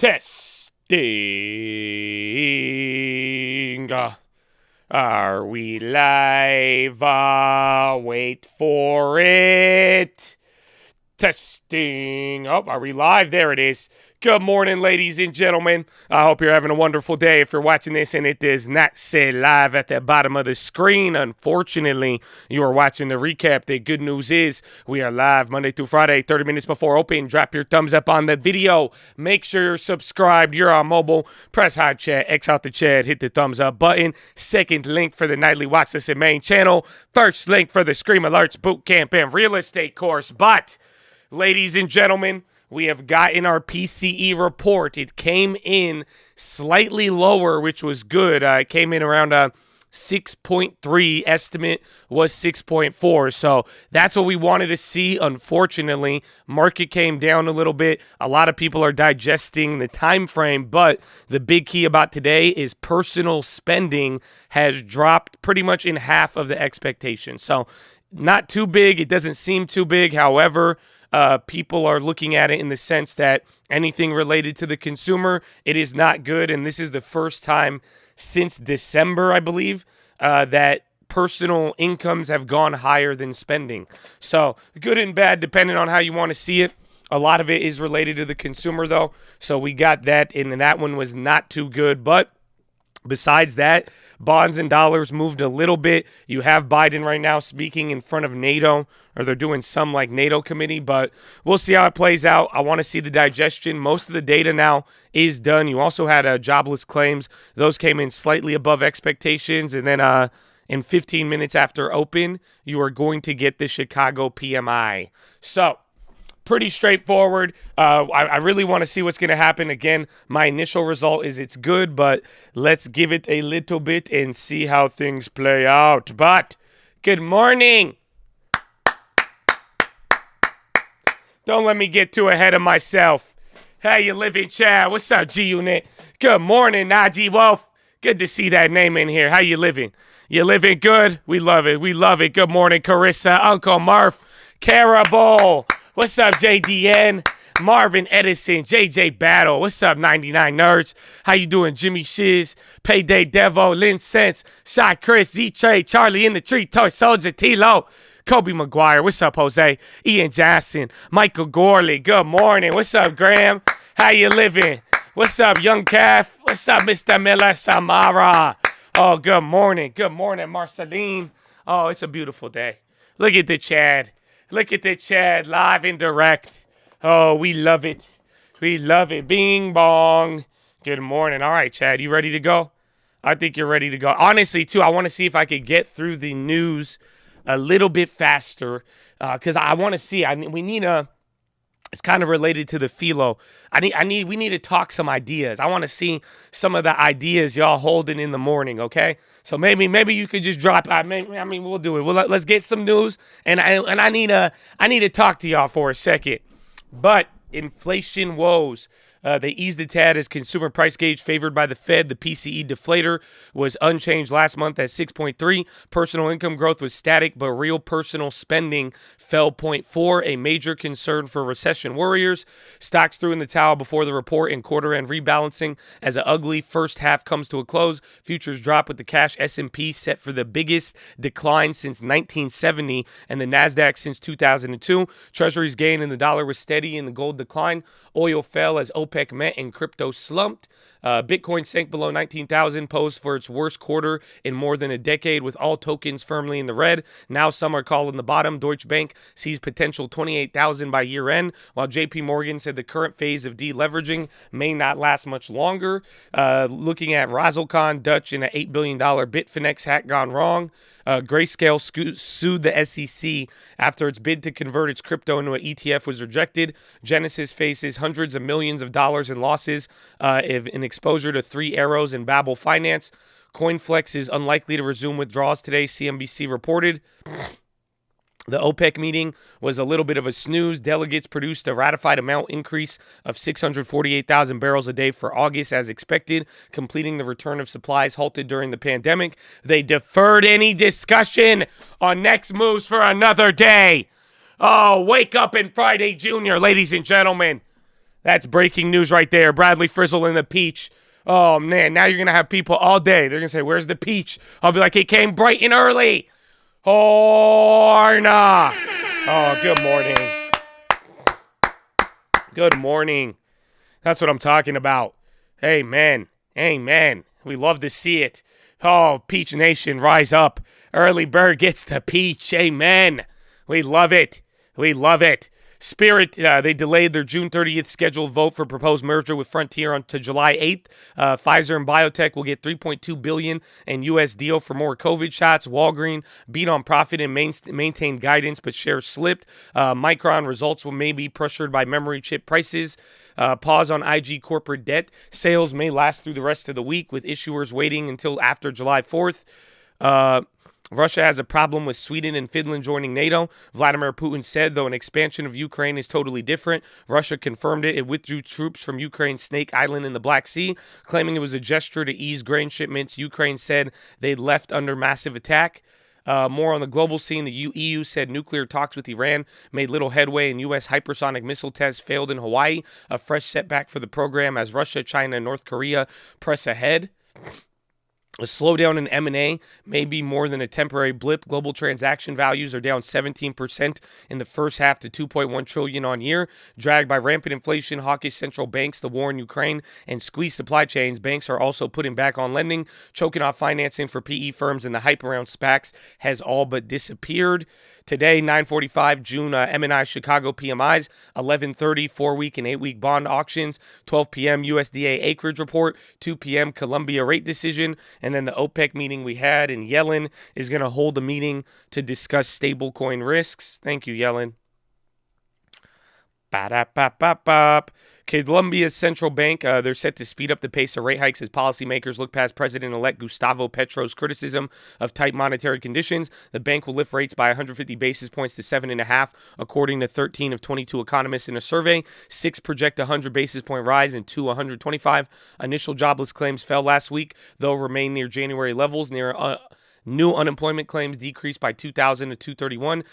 Testing. Are we live? Wait for it. Testing. Oh, are we live? There it is. Good morning, ladies and gentlemen. I hope you're having a wonderful day. If you're watching this and it does not say live at the bottom of the screen, unfortunately, you are watching the recap. The good news is we are live Monday through Friday, 30 minutes before open. Drop your thumbs up on the video. Make sure you're subscribed. You're on mobile. Press hot chat. X out the chat. Hit the thumbs up button. Second link for the nightly Watchlist and main channel. First link for the Scream Alerts Bootcamp and Real Estate course. But, ladies and gentlemen, we have gotten our PCE report. It came in slightly lower, which was good. It came in around 6.3. Estimate was 6.4. So that's what we wanted to see. Unfortunately, market came down a little bit. A lot of people are digesting the time frame, but the big key about today is personal spending has dropped pretty much in half of the expectation. So not too big. It doesn't seem too big. However, people are looking at it in the sense that anything related to the consumer, it is not good. And this is the first time since December, I believe, that personal incomes have gone higher than spending. So good and bad, depending on how you want to see it. A lot of it is related to the consumer, though. So we got that, and that one was not too good. But besides that, bonds and dollars moved a little bit. You have Biden right now speaking in front of NATO, or they're doing some like NATO committee, but we'll see how it plays out. I want to see the digestion. Most of the data now is done. You also had jobless claims. Those came in slightly above expectations. And then in 15 minutes after open, you are going to get the Chicago PMI. So pretty straightforward. I really want to see what's going to happen. Again, my initial result is it's good, but let's give it a little bit and see how things play out. But good morning. Don't let me get too ahead of myself. How you living, Chad? What's up, G-Unit? Good morning, Najee Wolf. Good to see that name in here. How you living? You living good? We love it. We love it. Good morning, Carissa, Uncle Murph, Carabole. What's up, JDN? Marvin Edison, JJ Battle. What's up, 99 Nerds? How you doing, Jimmy Shiz, Payday Devo, Lynn Sense, Shy Chris, Z-Trade, Charlie in the Tree, Toy Soldier, T-Lo, Kobe McGuire. What's up, Jose? Ian Jackson, Michael Gorley. Good morning. What's up, Graham? How you living? What's up, Young Calf? What's up, Mr. Miller Samara? Oh, good morning. Good morning, Marceline. Oh, it's a beautiful day. Look at the Chad. Look at the Chad live and direct. Oh, we love it. We love it. Bing bong. Good morning. All right, Chad, you ready to go? I think you're ready to go. Honestly, too, I want to see if I could get through the news a little bit faster because I want to see. We need a. It's kind of related to the PHILO. We need to talk some ideas. I want to see some of the ideas y'all holding in the morning, okay? So maybe you could just drop. We'll do it. Let's get some news, and I need to talk to y'all for a second. But inflation woes. They eased a tad as consumer price gauge favored by the Fed. The PCE deflator was unchanged last month at 6.3. Personal income growth was static, but real personal spending fell 0.4, a major concern for recession worriers. Stocks threw in the towel before the report and quarter-end rebalancing as an ugly first half comes to a close. Futures drop with the cash S&P set for the biggest decline since 1970 and the NASDAQ since 2002. Treasuries gained and the dollar was steady and the gold declined. Oil fell as OPEC met and crypto slumped. Bitcoin sank below 19,000, posed for its worst quarter in more than a decade with all tokens firmly in the red. Now some are calling the bottom. Deutsche Bank sees potential 28,000 by year end, while JP Morgan said the current phase of deleveraging may not last much longer. Looking at Razzlecon, Dutch in an $8 billion Bitfinex hack gone wrong. Grayscale sued the SEC after its bid to convert its crypto into an ETF was rejected. Genesis faces hundreds of millions of dollars in losses in exposure to Three Arrows and Babel Finance. CoinFlex is unlikely to resume withdrawals today, CNBC reported. The OPEC meeting was a little bit of a snooze. Delegates produced a ratified amount increase of 648,000 barrels a day for August as expected, completing the return of supplies halted during the pandemic. They deferred any discussion on next moves for another day. Oh, wake up in Friday Junior, ladies and gentlemen. That's breaking news right there. Bradley Frizzle and the peach. Oh, man, now you're going to have people all day. They're going to say, where's the peach? I'll be like, it came bright and early. Or nah. Oh, good morning. Good morning. That's what I'm talking about. Amen. Amen. We love to see it. Oh, Peach Nation, rise up. Early bird gets the peach. Amen. We love it. We love it. Spirit, they delayed their June 30th scheduled vote for proposed merger with Frontier until July 8th. Pfizer and biotech will get $3.2 billion in U.S. deal for more COVID shots. Walgreens beat on profit and maintained guidance, but shares slipped. Micron results will maybe pressured by memory chip prices. Pause on IG corporate debt. Sales may last through the rest of the week, with issuers waiting until after July 4th. Russia has a problem with Sweden and Finland joining NATO. Vladimir Putin said, though an expansion of Ukraine is totally different. Russia confirmed it. It withdrew troops from Ukraine's Snake Island in the Black Sea, claiming it was a gesture to ease grain shipments. Ukraine said they'd left under massive attack. More on the global scene, the EU said nuclear talks with Iran made little headway, and U.S. hypersonic missile tests failed in Hawaii. A fresh setback for the program as Russia, China, and North Korea press ahead. A slowdown in M&A may be more than a temporary blip. Global transaction values are down 17% in the first half to $2.1 trillion on year, dragged by rampant inflation, hawkish central banks, the war in Ukraine, and squeezed supply chains. Banks are also putting back on lending, choking off financing for PE firms, and the hype around SPACs has all but disappeared. Today, 9:45 June, M&I Chicago PMIs, 11:30 4-week and 8-week bond auctions, 12 p.m. USDA acreage report, 2 p.m. Columbia rate decision, and then the OPEC meeting we had, and Yellen is going to hold a meeting to discuss stablecoin risks. Thank you, Yellen. Ba-da-ba-ba-ba. Colombia's central bank, they're set to speed up the pace of rate hikes as policymakers look past President-elect Gustavo Petro's criticism of tight monetary conditions. The bank will lift rates by 150 basis points to 7.5, according to 13 of 22 economists in a survey. 6 project a 100 basis point rise and 2 125. Initial jobless claims fell last week, though remain near January levels. New unemployment claims decreased by 2,000 to 231.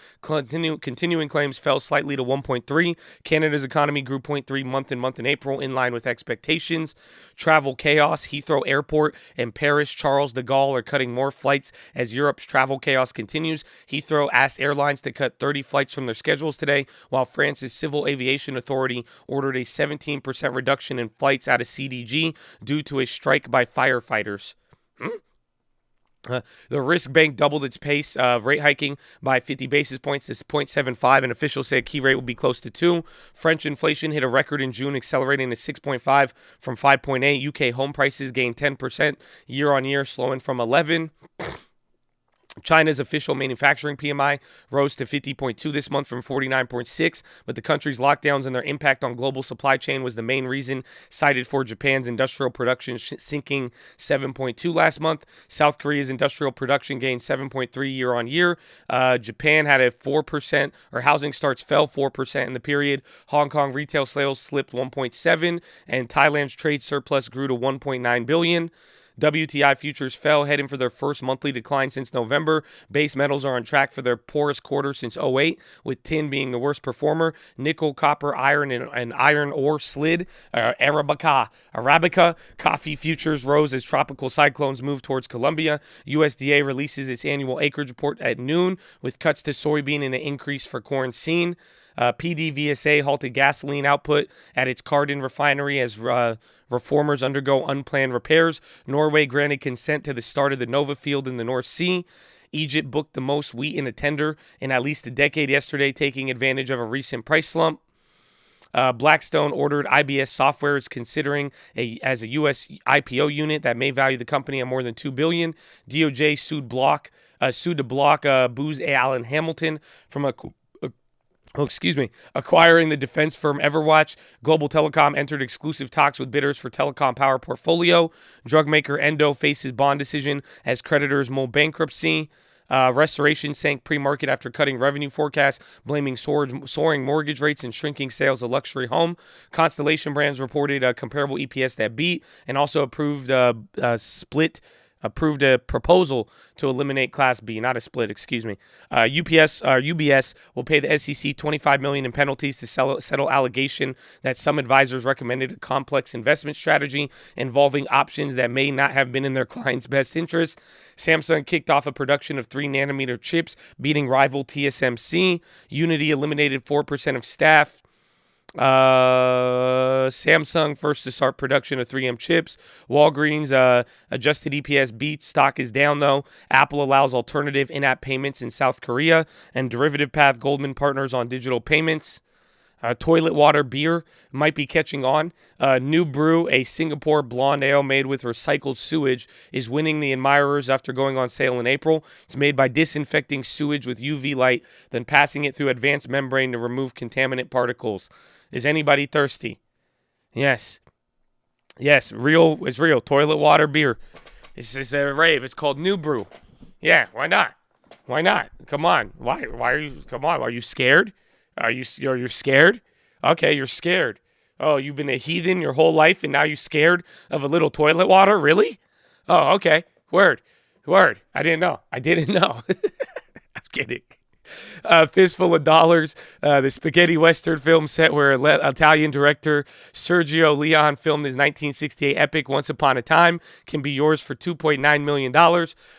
Continuing claims fell slightly to 1.3. Canada's economy grew 0.3 month in April, in line with expectations. Travel chaos. Heathrow Airport and Paris Charles de Gaulle are cutting more flights as Europe's travel chaos continues. Heathrow asked airlines to cut 30 flights from their schedules today, while France's Civil Aviation Authority ordered a 17% reduction in flights out of CDG due to a strike by firefighters. The Risk Bank doubled its pace of rate hiking by 50 basis points to 0.75, and officials say key rate will be close to 2. French inflation hit a record in June, accelerating to 6.5 from 5.8. UK home prices gained 10% year on year, slowing from 11. China's official manufacturing PMI rose to 50.2 this month from 49.6, but the country's lockdowns and their impact on global supply chain was the main reason cited for Japan's industrial production sinking 7.2 last month. South Korea's industrial production gained 7.3 year on year. Japan had a 4%, or housing starts fell 4% in the period. Hong Kong retail sales slipped 1.7, and Thailand's trade surplus grew to 1.9 billion. WTI futures fell, heading for their first monthly decline since November. Base metals are on track for their poorest quarter since 2008, with tin being the worst performer. Nickel, copper, iron, and iron ore slid. Arabica coffee futures rose as tropical cyclones moved towards Colombia. USDA releases its annual acreage report at noon, with cuts to soybean and an increase for corn seen. PDVSA halted gasoline output at its Cardin refinery as reformers undergo unplanned repairs. Norway granted consent to the start of the Nova field in the North Sea. Egypt booked the most wheat in a tender in at least a decade yesterday, taking advantage of a recent price slump. Blackstone ordered IBS Software is considering as a U.S. IPO unit that may value the company at more than $2 billion. DOJ sued to block Booz Allen Hamilton from acquiring the defense firm Everwatch. Global Telecom entered exclusive talks with bidders for telecom power portfolio. Drug maker Endo faces bond decision as creditors mold bankruptcy. Restoration sank pre-market after cutting revenue forecasts, blaming soaring mortgage rates and shrinking sales of luxury home. Constellation Brands reported a comparable EPS that beat and also approved split approved a proposal to eliminate Class B, not a split, excuse me. UBS will pay the SEC $25 million in penalties to settle allegation that some advisors recommended a complex investment strategy involving options that may not have been in their clients' best interest. Samsung kicked off a production of 3-nanometer chips, beating rival TSMC. Unity eliminated 4% of staff. Samsung first to start production of 3M chips. Walgreens adjusted EPS beats. Stock is down though. Apple allows alternative in-app payments in South Korea, and derivative path Goldman partners on digital payments. Toilet water beer might be catching on. New Brew, a Singapore blonde ale made with recycled sewage, is winning the admirers after going on sale in April. It's made by disinfecting sewage with UV light, then passing it through advanced membrane to remove contaminant particles. Is anybody thirsty? Yes. Yes, it's real. Toilet water beer. It's a rave. It's called New Brew. Yeah, why not? Why not? Come on. Why are you, come on, are you scared? You're scared? Okay, you're scared. Oh, you've been a heathen your whole life and now you're scared of a little toilet water? Really? Oh, okay. Word. I didn't know. I'm kidding. Fistful of Dollars, the spaghetti western film set where Italian director Sergio Leone filmed his 1968 epic Once Upon a Time, can be yours for $2.9 million.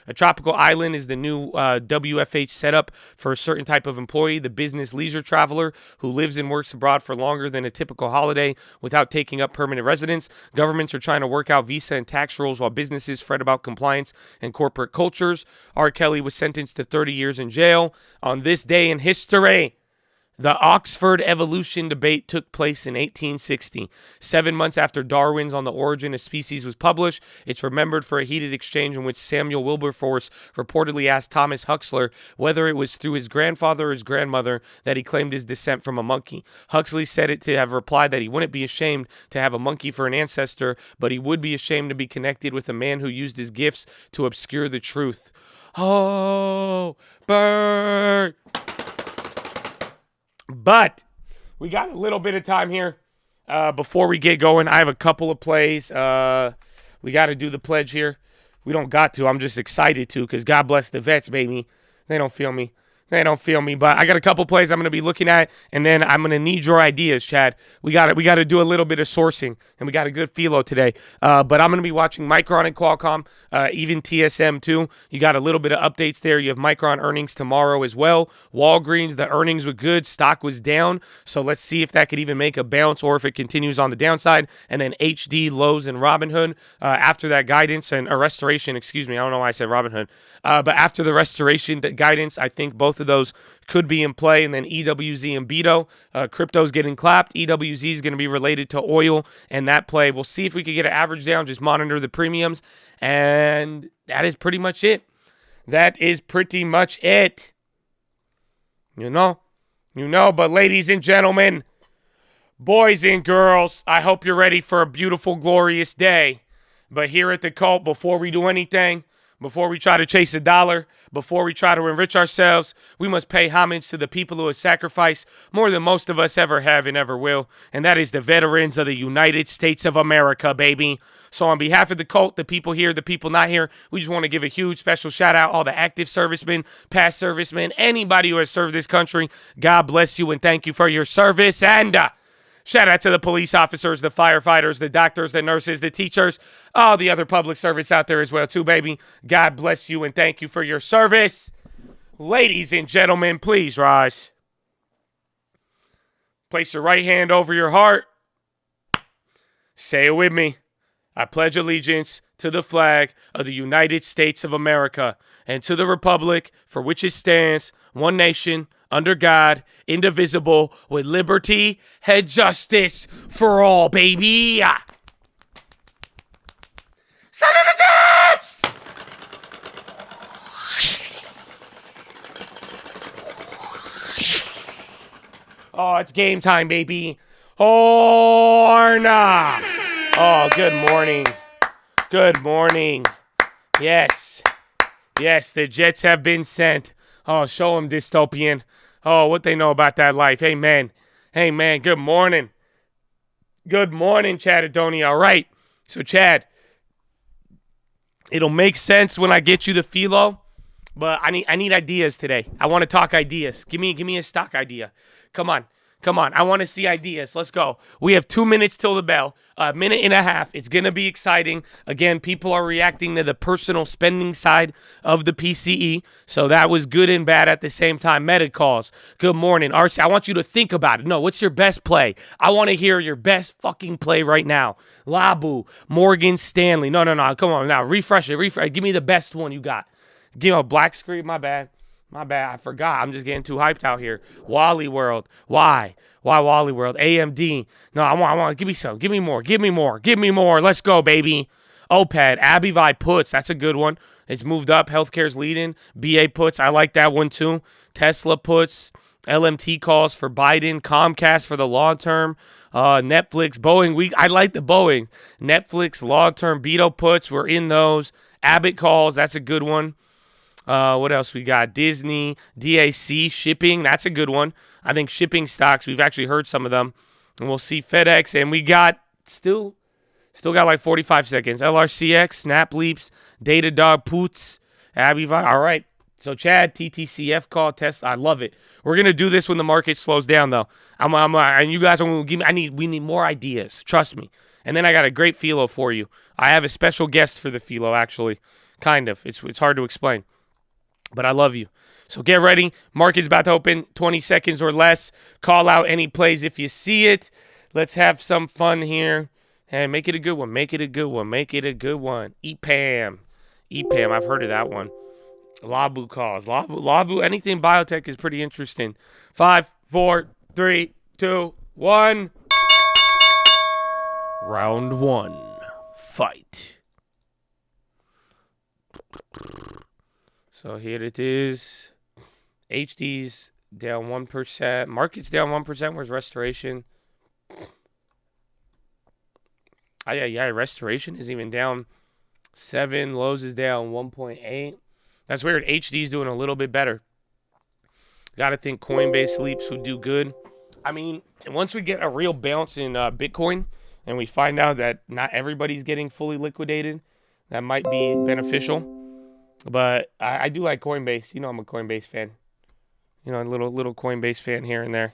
A tropical island is the new WFH setup for a certain type of employee, the business leisure traveler who lives and works abroad for longer than a typical holiday without taking up permanent residence. Governments are trying to work out visa and tax rules while businesses fret about compliance and corporate cultures. R. Kelly was sentenced to 30 years in jail. On this day in history, the Oxford evolution debate took place in 1860. 7 months after Darwin's On the Origin of Species was published, it's remembered for a heated exchange in which Samuel Wilberforce reportedly asked Thomas Huxley whether it was through his grandfather or his grandmother that he claimed his descent from a monkey. Huxley said it to have replied that he wouldn't be ashamed to have a monkey for an ancestor, but he would be ashamed to be connected with a man who used his gifts to obscure the truth. Oh, Bert! But we got a little bit of time here before we get going. I have a couple of plays. We got to do the pledge here. We don't got to. I'm just excited to because God bless the vets, baby. They don't feel me. But I got a couple plays I'm going to be looking at, and then I'm going to need your ideas, Chad. We got to do a little bit of sourcing, and we got a good philo today. But I'm going to be watching Micron and Qualcomm, even TSM too. You got a little bit of updates there. You have Micron earnings tomorrow as well. Walgreens, the earnings were good. Stock was down. So let's see if that could even make a bounce or if it continues on the downside. And then HD, Lowe's, and Robinhood after that guidance and restoration, excuse me. I don't know why I said Robinhood. But after the restoration guidance, I think both of those could be in play. And then EWZ and Beto, crypto's getting clapped. EWZ is going to be related to oil and that play. We'll see if we can get an average down. Just monitor the premiums. And that is pretty much it. You know, but ladies and gentlemen, boys and girls, I hope you're ready for a beautiful, glorious day. But here at the Cult, before we do anything, before we try to chase a dollar, before we try to enrich ourselves, we must pay homage to the people who have sacrificed more than most of us ever have and ever will, and that is the veterans of the United States of America, baby. So on behalf of the Cult, the people here, the people not here, we just want to give a huge special shout out all the active servicemen, past servicemen, anybody who has served this country. God bless you and thank you for your service. And shout out to the police officers, the firefighters, the doctors, the nurses, the teachers, all the other public servants out there as well too, baby. God bless you and thank you for your service. Ladies and gentlemen, please rise. Place your right hand over your heart. Say it with me. I pledge allegiance to the flag of the United States of America and to the republic for which it stands, one nation, under God, indivisible, with liberty and justice for all, baby. Son of the Jets! Oh, it's game time, baby. Horna! Oh, good morning. Good morning. Yes. Yes, the Jets have been sent. Oh, show them dystopian. Oh, what they know about that life. Hey, man. Hey, man. Good morning. Good morning, Chad Adonia. All right. So, Chad, It'll make sense when I get you the PHILO, but I need ideas today. I want to talk ideas. Give me a stock idea. Come on. Come on. I want to see ideas. Let's go. We have 2 minutes till the bell. A minute and a half. It's going to be exciting. Again, people are reacting to the personal spending side of the PCE. So that was good and bad at the same time. Meta calls. Good morning. RC, I want you to think about it. No, what's your best play? I want to hear your best fucking play right now. Labu, Morgan Stanley. No. Come on now. Refresh it. Give me the best one you got. Give a black screen. My bad. I forgot. I'm just getting too hyped out here. Wally World. Why Wally World? AMD. No, I want. Give me some. Give me more. Let's go, baby. OPED. Abivi puts. That's a good one. It's moved up. Healthcare's leading. BA puts. I like that one too. Tesla puts. LMT calls for Biden. Comcast for the long term. Netflix. Boeing. I like the Boeing. Netflix long term. Beto puts. We're in those. Abbott calls. That's a good one. What else we got? Disney, DAC, shipping. That's a good one. I think shipping stocks, we've actually heard some of them. And we'll see FedEx. And we got still got like 45 seconds. LRCX, Snap Leaps, Datadog, Poots, Abivi. All right. So Chad, TTCF call, test. I love it. We're going to do this when the market slows down, though. And you guys will give me, we need more ideas. Trust me. And then I got a great PHILO for you. I have a special guest for the PHILO, actually. Kind of. It's hard to explain. But I love you. So get ready. Market's about to open 20 seconds or less. Call out any plays if you see it. Let's have some fun here. Hey, make it a good one. Make it a good one. EPAM. I've heard of that one. Labu calls. Labu, anything biotech is pretty interesting. 5, 4, 3, 2, 1. Round 1. Fight. So here it is. HD's down 1%. Market's down 1%. Where's Restoration? Yeah. Restoration is even down 7. Lowe's is down 1.8. That's weird. HD's doing a little bit better. Got to think Coinbase Leaps would do good. I mean, once we get a real bounce in Bitcoin and we find out that not everybody's getting fully liquidated, that might be beneficial. But I do like Coinbase. You know I'm a Coinbase fan. You know, a little Coinbase fan here and there.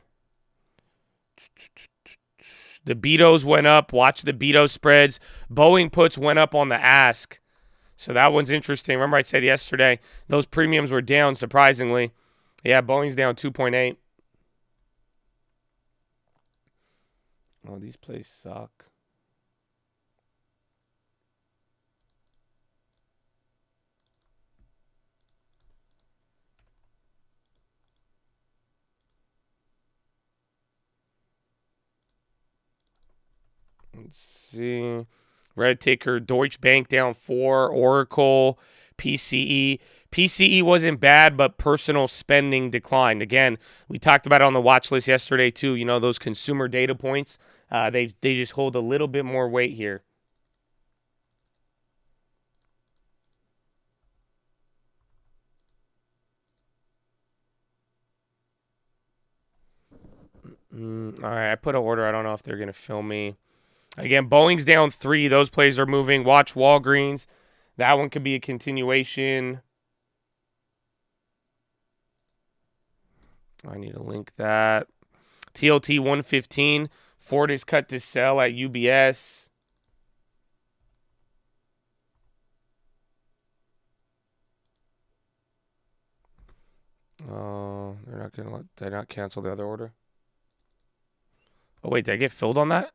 The Betos went up. Watch the Beto spreads. Boeing puts went up on the ask. So that one's interesting. Remember I said yesterday, those premiums were down, surprisingly. Yeah, Boeing's down 2.8. Oh, these plays suck. Let's see. Red ticker, Deutsche Bank down 4, Oracle, PCE. PCE wasn't bad, but personal spending declined. Again, we talked about it on the watch list yesterday too. You know, those consumer data points, they just hold a little bit more weight here. All right, I put an order. I don't know if they're going to fill me. Again, Boeing's down 3. Those plays are moving. Watch Walgreens. That one could be a continuation. I need to link that. TLT 115. Ford is cut to sell at UBS. Oh, did I not cancel the other order? Oh, wait, did I get filled on that?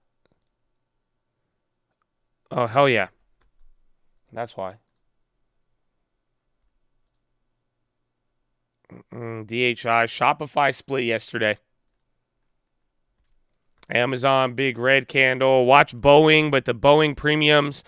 Oh, hell yeah. That's why. DHI. Shopify split yesterday. Amazon, big red candle. Watch Boeing, but the Boeing premiums,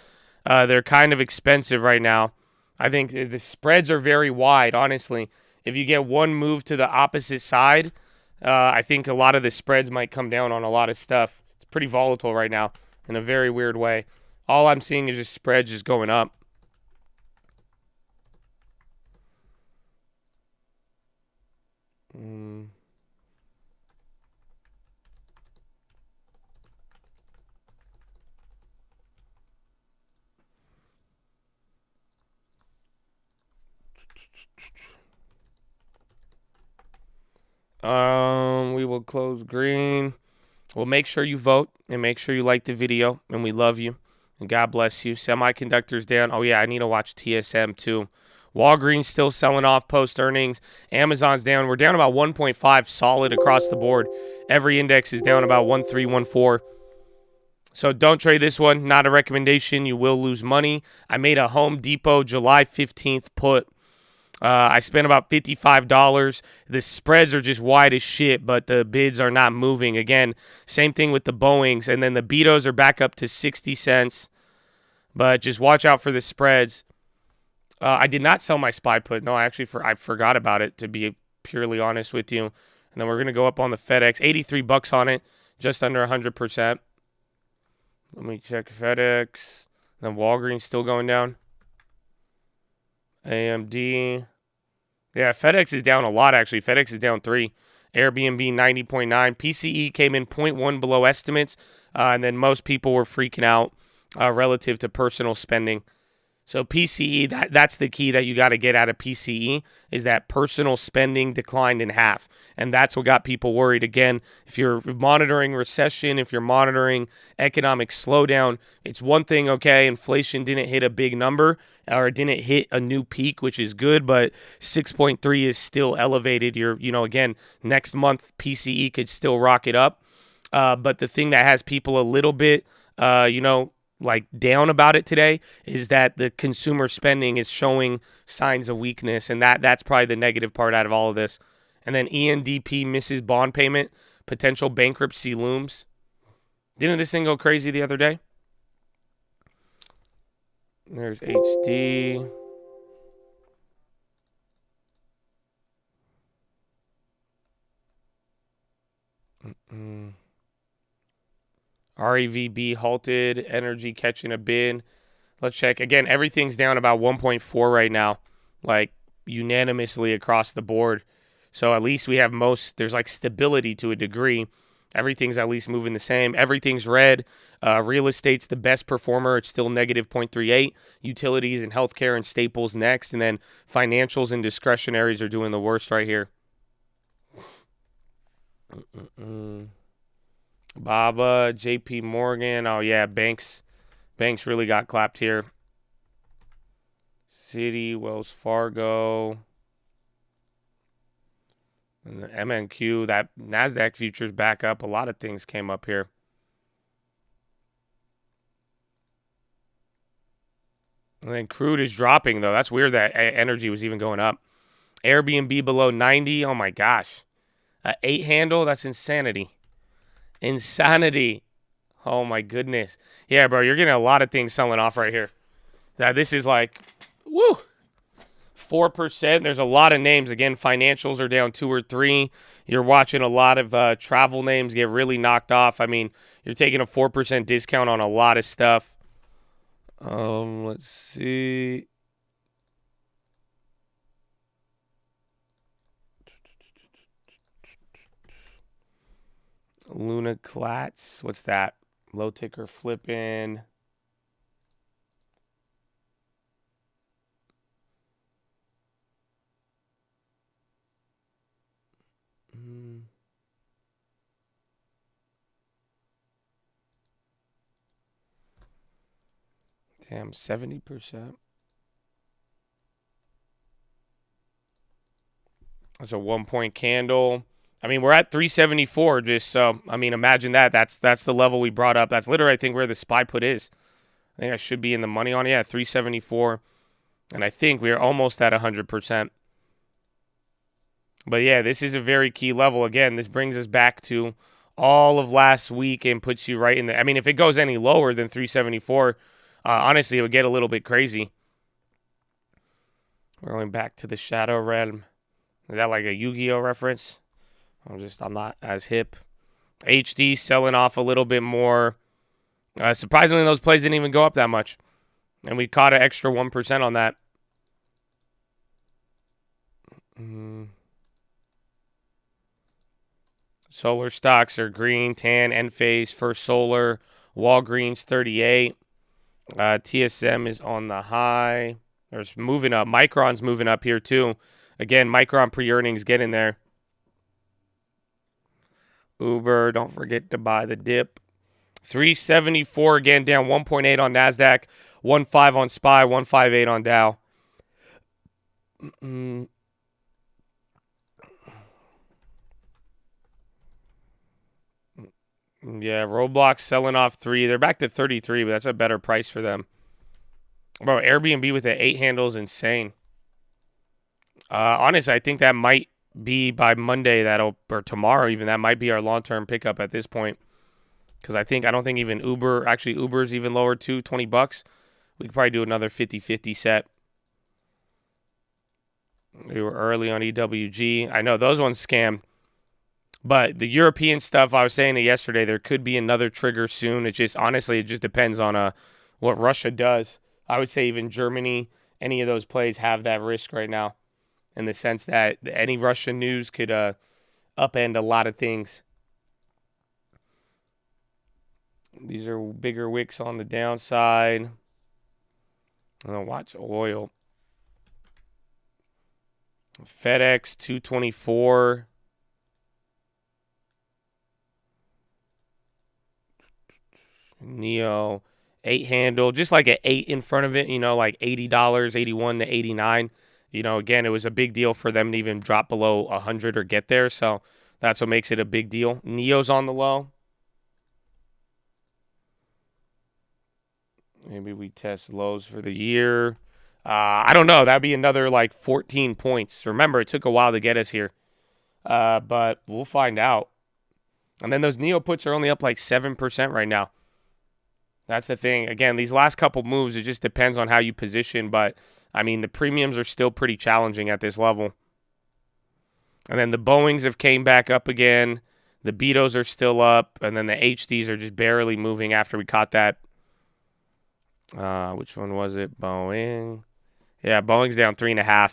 they're kind of expensive right now. I think the spreads are very wide, honestly. If you get one move to the opposite side, I think a lot of the spreads might come down on a lot of stuff. It's pretty volatile right now in a very weird way. All I'm seeing is just spreads just going up. We will close green. Well, make sure you vote and make sure you like the video, and we love you. And God bless you. Semiconductors down. Oh, yeah, I need to watch TSM too. Walgreens still selling off post earnings. Amazon's down. We're down about 1.5 solid across the board. Every index is down about 1.3, 1.4. So don't trade this one. Not a recommendation. You will lose money. I made a Home Depot July 15th put. I spent about $55. The spreads are just wide as shit, but the bids are not moving. Again, same thing with the Boeings. And then the Betos are back up to 60 cents. But just watch out for the spreads. I did not sell my SPY put. No, I forgot about it, to be purely honest with you. And then we're going to go up on the FedEx. 83 bucks on it, just under 100%. Let me check FedEx. Then Walgreens still going down. AMD. Yeah, FedEx is down a lot, actually. FedEx is down 3. Airbnb 90.9. PCE came in 0.1 below estimates. And then most people were freaking out relative to personal spending. So PCE, that's the key that you got to get out of PCE, is that personal spending declined in half. And that's what got people worried. Again, if you're monitoring recession, if you're monitoring economic slowdown, it's one thing, okay, inflation didn't hit a big number or didn't hit a new peak, which is good, but 6.3 is still elevated. Again, next month PCE could still rock it up. But the thing that has people a little bit, down about it today is that the consumer spending is showing signs of weakness, and that's probably the negative part out of all of this. And then ENDP misses bond payment, potential bankruptcy looms. Didn't this thing go crazy the other day? There's HD. REVB halted, energy catching a bid. Let's check. Again, everything's down about 1.4 right now, like unanimously across the board. So at least we have there's like stability to a degree. Everything's at least moving the same. Everything's red. Real estate's the best performer. It's still negative 0.38. Utilities and healthcare and staples next. And then financials and discretionaries are doing the worst right here. Baba, JP Morgan. Oh, yeah, banks really got clapped here. Citi, Wells Fargo. And the MNQ, that NASDAQ futures back up. A lot of things came up here. And then crude is dropping, though. That's weird that energy was even going up. Airbnb below 90. Oh, my gosh. 8 handle? That's insanity. Insanity. Oh, my goodness. Yeah, bro, you're getting a lot of things selling off right here. Now, this is like, woo, 4%. There's a lot of names. Again, financials are down 2 or 3. You're watching a lot of travel names get really knocked off. I mean, you're taking a 4% discount on a lot of stuff. Let's see. Luna Klatz. What's that? Low ticker flipping. Damn, 70%. That's a 1-point candle. I mean, we're at 374 just so, I mean, imagine that. That's the level we brought up. That's literally, I think, where the SPY put is. I think I should be in the money on it. Yeah, 374. And I think we are almost at 100%. But, yeah, this is a very key level. Again, this brings us back to all of last week and puts you right in the – I mean, if it goes any lower than 374, honestly, it would get a little bit crazy. We're going back to the Shadow Realm. Is that like a Yu-Gi-Oh reference? I'm not as hip. HD selling off a little bit more. Surprisingly, those plays didn't even go up that much. And we caught an extra 1% on that. Solar stocks are green, tan, Enphase, First Solar, Walgreens 38. TSM is on the high. There's moving up. Micron's moving up here too. Again, Micron pre-earnings, get in there. Uber, don't forget to buy the dip. 374 again, down 1.8 on NASDAQ, 1.5 on SPY, 158 on Dow. Yeah, Roblox selling off 3. They're back to 33, but that's a better price for them. Bro, Airbnb with the 8 handle is insane. Honestly, I think that might be by Monday or tomorrow even, that might be our long-term pickup at this point. Because I don't think even Uber's even lower too, $20. We could probably do another 50-50 set. We were early on EWG. I know those ones scam. But the European stuff, I was saying it yesterday, there could be another trigger soon. It just depends on what Russia does. I would say even Germany, any of those plays have that risk right now, in the sense that any Russian news could upend a lot of things. These are bigger wicks on the downside. Watch oil. FedEx 224. Neo 8 handle, just like an 8 in front of it, like $80, 81 to 89. Again, it was a big deal for them to even drop below 100 or get there. So that's what makes it a big deal. Neo's on the low. Maybe we test lows for the year. I don't know. That'd be another like 14 points. Remember, it took a while to get us here. But we'll find out. And then those Neo puts are only up like 7% right now. That's the thing. Again, these last couple moves, it just depends on how you position. But, I mean, the premiums are still pretty challenging at this level. And then the Boeings have came back up again. The Betos are still up. And then the HDs are just barely moving after we caught that. Which one was it? Boeing. Yeah, Boeing's down 3.5.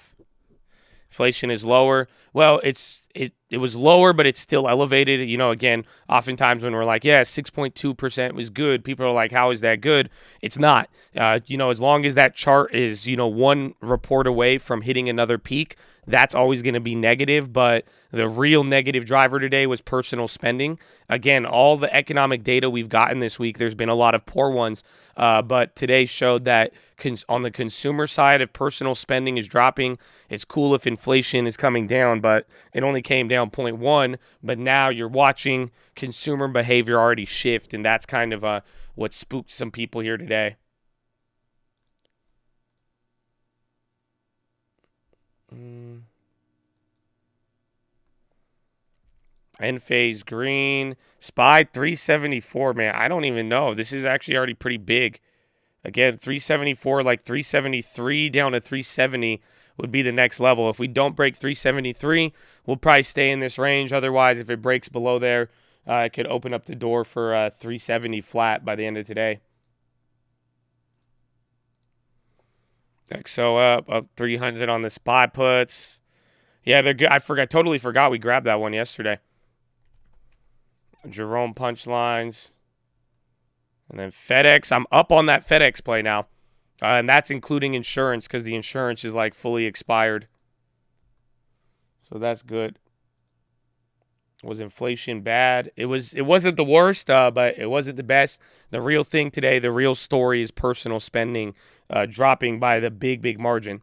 Inflation is lower. Well, it was lower, but it's still elevated. Again, oftentimes when we're like, yeah, 6.2% was good, people are like, how is that good? It's not. As long as that chart is, one report away from hitting another peak, that's always going to be negative. But the real negative driver today was personal spending. Again, all the economic data we've gotten this week, there's been a lot of poor ones. But today showed that on the consumer side, if personal spending is dropping, it's cool if inflation is coming down, but it only came down 0.1. But now you're watching consumer behavior already shift, and that's kind of what spooked some people here today. Enphase green. SPY 374, man. I don't even know. This is actually already pretty big. Again, 374, like 373 down to 370 would be the next level. If we don't break 373, we'll probably stay in this range. Otherwise, if it breaks below there, it could open up the door for 370 flat by the end of today. XO up 300 on the SPY puts. Yeah, they're good. Totally forgot we grabbed that one yesterday. Jerome punchlines. And then FedEx. I'm up on that FedEx play now. And that's including insurance because the insurance is like fully expired. So that's good. Was inflation bad? It wasn't the worst, but it wasn't the best. The real thing today, the real story is personal spending dropping by the big margin.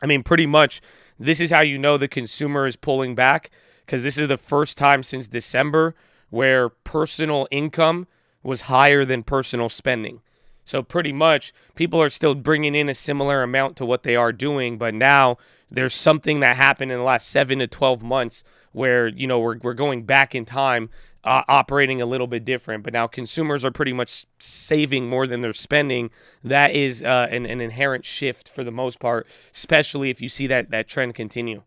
I mean, pretty much this is how you know the consumer is pulling back, because this is the first time since December where personal income was higher than personal spending. So pretty much people are still bringing in a similar amount to what they are doing, but now there's something that happened in the last 7 to 12 months where, we're going back in time, operating a little bit different. But now consumers are pretty much saving more than they're spending. That is an inherent shift for the most part, especially if you see that trend continue.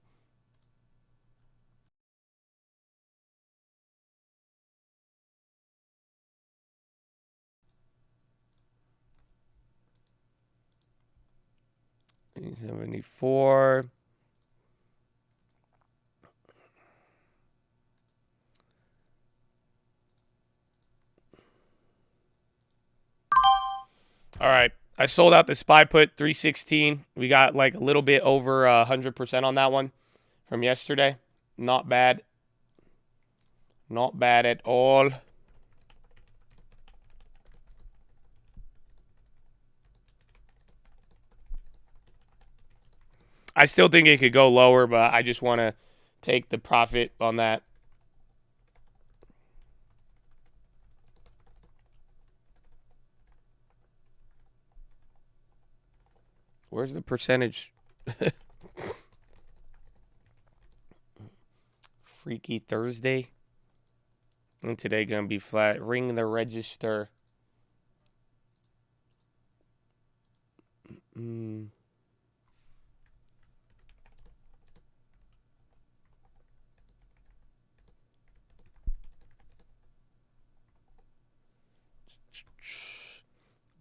$74. All right. I sold out the SPY put 316. We got like a little bit over 100% on that one from yesterday. Not bad. Not bad at all. I still think it could go lower, but I just want to take the profit on that. Where's the percentage? Freaky Thursday. And today going to be flat. Ring the register.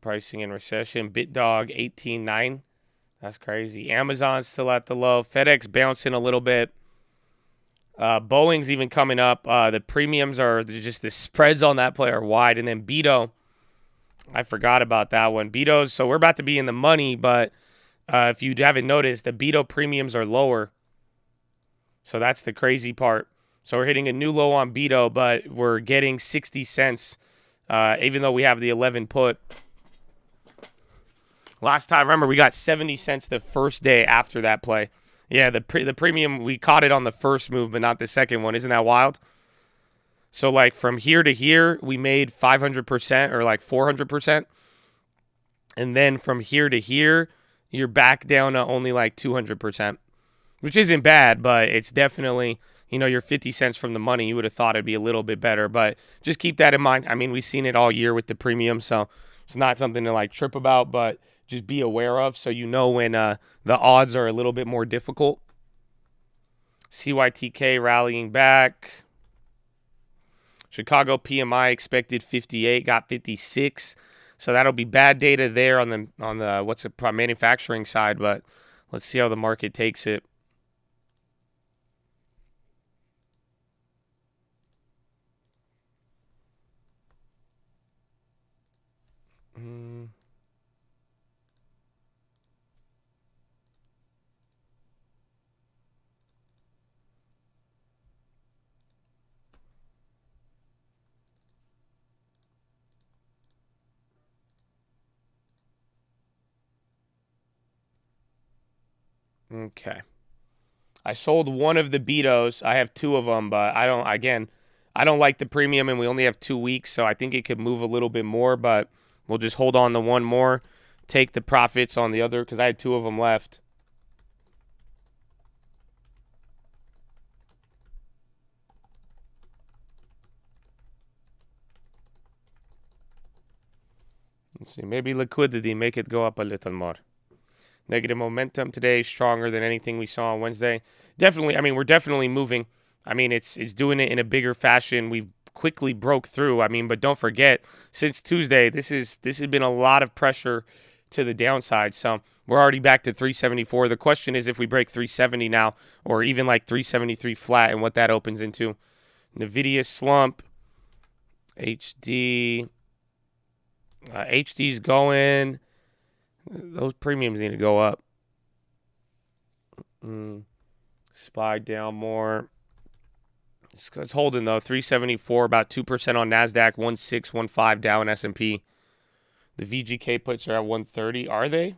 Pricing in recession. BitDog 18.9. That's crazy. Amazon's still at the low. FedEx bouncing a little bit. Boeing's even coming up. The premiums are just the spreads on that play are wide. And then Beto, I forgot about that one. Beto's, so we're about to be in the money, but if you haven't noticed, the Beto premiums are lower. So that's the crazy part. So we're hitting a new low on Beto, but we're getting 60 cents, even though we have the 11 put. Last time, remember, we got 70 cents the first day after that play. Yeah, the premium, we caught it on the first move, but not the second one. Isn't that wild? So, like, from here to here, we made 500% or, like, 400%. And then from here to here, you're back down to only, like, 200%. Which isn't bad, but it's definitely, you know, you're 50 cents from the money. You would have thought it'd be a little bit better. But just keep that in mind. I mean, we've seen it all year with the premium, so it's not something to, like, trip about, but just be aware of so you know when the odds are a little bit more difficult. CYTK rallying back. Chicago PMI expected 58, got 56. So that'll be bad data there on the manufacturing side, but let's see how the market takes it. Okay. I sold one of the Betos. I have two of them, but I don't like the premium, and we only have 2 weeks, so I think it could move a little bit more, but we'll just hold on to one more, take the profits on the other, because I had 2 of them left. Let's see. Maybe liquidity, make it go up a little more. Negative momentum today, stronger than anything we saw on Wednesday. Definitely, I mean, we're definitely moving. I mean, it's doing it in a bigger fashion. We've quickly broke through. I mean, but don't forget, since Tuesday, this has been a lot of pressure to the downside. So we're already back to 374. The question is if we break 370 now, or even like 373 flat, and what that opens into. NVIDIA slump. HD. HD's going. Those premiums need to go up. SPY down more. It's holding, though. 374, about 2% on NASDAQ, 1615 down S&P. The VGK puts are at 130. Are they?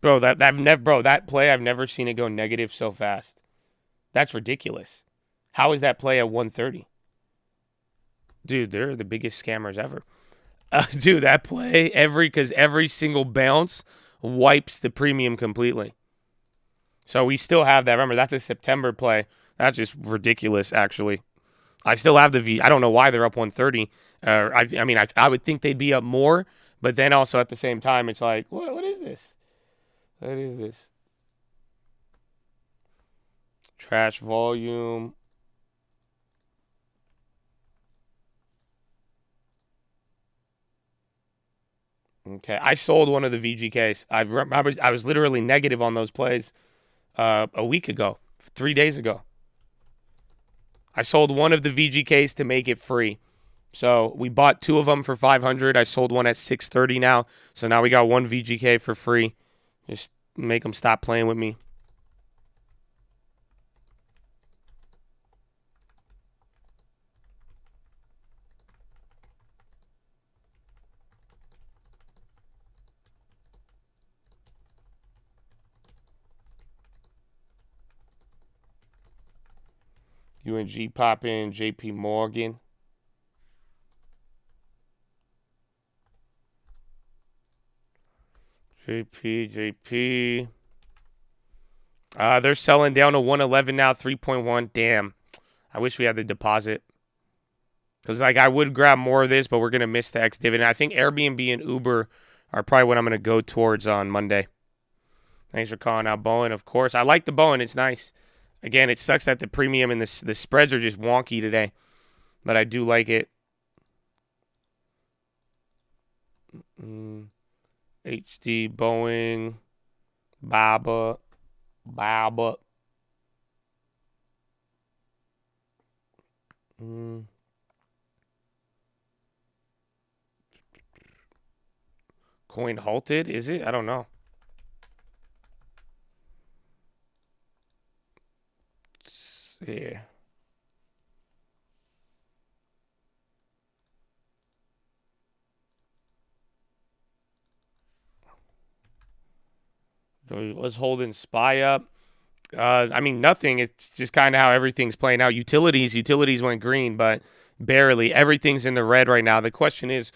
Bro, that play, I've never seen it go negative so fast. That's ridiculous. How is that play at 130? Dude, they're the biggest scammers ever. Dude, that play, because every single bounce wipes the premium completely. So we still have that. Remember, that's a September play. That's just ridiculous, actually. I still have the V. I don't know why they're up 130. I mean, I would think they'd be up more, but then also at the same time, it's like, what is this? What is this? Trash volume. Okay, I sold one of the VGKs. I was literally negative on those plays a week ago, 3 days ago. I sold one of the VGKs to make it free. So we bought 2 of them for 500. I sold one at 630 now. So now we got 1 VGK for free. Just make them stop playing with me. UNG popping, JP Morgan. JP. They're selling down to 111 now, 3.1. Damn. I wish we had the deposit. Because, like, I would grab more of this, but we're going to miss the ex-dividend. I think Airbnb and Uber are probably what I'm going to go towards on Monday. Thanks for calling out Bowen, of course. I like the Bowen. It's nice. Again, it sucks that the premium and the spreads are just wonky today. But I do like it. HD, Boeing, Baba. Coin halted, is it? I don't know. Yeah. Was holding SPY up. I mean, nothing. It's just kind of how everything's playing out. Utilities went green, but barely. Everything's in the red right now. The question is,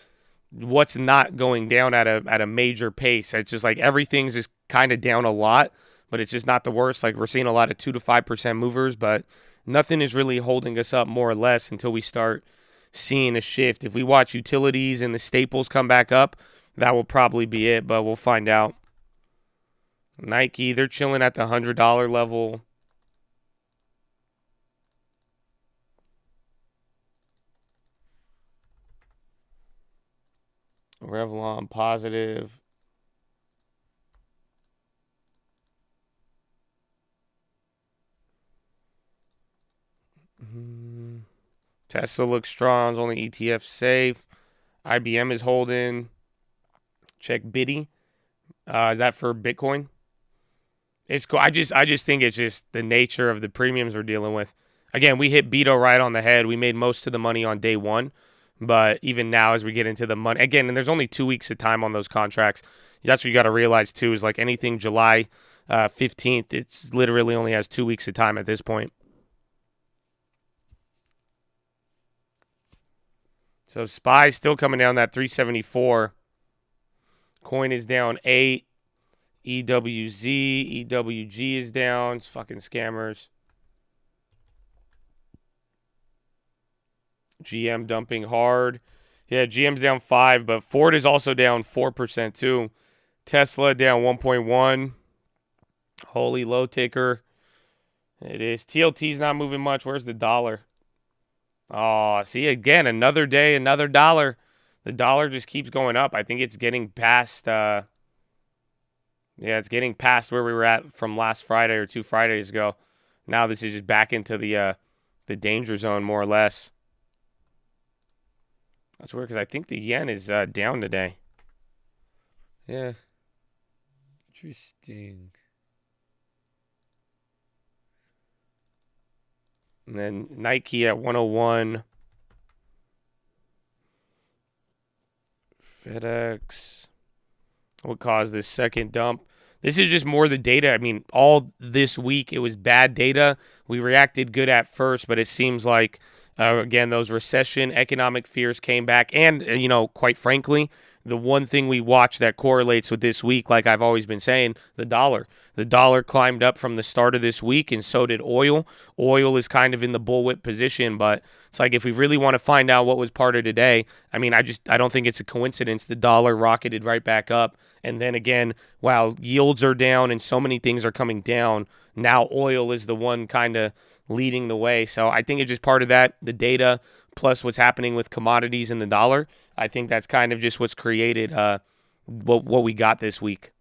what's not going down at a major pace? It's just like everything's just kind of down a lot, but it's just not the worst. Like we're seeing a lot of 2 to 5% movers, but nothing is really holding us up more or less until we start seeing a shift. If we watch utilities and the staples come back up, that will probably be it, but we'll find out. Nike, they're chilling at the $100 level. Revlon positive. Tesla looks strong. It's only ETF safe. IBM is holding. Check Biddy. Is that for Bitcoin? It's cool. I just think it's just the nature of the premiums we're dealing with. Again, we hit Beto right on the head. We made most of the money on day one. But even now, as we get into the money, again, and there's only 2 weeks of time on those contracts. That's what you got to realize, too, is like anything July 15th, it's literally only has 2 weeks of time at this point. So SPY still coming down that 374. Coin is down 8. EWG is down. It's fucking scammers. GM dumping hard. Yeah, GM's down 5, but Ford is also down 4% too. Tesla down 1.1. Holy low ticker. It is. TLT's not moving much. Where's the dollar? Oh, see, again, another day, another dollar. The dollar just keeps going up. I think it's getting past, it's getting past where we were at from last Friday or 2 Fridays ago. Now this is just back into the danger zone, more or less. That's weird because I think the yen is down today. Yeah. Interesting. And then Nike at 101. FedEx. What caused this second dump? This is just more the data. I mean, all this week it was bad data. We reacted good at first, but it seems like, again, those recession economic fears came back. And, quite frankly, the one thing we watch that correlates with this week, like I've always been saying, the dollar. The dollar climbed up from the start of this week, and so did oil. Oil is kind of in the bullwhip position, but it's like if we really want to find out what was part of today, I mean, I don't think it's a coincidence. The dollar rocketed right back up, and then again, while yields are down and so many things are coming down, now oil is the one kind of leading the way. So I think it's just part of that, the data plus what's happening with commodities and the dollar. I think that's kind of just what's created what we got this week.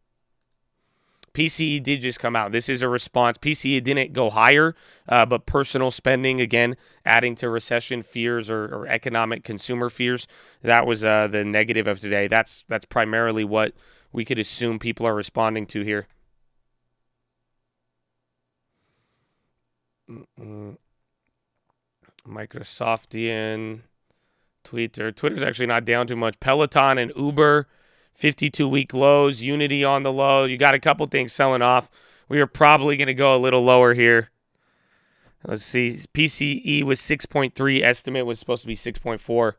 PCE did just come out. This is a response. PCE didn't go higher, but personal spending, again, adding to recession fears or economic consumer fears, that was the negative of today. That's primarily what we could assume people are responding to here. Microsoftian, Twitter's actually not down too much. Peloton and Uber, 52-week lows. Unity on the low. You got a couple things selling off. We are probably going to go a little lower here. Let's see. PCE was 6.3. Estimate was supposed to be 6.4.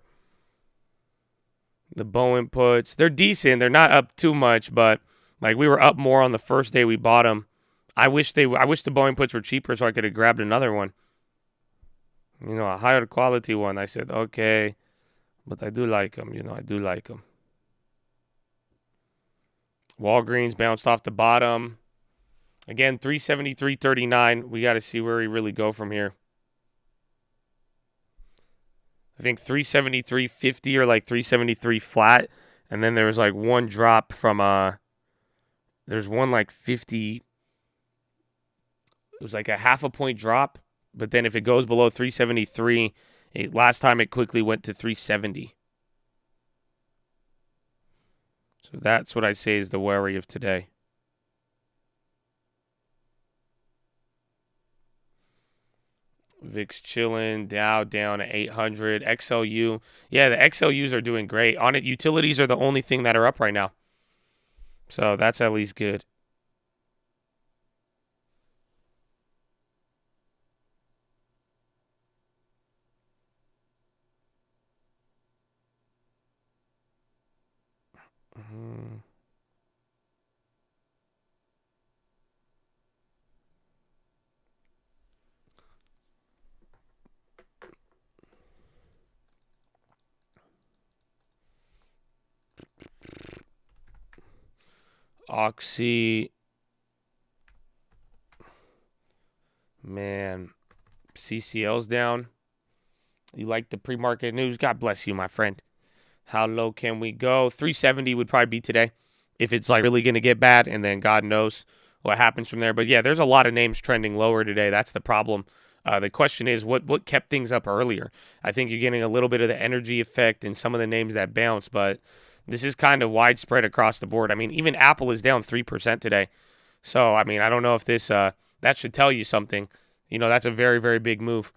The Bow inputs, they're decent. They're not up too much, but like we were up more on the first day we bought them. I wish the Bow inputs were cheaper so I could have grabbed another one. You know, a higher quality one. I said, okay, but I do like them. You know, I do like them. Walgreens bounced off the bottom. Again, 373.39. We got to see where we really go from here. I think 373.50 or like 373 flat. And then there was like one drop from there's one like 50. It was like a half a point drop. But then if it goes below 373, last time it quickly went to 370. So that's what I'd say is the worry of today. VIX chilling, Dow down at 800. XLU, yeah, the XLUs are doing great. On it, utilities are the only thing that are up right now. So that's at least good. Oxy. Man, CCL's down. You like the pre-market news? God bless you, my friend. How low can we go? 370 would probably be today if it's like really going to get bad, and then God knows what happens from there. But yeah, there's a lot of names trending lower today. That's the problem. The question is, what kept things up earlier? I think you're getting a little bit of the energy effect in some of the names that bounce, but this is kind of widespread across the board. I mean, even Apple is down 3% today. So, I mean, I don't know if this that should tell you something. You know, that's a very, very big move.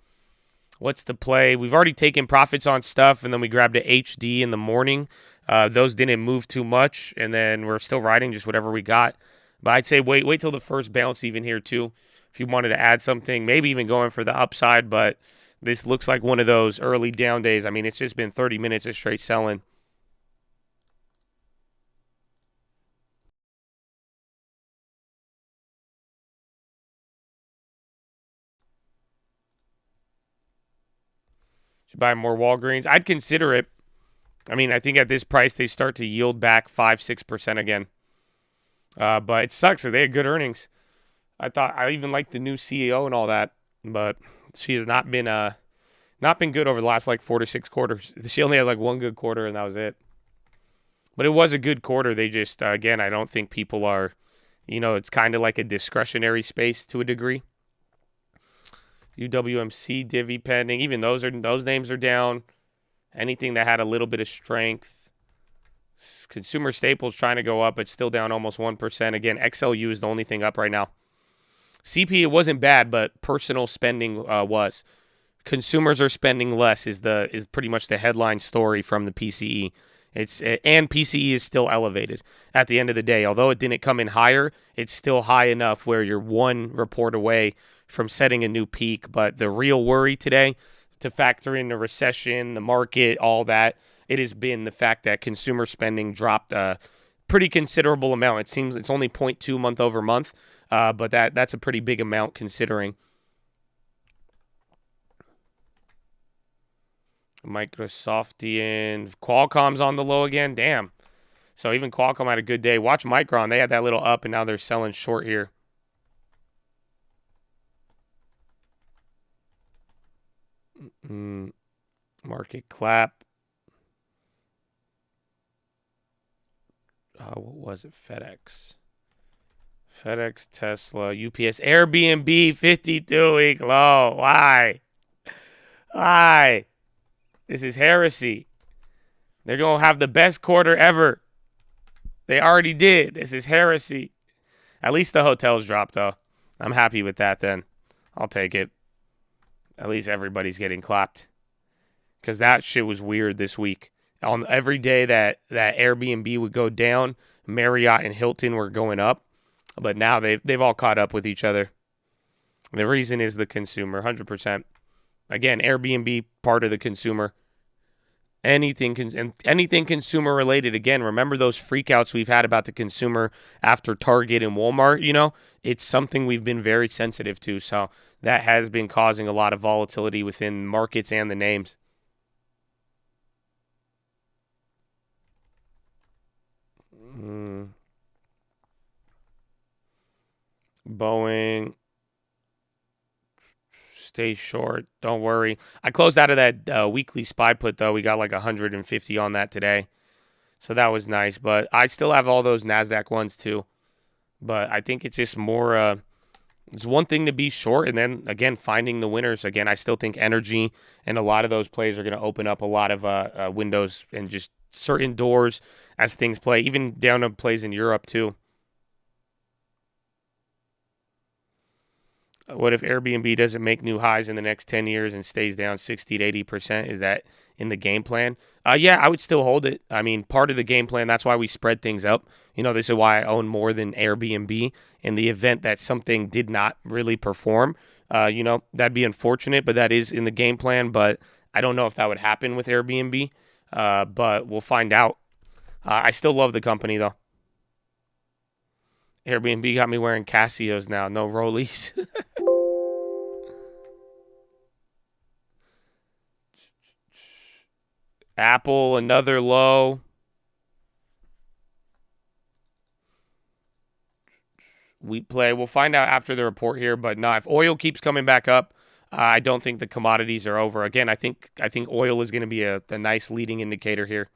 What's the play? We've already taken profits on stuff, and then we grabbed a HD in the morning. Those didn't move too much, and then we're still riding just whatever we got. But I'd say wait till the first bounce even here too. If you wanted to add something, maybe even going for the upside, but this looks like one of those early down days. I mean, it's just been 30 minutes of straight selling. Should buy more Walgreens. I'd consider it. I mean, I think at this price they start to yield back 5-6% again. But it sucks that they had good earnings. I even liked the new CEO and all that, but she has not been good over the last like 4 to 6 quarters. She only had like one good quarter and that was it. But it was a good quarter. They just again, I don't think people are, you know, it's kind of like a discretionary space to a degree. UWMC divvy pending. Even those names are down. Anything that had a little bit of strength. Consumer staples trying to go up, but still down almost 1%. Again, XLU is the only thing up right now. CP, it wasn't bad, but personal spending was. Consumers are spending less is pretty much the headline story from the PCE. And PCE is still elevated at the end of the day. Although it didn't come in higher, it's still high enough where you're one report away from setting a new peak. But the real worry today, to factor in the recession, the market, all that, it has been the fact that consumer spending dropped a pretty considerable amount. It seems it's only 0.2 month over month, but that's a pretty big amount considering. Microsoftian, Qualcomm's on the low again. Damn. So even Qualcomm had a good day. Watch Micron. They had that little up, and now they're selling short here. Market clap. What was it? FedEx, Tesla, UPS, Airbnb, 52-week low. Why? This is heresy. They're going to have the best quarter ever. They already did. This is heresy. At least the hotels dropped, though. I'm happy with that then. I'll take it. At least everybody's getting clapped. Because that shit was weird this week. On every day that Airbnb would go down, Marriott and Hilton were going up. But now they've all caught up with each other. The reason is the consumer, 100%. Again, Airbnb, part of the consumer. Anything consumer related. Again, remember those freakouts we've had about the consumer after Target and Walmart, it's something we've been very sensitive to. So that has been causing a lot of volatility within markets and the names. Boeing. Stay short. Don't worry. I closed out of that weekly SPY put, though. We got like 150 on that today. So that was nice. But I still have all those NASDAQ ones, too. But I think it's just more, it's one thing to be short. And then, again, finding the winners. Again, I still think energy and a lot of those plays are going to open up a lot of windows and just certain doors as things play, even down to plays in Europe, too. What if Airbnb doesn't make new highs in the next 10 years and stays down 60 to 80%? Is that in the game plan? Yeah, I would still hold it. I mean, part of the game plan, that's why we spread things up. This is why I own more than Airbnb. In the event that something did not really perform, that'd be unfortunate, but that is in the game plan. But I don't know if that would happen with Airbnb, but we'll find out. I still love the company, though. Airbnb got me wearing Casios now, no Rollies. Apple, another low. Wheat play. We'll find out after the report here, but no, if oil keeps coming back up, I don't think the commodities are over. Again, I think oil is going to be a nice leading indicator here.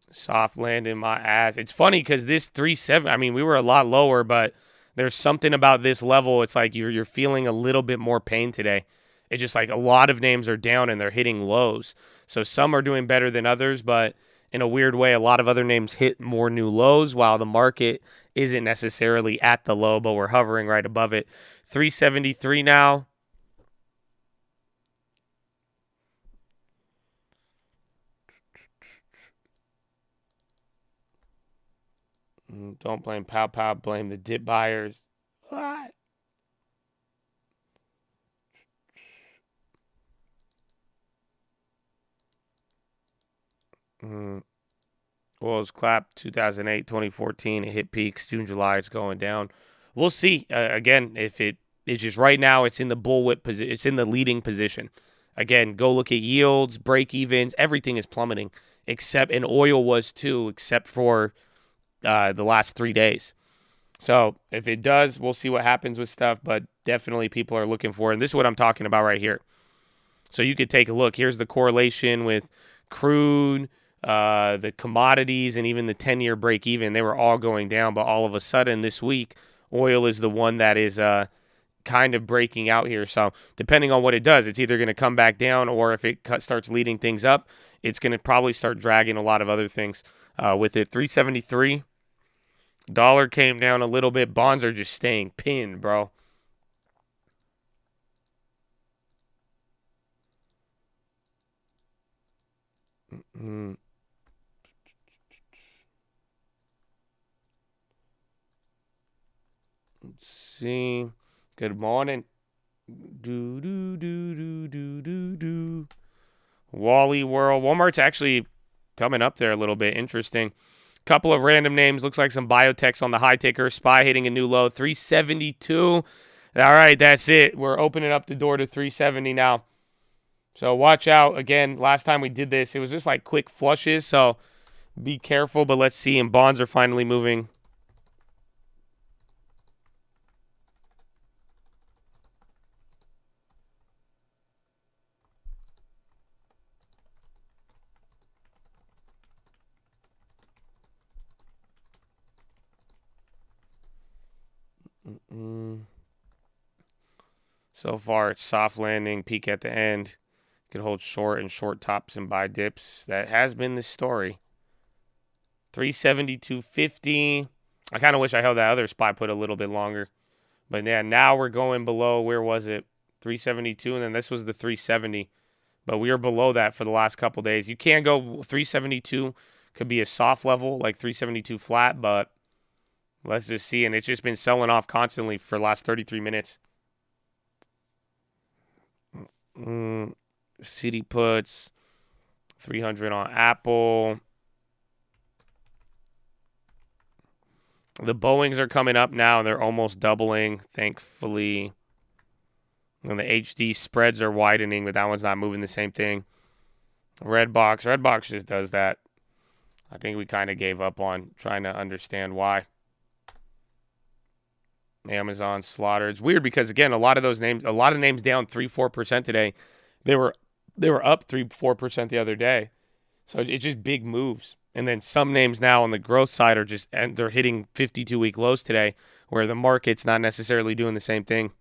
Soft land in my ass. It's funny because this 3.7, I mean, we were a lot lower, but there's something about this level. It's like you're feeling a little bit more pain today. It's just like a lot of names are down and they're hitting lows. So some are doing better than others, but in a weird way, a lot of other names hit more new lows while the market isn't necessarily at the low, but we're hovering right above it. 373 now. Don't blame Pow, blame the dip buyers. What? Oil's clapped 2008, 2014. It hit peaks. June, July, it's going down. We'll see. Again, if it's just right now, it's in the bullwhip position. It's in the leading position. Again, go look at yields, break evens. Everything is plummeting, and oil was too, except for the last 3 days. So if it does, we'll see what happens with stuff, but definitely people are looking for it. And this is what I'm talking about right here. So you could take a look. Here's the correlation with crude, the commodities, and even the 10-year break even. They were all going down, but all of a sudden this week, oil is the one that is kind of breaking out here. So depending on what it does, it's either going to come back down, or if it starts leading things up, it's going to probably start dragging a lot of other things with it. 373. Dollar came down a little bit. Bonds are just staying pinned, bro. Let's see. Good morning. Wally World. Walmart's actually coming up there a little bit. Interesting. Couple of random names. Looks like some biotechs on the high ticker. SPY hitting a new low. 372. All right, that's it. We're opening up the door to 370 now. So watch out. Again, last time we did this, it was just like quick flushes. So be careful, but let's see. And bonds are finally moving. So far, it's soft landing, peak at the end. Could hold short and short tops and buy dips. That has been the story. 372.50. I kind of wish I held that other spot put a little bit longer. But yeah, now we're going below. Where was it? 372, and then this was the 370. But we are below that for the last couple days. You can't go 372. Could be a soft level, like 372 flat, but Let's just see. And it's just been selling off constantly for the last 33 minutes. City puts 300 on Apple. The Boeings are coming up now. They're almost doubling, thankfully. And the HD spreads are widening, but that one's not moving the same thing. Redbox just does that. I think we kind of gave up on trying to understand why. Amazon slaughtered. It's weird because, again, a lot of names down 3-4% today. They were up 3-4% the other day. So it's just big moves. And then some names now on the growth side are they're hitting 52-week lows today, where the market's not necessarily doing the same thing.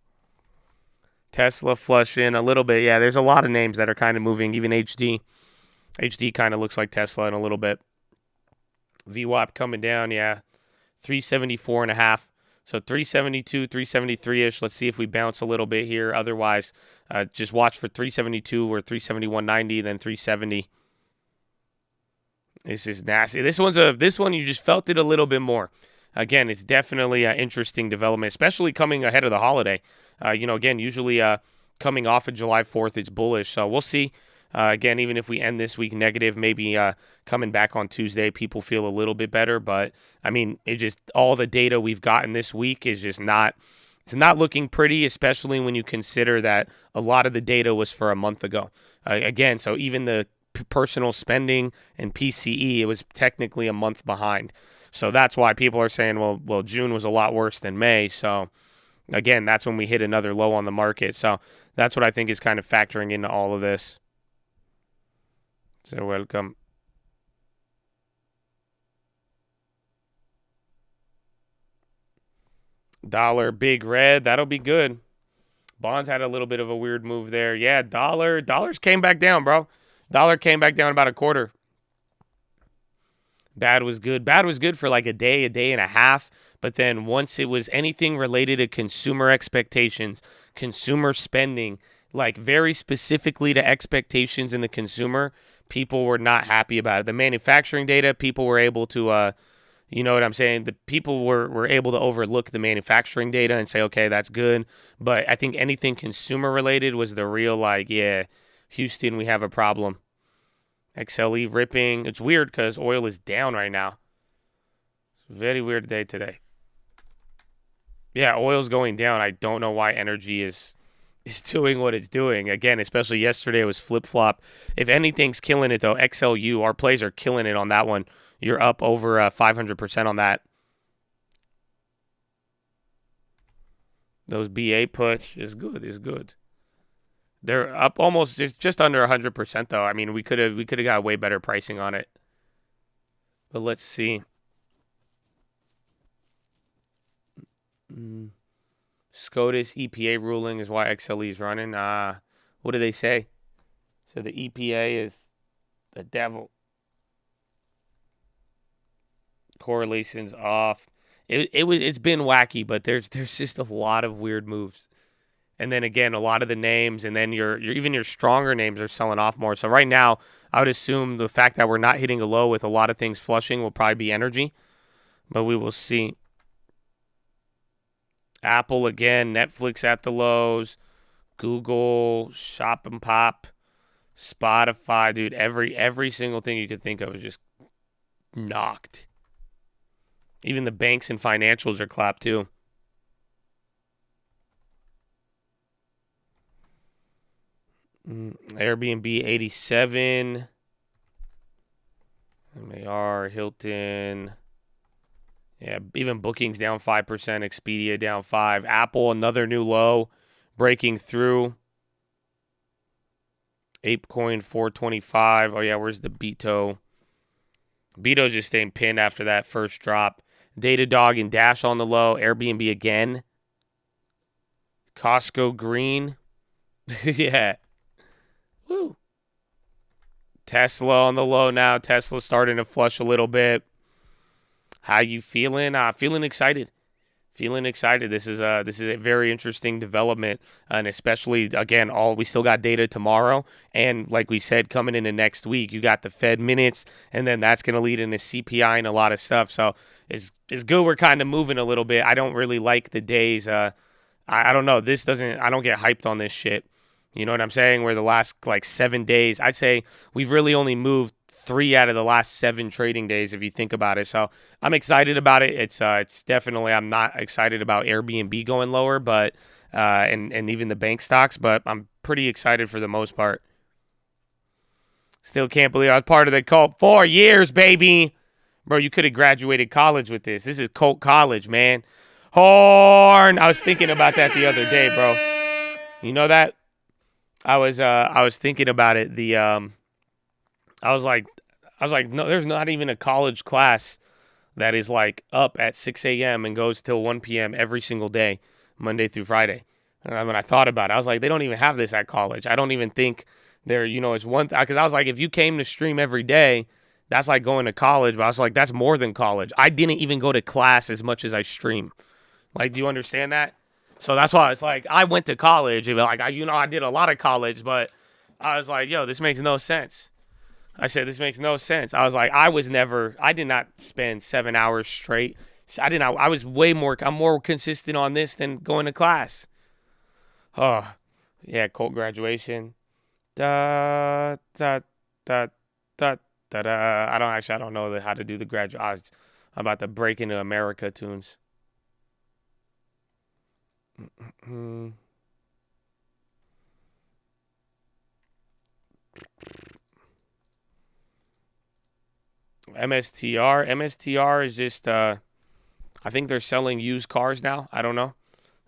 Tesla flush in a little bit. Yeah, there's a lot of names that are kind of moving. Even HD. HD kind of looks like Tesla in a little bit. VWAP coming down, yeah. 374.5. So 372, 373-ish. Let's see if we bounce a little bit here. Otherwise, just watch for 372 or 371.90, then 370. This is nasty. This one you just felt it a little bit more. Again, it's definitely an interesting development, especially coming ahead of the holiday. Again, usually coming off of July 4th, it's bullish. So we'll see. Again, even if we end this week negative, maybe coming back on Tuesday, people feel a little bit better. But, I mean, all the data we've gotten this week is just not – it's not looking pretty, especially when you consider that a lot of the data was for a month ago. Again, so even the personal spending and PCE, it was technically a month behind. So that's why people are saying, well, June was a lot worse than May. So, again, that's when we hit another low on the market. So that's what I think is kind of factoring into all of this. So welcome. Dollar, big red. That'll be good. Bonds had a little bit of a weird move there. Yeah, dollars came back down, bro. Dollar came back down about a quarter. Bad was good. Bad was good for like a day and a half. But then once it was anything related to consumer expectations, consumer spending, like very specifically to expectations in the consumer, people were not happy about it. The manufacturing data, people were able to, you know what I'm saying? The people were able to overlook the manufacturing data and say, okay, that's good. But I think anything consumer related was the real, like, yeah, Houston, we have a problem. XLE ripping. It's weird because oil is down right now. It's a very weird day today. Yeah, oil's going down. I don't know why energy is doing what it's doing. Again, especially yesterday, it was flip-flop. If anything's killing it, though, XLU, our plays are killing it on that one. You're up over 500% on that. Those BA puts is good. They're up almost just under 100%, though. I mean, we could have got way better pricing on it. But let's see. SCOTUS EPA ruling is why XLE is running. What do they say? So the EPA is the devil. Correlations off. It's been wacky, but there's just a lot of weird moves. And then again, a lot of the names, and then even your stronger names are selling off more. So right now, I would assume the fact that we're not hitting a low with a lot of things flushing will probably be energy, but we will see. Apple again, Netflix at the lows, Google, Shop and Pop, Spotify, dude. Every single thing you could think of is just knocked. Even the banks and financials are clapped too. Airbnb 87. MAR, Hilton. Yeah, even bookings down 5%. Expedia down 5%. Apple, another new low, breaking through. ApeCoin 425. Oh, yeah, where's the Beto? Beto's just staying pinned after that first drop. Datadog and Dash on the low. Airbnb again. Costco green. Yeah. Woo. Tesla on the low now. Tesla starting to flush a little bit. How you feeling? Feeling excited. Feeling excited. This is a very interesting development, and especially again, all we still got data tomorrow, and like we said, coming into next week, you got the Fed minutes, and then that's going to lead into CPI and a lot of stuff. So it's good. We're kind of moving a little bit. I don't really like the days. I don't know. This doesn't. I don't get hyped on this shit. You know what I'm saying? Where the last like 7 days, I'd say we've really only moved 3 out of the last 7 trading days, if you think about it. So I'm excited about it. It's definitely, I'm not excited about Airbnb going lower, but and even the bank stocks, but I'm pretty excited for the most part. Still can't believe I was part of the cult 4 years, baby. Bro, you could have graduated college with this. This is cult college, man. Horn. I was thinking about that the other day, bro. You know that? I was thinking about it. I was like, no, there's not even a college class that is like up at 6 a.m. and goes till 1 p.m. every single day, Monday through Friday. And when I thought about it, I was like, they don't even have this at college. I don't even think there, it's one, because I was like, if you came to stream every day, that's like going to college. But I was like, that's more than college. I didn't even go to class as much as I stream. Like, do you understand that? So that's why it's like, I went to college. And like, I did a lot of college, but I was like, yo, this makes no sense. I said, this makes no sense. I was like, I did not spend 7 hours straight. I was I'm more consistent on this than going to class. Oh, yeah, cult graduation. Da, da, da, da, da, da. I don't know how to do the I'm about to break into America tunes. MSTR is just I think they're selling used cars now. I don't know.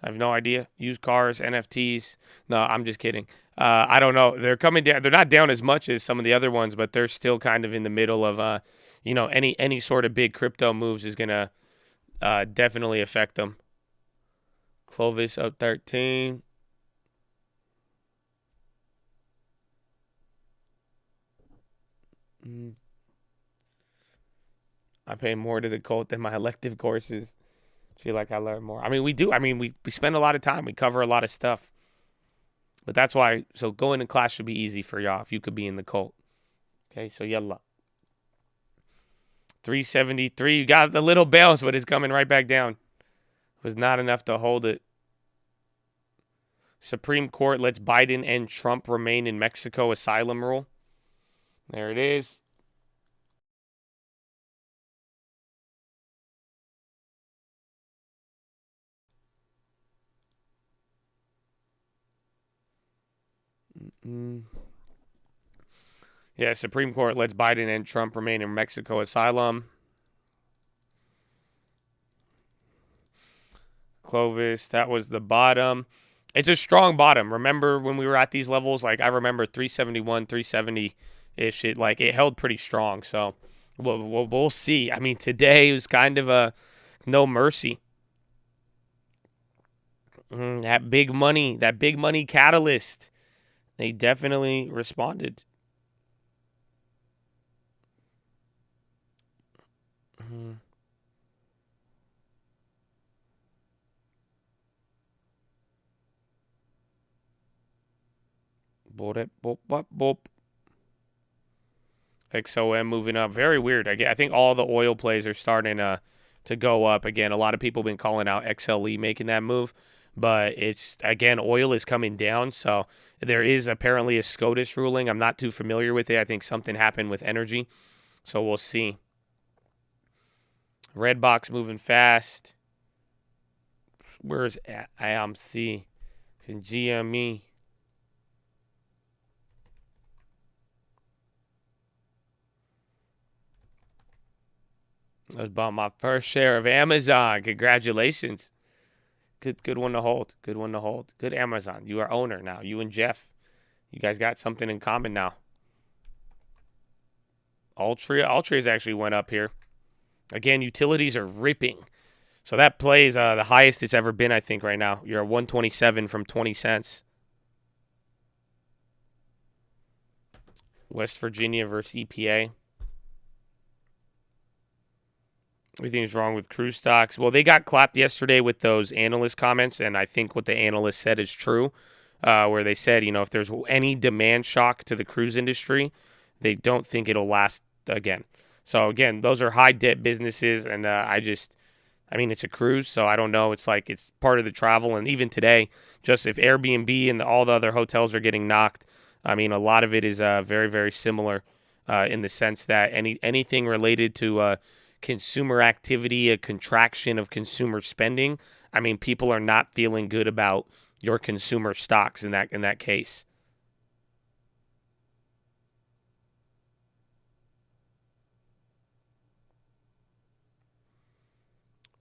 I have no idea. Used cars, NFTs. No, I'm just kidding. I don't know. They're coming down. They're not down as much as some of the other ones, but they're still kind of in the middle of any sort of big crypto moves is gonna definitely affect them. Clovis up 13. I pay more to the cult than my elective courses. Feel like I learn more. I mean, we do. I mean, we spend a lot of time. We cover a lot of stuff. But that's why. So going to class should be easy for y'all if you could be in the cult. Okay, so yalla. 373. You got the little bounce, but it's coming right back down. Was not enough to hold it. Supreme Court lets Biden and Trump remain in Mexico asylum rule. There it is. Yeah, Supreme Court lets Biden and Trump remain in Mexico asylum. Clovis, that was the bottom. It's a strong bottom. Remember when we were at these levels? Like I remember 371, 370-ish. It held pretty strong. So we'll see. I mean, today was kind of a no mercy. That big money catalyst. They definitely responded. XOM moving up. Very weird. I think all the oil plays are starting to go up. Again, a lot of people have been calling out XLE making that move. But it's, again, oil is coming down. So there is apparently a SCOTUS ruling. I'm not too familiar with it. I think something happened with energy. So we'll see. Red box moving fast. Where's IMC and GME? I was bought my first share of Amazon. Congratulations. Good one to hold. Good one to hold. Good Amazon. You are owner now. You and Jeff. You guys got something in common now. Altria's actually went up here. Again, utilities are ripping. So that play is the highest it's ever been, I think, right now. You're at 127 from 20 cents. West Virginia versus EPA. Everything is wrong with cruise stocks. Well, they got clapped yesterday with those analyst comments, and I think what the analyst said is true, where they said, if there's any demand shock to the cruise industry, they don't think it'll last again. So, again, those are high debt businesses, and it's a cruise, so I don't know. It's like it's part of the travel, and even today, just if Airbnb and all the other hotels are getting knocked, a lot of it is very, very similar in the sense that anything related to consumer activity, a contraction of consumer spending. People are not feeling good about your consumer stocks in that case.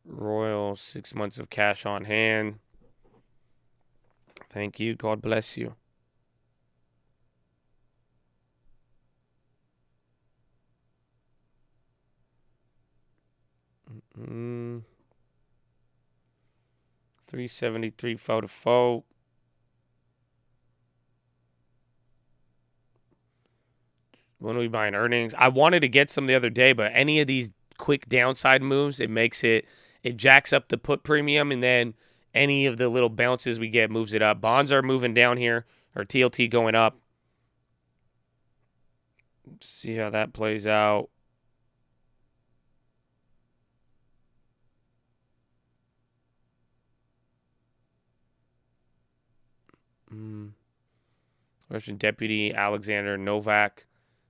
Royal, 6 months of cash on hand. Thank you. God bless you. Mm. 373 photo foe. When are we buying earnings? I wanted to get some the other day, but any of these quick downside moves, it jacks up the put premium, and then any of the little bounces we get moves it up. Bonds are moving down here, or TLT going up. Let's see how that plays out. Russian deputy Alexander Novak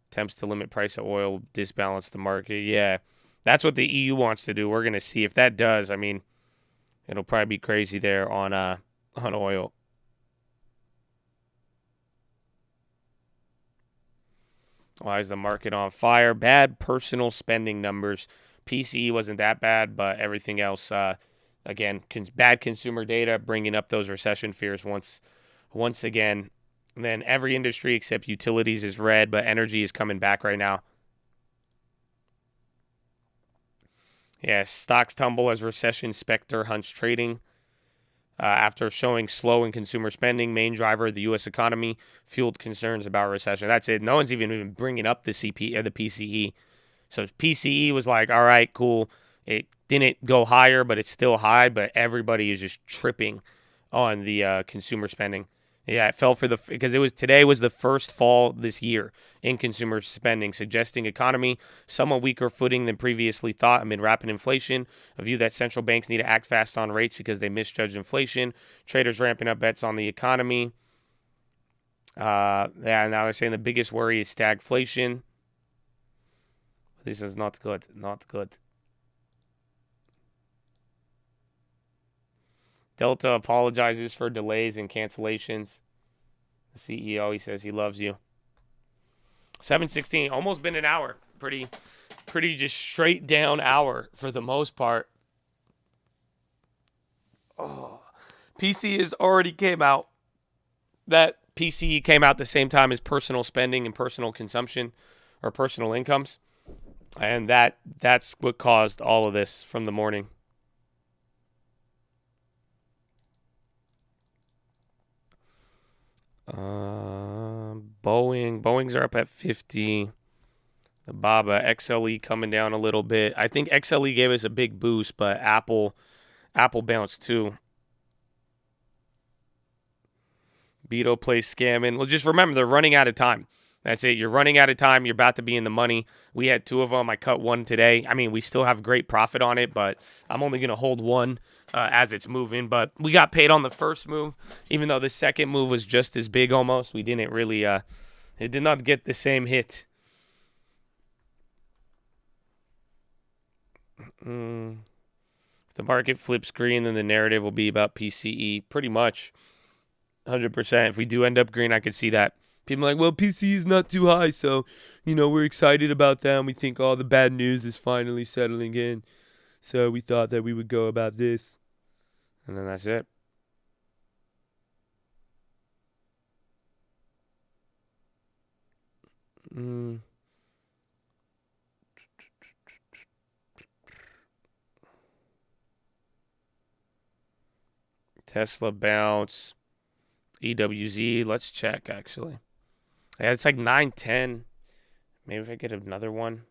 attempts to limit price of oil, disbalance the market. Yeah, that's what the EU wants to do. We're going to see if that does. It'll probably be crazy there on oil. Why is the market on fire? Bad personal spending numbers. PCE wasn't that bad, but everything else, again, bad consumer data, bringing up those recession fears once again. And then every industry except utilities is red, but energy is coming back right now. Yeah, stocks tumble as recession specter hunts trading. After showing slow in consumer spending, main driver of the U.S. economy, fueled concerns about recession. That's it. No one's even bringing up the PCE. So PCE was like, all right, cool. It didn't go higher, but it's still high. But everybody is just tripping on the consumer spending. Yeah, it fell because today was the first fall this year in consumer spending, suggesting economy somewhat weaker footing than previously thought amid rapid inflation. A view that central banks need to act fast on rates because they misjudged inflation. Traders ramping up bets on the economy. Now they're saying the biggest worry is stagflation. This is not good. Not good. Delta apologizes for delays and cancellations. The CEO, he says he loves you. 7:16, almost been an hour. Pretty just straight down hour for the most part. Oh, PCE already came out. That PCE came out the same time as personal spending and personal consumption or personal incomes. And that's what caused all of this from the morning. Boeing's are up at 50. The BABA XLE coming down a little bit. I think XLE gave us a big boost, but Apple bounced too. Beto plays scamming. Well, just remember, they're running out of time. That's it. You're running out of time. You're about to be in the money. We had two of them. I cut one today. We still have great profit on it, but I'm only going to hold one as it's moving. But we got paid on the first move, even though the second move was just as big almost. We didn't really, it did not get the same hit. If the market flips green, then the narrative will be about PCE. Pretty much. 100%. If we do end up green, I could see that. People are like, well, PCE is not too high, so, we're excited about them. We think all the bad news is finally settling in. So we thought that we would go about this. And then that's it. Tesla bounce. EWZ. Let's check, actually. Yeah, it's like 9:10. Maybe if I get another one.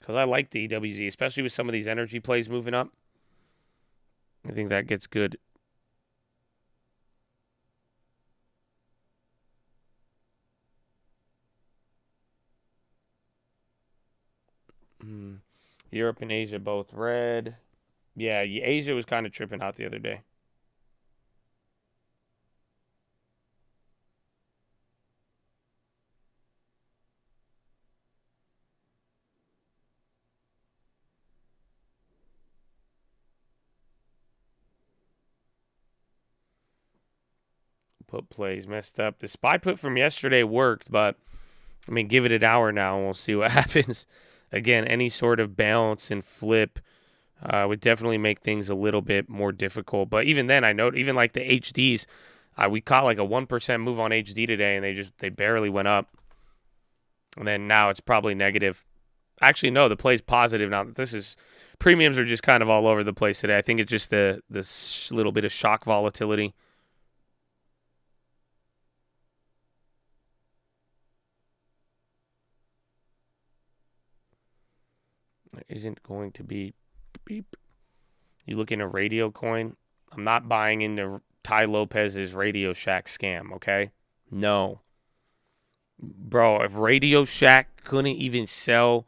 Because I like the EWZ, especially with some of these energy plays moving up. I think that gets good. Europe and Asia both red. Yeah, Asia was kind of tripping out the other day. Put plays messed up. The SPY put from yesterday worked, but I mean, give it an hour now and we'll see what happens. Again, any sort of bounce and flip would definitely make things a little bit more difficult. But even then, I note even like the HDs, we caught like a 1% move on HD today, and they barely went up. And then now it's probably negative. Actually, no, the play's positive now. Premiums are just kind of all over the place today. I think it's just this little bit of shock volatility. There isn't going to be beep. You look in a radio coin. I'm not buying into Ty Lopez's Radio Shack scam, okay? No. Bro, if Radio Shack couldn't even sell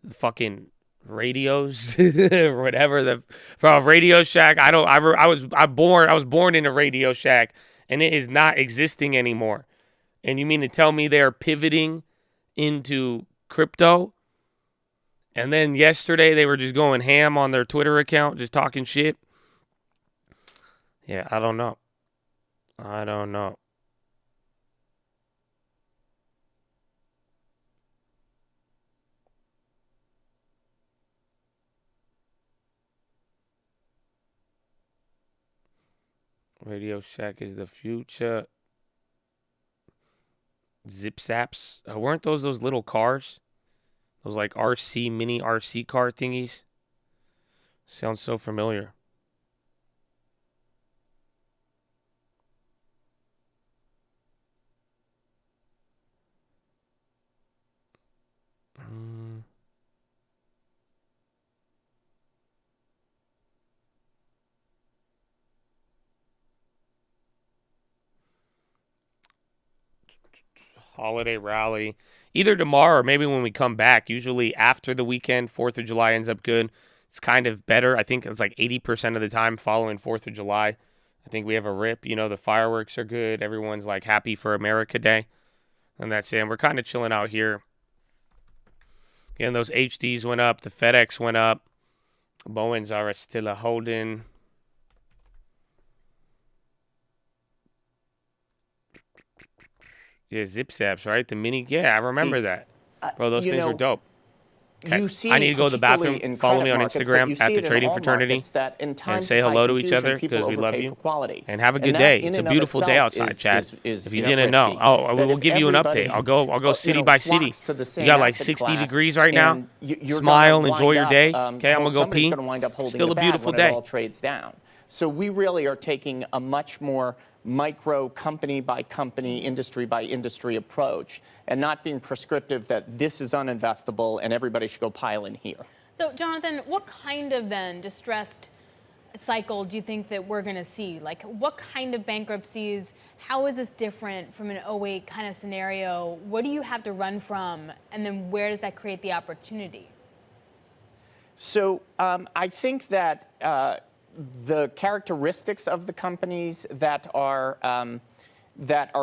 fucking radios or whatever, Radio Shack, I was born in a Radio Shack and it is not existing anymore. And you mean to tell me they're pivoting into crypto? And then yesterday they were just going ham on their Twitter account, just talking shit. Yeah, I don't know. Radio Shack is the future. Zip Zaps. Weren't those little cars? Those like mini RC car thingies. Sounds so familiar. Holiday rally. Either tomorrow or maybe when we come back. Usually after the weekend, 4th of July ends up good. It's kind of better. I think it's like 80% of the time following 4th of July. I think we have a rip. You know, the fireworks are good. Everyone's like happy for America Day. And that's it. And we're kind of chilling out here. Again, those HDs went up. The FedEx went up. Bowens are still a holding. Yeah, Zip Zaps, right? The mini. Yeah, I remember that. Bro, those things were dope. Okay. I need to go to the bathroom. Follow me on Instagram at the Trading Fraternity and say hello to each other because we love you. And have a good day. It's a beautiful day outside, Chad. If you didn't know. Oh, we'll give you an update. I'll go city by city. You got like 60 degrees right now. Smile, enjoy your day. Okay, I'm going to go pee. Still a beautiful day. So we really are taking a much more micro company by company, industry by industry approach, and not being prescriptive that this is uninvestable and everybody should go pile in here. So, Jonathan, what kind of then distressed cycle do you think that we're going to see? Like, what kind of bankruptcies? How is this different from an 08 kind of scenario? What do you have to run from? And then where does that create the opportunity? So I think that the characteristics of the companies that are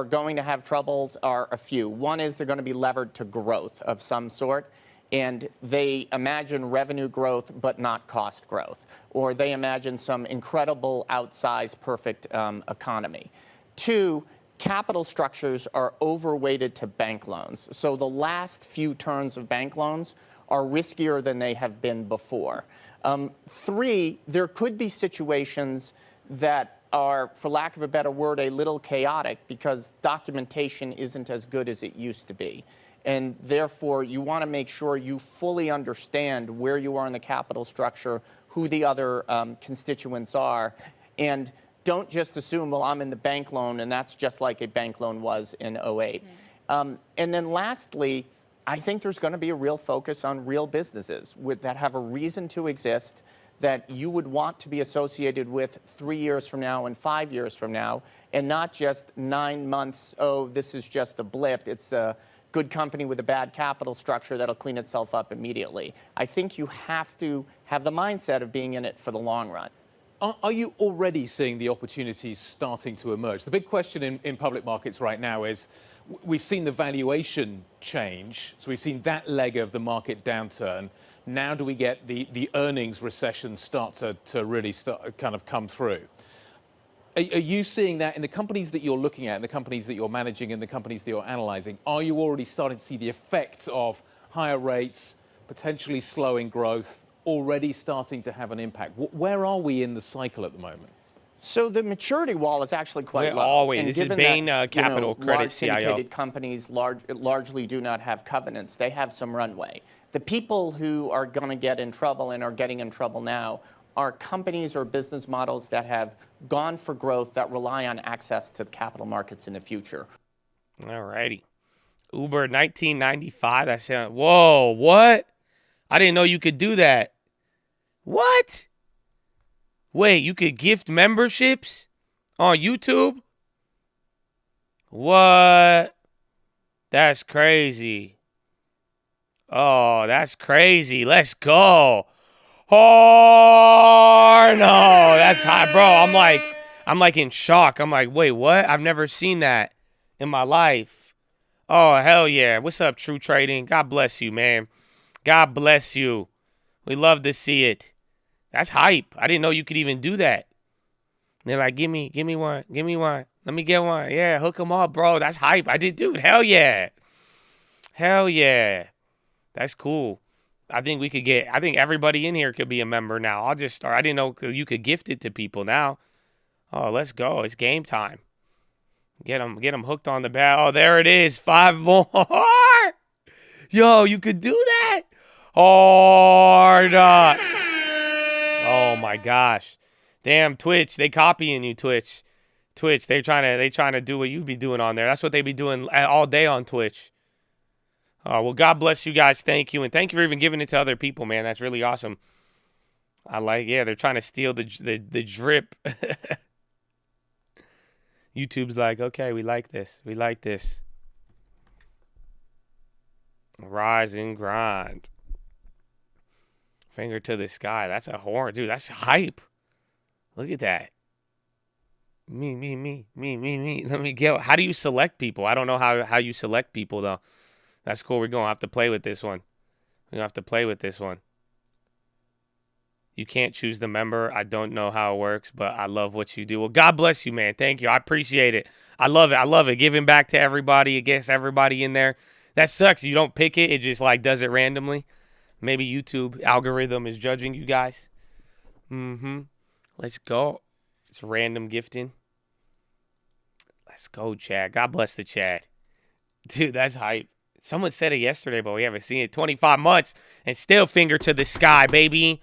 going to have troubles are a few. One is they're going to be levered to growth of some sort, and they imagine revenue growth but not cost growth, or they imagine some incredible outsized perfect economy. Two, capital structures are overweighted to bank loans. So the last few turns of bank loans are riskier than they have been before. Three, there could be situations that are, for lack of a better word, a little chaotic because documentation isn't as good as it used to be. And therefore, you want to make sure you fully understand where you are in the capital structure, who the other constituents are, and don't just assume, well, I'm in the bank loan, and that's just like a bank loan was in 08. And then lastly, I think there's going to be a real focus on real businesses that have a reason to exist, that you would want to be associated with 3 years from now and 5 years from now, and not just 9 months, oh, this is just a blip. It's a good company with a bad capital structure that'll clean itself up immediately. I think you have to have the mindset of being in it for the long run. Are you already seeing the opportunities starting to emerge? The big question in public markets right now is, we've seen the valuation change, so we've seen that leg of the market downturn. Now do we get the earnings recession start to really kind of come through? Are you seeing that in the companies that you're looking at, in the companies that you're managing, and the companies that you're analyzing? Are you already starting to see the effects of higher rates, potentially slowing growth, already starting to have an impact? Where are we in the cycle at the moment? So the maturity wall is actually quite low. Always. And This is given Bain that, Capital Credit large CIO. syndicated companies largely do not have covenants. They have some runway. The people who are going to get in trouble and are getting in trouble now are companies or business models that have gone for growth that rely on access to the capital markets in the future. All righty. Uber 1995. That sound. Whoa, what? I didn't know you could do that. What? Wait, you could gift memberships on YouTube? What? That's crazy. Oh, that's crazy. Let's go. Oh, no. That's hot, bro. I'm like in shock. I'm like, wait, what? I've never seen that in my life. Oh, hell yeah. What's up, True Trading? God bless you, man. God bless you. We love to see it. That's hype. I didn't know you could even do that. They're like, give me one. Give me one. Let me get one. Yeah, hook them up, bro. That's hype. I did, dude. Hell yeah. Hell yeah. That's cool. I think everybody in here could be a member now. I'll just start. I didn't know you could gift it to people now. Oh, let's go. It's game time. Get them hooked on the bat. Oh, there it is. 5 more. Yo, you could do that? Hard. Oh my gosh. Damn, Twitch. They copying you, Twitch. Twitch, they trying to do what you be doing on there. That's what they be doing all day on Twitch. Well, God bless you guys. Thank you. And thank you for even giving it to other people, man. That's really awesome. They're trying to steal the drip. YouTube's like, okay, we like this. We like this. Rise and grind. Finger to the sky. That's a horn. Dude, that's hype. Look at that. Me. Let me get. How do you select people? I don't know how you select people, though. That's cool. We're going to have to play with this one. We're going to have to play with this one. You can't choose the member. I don't know how it works, but I love what you do. Well, God bless you, man. Thank you. I appreciate it. I love it. I love it. Giving back to everybody. It gets everybody in there. That sucks. You don't pick it. It just like does it randomly. Maybe YouTube algorithm is judging you guys. Let's go. It's random gifting. Let's go, Chad. God bless the Chad. Dude, that's hype. Someone said it yesterday, but we haven't seen it. 25 months and still finger to the sky, baby.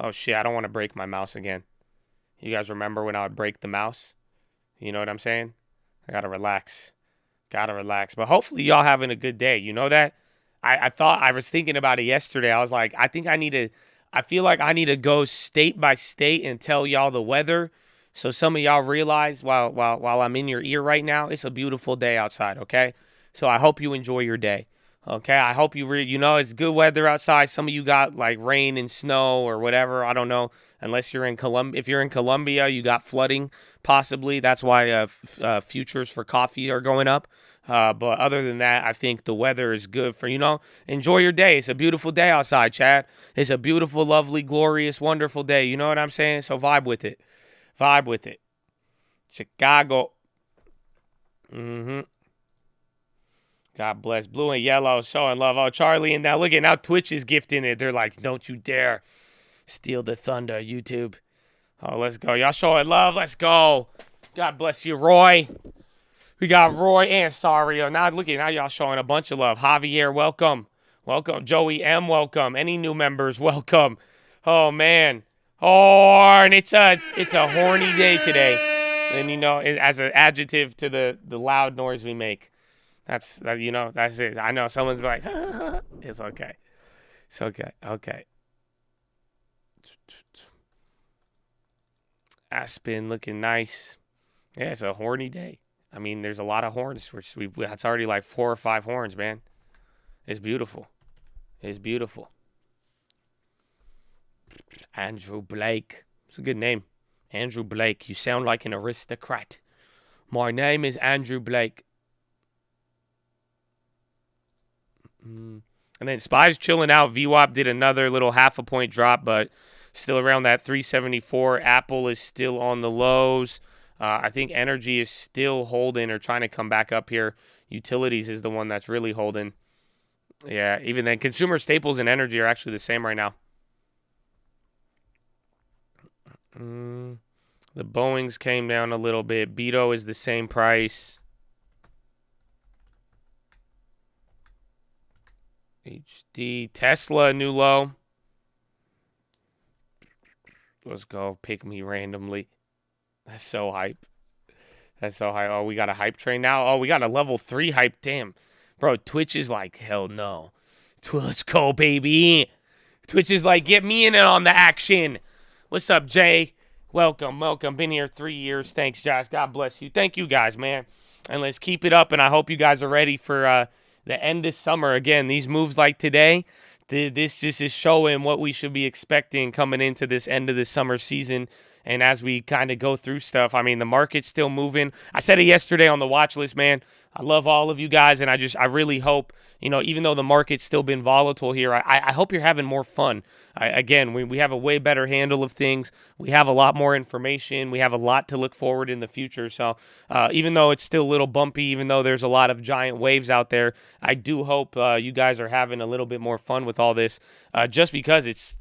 Oh, shit. I don't want to break my mouse again. You guys remember when I would break the mouse? You know what I'm saying? I got to relax. Got to relax. But hopefully y'all having a good day. You know that? I was thinking about it yesterday. I was like, I feel like I need to go state by state and tell y'all the weather. So some of y'all realize while I'm in your ear right now, it's a beautiful day outside, okay? So I hope you enjoy your day, okay? I hope it's good weather outside. Some of you got like rain and snow or whatever. I don't know. Unless you're in Colombia. If you're in Colombia, you got flooding possibly. That's why futures for coffee are going up. But other than that, I think the weather is good for, enjoy your day. It's a beautiful day outside, Chad. It's a beautiful, lovely, glorious, wonderful day. You know what I'm saying? So vibe with it. Vibe with it. Chicago. God bless. Blue and yellow, showing love. Oh, Charlie, and now Twitch is gifting it. They're like, don't you dare steal the thunder, YouTube. Oh, let's go. Y'all showing love. Let's go. God bless you, Roy. We got Roy and Sario. Now y'all showing a bunch of love. Javier, welcome. Welcome. Joey M, welcome. Any new members, welcome. Oh, man. And it's a horny day today. And, as an adjective to the loud noise we make. That's it. I know someone's like, it's okay. It's okay. Okay. Aspen looking nice. Yeah, it's a horny day. I mean, there's a lot of horns. That's already like 4 or 5 horns, man. It's beautiful. It's beautiful. Andrew Blake. It's a good name. Andrew Blake. You sound like an aristocrat. My name is Andrew Blake. And then SPY's chilling out. VWAP did another little 0.5 point drop, but still around that 374. Apple is still on the lows. I think energy is still holding or trying to come back up here. Utilities is the one that's really holding. Yeah, even then, consumer staples and energy are actually the same right now. The Boeings came down a little bit. Beto is the same price. HD. Tesla, new low. Let's go. Pick me randomly. That's so hype. That's so hype. Oh, we got a hype train now? Oh, we got a level 3 hype. Damn. Bro, Twitch is like, hell no. Let's go, baby. Twitch is like, get me in on the action. What's up, Jay? Welcome. Been here 3 years. Thanks, Josh. God bless you. Thank you, guys, man. And let's keep it up, and I hope you guys are ready for the end of summer. Again, these moves like today, this just is showing what we should be expecting coming into this end of the summer season. And as we kind of go through stuff, I mean, the market's still moving. I said it yesterday on the watch list, man. I love all of you guys, and I really hope, even though the market's still been volatile here, I hope you're having more fun. Again, we have a way better handle of things. We have a lot more information. We have a lot to look forward in the future. So even though it's still a little bumpy, even though there's a lot of giant waves out there, I do hope you guys are having a little bit more fun with all this, just because it's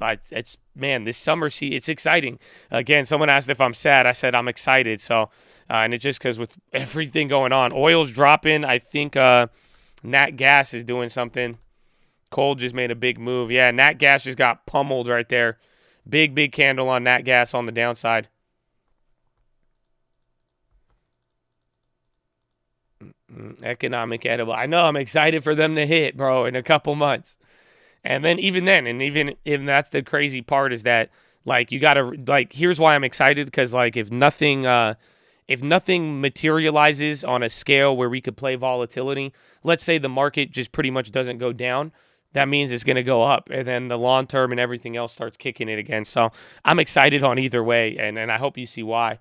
man, this summer, it's exciting. Again, someone asked if I'm sad. I said I'm excited. So, and it's just because with everything going on, oil's dropping. I think Nat Gas is doing something. Coal just made a big move. Yeah, Nat Gas just got pummeled right there. Big candle on Nat Gas on the downside. Economic edible. I know, I'm excited for them to hit, bro, in a couple months. And then even that's the crazy part, is that, like, you got to, like, here's why I'm excited, because, like, if nothing materializes on a scale where we could play volatility, let's say the market just pretty much doesn't go down, that means it's going to go up, and then the long term and everything else starts kicking it again. So I'm excited on either way, and I hope you see why.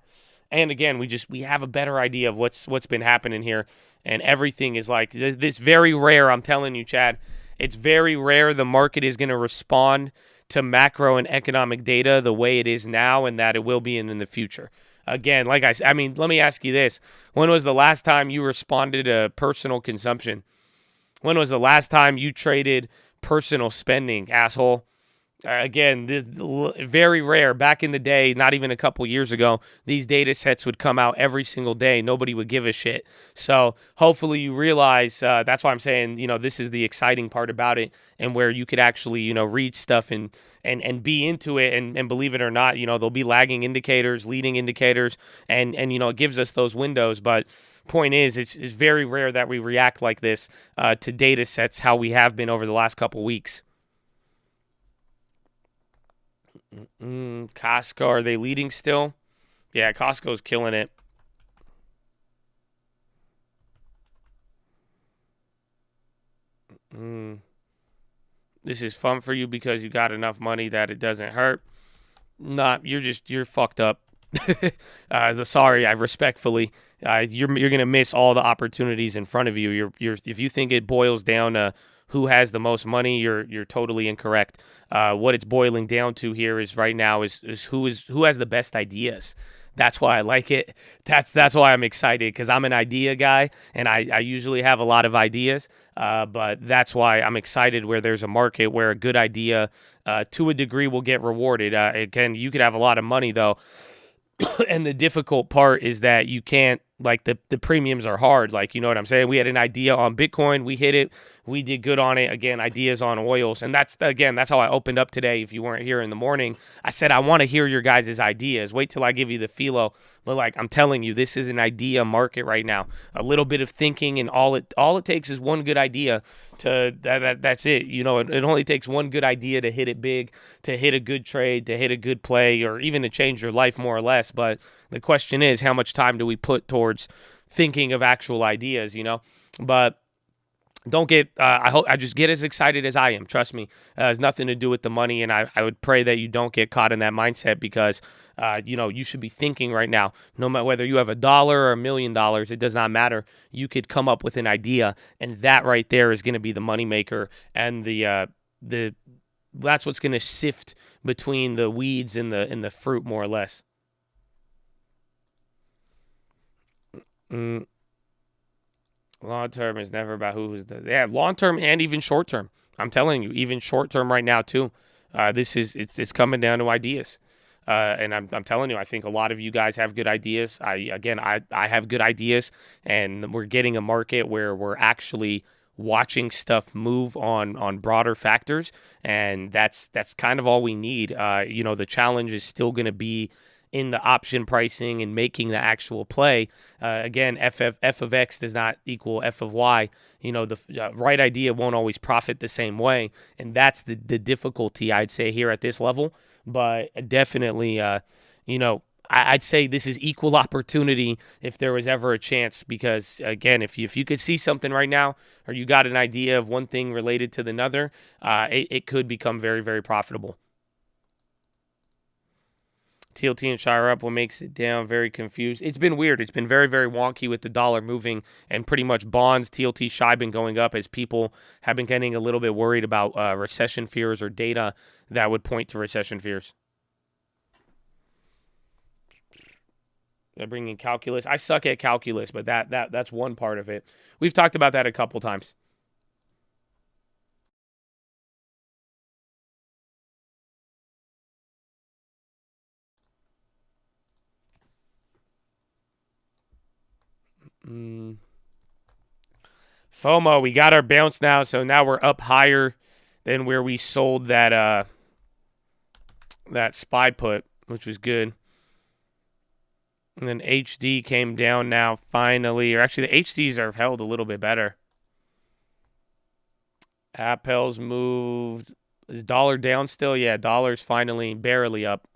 And again, we have a better idea of what's been happening here, and everything is like this. Very rare, I'm telling you, Chad. It's very rare the market is going to respond to macro and economic data the way it is now, and that it will be in the future. Again, like I mean, let me ask you this. When was the last time you responded to personal consumption? When was the last time you traded personal spending, asshole? Again, very rare. Back in the day, not even a couple years ago, these data sets would come out every single day. Nobody would give a shit. So hopefully you realize, that's why I'm saying, this is the exciting part about it, and where you could actually, read stuff and be into it, and believe it or not, there'll be lagging indicators, leading indicators, and it gives us those windows. But point is, it's very rare that we react like this to data sets how we have been over the last couple weeks. Costco, are they leading still? Yeah, Costco's killing it. This is fun for you because you got enough money that it doesn't hurt. Nah, you're fucked up. Sorry, I respectfully. You're gonna miss all the opportunities in front of you. If you think it boils down to who has the most money, you're totally incorrect. What it's boiling down to here is right now is who has the best ideas. That's why I like it. That's why I'm excited, because I'm an idea guy, and I usually have a lot of ideas. But that's why I'm excited where there's a market where a good idea, to a degree, will get rewarded. Again, you could have a lot of money though, and the difficult part is that you can't Like the premiums are hard. Like, you know what I'm saying? We had an idea on Bitcoin. We hit it. We did good on it. Again, ideas on oils. And that's how I opened up today. If you weren't here in the morning, I said, I want to hear your guys' ideas. Wait till I give you the philo. But like, I'm telling you, this is an idea market right now. A little bit of thinking, and all it takes is one good idea that's it. You know, it only takes one good idea to hit it big, to hit a good trade, to hit a good play, or even to change your life more or less. But the question is, how much time do we put towards thinking of actual ideas, you know? But don't get, I just get as excited as I am. Trust me. It has nothing to do with the money. And I would pray that you don't get caught in that mindset because, you know, you should be thinking right now, no matter whether you have $1 or $1,000,000, it does not matter. You could come up with an idea, and that right there is going to be the moneymaker and that's what's going to sift between the weeds and the fruit, more or less. Long term is never about long term and even short term. I'm telling you, even short term right now too. It's coming down to ideas. And I'm telling you, I think a lot of you guys have good ideas. I have good ideas, and we're getting a market where we're actually watching stuff move on broader factors, and that's kind of all we need. You know, the challenge is still going to be in the option pricing and making the actual play. Again, f of x does not equal f of y. You know, the right idea won't always profit the same way, and that's the difficulty, I'd say, here at this level. But definitely, you know, I'd say this is equal opportunity if there was ever a chance, because, again, if you could see something right now, or you got an idea of one thing related to another, it could become very, very profitable. TLT and Shire up, what makes it down? Very confused. It's been weird. It's been very, very wonky with the dollar moving, and pretty much bonds, TLT, Shire been going up as people have been getting a little bit worried about recession fears or data that would point to recession fears. They're bringing calculus. I suck at calculus, but that's one part of it. We've talked about that a couple times. FOMO, we got our bounce now, so now we're up higher than where we sold that SPY put, which was good. And then HD came down now finally, or actually the HDs are held a little bit better. Appel's moved. Is dollar down still? Yeah, dollar's finally barely up.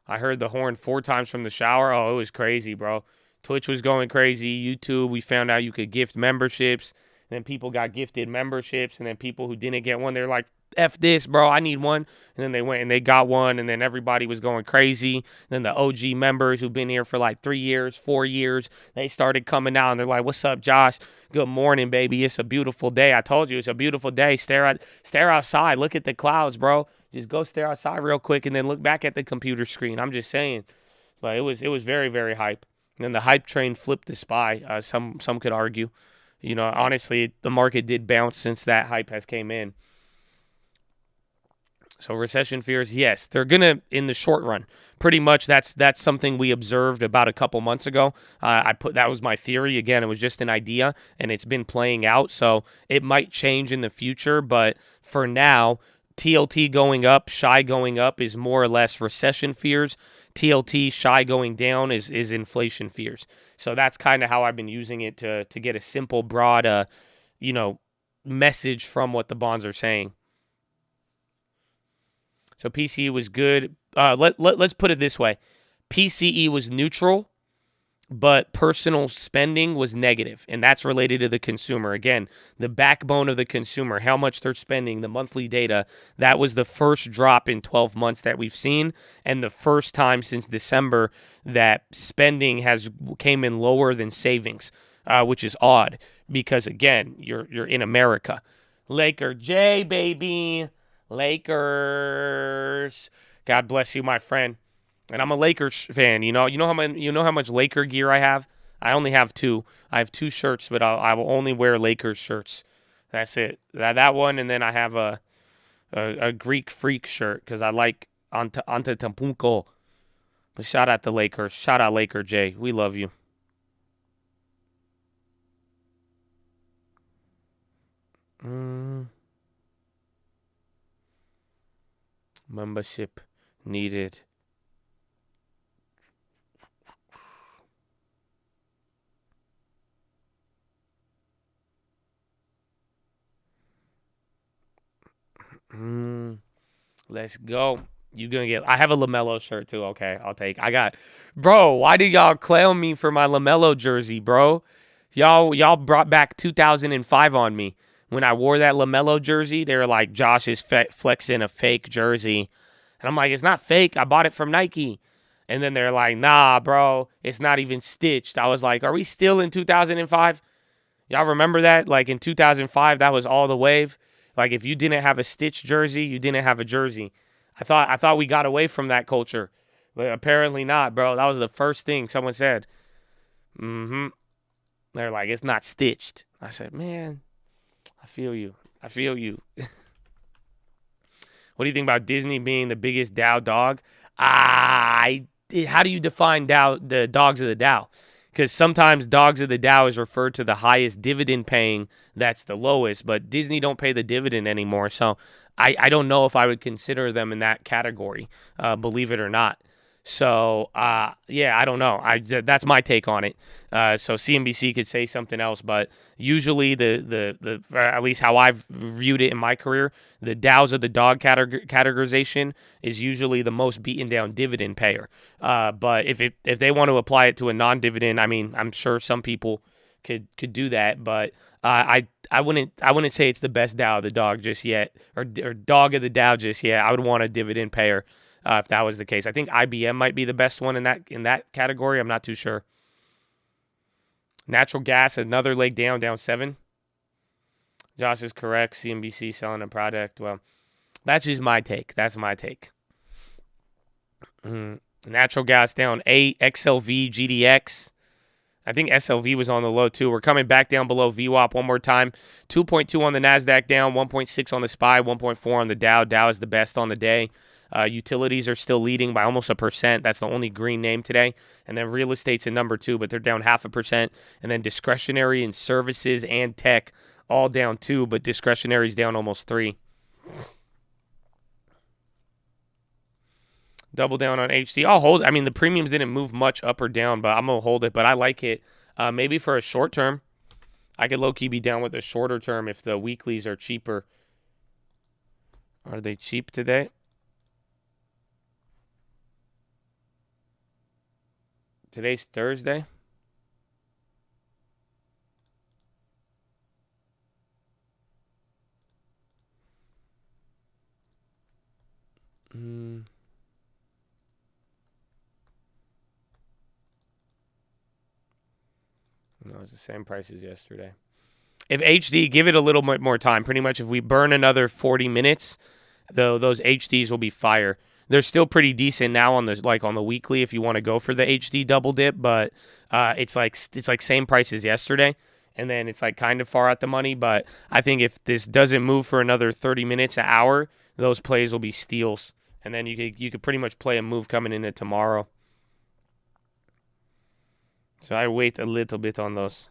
I heard the horn 4 times from the shower. Oh, it was crazy, bro. Twitch was going crazy. YouTube, we found out you could gift memberships. And then people got gifted memberships. And then people who didn't get one, they're like, F this, bro, I need one. And then they went and they got one. And then everybody was going crazy. And then the OG members who've been here for like 3 years, 4 years, they started coming out. And they're like, what's up, Josh? Good morning, baby. It's a beautiful day. I told you it's a beautiful day. Stare outside. Look at the clouds, bro. Just go stare outside real quick and then look back at the computer screen. I'm just saying. But it was very, very hype. And then the hype train flipped the SPY. Some could argue. You know, honestly, the market did bounce since that hype has came in. So recession fears, yes, they're going to, in the short run, pretty much that's something we observed about a couple months ago. That was my theory. Again, it was just an idea, and it's been playing out. So it might change in the future, but for now, TLT going up, SHY going up is more or less recession fears. TLT, SHY going down is inflation fears. So that's kind of how I've been using it to get a simple, broad, you know, message from what the bonds are saying. So PCE was good. Let's put it this way. PCE was neutral, but personal spending was negative, and that's related to the consumer. Again, the backbone of the consumer, how much they're spending, the monthly data, that was the first drop in 12 months that we've seen, and the first time since December that spending came in lower than savings, which is odd because, again, you're in America. Laker J, baby. Lakers. God bless you, my friend. And I'm a Lakers fan. You know how much Laker gear I have? I only have 2. I have 2 shirts, but I will only wear Lakers shirts. That's it. That one, and then I have a Greek freak shirt because I like Antetokounmpo. But shout out the Lakers. Shout out Laker Jay. We love you. Membership needed. Let's go. You gonna get? I have a LaMelo shirt too. Okay, I'll take. I got, bro. Why did y'all clown me for my LaMelo jersey, bro? Y'all brought back 2005 on me when I wore that LaMelo jersey. They were like, Josh is flexing a fake jersey, and I'm like, it's not fake. I bought it from Nike. And then they're like, nah, bro, it's not even stitched. I was like, are we still in 2005? Y'all remember that? Like in 2005, that was all the wave. Like if you didn't have a stitched jersey, you didn't have a jersey. I thought we got away from that culture, but apparently not, bro. That was the first thing someone said. They're like, it's not stitched. I said, man, I feel you. I feel you. What do you think about Disney being the biggest Dow dog? How do you define the dogs of the Dow? Because sometimes dogs of the Dow is referred to the highest dividend paying, that's the lowest, but Disney don't pay the dividend anymore. So I don't know if I would consider them in that category, believe it or not. So, yeah, I don't know. That's my take on it. So CNBC could say something else, but usually the at least how I've viewed it in my career, the Dows of the dog categorization is usually the most beaten down dividend payer. But if they want to apply it to a non-dividend, I mean, I'm sure some people could do that, but I wouldn't say it's the best Dow of the dog just yet, or dog of the Dow just yet. I would want a dividend payer. If that was the case, I think IBM might be the best one in that category. I'm not too sure. Natural gas, another leg down 7. Josh is correct. CNBC selling a product. Well, that's just my take. That's my take. Natural gas down 8. XLV, GDX. I think SLV was on the low too. We're coming back down below VWAP one more time. 2.2 on the NASDAQ down, 1.6 on the SPY, 1.4 on the Dow. Dow is the best on the day. Utilities are still leading by almost 1%. That's the only green name today. And then real estate's in number 2, but they're down 0.5%. And then discretionary and services and tech all down 2, but discretionary is down almost 3. Double down on HT. I'll hold. I mean, the premiums didn't move much up or down, but I'm going to hold it. But I like it. Maybe for a short term. I could low-key be down with a shorter term if the weeklies are cheaper. Are they cheap today? Today's Thursday. No, it's the same price as yesterday. If HD, give it a little bit more time. Pretty much if we burn another 40 minutes, though, those HDs will be fire. They're still pretty decent now on the weekly if you want to go for the HD double dip, but it's like same price as yesterday, and then it's like kind of far out the money. But I think if this doesn't move for another 30 minutes, an hour, those plays will be steals, and then you could pretty much play a move coming into tomorrow. So I wait a little bit on those.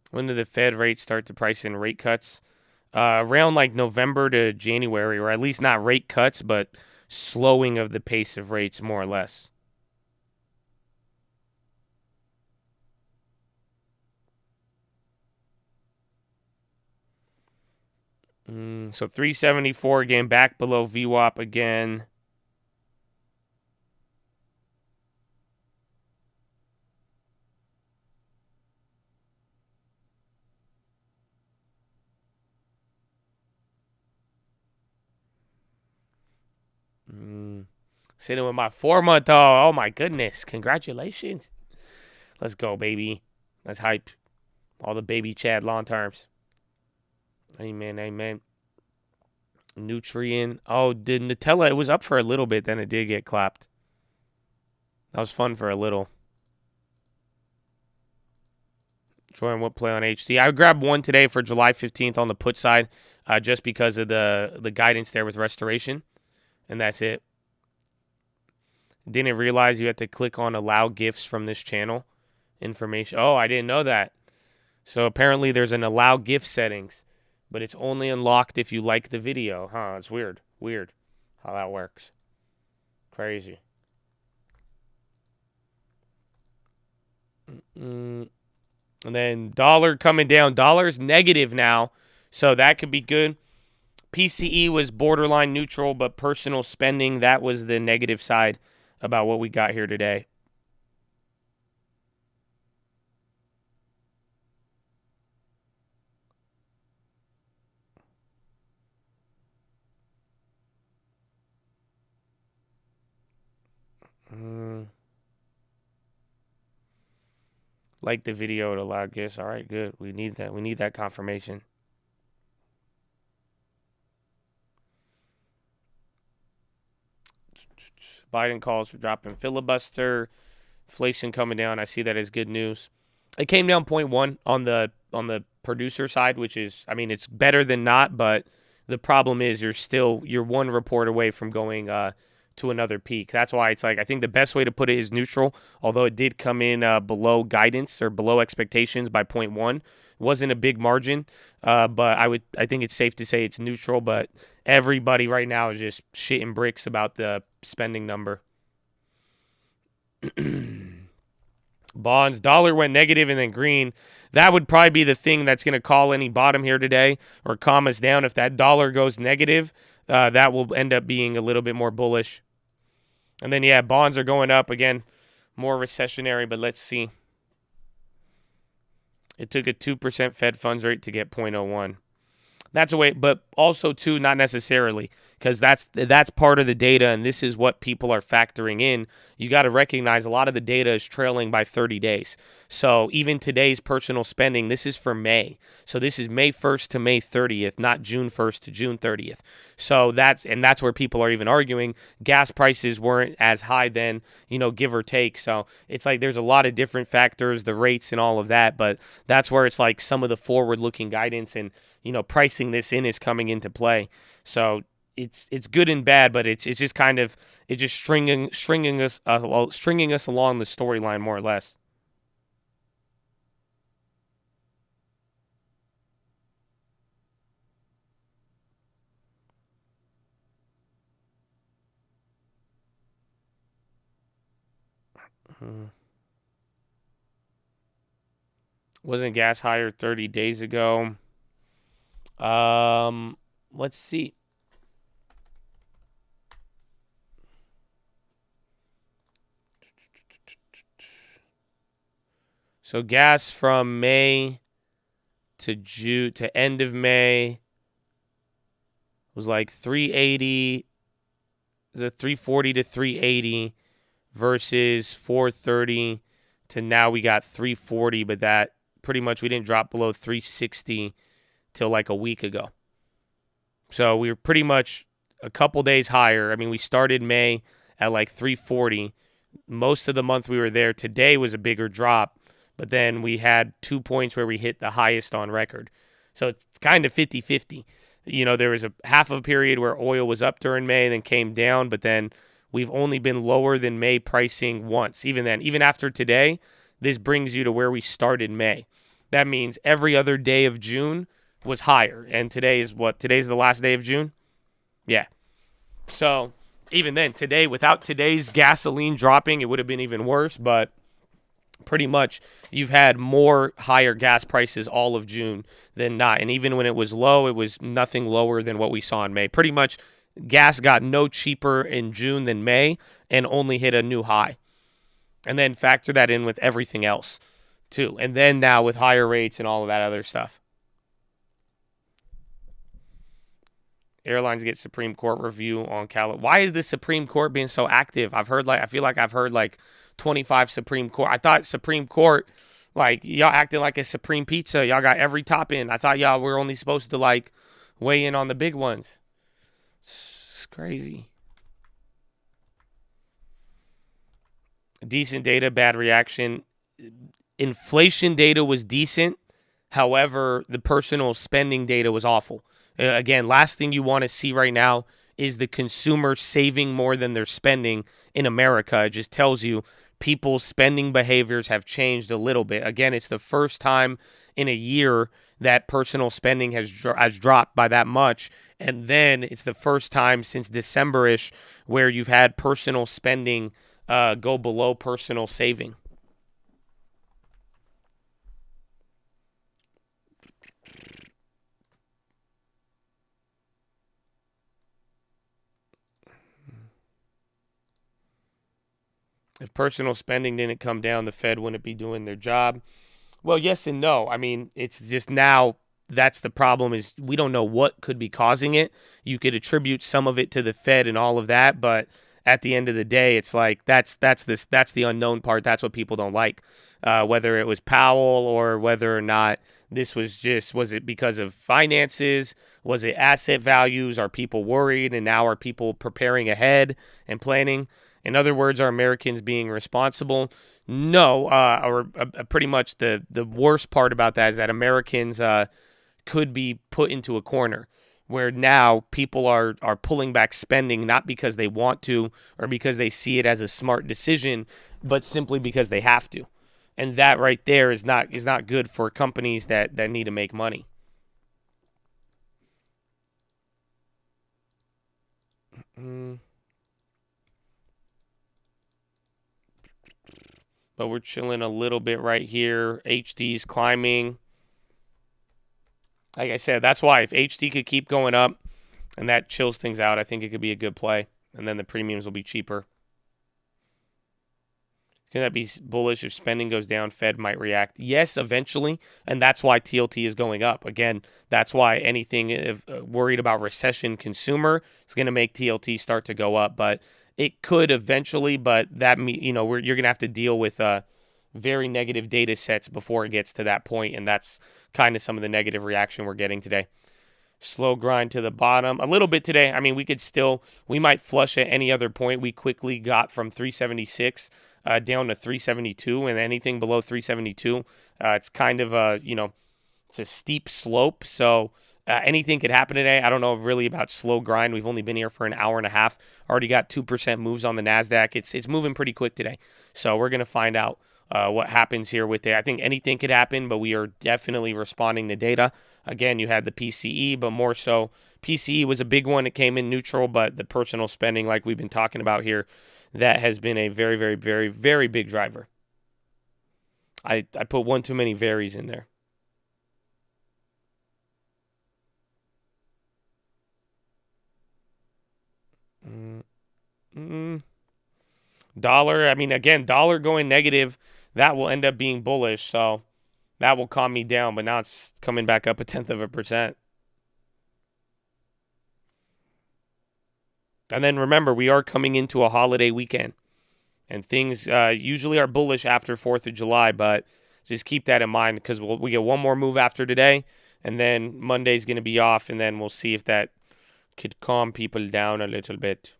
When did the Fed rate start to price in rate cuts? Around like November to January, or at least not rate cuts, but slowing of the pace of rates more or less. So 374 again, back below VWAP again. Sitting with my 4-month-old. Oh my goodness. Congratulations. Let's go, baby. Let's hype. All the baby Chad long terms. Amen, amen. Nutrient. Oh, did Nutella? It was up for a little bit, then it did get clapped. That was fun for a little. Jordan, what play on HT? I grabbed one today for July 15th on the put side. just because of the guidance there with restoration, and that's it. Didn't realize you had to click on allow gifts from this channel information. Oh, I didn't know that. So apparently there's an allow gift settings, but it's only unlocked if you like the video. Huh, it's weird. Weird how that works. Crazy. And then dollar coming down. Dollar's negative now, so that could be good. PCE was borderline neutral, but personal spending, that was the negative side about what we got here today. Like the video to allow gifts. All right, good. We need that. We need that confirmation. Biden calls for dropping filibuster. Inflation coming down. I see that as good news. It came down 0.1 on the producer side, which is, I mean, it's better than not, but the problem is you're one report away from going to another peak. That's why it's like, I think the best way to put it is neutral, although it did come in below guidance or below expectations by 0.1. It wasn't a big margin, but I think it's safe to say it's neutral, but everybody right now is just shitting bricks about the spending number. Bonds, dollar went negative and then green. That would probably be the thing that's going to call any bottom here today or calm us down. If that dollar goes negative, that will end up being a little bit more bullish. And then, yeah, bonds are going up again, more recessionary, but let's see. It took a 2% Fed funds rate to get 0.01. That's a way, but also, too, not necessarily, because that's part of the data, and this is what people are factoring in. You got to recognize a lot of the data is trailing by 30 days. So even today's personal spending, this is for May. So this is May 1st to May 30th, not June 1st to June 30th. So that's where people are even arguing. Gas prices weren't as high then, give or take. So it's like there's a lot of different factors, the rates and all of that, but that's where it's like some of the forward-looking guidance and pricing this in is coming into play. So it's good and bad, but it's just kind of stringing us along the storyline more or less. Wasn't gas higher 30 days ago? Let's see. So gas from May to June to end of May was like 380. Is it 340 to 380 versus 430 to now we got 340, but that pretty much we didn't drop below 360 till like a week ago. So we were pretty much a couple days higher. I mean, we started May at like 340. Most of the month we were there. Today was a bigger drop, but then we had 2 points where we hit the highest on record. So it's kind of 50-50. There was a half of a period where oil was up during May and then came down, but then we've only been lower than May pricing once. Even then, even after today, this brings you to where we started May. That means every other day of June was higher. And today is what? Today's the last day of June? Yeah. So even then, today, without today's gasoline dropping, it would have been even worse. But pretty much you've had more higher gas prices all of June than not. And even when it was low, it was nothing lower than what we saw in May. Pretty much gas got no cheaper in June than May and only hit a new high. And then factor that in with everything else too. And then now with higher rates and all of that other stuff. Airlines get Supreme Court review on California. Why is the Supreme Court being so active? I feel like I've heard like 25 Supreme Court. I thought Supreme Court, like y'all acting like a Supreme Pizza. Y'all got every topping. I thought y'all were only supposed to like weigh in on the big ones. It's crazy. Decent data, bad reaction. Inflation data was decent. However, the personal spending data was awful. Again, last thing you want to see right now is the consumer saving more than they're spending in America. It just tells you people's spending behaviors have changed a little bit. Again, it's the first time in a year that personal spending has dropped by that much. And then it's the first time since December-ish where you've had personal spending go below personal saving. If personal spending didn't come down, the Fed wouldn't be doing their job. Well, yes and no. I mean, it's just now that's the problem is we don't know what could be causing it. You could attribute some of it to the Fed and all of that, but at the end of the day, it's like that's the unknown part. That's what people don't like. Whether it was Powell or whether or not this was it because of finances? Was it asset values? Are people worried? And now are people preparing ahead and planning? In other words, are Americans being responsible? No, pretty much the worst part about that is that Americans could be put into a corner where now people are pulling back spending not because they want to or because they see it as a smart decision, but simply because they have to. And that right there is not good for companies that need to make money. But we're chilling a little bit right here. HD's climbing. Like I said, that's why if HD could keep going up and that chills things out, I think it could be a good play. And then the premiums will be cheaper. Can that be bullish if spending goes down? Fed might react. Yes, eventually. And that's why TLT is going up. Again, that's why anything if, worried about recession consumer is going to make TLT start to go up. But it could eventually, but that you're going to have to deal with very negative data sets before it gets to that point, and that's kind of some of the negative reaction we're getting today. Slow grind to the bottom a little bit today. I mean, we might flush at any other point. We quickly got from 376 down to 372, and anything below 372, it's kind of it's a steep slope. So anything could happen today. I don't know really about slow grind. We've only been here for an hour and a half. Already got 2% moves on the NASDAQ. It's moving pretty quick today. So we're going to find out what happens here with it. I think anything could happen, but we are definitely responding to data. Again, you had the PCE, but more so PCE was a big one. It came in neutral, but the personal spending, like we've been talking about here, that has been a very, very, very, very big driver. I put one too many varies in there. Dollar, I mean, again, dollar going negative, that will end up being bullish, so that will calm me down, but now it's coming back up 0.1%. And then remember, we are coming into a holiday weekend, and things usually are bullish after 4th of July, but just keep that in mind because we get one more move after today, and then Monday's going to be off, and then we'll see if that could calm people down a little bit.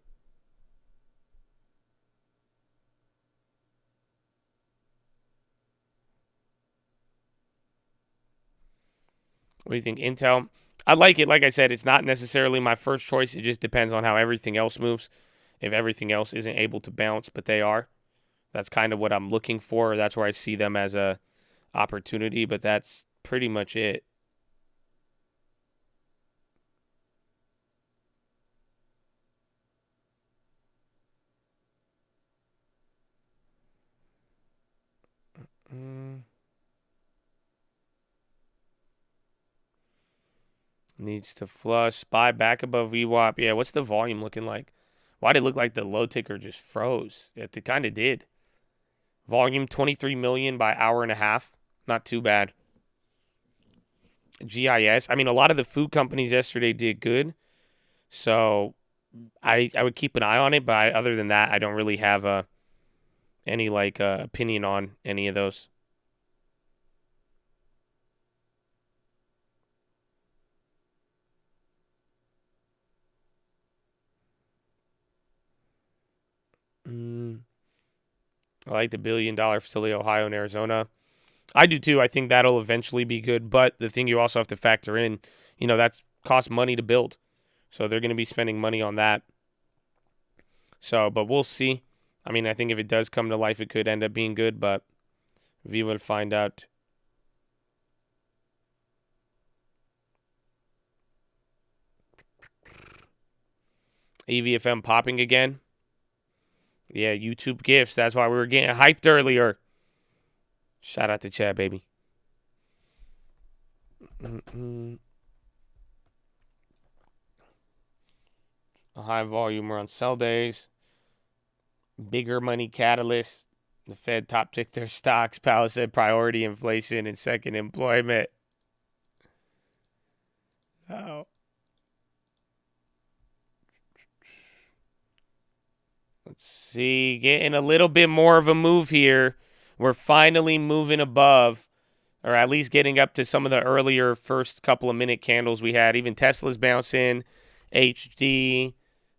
What do you think? Intel? I like it. Like I said, it's not necessarily my first choice. It just depends on how everything else moves. If everything else isn't able to bounce, but they are. That's kind of what I'm looking for. That's where I see them as a opportunity, but that's pretty much it. Needs to flush. Buy back above VWAP. Yeah, what's the volume looking like? Why did it look like the low ticker just froze? It kind of did. Volume 23 million by hour and a half. Not too bad. GIS. I mean, a lot of the food companies yesterday did good. So I would keep an eye on it. But other than that, I don't really have any opinion on any of those. I like the $1 billion facility, Ohio and Arizona. I do too. I think that'll eventually be good. But the thing you also have to factor in, that's costs money to build. So they're going to be spending money on that. So, but we'll see. I mean, I think if it does come to life, it could end up being good, but we will find out. EVFM popping again. Yeah, YouTube gifts. That's why we were getting hyped earlier. Shout out to Chad, baby. A high volume on sell days. Bigger money catalyst. The Fed top ticked their stocks. Powell said priority inflation and second employment. Oh. Let's see. Getting a little bit more of a move here. We're finally moving above, or at least getting up to some of the earlier first couple of minute candles we had. Even Tesla's bouncing. HD.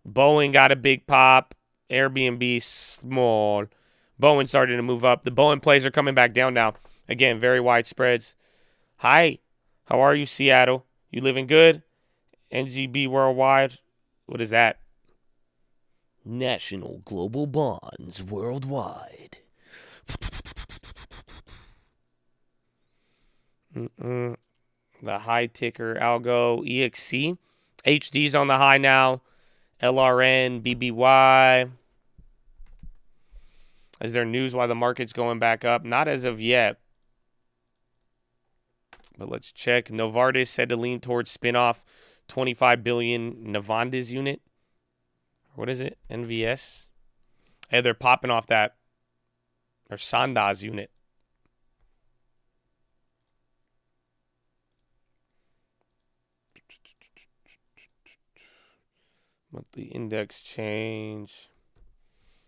Boeing got a big pop. Airbnb small. Boeing started to move up. The Boeing plays are coming back down now. Again, very wide spreads. Hi. How are you, Seattle? You living good? NGB Worldwide. What is that? National Global Bonds Worldwide. The high ticker algo EXC. HD's on the high now. LRN, BBY. Is there news why the market's going back up? Not as of yet. But let's check. Novartis said to lean towards spinoff 25 billion Navandis unit. What is it? NVS? Hey, they're popping off that. Or Sandoz unit. Monthly index change.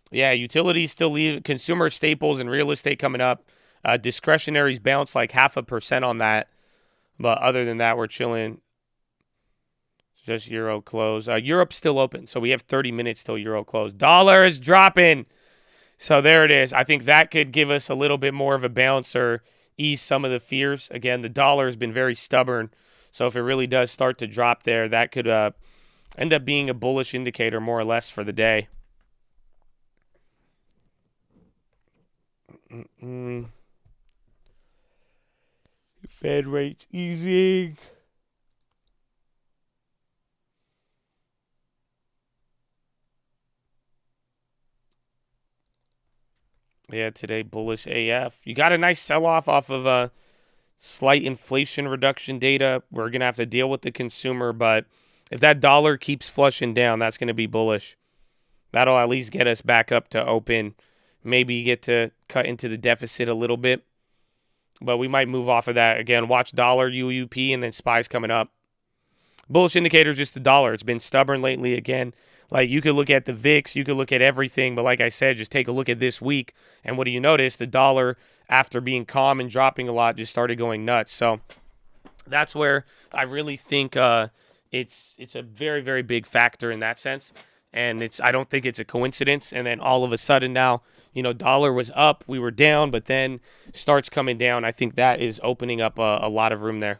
Yeah, utilities still leave. Consumer staples and real estate coming up. Discretionaries bounce like 0.5% on that. But other than that, we're chilling. Just euro close. Europe's still open, so we have 30 minutes till euro close. Dollar is dropping. So there it is. I think that could give us a little bit more of a bounce or ease some of the fears. Again, the dollar has been very stubborn. So if it really does start to drop there, that could end up being a bullish indicator more or less for the day. Fed rates easing. Yeah, today bullish AF. You got a nice sell-off off of a slight inflation reduction data. We're going to have to deal with the consumer, but if that dollar keeps flushing down, that's going to be bullish. That'll at least get us back up to open. Maybe get to cut into the deficit a little bit. But we might move off of that. Again, watch dollar, UUP, and then SPY's coming up. Bullish indicator is just the dollar. It's been stubborn lately again. Like, you could look at the VIX, you could look at everything, but like I said, just take a look at this week, and what do you notice? The dollar, after being calm and dropping a lot, just started going nuts. So that's where I really think it's a very, very big factor in that sense, and I don't think it's a coincidence. And then all of a sudden now, dollar was up, we were down, but then starts coming down. I think that is opening up a lot of room there.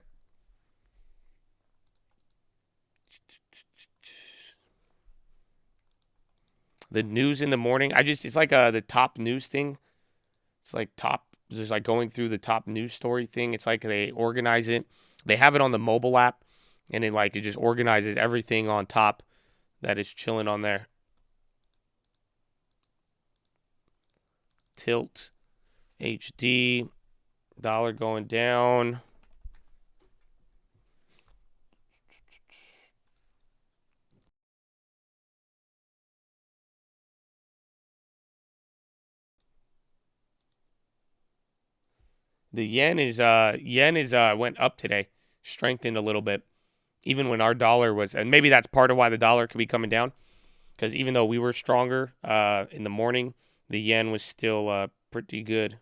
The news in the morning, it's like the top news thing. It's like just like going through the top news story thing. It's like they organize it. They have it on the mobile app, and it just organizes everything on top that is chilling on there. Tilt, HD, dollar going down. The yen is went up today, strengthened a little bit, even when our dollar was, and maybe that's part of why the dollar could be coming down, because even though we were stronger in the morning, the yen was still pretty good.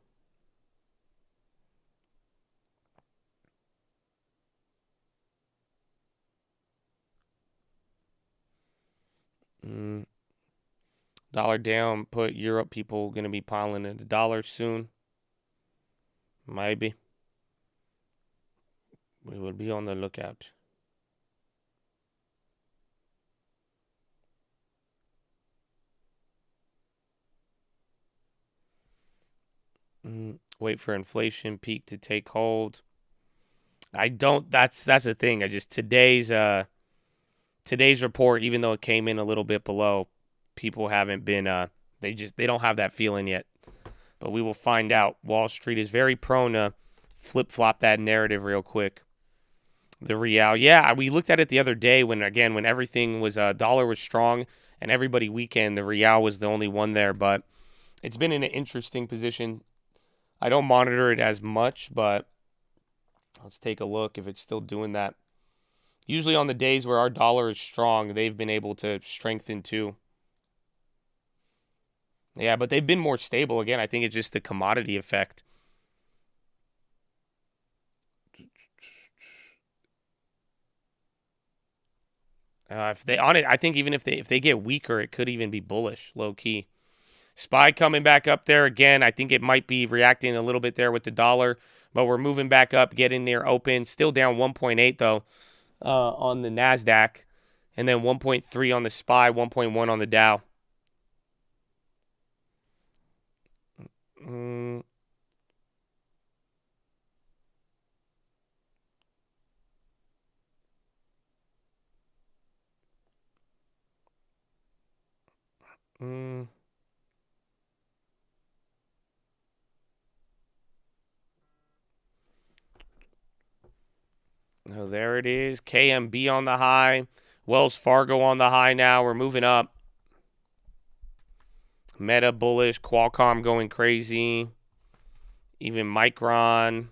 Dollar down, put Europe people going to be piling in the dollar soon. Maybe. We will be on the lookout. Wait for inflation peak to take hold. I don't. That's the thing. I just today's report, even though it came in a little bit below, people haven't been. They don't have that feeling yet. But we will find out. Wall Street is very prone to flip flop that narrative real quick. The real, yeah, we looked at it the other day when everything was dollar was strong and everybody weakened. The real was the only one there, but it's been in an interesting position. I don't monitor it as much, but let's take a look if it's still doing that. Usually on the days where our dollar is strong, they've been able to strengthen too. Yeah, but they've been more stable. Again, I think it's just the commodity effect. If they on it, I think even if they get weaker, it could even be bullish, low key. SPY coming back up there again. I think it might be reacting a little bit there with the dollar, but we're moving back up, getting near open. Still down 1.8 though on the Nasdaq, and then 1.3 on the SPY, 1.1 on the Dow. Oh, there it is. KMB on the high. Wells Fargo on the high now. We're moving up. Meta bullish. Qualcomm going crazy. Even Micron.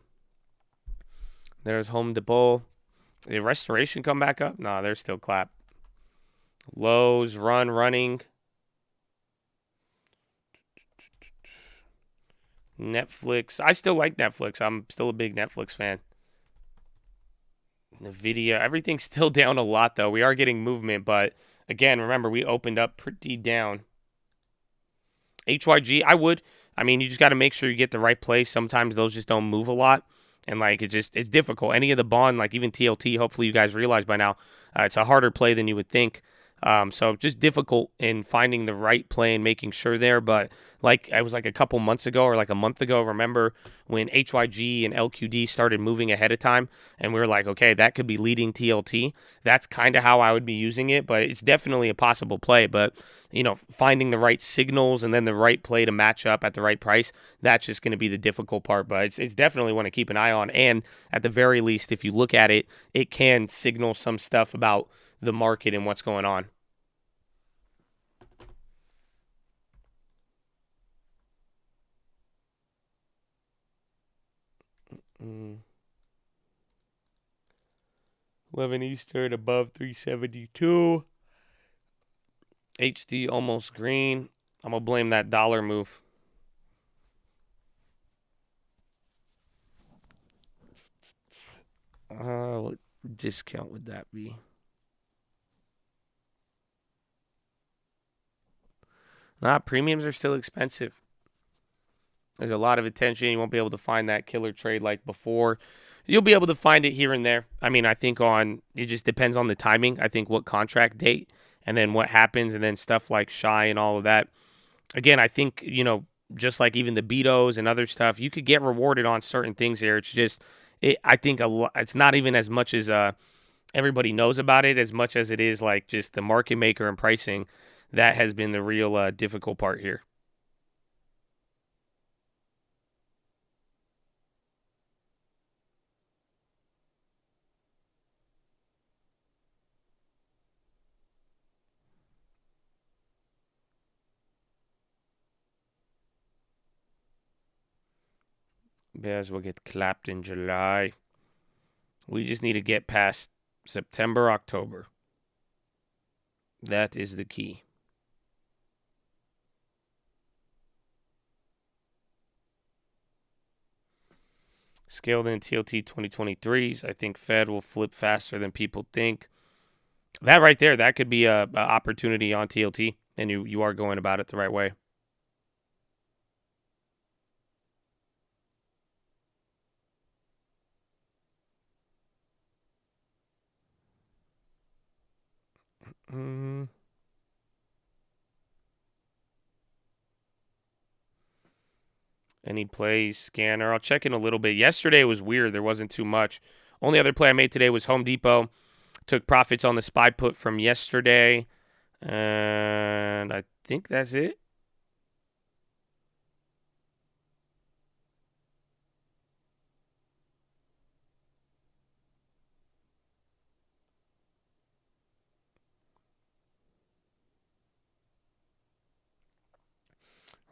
There's Home Depot. Did Restoration come back up? No, they're still clap. Lowe's running. Netflix. I still like Netflix. I'm still a big Netflix fan. Nvidia. Everything's still down a lot, though. We are getting movement, but again, remember, we opened up pretty down. HYG, I mean, you just got to make sure you get the right place. Sometimes those just don't move a lot. And, like, it's difficult. Any of the bond, like even TLT, hopefully you guys realize by now, it's a harder play than you would think. So just difficult in finding the right play and making sure there. But like I was like a couple months ago or like a month ago, remember when HYG and LQD started moving ahead of time and we were like, okay, that could be leading TLT. That's kind of how I would be using it, but it's definitely a possible play. But, you know, finding the right signals and then the right play to match up at the right price, that's just going to be the difficult part. But it's definitely one to keep an eye on. And at the very least, if you look at it, it can signal some stuff about the market and what's going on. Mm. 11 Eastern above 372. HD almost green. I'm going to blame that dollar move. What discount would that be? Premiums are still expensive. There's a lot of attention. You won't be able to find that killer trade like before. You'll be able to find it here and there. I mean, I think it just depends on the timing. I think what contract date and then what happens and then stuff like Shy and all of that. Again, I think, you know, just like even the Betos and other stuff, you could get rewarded on certain things here. It's just, I think it's not even as much as everybody knows about it as much as it is like just the market maker and pricing. That has been the real difficult part here. Bears will get clapped in July. We just need to get past September, October. That is the key. Scaled in TLT 2023s. I think Fed will flip faster than people think. That right there, that could be a opportunity on TLT, and you are going about it the right way. Any plays, scanner. I'll check in a little bit. Yesterday was weird. There wasn't too much. Only other play I made today was Home Depot. Took profits on the SPY put from yesterday. And I think that's it.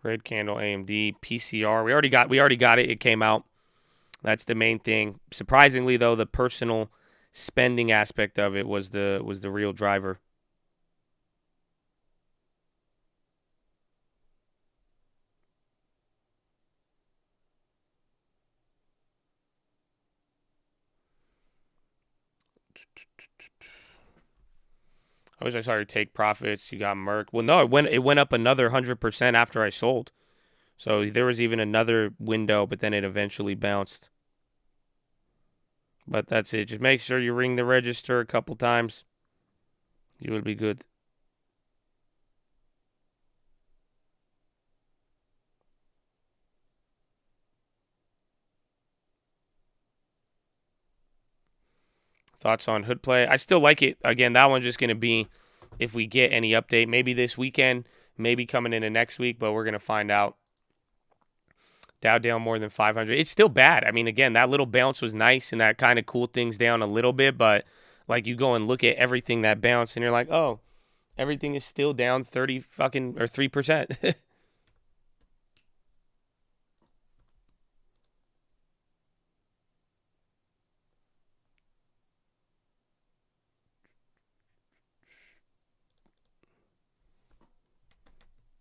Red candle, AMD, PCR. We already got it. It came out. That's the main thing. Surprisingly, though, the personal spending aspect of it was the real driver. I wish I saw your take profits. You got Merck. Well, no, it went up another 100% after I sold. So there was even another window, but then it eventually bounced. But that's it. Just make sure you ring the register a couple times. You will be good. Thoughts on hood play? I still like it. Again, that one's just going to be if we get any update. Maybe this weekend, maybe coming into next week, but we're going to find out. Dow down more than 500. It's still bad. I mean, again, that little bounce was nice and that kind of cooled things down a little bit, but like you go and look at everything that bounced and you're like, oh, everything is still down 30 fucking or 3%.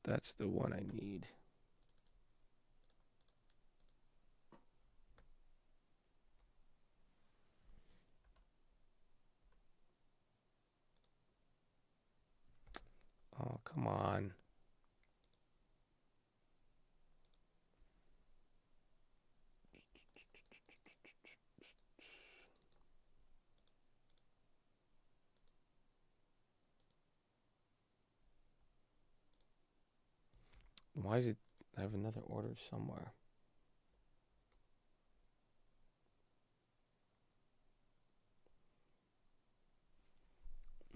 That's the one I need. Oh, come on. Why is it? I have another order somewhere.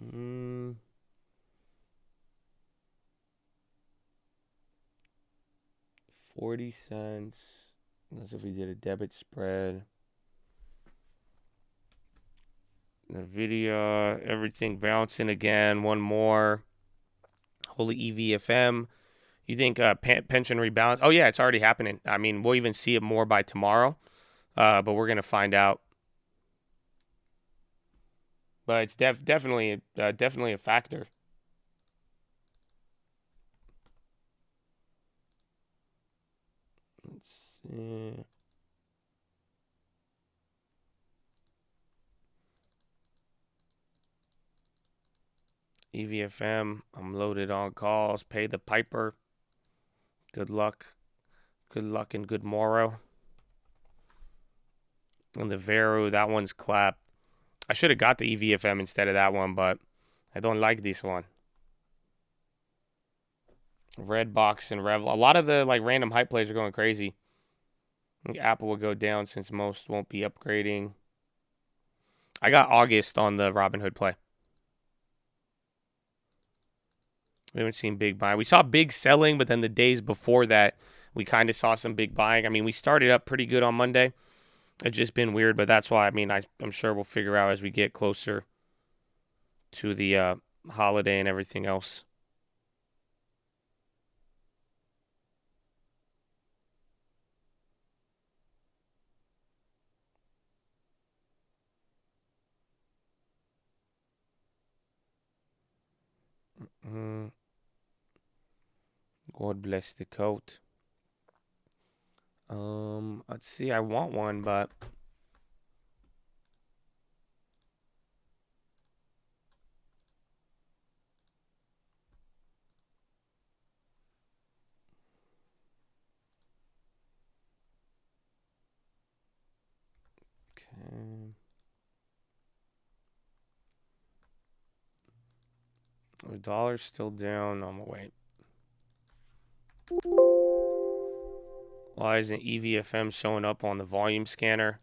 Hmm. 40 cents. That's if we did a debit spread. NVIDIA, everything bouncing again. One more. Holy EVFM. You think pension rebalance? Oh, yeah, it's already happening. I mean, we'll even see it more by tomorrow, but we're going to find out. But it's definitely a factor. Let's see. EVFM, I'm loaded on calls. Pay the piper. Good luck. Good luck and good morrow. And the Veru, that one's clapped. I should have got the EVFM instead of that one, but I don't like this one. Redbox and Revel. A lot of the like random hype plays are going crazy. I think Apple will go down since most won't be upgrading. I got August on the Robinhood play. We haven't seen big buying. We saw big selling, but then the days before that, we kind of saw some big buying. I mean, we started up pretty good on Monday. It's just been weird, but that's why, I mean, I'm sure we'll figure out as we get closer to the holiday and everything else. God bless the coat. Let's see. I want one, but okay. The dollar's still down. I'm gonna wait. Why isn't EVFM showing up on the volume scanner?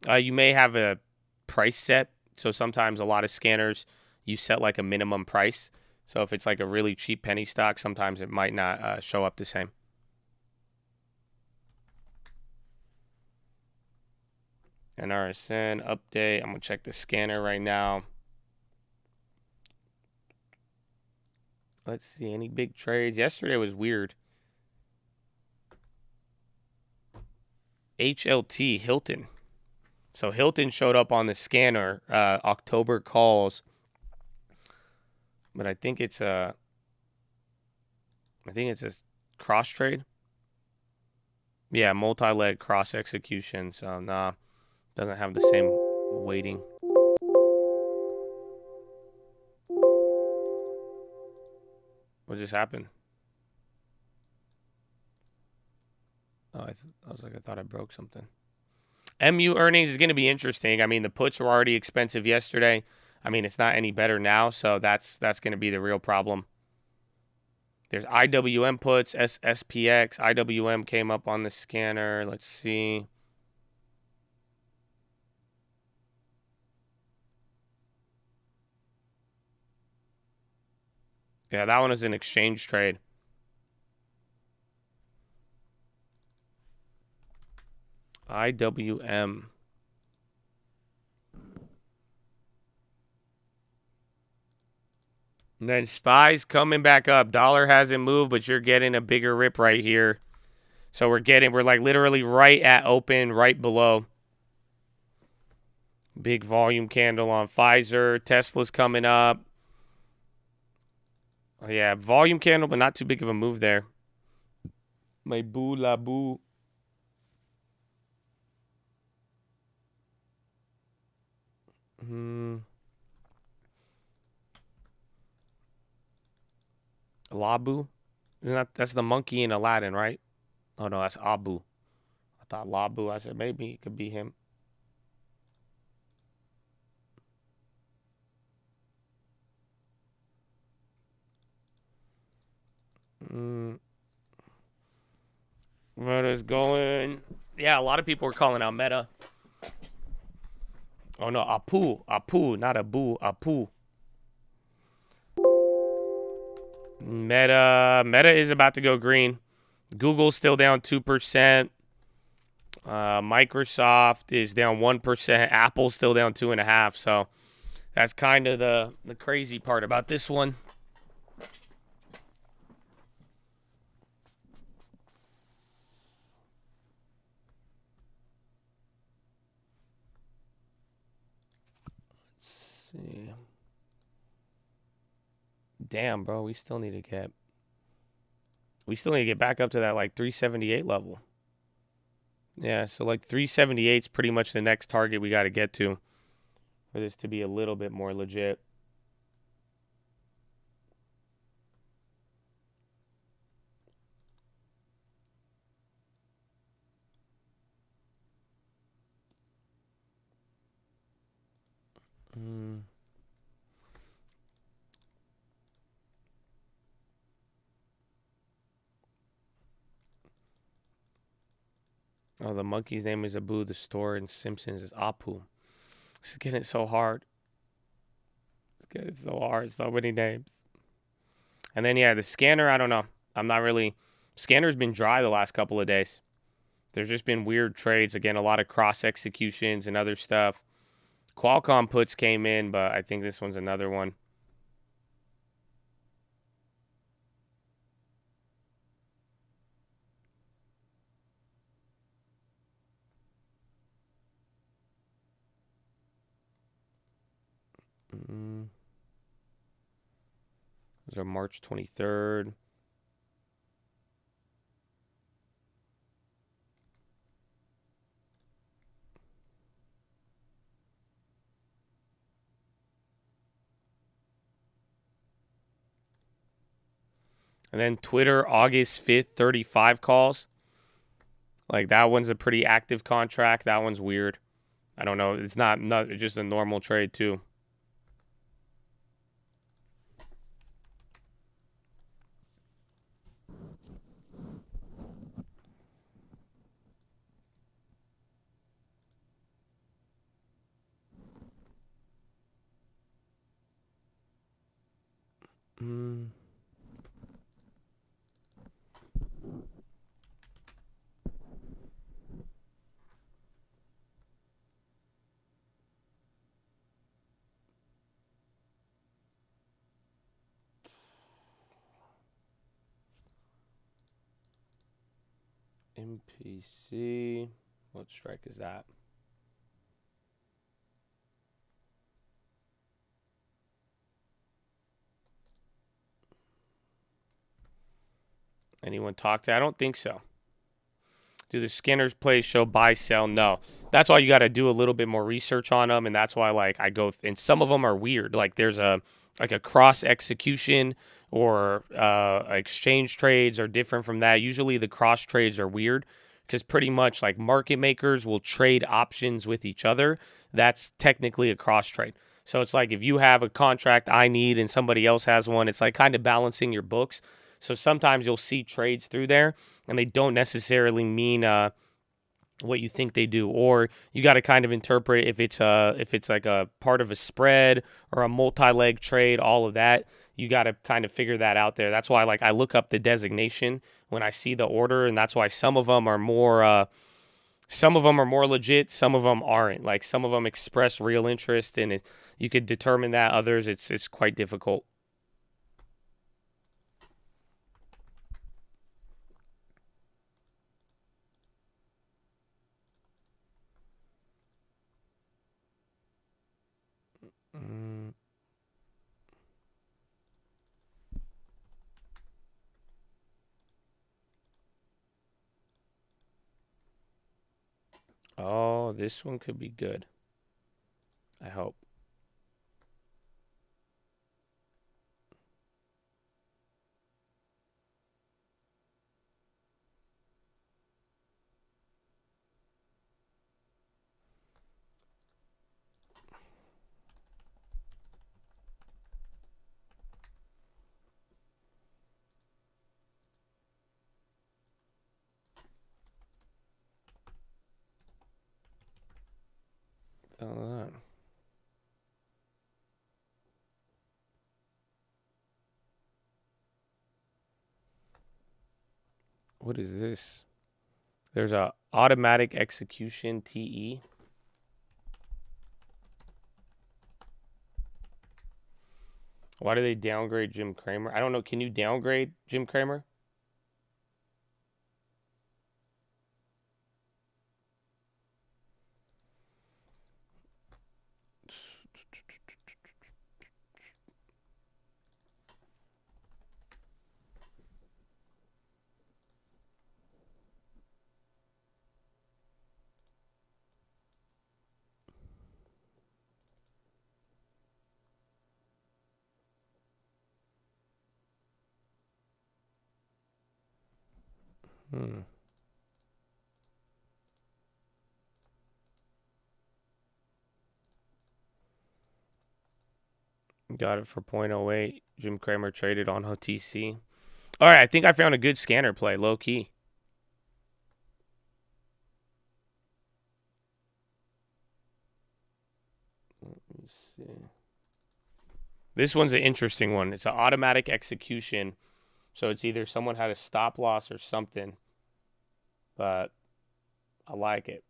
You may have a price set. So sometimes a lot of scanners, you set like a minimum price. So if it's like a really cheap penny stock, sometimes it might not show up the same. NRSN update. I'm going to check the scanner right now. Let's see. Any big trades? Yesterday was weird. HLT, Hilton. So Hilton showed up on the scanner, October calls. But I think it's a cross trade. Yeah, multi-leg cross execution. So nah, doesn't have the same weighting. What just happened? Oh, I thought I broke something. MU earnings is going to be interesting. I mean, the puts were already expensive yesterday. I mean, it's not any better now, so that's going to be the real problem. There's IWM puts, SPX. IWM came up on the scanner. Let's see. Yeah, that one is an exchange trade. IWM. And then SPY's coming back up. Dollar hasn't moved, but you're getting a bigger rip right here. So we're like literally right at open, right below. Big volume candle on Pfizer. Tesla's coming up. Oh, yeah, volume candle, but not too big of a move there. My boo la boo. Labu? That's the monkey in Aladdin, right? Oh, no, that's Abu. I thought Labu. I said maybe it could be him. Meta's going. Yeah, a lot of people were calling out Meta. Oh, no, Apu. Apu, not Abu. Apu. Meta is about to go green. Google's still down 2%. Microsoft is down 1%. Apple's still down 2.5%. So that's kind of the crazy part about this one. Let's see. Damn, bro, we still need to get back up to that like 378 level. Yeah, so like 378 is pretty much the next target we got to get to for this to be a little bit more legit. Oh, the monkey's name is Abu. The store in Simpsons is Apu. It's getting so hard. It's getting so hard. So many names. And then, yeah, the scanner, I don't know. I'm not really... Scanner's been dry the last couple of days. There's just been weird trades. Again, a lot of cross executions and other stuff. Qualcomm puts came in, but I think this one's another one. Those are March 23rd. And then Twitter, August 5th, 35 calls. Like, that one's a pretty active contract. That one's weird. I don't know. It's not it's just a normal trade, too. MPC. What strike is that? Anyone talk to? I don't think so. Do the scanners plays show buy sell? No. That's why you got to do a little bit more research on them, and that's why like I go and some of them are weird. Like there's a cross execution or exchange trades are different from that. Usually the cross trades are weird because pretty much like market makers will trade options with each other. That's technically a cross trade. So it's like if you have a contract I need and somebody else has one, it's like kind of balancing your books. So sometimes you'll see trades through there and they don't necessarily mean what you think they do, or you got to kind of interpret if it's like a part of a spread or a multi-leg trade. All of that you got to kind of figure that out there. That's why like I look up the designation when I see the order, and that's why some of them are more legit, some of them aren't. Like some of them express real interest, and you could determine that. Others, it's quite difficult. Oh, this one could be good. I hope. What is this? There's a automatic execution TE. Why do they downgrade Jim Cramer? I don't know. Can you downgrade Jim Cramer? Got it for 0.08. Jim Cramer traded on OTC. All right, I think I found a good scanner play, low key. Let me see. This one's an interesting one. It's an automatic execution. So it's either someone had a stop loss or something. But I like it.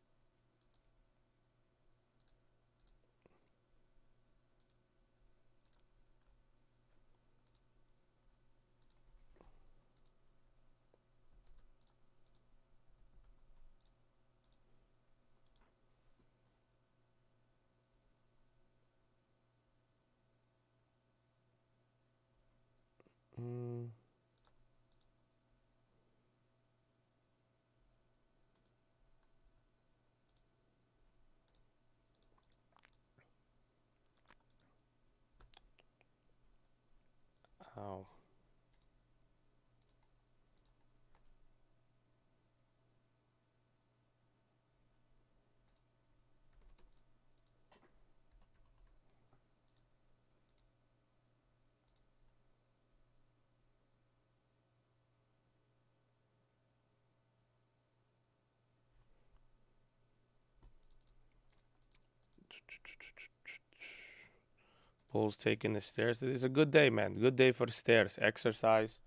Bulls taking the stairs. It's a good day, man. Good day for the stairs. Exercise.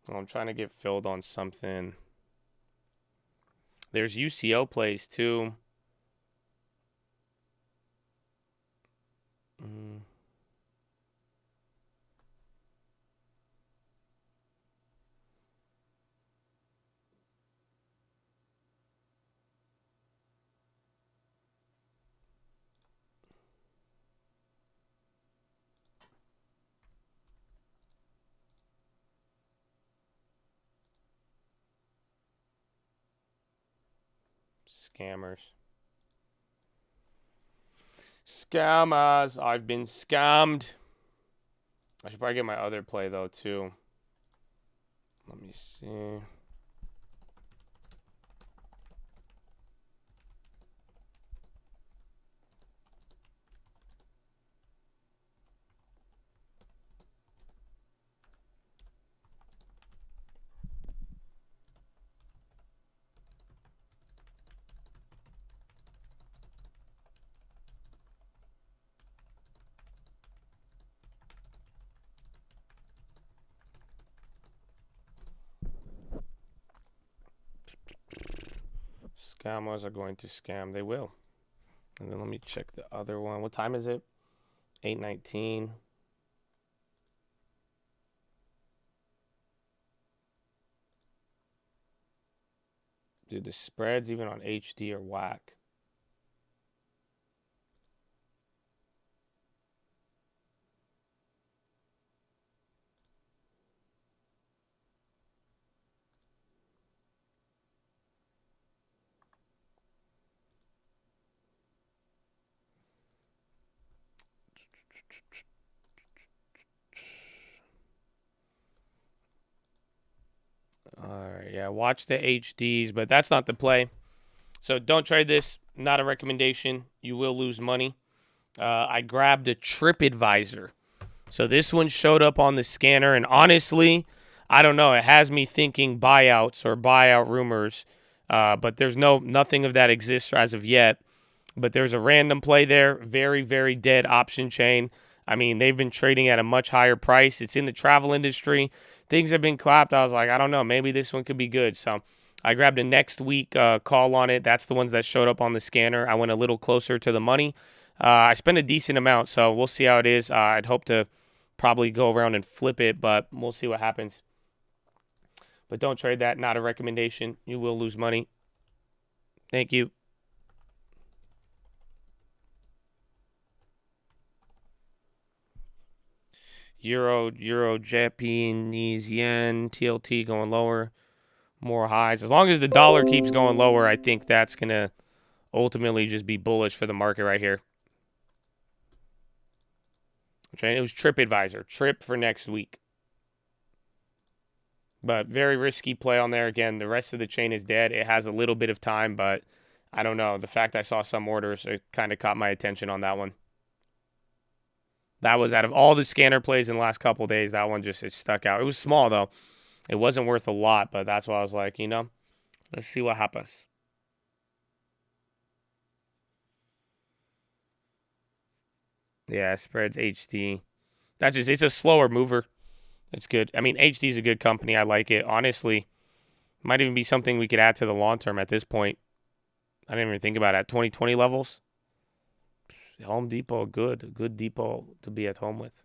I'm trying to get filled on something. There's UCO plays too. Scammers. Scammers. I've been scammed. I should probably get my other play, though, too. Let me see. Scammers are going to scam. They will. And then let me check the other one. What time is it? 8:19. Dude, the spreads even on HD are whack. All right, yeah, watch the HDs, but that's not the play. So don't trade this. Not a recommendation. You will lose money. I grabbed a TripAdvisor. So this one showed up on the scanner, and honestly, I don't know. It has me thinking buyouts or buyout rumors, but there's nothing of that exists as of yet. But there's a random play there. Very, very dead option chain. I mean, they've been trading at a much higher price. It's in the travel industry. Things have been clapped. I was like, I don't know. Maybe this one could be good. So I grabbed a next week call on it. That's the ones that showed up on the scanner. I went a little closer to the money. I spent a decent amount, so we'll see how it is. I'd hope to probably go around and flip it, but we'll see what happens. But don't trade that. Not a recommendation. You will lose money. Thank you. Euro, Japanese yen, TLT going lower, more highs. As long as the dollar keeps going lower, I think that's going to ultimately just be bullish for the market right here. It was TripAdvisor. Trip for next week. But very risky play on there. Again, the rest of the chain is dead. It has a little bit of time, but I don't know. The fact I saw some orders, it kind of caught my attention on that one. That was out of all the scanner plays in the last couple of days, that one just it stuck out. It was small, though. It wasn't worth a lot, but that's why I was like, let's see what happens. Yeah, spreads HD. It's a slower mover. It's good. I mean, HD is a good company. I like it. Honestly, might even be something we could add to the long term at this point. I didn't even think about it. At 2020 levels. Home Depot, good depot to be at home with.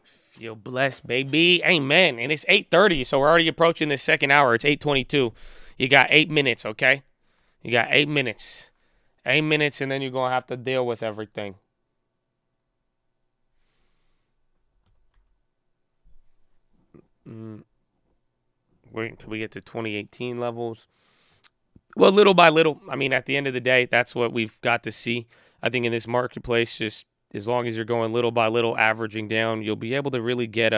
Feel blessed, baby. Amen. And it's 8:30, so we're already approaching the second hour. It's 8:22. You got 8 minutes, okay? You got 8 minutes. 8 minutes, and then you're going to have to deal with everything. Wait until we get to 2018 levels. Well, little by little. I mean, at the end of the day, that's what we've got to see. I think in this marketplace, just as long as you're going little by little, averaging down, you'll be able to really get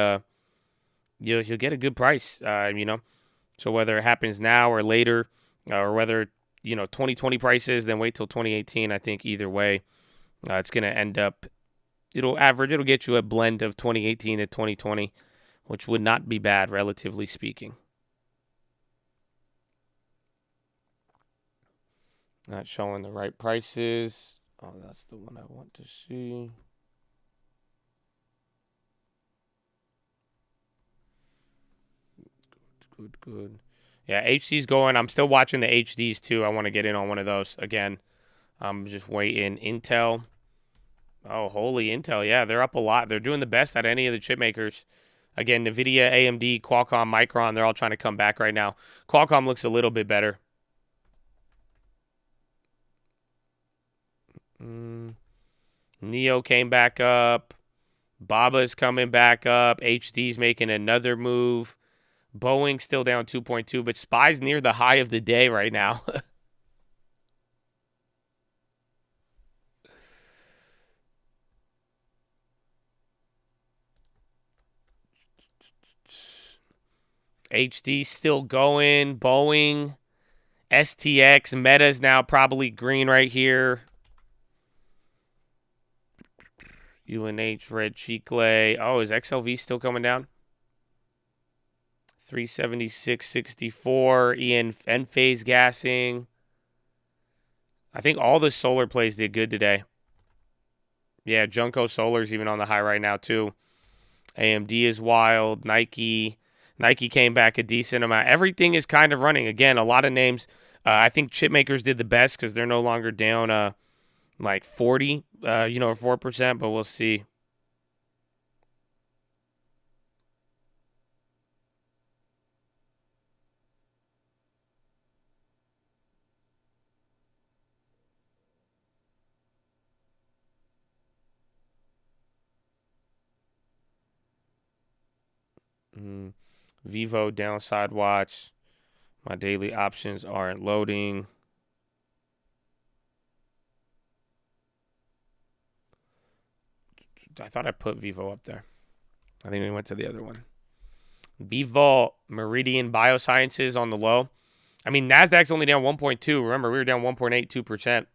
you'll get a good price. So whether it happens now or later, or whether 2020 prices, then wait till 2018. I think either way, it's going to end up It'll average. It'll get you a blend of 2018 to 2020, which would not be bad, relatively speaking. Not showing the right prices. Oh, that's the one I want to see. Good. Yeah, HD's going. I'm still watching the HDs too. I want to get in on one of those again. I'm just waiting. Intel. Oh, holy Intel. Yeah, they're up a lot. They're doing the best at any of the chip makers. Again, NVIDIA, AMD, Qualcomm, Micron, they're all trying to come back right now. Qualcomm looks a little bit better. Neo came back up. Baba's coming back up. HD's making another move. Boeing still down 2.2, but SPY's near the high of the day right now. HD still going. Boeing, STX, Meta's now probably green right here. UNH, Red Chicle. Oh, is XLV still coming down? 376.64. Enphase gassing. I think all the solar plays did good today. Yeah, Junko Solar's even on the high right now too. AMD is wild. Nike came back a decent amount. Everything is kind of running. Again, a lot of names. I think chip makers did the best because they're no longer down like 40, or 4%, but we'll see. Vivo downside watch. My daily options aren't loading. I thought I put Vivo up there. I think we went to the other one. Vivo Meridian Biosciences on the low. I mean, NASDAQ's only down 1.2. Remember, we were down 1.82%.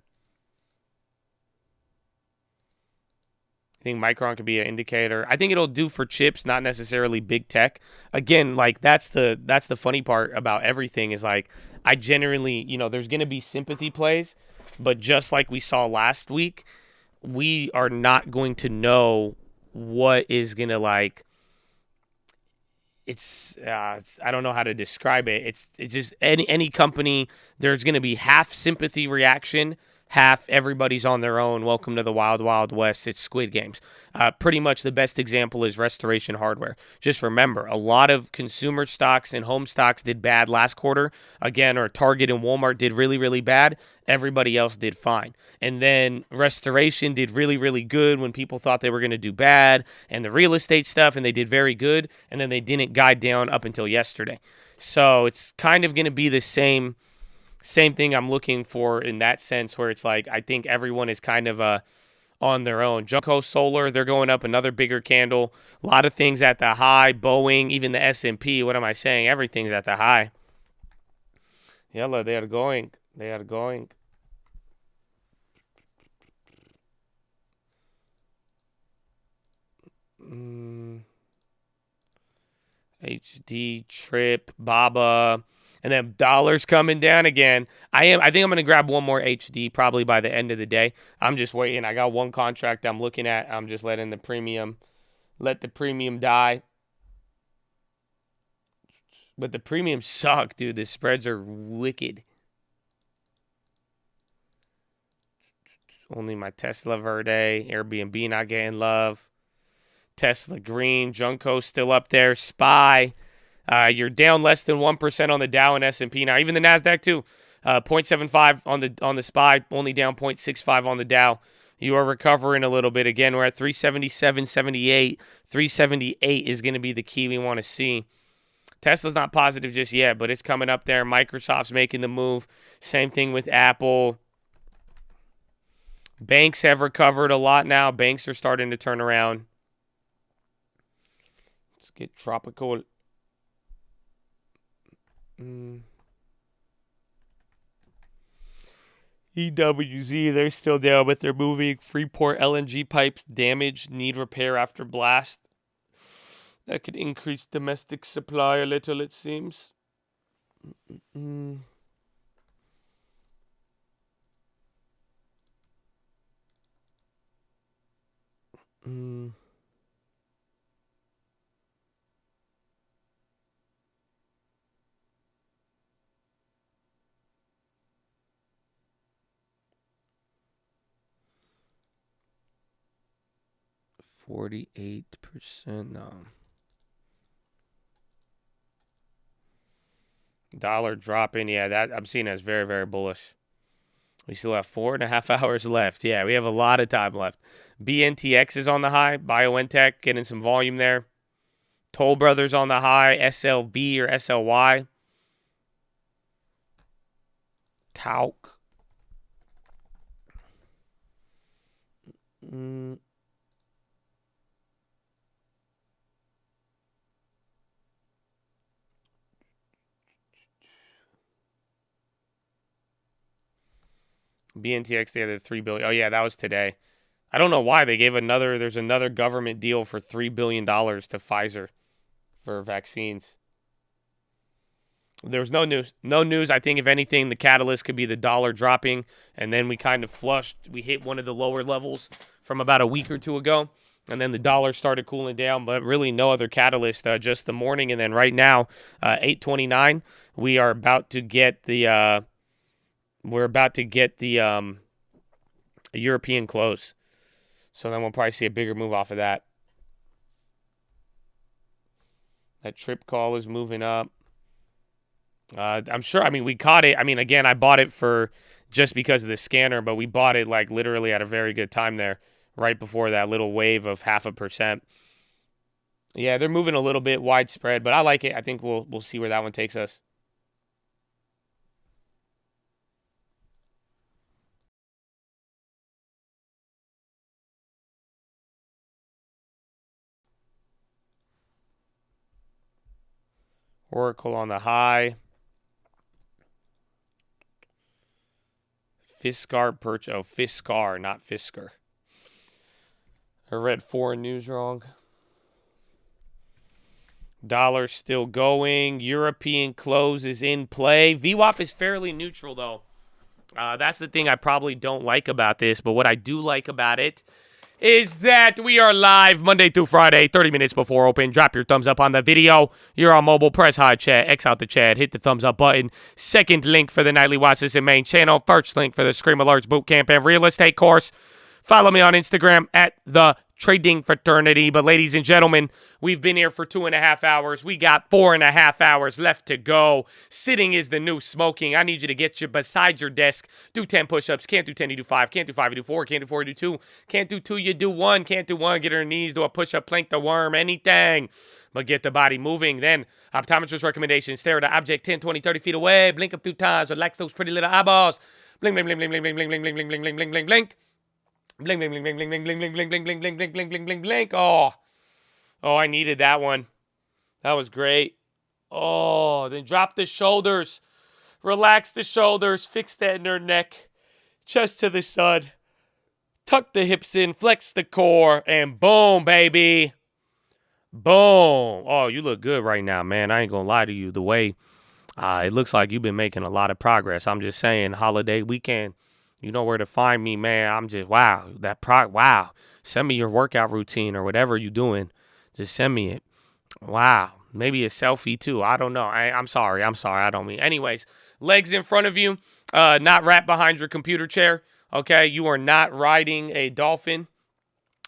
I think Micron could be an indicator. I think it'll do for chips, not necessarily big tech. Again, like that's the funny part about everything is like I generally, there's going to be sympathy plays, but just like we saw last week, we are not going to know what is going to like it's I don't know how to describe it. It's just any company, there's going to be half sympathy reaction, half everybody's on their own. Welcome to the wild, wild west. It's Squid Games. Pretty much the best example is Restoration Hardware. Just remember, a lot of consumer stocks and home stocks did bad last quarter. Again, or Target and Walmart did really, really bad. Everybody else did fine. And then Restoration did really, really good when people thought they were going to do bad. And the real estate stuff, and they did very good. And then they didn't guide down up until yesterday. So it's kind of going to be the same thing I'm looking for in that sense, where it's like I think everyone is kind of on their own. Junko Solar, they're going up another bigger candle. A lot of things at the high. Boeing, even the S&P. What am I saying? Everything's at the high. Yalla, they are going. They are going. HD, Trip, Baba. And then dollars coming down again. I think I'm going to grab one more HD probably by the end of the day. I'm just waiting. I got one contract I'm looking at. I'm just letting the premium die. But the premiums suck, dude. The spreads are wicked. Only my Tesla Verde, Airbnb not getting love. Tesla green, Junko still up there. SPY. You're down less than 1% on the Dow and S&P now. Even the NASDAQ too. 0.75 on the SPY, only down 0.65 on the Dow. You are recovering a little bit. Again, we're at 377.78. 378 is going to be the key we want to see. Tesla's not positive just yet, but it's coming up there. Microsoft's making the move. Same thing with Apple. Banks have recovered a lot now. Banks are starting to turn around. Let's get tropical. EWZ, they're still down, but they're moving. Freeport LNG pipes damaged, need repair after blast. That could increase domestic supply a little, it seems. Mm. Mm. $48%. No. Dollar dropping. Yeah, that I'm seeing as very, very bullish. We still have 4.5 hours left. Yeah, we have a lot of time left. BNTX is on the high. BioNTech getting some volume there. Toll Brothers on the high. SLV or SLY. Talc. BNTX, they had the $3 billion. Oh, yeah, that was today. I don't know why they gave there's another government deal for $3 billion to Pfizer for vaccines. There's no news. No news. I think, if anything, the catalyst could be the dollar dropping, and then we kind of flushed. We hit one of the lower levels from about a week or two ago, and then the dollar started cooling down, but really no other catalyst, just the morning. And then right now, 8:29, we are about to get the European close. So then we'll probably see a bigger move off of that. That trip call is moving up. I'm sure. I mean, we caught it. I mean, again, I bought it for just because of the scanner, but we bought it like literally at a very good time there, right before that little wave of 0.5%. Yeah, they're moving a little bit widespread, but I like it. I think we'll see where that one takes us. Oracle on the high. Fiskar, not Fisker. I read foreign news wrong. Dollar still going. European close is in play. VWAP is fairly neutral, though. That's the thing I probably don't like about this, but what I do like about it is that we are live Monday through Friday, 30 minutes before open. Drop your thumbs up on the video. You're on mobile. Press high chat. X out the chat. Hit the thumbs up button. Second link for the nightly Watchlist and main channel. First link for the Scream Alerts Bootcamp and Real Estate course. Follow me on Instagram at the Trading Fraternity. But ladies and gentlemen, we've been here for 2.5 hours. We got 4.5 hours left to go. Sitting is the new smoking. I need you to get you beside your desk. Do 10 push-ups. Can't do 10, you do 5. Can't do 5, you do 4. Can't do 4, you do 2. Can't do 2, you do 1. Can't do 1, get on your knees, do a push-up, plank the worm, anything. But get the body moving. Then, optometrist recommendations. Stare at the object 10, 20, 30 feet away. Blink a few times. Relax those pretty little eyeballs. Blink, blink, blink, blink, blink, blink, blink, blink, blink, blink, blink, blink, blink, blink. Blink, blink, blink, blink, blink, blink, blink, blink, blink, blink, blink, blink, blink, blink, blink, blink, blink. Oh, I needed that one. That was great. Oh, then drop the shoulders. Relax the shoulders. Fix that nerd neck. Chest to the side. Tuck the hips in. Flex the core. And boom, baby. Boom. Oh, you look good right now, man. I ain't gonna lie to you. The way it looks like you've been making a lot of progress. I'm just saying, holiday weekend. You know where to find me, man. I'm just, wow. Wow. Send me your workout routine or whatever you're doing. Just send me it. Wow. Maybe a selfie, too. I don't know. I'm sorry. I don't mean. Anyways, legs in front of you. Not wrapped behind your computer chair. Okay? You are not riding a dolphin.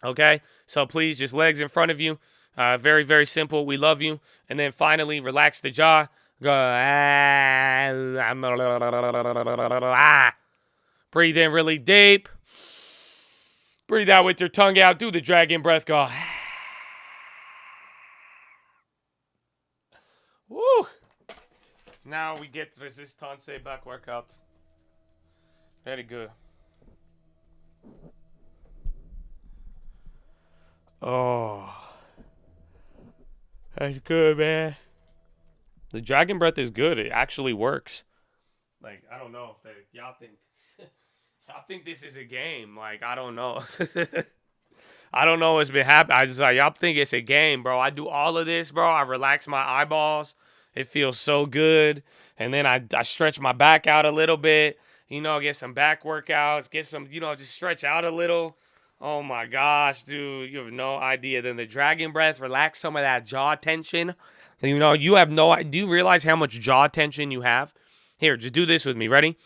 Okay? So please, just legs in front of you. Very, very simple. We love you. And then finally, relax the jaw. Go. Breathe in really deep. Breathe out with your tongue out. Do the dragon breath. Go. Woo. Now we get resistance back workout. Very good. Oh. That's good, man. The dragon breath is good. It actually works. Like, I don't know if y'all think I think this is a game. Like, I don't know. I don't know what's been happening. I just like, y'all think it's a game, bro. I do all of this, bro. I relax my eyeballs. It feels so good. And then I stretch my back out a little bit. You know, get some back workouts. Get some, you know, just stretch out a little. Oh, my gosh, dude. You have no idea. Then the dragon breath, relax some of that jaw tension. You know, you have no idea. Do you realize how much jaw tension you have? Here, just do this with me. Ready?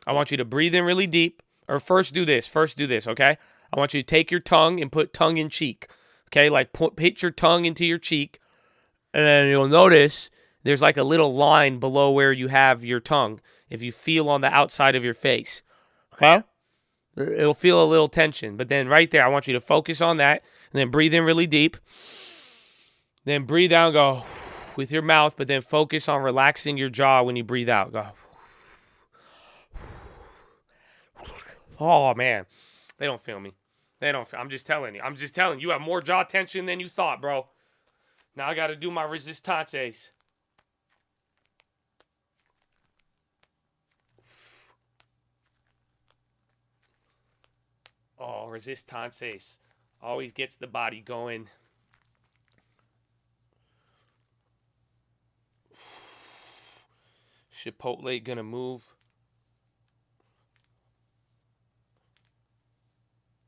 I want you to breathe in really deep. Or first do this, okay? I want you to take your tongue and put tongue in cheek, okay? Like hit your tongue into your cheek, and then you'll notice there's like a little line below where you have your tongue. If you feel on the outside of your face, okay? It'll feel a little tension, but then right there, I want you to focus on that, and then breathe in really deep. Then breathe out and go with your mouth, but then focus on relaxing your jaw when you breathe out. Go. Oh, man. They don't feel me. I'm just telling you. You have more jaw tension than you thought, bro. Now I got to do my resistances. Oh, resistances. Always gets the body going. Chipotle gonna move.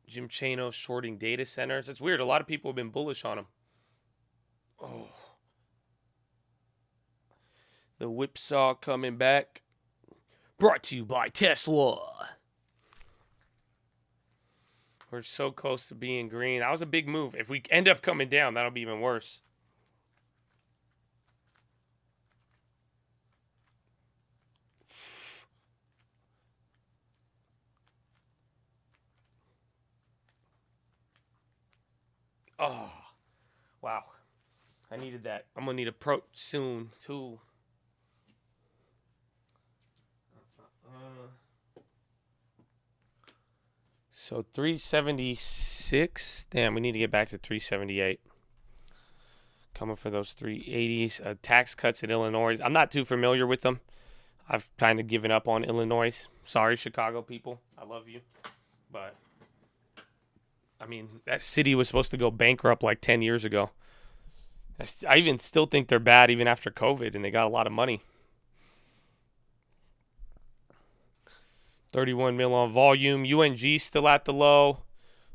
Jim Chano shorting data centers. It's weird. A lot of people have been bullish on him. Oh. The whipsaw coming back. Brought to you by Tesla. We're so close to being green. That was a big move. If we end up coming down, that'll be even worse. Oh, wow. I needed that. I'm going to need a pro soon, too. So 376. Damn, we need to get back to 378. Coming for those 380s. Tax cuts in Illinois. I'm not too familiar with them. I've kind of given up on Illinois. Sorry, Chicago people. I love you. But I mean, that city was supposed to go bankrupt like 10 years ago. I even still think they're bad even after COVID, and they got a lot of money. 31 mil on volume. UNG still at the low.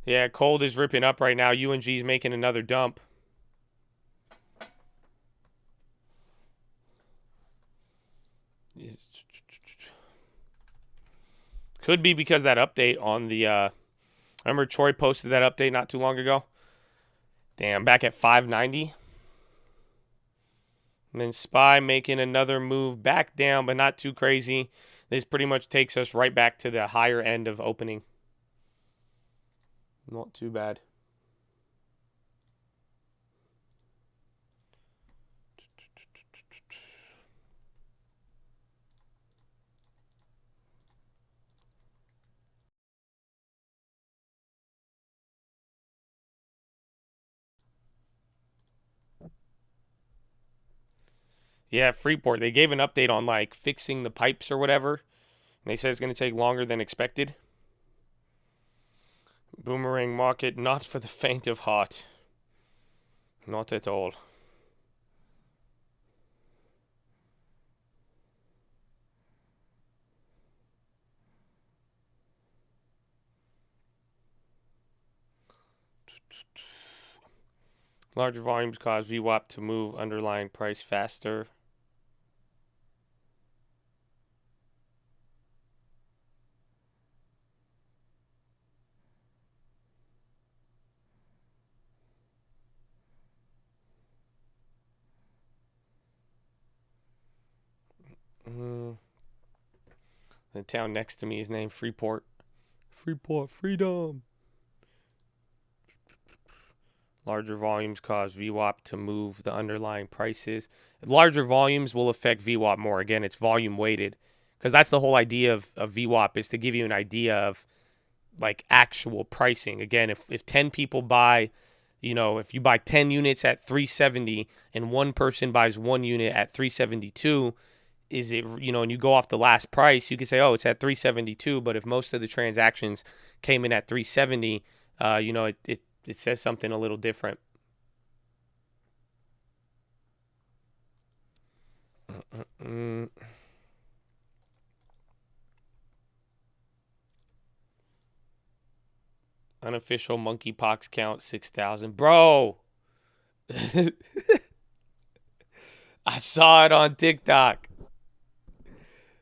Yeah, cold is ripping up right now. UNG is making another dump. Could be because that update on the... remember Troy posted that update not too long ago? Damn, back at 590. And then SPY making another move back down, but not too crazy. This pretty much takes us right back to the higher end of opening. Not too bad. Yeah, Freeport. They gave an update on like fixing the pipes or whatever. And they said it's going to take longer than expected. Boomerang market, not for the faint of heart. Not at all. Larger volumes cause VWAP to move underlying price faster. The town next to me is named Freeport. Freeport, freedom. Larger volumes cause VWAP to move the underlying prices. Larger volumes will affect VWAP more. Again, it's volume weighted. Because that's the whole idea of VWAP, is to give you an idea of like actual pricing. Again, if 10 people buy, you know, if you buy 10 units at 370 and one person buys one unit at 372, is it, you know, and you go off the last price, you could say, oh, it's at 372. But if most of the transactions came in at 370, you know, it says something a little different. Unofficial monkeypox count 6,000. Bro, I saw it on TikTok.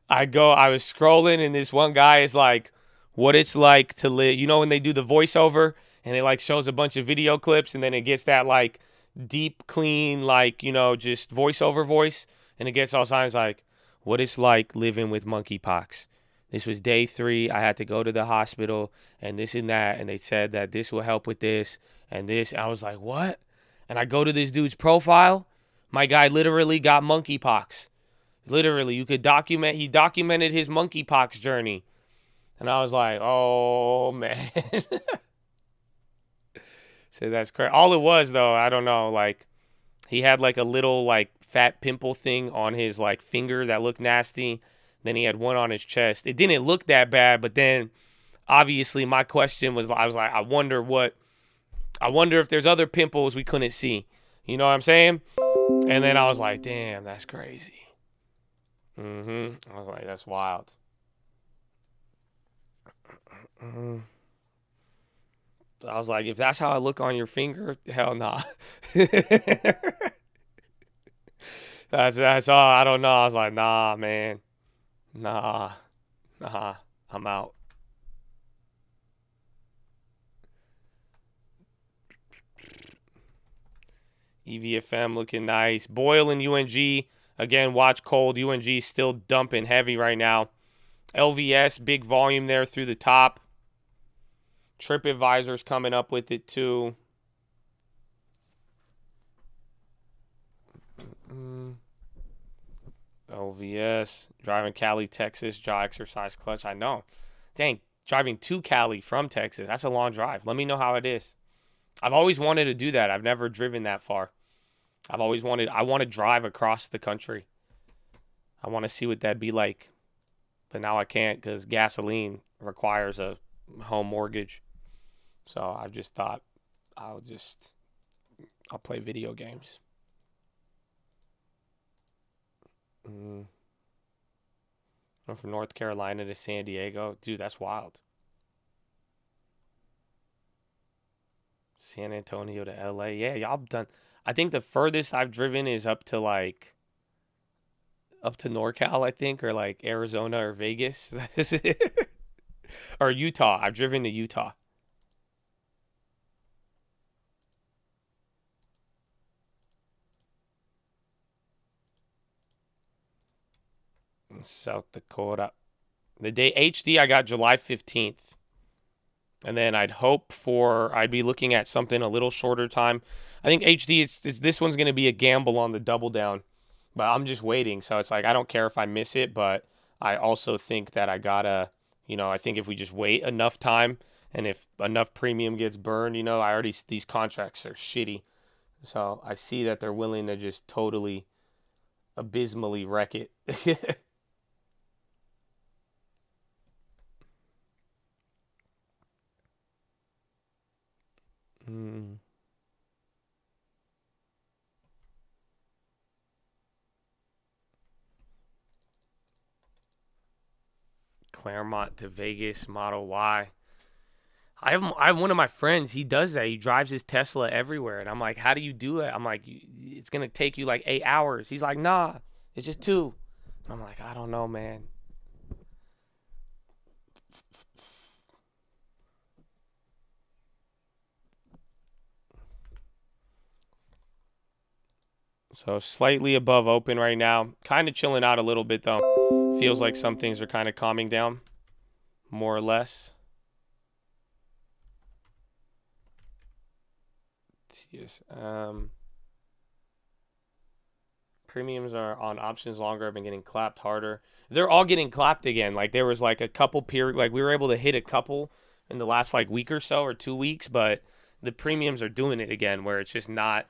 I was scrolling and this one guy is like, what it's like to live. You know when they do the voiceover and it like shows a bunch of video clips and then it gets that like deep, clean, like, you know, just voiceover voice. And it gets all times like, what it's like living with monkeypox. This was day 3. I had to go to the hospital and this and that. And they said that this will help with this and this. I was like, what? And I go to this dude's profile. My guy literally got monkeypox. Literally, you could document. He documented his monkeypox journey. And I was like, oh, man. So that's crazy. All it was, though, I don't know. Like, he had like a little like fat pimple thing on his like finger that looked nasty. Then he had one on his chest. It didn't look that bad, but then obviously my question was, I was like, I wonder if there's other pimples we couldn't see. You know what I'm saying? And then I was like, damn, that's crazy. I was like, that's wild. I was like, if that's how I look on your finger, hell nah. That's all. I don't know. I was like, nah, man. Nah, I'm out. EVFM looking nice. Boyle and UNG, again, watch cold. UNG still dumping heavy right now. LVS, big volume there through the top. TripAdvisor's coming up with it too. LVS, driving Cali, Texas, jaw exercise clutch. I know. Dang, driving to Cali from Texas. That's a long drive. Let me know how it is. I've always wanted to do that. I've never driven that far. I want to drive across the country. I want to see what that'd be like. But now I can't because gasoline requires a home mortgage. So I just thought I'll play video games. I'm from North Carolina to San Diego. Dude, that's wild. San Antonio to LA. Yeah, y'all done. I think the furthest I've driven is up to NorCal, I think, or like Arizona or Vegas. Or Utah. I've driven to Utah. In South Dakota. The day HD I got July 15th. And then I'd be looking at something a little shorter time. I think HD, this one's going to be a gamble on the double down. But I'm just waiting. So it's like, I don't care if I miss it. But I also think that I got to, I think if we just wait enough time and if enough premium gets burned, these contracts are shitty. So I see that they're willing to just totally abysmally wreck it. Claremont to Vegas, Model Y. I have one of my friends, he does that. He drives his Tesla everywhere. And I'm like, how do you do it? I'm like, it's going to take you like 8 hours. He's like, nah, it's just 2. And I'm like, I don't know, man. So slightly above open right now. Kind of chilling out a little bit, though. Feels like some things are kind of calming down, more or less. Yes. Premiums are on options longer. I've been getting clapped harder. They're all getting clapped again. Like there was like a couple period, like we were able to hit a couple in the last like week or so or 2 weeks, but the premiums are doing it again where it's just not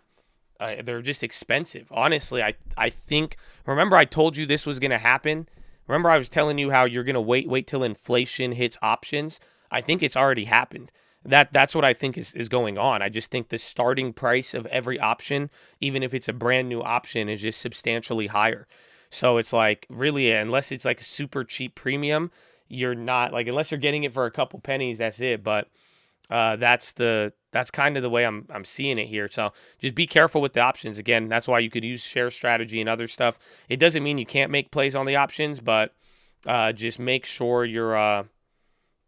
they're just expensive. Honestly, I think, remember I told you this was going to happen? Remember I was telling you how you're going to wait till inflation hits options? I think it's already happened. That's what I think is going on. I just think the starting price of every option, even if it's a brand new option, is just substantially higher. So it's like, really, unless it's like a super cheap premium, you're not like, unless you're getting it for a couple pennies, that's it. But that's kind of the way I'm seeing it here. So just be careful with the options. Again, that's why you could use share strategy and other stuff. It doesn't mean you can't make plays on the options, but just make sure you're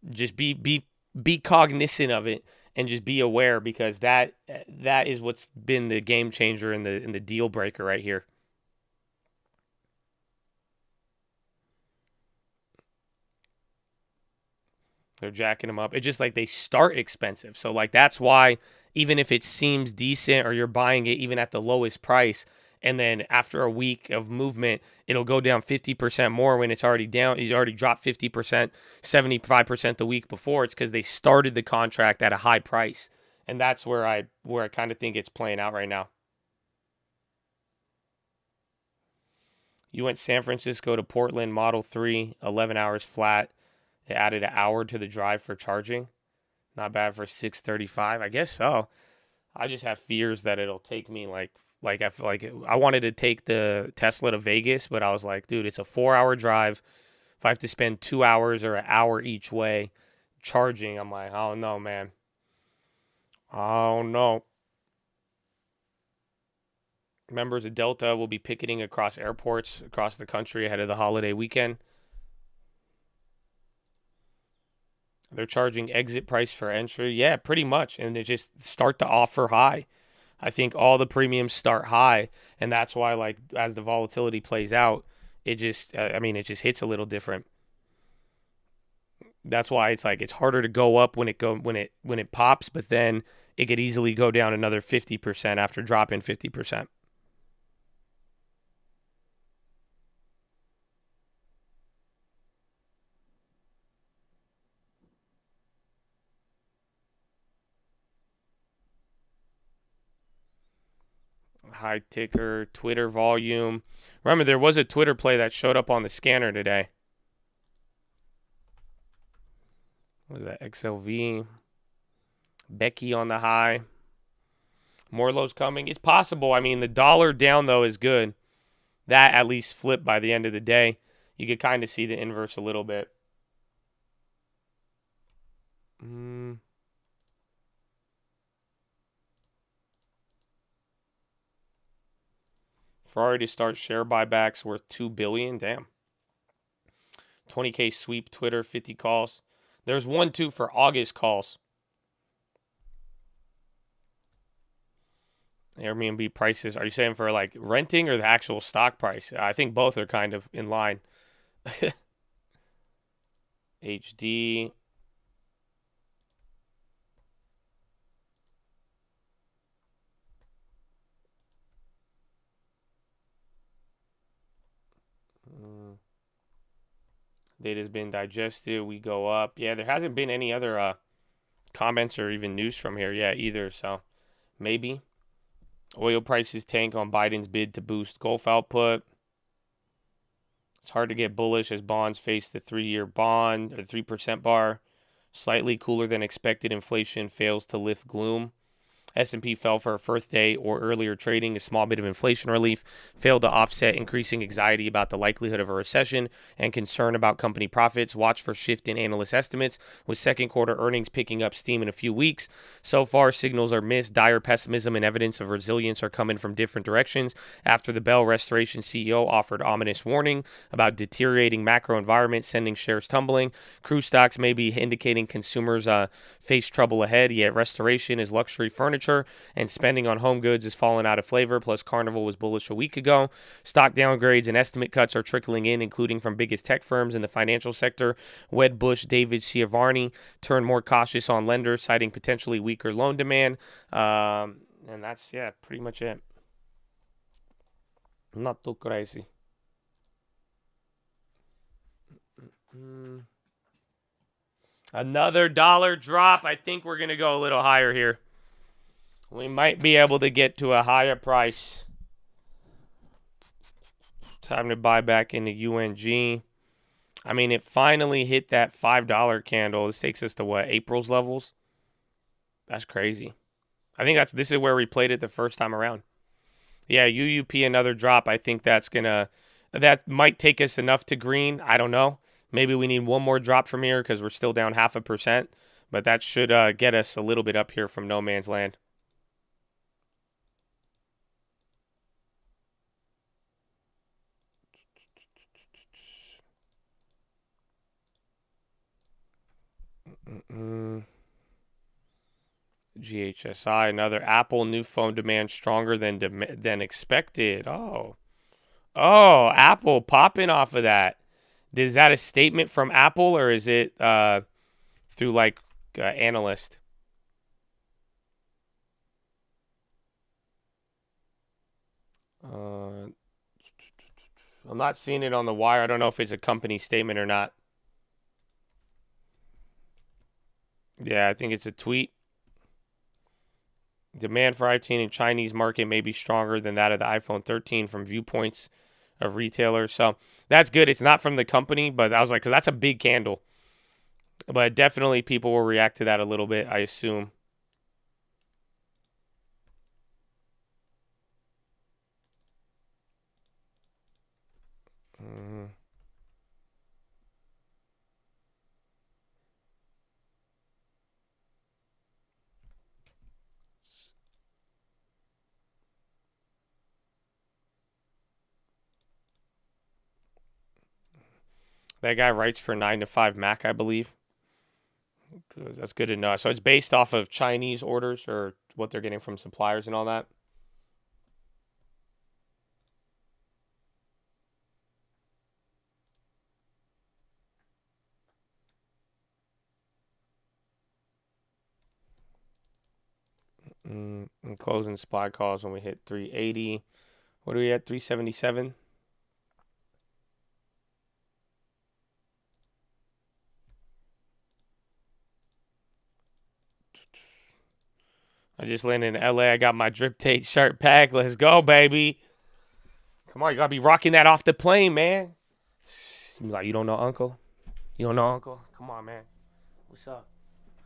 just be cognizant of it and just be aware, because that is what's been the game changer and the deal breaker right here. They're jacking them up. It's just like they start expensive. So like that's why even if it seems decent or you're buying it even at the lowest price, and then after a week of movement, it'll go down 50% more when it's already down. It's already dropped 50%, 75% the week before. It's because they started the contract at a high price. And that's where I kind of think it's playing out right now. You went San Francisco to Portland, Model 3, 11 hours flat. It added an hour to the drive for charging. Not bad for 635. I guess so. I just have fears that it'll take me like I feel like I wanted to take the Tesla to Vegas, but I was like, dude, it's a 4-hour drive. If I have to spend 2 hours or an hour each way charging, I'm like, oh no, man. Oh no. Members of Delta will be picketing across airports across the country ahead of the holiday weekend. They're charging exit price for entry. Yeah, pretty much. And they just start to offer high. I think all the premiums start high. And that's why, like, as the volatility plays out, it just, it just hits a little different. That's why it's like, it's harder to go up when it pops, but then it could easily go down another 50% after dropping 50%. High ticker, Twitter volume. Remember, there was a Twitter play that showed up on the scanner today. What was that? XLV. Becky on the high. More lows coming. It's possible. I mean, the dollar down, though, is good. That at least flipped by the end of the day. You could kind of see the inverse a little bit. Ferrari to start share buybacks worth $2 billion. Damn. 20K sweep Twitter, 50 calls. There's 1-2 for August calls. Airbnb prices. Are you saying for like renting or the actual stock price? I think both are kind of in line. HD. Data's been digested. We go up. Yeah, there hasn't been any other comments or even news from here yet either. So maybe. Oil prices tank on Biden's bid to boost Gulf output. It's hard to get bullish as bonds face the 3-year bond or 3% bar. Slightly cooler than expected inflation fails to lift gloom. S&P fell for a first day or earlier trading. A small bit of inflation relief failed to offset increasing anxiety about the likelihood of a recession and concern about company profits. Watch for shift in analyst estimates, with second quarter earnings picking up steam in a few weeks. So far, signals are missed. Dire pessimism and evidence of resilience are coming from different directions after the Bell Restoration CEO offered ominous warning about deteriorating macro environment, sending shares tumbling. Cruise stocks may be indicating consumers face trouble ahead, yet Restoration is luxury furniture and spending on home goods has fallen out of flavor, plus Carnival was bullish a week ago. Stock downgrades and estimate cuts are trickling in, including from biggest tech firms in the financial sector. Wedbush David Schiavone turned more cautious on lenders, citing potentially weaker loan demand. And that's, pretty much it. Not too crazy. Another dollar drop. I think we're going to go a little higher here. We might be able to get to a higher price. Time to buy back into UNG. I mean, it finally hit that $5 candle. This takes us to what, April's levels? That's crazy. I think this is where we played it the first time around. Yeah, UUP another drop. I think that might take us enough to green. I don't know. Maybe we need one more drop from here because we're still down 0.5%. But that should get us a little bit up here from no man's land. GHSI, another Apple new phone demand stronger than expected. Oh, Apple popping off of that. Is that a statement from Apple or is it through like analyst? I'm not seeing it on the wire. I don't know if it's a company statement or not. Yeah, I think it's a tweet. Demand for iPhone in Chinese market may be stronger than that of the iPhone 13 from viewpoints of retailers. So that's good. It's not from the company, but I was like, because that's a big candle. But definitely people will react to that a little bit, I assume. That guy writes for 9 to 5 Mac, I believe. That's good to know. So it's based off of Chinese orders or what they're getting from suppliers and all that. And closing supply calls when we hit 380. What are we at? 377? I just landed in LA. I got my drip tape shirt pack. Let's go, baby. Come on, you gotta be rocking that off the plane, man. You like, you don't know Uncle? You don't know Uncle? Come on, man. What's up?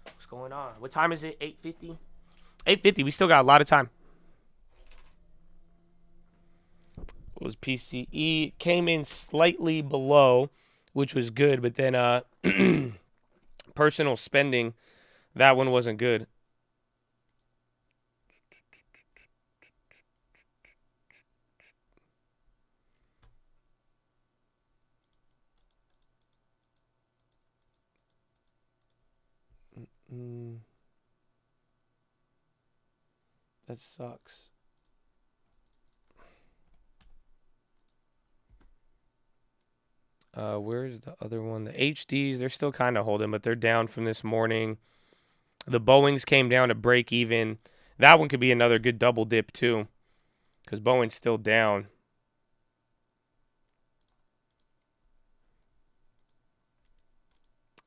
What's going on? What time is it? 8:50? 8:50. We still got a lot of time. It was PCE. Came in slightly below, which was good, but then personal spending, that one wasn't good. That sucks. Where's the other one? The HDs, they're still kind of holding, but they're down from this morning. The Boeings came down to break even. That one could be another good double dip too, because Boeing's still down.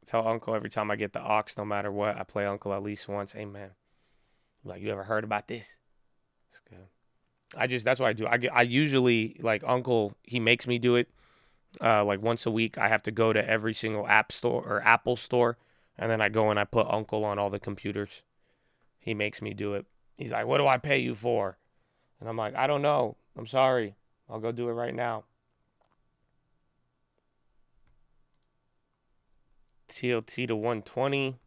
Tell Uncle every time I get the aux, no matter what, I play Uncle at least once. Amen. Like, you ever heard about this? It's good. That's what I do. I usually, like, Uncle, he makes me do it. Like once a week, I have to go to every single app store or Apple store, and then I go and I put Uncle on all the computers. He makes me do it. He's like, "What do I pay you for?" And I'm like, "I don't know. I'm sorry. I'll go do it right now." TLT to 120.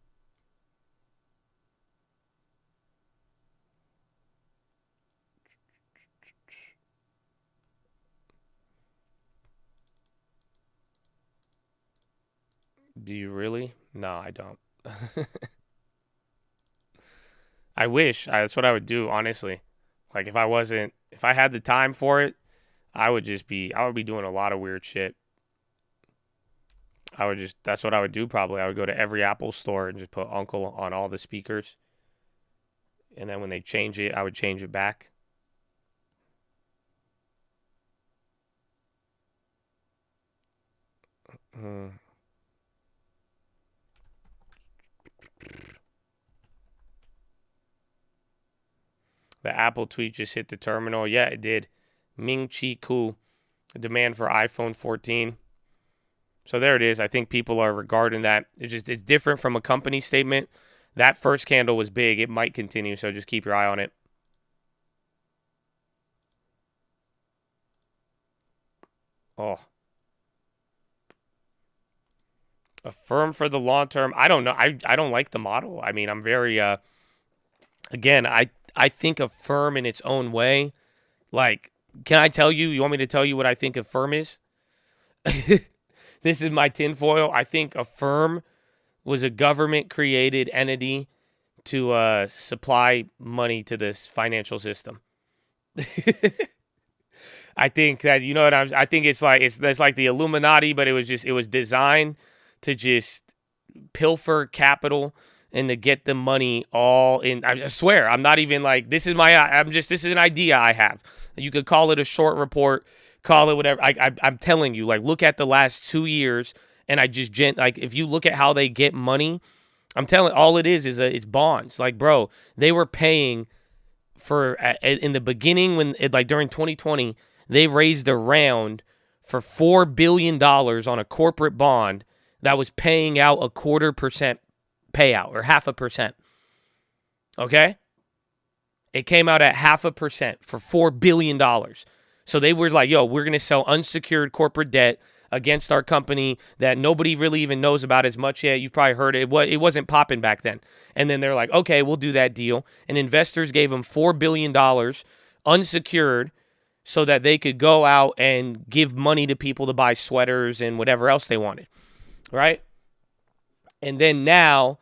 Do you really? No, I don't. I wish. That's what I would do, honestly. Like, if I had the time for it, I would be doing a lot of weird shit. That's what I would do probably. I would go to every Apple store and just put Uncle on all the speakers. And then when they change it, I would change it back. The Apple tweet just hit the terminal. Yeah, it did. Ming Chi Ku, demand for iPhone 14. So there it is. I think people are regarding that. It's different from a company statement. That first candle was big. It might continue, so just keep your eye on it. Oh. Affirm for the long term. I don't know. I don't like the model. I mean, I'm very again, I think Affirm in its own way. Like, can I tell you? You want me to tell you what I think Affirm is? This is my tinfoil. I think Affirm was a government-created entity to supply money to this financial system. I think that, you know what I think it's like the Illuminati, but it was designed to just pilfer capital and to get the money all in. I swear, I'm not even like, this is an idea I have. You could call it a short report, call it whatever. I'm telling you, like, look at the last 2 years, and like, if you look at how they get money, I'm telling, all it is it's bonds. Like, bro, they were paying for, in the beginning, when like during 2020, they raised a round for $4 billion on a corporate bond that was paying out 0.25% payout, or 0.5%. Okay? It came out at 0.5% for $4 billion. So they were like, yo, we're going to sell unsecured corporate debt against our company that nobody really even knows about as much yet. You've probably heard it. It wasn't popping back then. And then they're like, okay, we'll do that deal. And investors gave them $4 billion unsecured so that they could go out and give money to people to buy sweaters and whatever else they wanted. Right? And then now,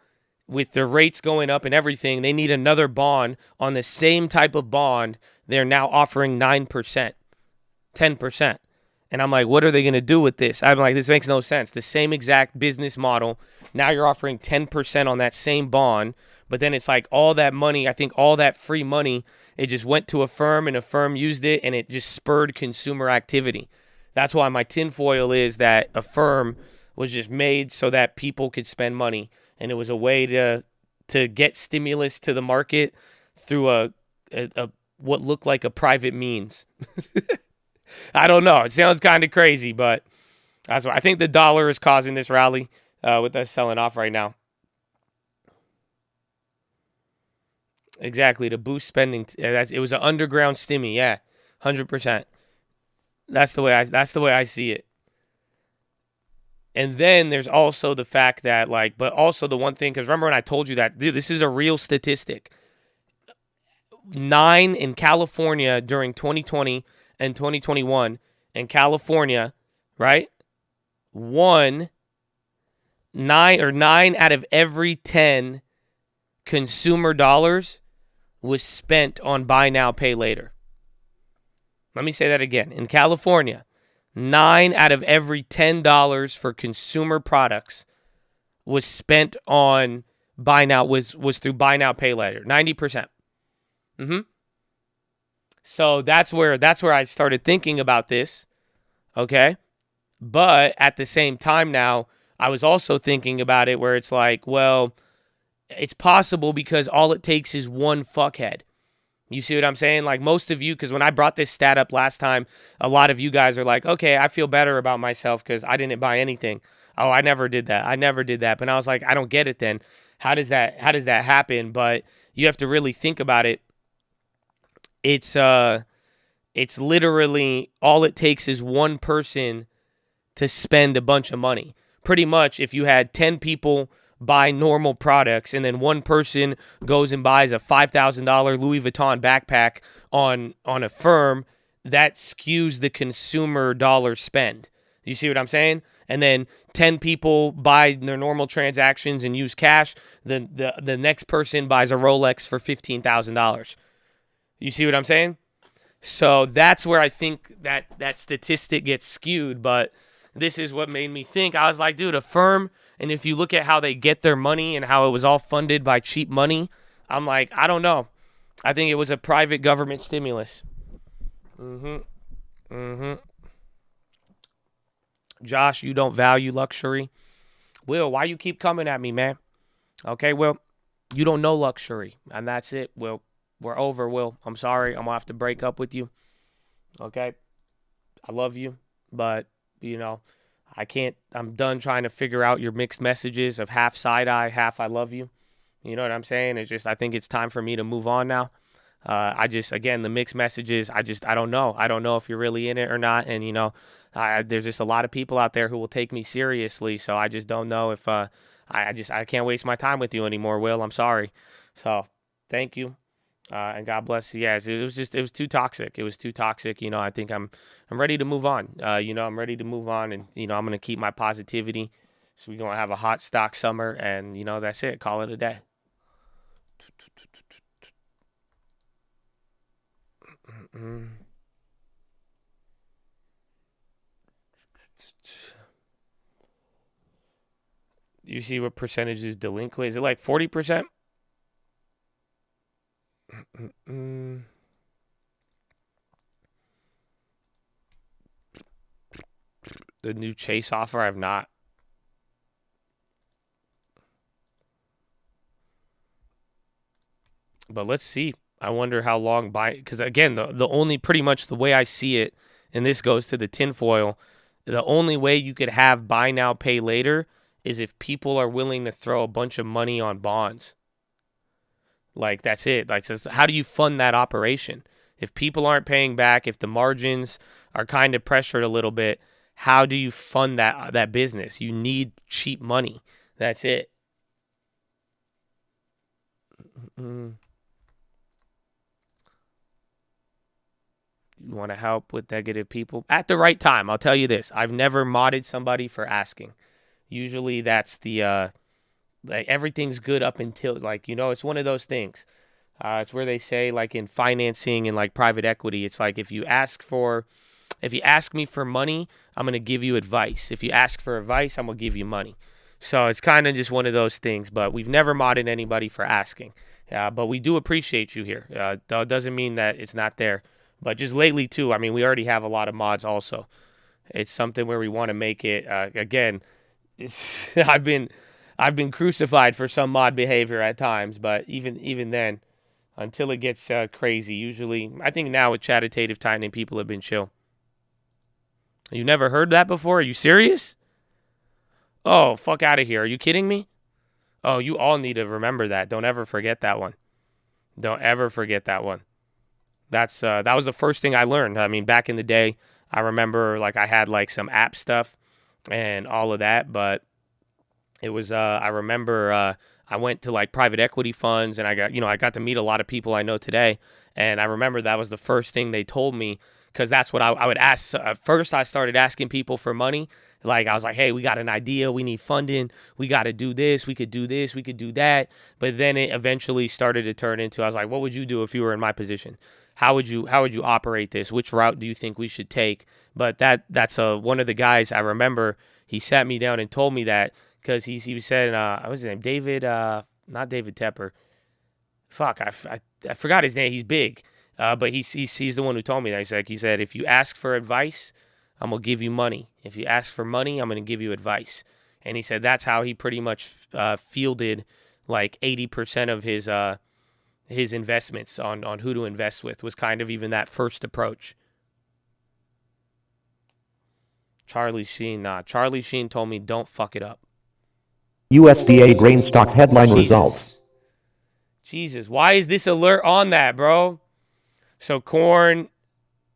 with the rates going up and everything, they need another bond on the same type of bond. They're now offering 9%, 10%. And I'm like, what are they going to do with this? I'm like, this makes no sense. The same exact business model. Now you're offering 10% on that same bond. But then it's like all that money, I think all that free money, it just went to a firm, and a firm used it, and it just spurred consumer activity. That's why my tinfoil is that a firm was just made so that people could spend money. And it was a way to get stimulus to the market through a what looked like a private means. I don't know. It sounds kind of crazy, but that's why I think the dollar is causing this rally with us selling off right now. Exactly, to boost spending. It was an underground stimmy, yeah, 100%. That's the way I see it. And then there's also the fact that, like, but also the one thing, because remember when I told you that, dude, this is a real statistic. 9 in California during 2020 and 2021 in California, right? 9 out of every 10 consumer dollars was spent on buy now, pay later. Let me say that again. In California, 9 out of every $10 for consumer products was spent on buy now, was through buy now, pay later. 90%. So that's where I started thinking about this. Okay. But at the same time now, I was also thinking about it where it's like, well, it's possible because all it takes is one fuckhead. You see what I'm saying? Like most of you, because when I brought this stat up last time, a lot of you guys are like, okay, I feel better about myself because I didn't buy anything. Oh, I never did that. But I was like, I don't get it then. How does that happen? But you have to really think about it. It's literally all it takes is one person to spend a bunch of money. Pretty much if you had 10 people buy normal products and then one person goes and buys a $5,000 Louis Vuitton backpack on a firm, that skews the consumer dollar spend. You see what I'm saying? And then 10 people buy their normal transactions and use cash. The next person buys a Rolex for $15,000. You see what I'm saying? So that's where I think that statistic gets skewed. But this is what made me think. I was like, dude, a firm, and if you look at how they get their money and how it was all funded by cheap money, I'm like, I don't know. I think it was a private government stimulus. Josh, you don't value luxury. Will, why you keep coming at me, man? Okay, well, you don't know luxury, and that's it, Will. We're over, Will. I'm sorry. I'm going to have to break up with you. Okay? I love you, but, you know, I can't. I'm done trying to figure out your mixed messages of half side-eye, half I love you. You know what I'm saying? It's just, I think it's time for me to move on now. Again, the mixed messages, I don't know. I don't know if you're really in it or not. And, you know, there's just a lot of people out there who will take me seriously. So I just don't know if, I can't waste my time with you anymore, Will. I'm sorry. So thank you. And God bless you. Yes, it was too toxic. It was too toxic. You know, I think I'm ready to move on. You know, I'm ready to move on, and, you know, I'm going to keep my positivity. So we're going to have a hot stock summer, and, you know, that's it. Call it a day. You see what percentage is delinquent? Is it like 40%? The new Chase offer, I've not. But let's see. I wonder how long because again, the only pretty much the way I see it, and this goes to the tinfoil, the only way you could have buy now, pay later is if people are willing to throw a bunch of money on bonds. Like, that's it. Like, so how do you fund that operation? If people aren't paying back, if the margins are kind of pressured a little bit, how do you fund that business? You need cheap money. That's it. You want to help with negative people? At the right time, I'll tell you this. I've never modded somebody for asking. Usually that's the, like, everything's good up until, like, you know, it's one of those things. It's where they say, like, in financing and, like, private equity, it's like if you ask me for money, I'm going to give you advice. If you ask for advice, I'm going to give you money. So it's kind of just one of those things, but we've never modded anybody for asking. But we do appreciate you here. That doesn't mean that it's not there. But just lately, too, I mean, we already have a lot of mods also. It's something where we want to make it, again, I've been crucified for some mod behavior at times, but even then, until it gets crazy, usually, I think now with Chattitative tightening, people have been chill. You never heard that before? Are you serious? Oh, fuck out of here. Are you kidding me? Oh, you all need to remember that. Don't ever forget that one. Don't ever forget that one. That was the first thing I learned. I mean, back in the day, I remember, like, I had, like, some app stuff and all of that, but it was, I remember I went to, like, private equity funds, and I got to meet a lot of people I know today, and I remember that was the first thing they told me, because that's what I would ask. First, I started asking people for money. Like, I was like, hey, we got an idea. We need funding. We got to do this. We could do this. We could do that. But then it eventually started to turn into, I was like, what would you do if you were in my position? How would you operate this? Which route do you think we should take? But that's one of the guys I remember. He sat me down and told me that, because he said, what's his name? David, not David Tepper. Fuck, I forgot his name. He's big. But he's the one who told me that. He said, if you ask for advice, I'm going to give you money. If you ask for money, I'm going to give you advice. And he said that's how he pretty much fielded like 80% of his investments on who to invest with, was kind of even that first approach. Charlie Sheen, nah. Charlie Sheen told me don't fuck it up. USDA grain stocks headline results. Jesus, why is this alert on that, bro? So corn,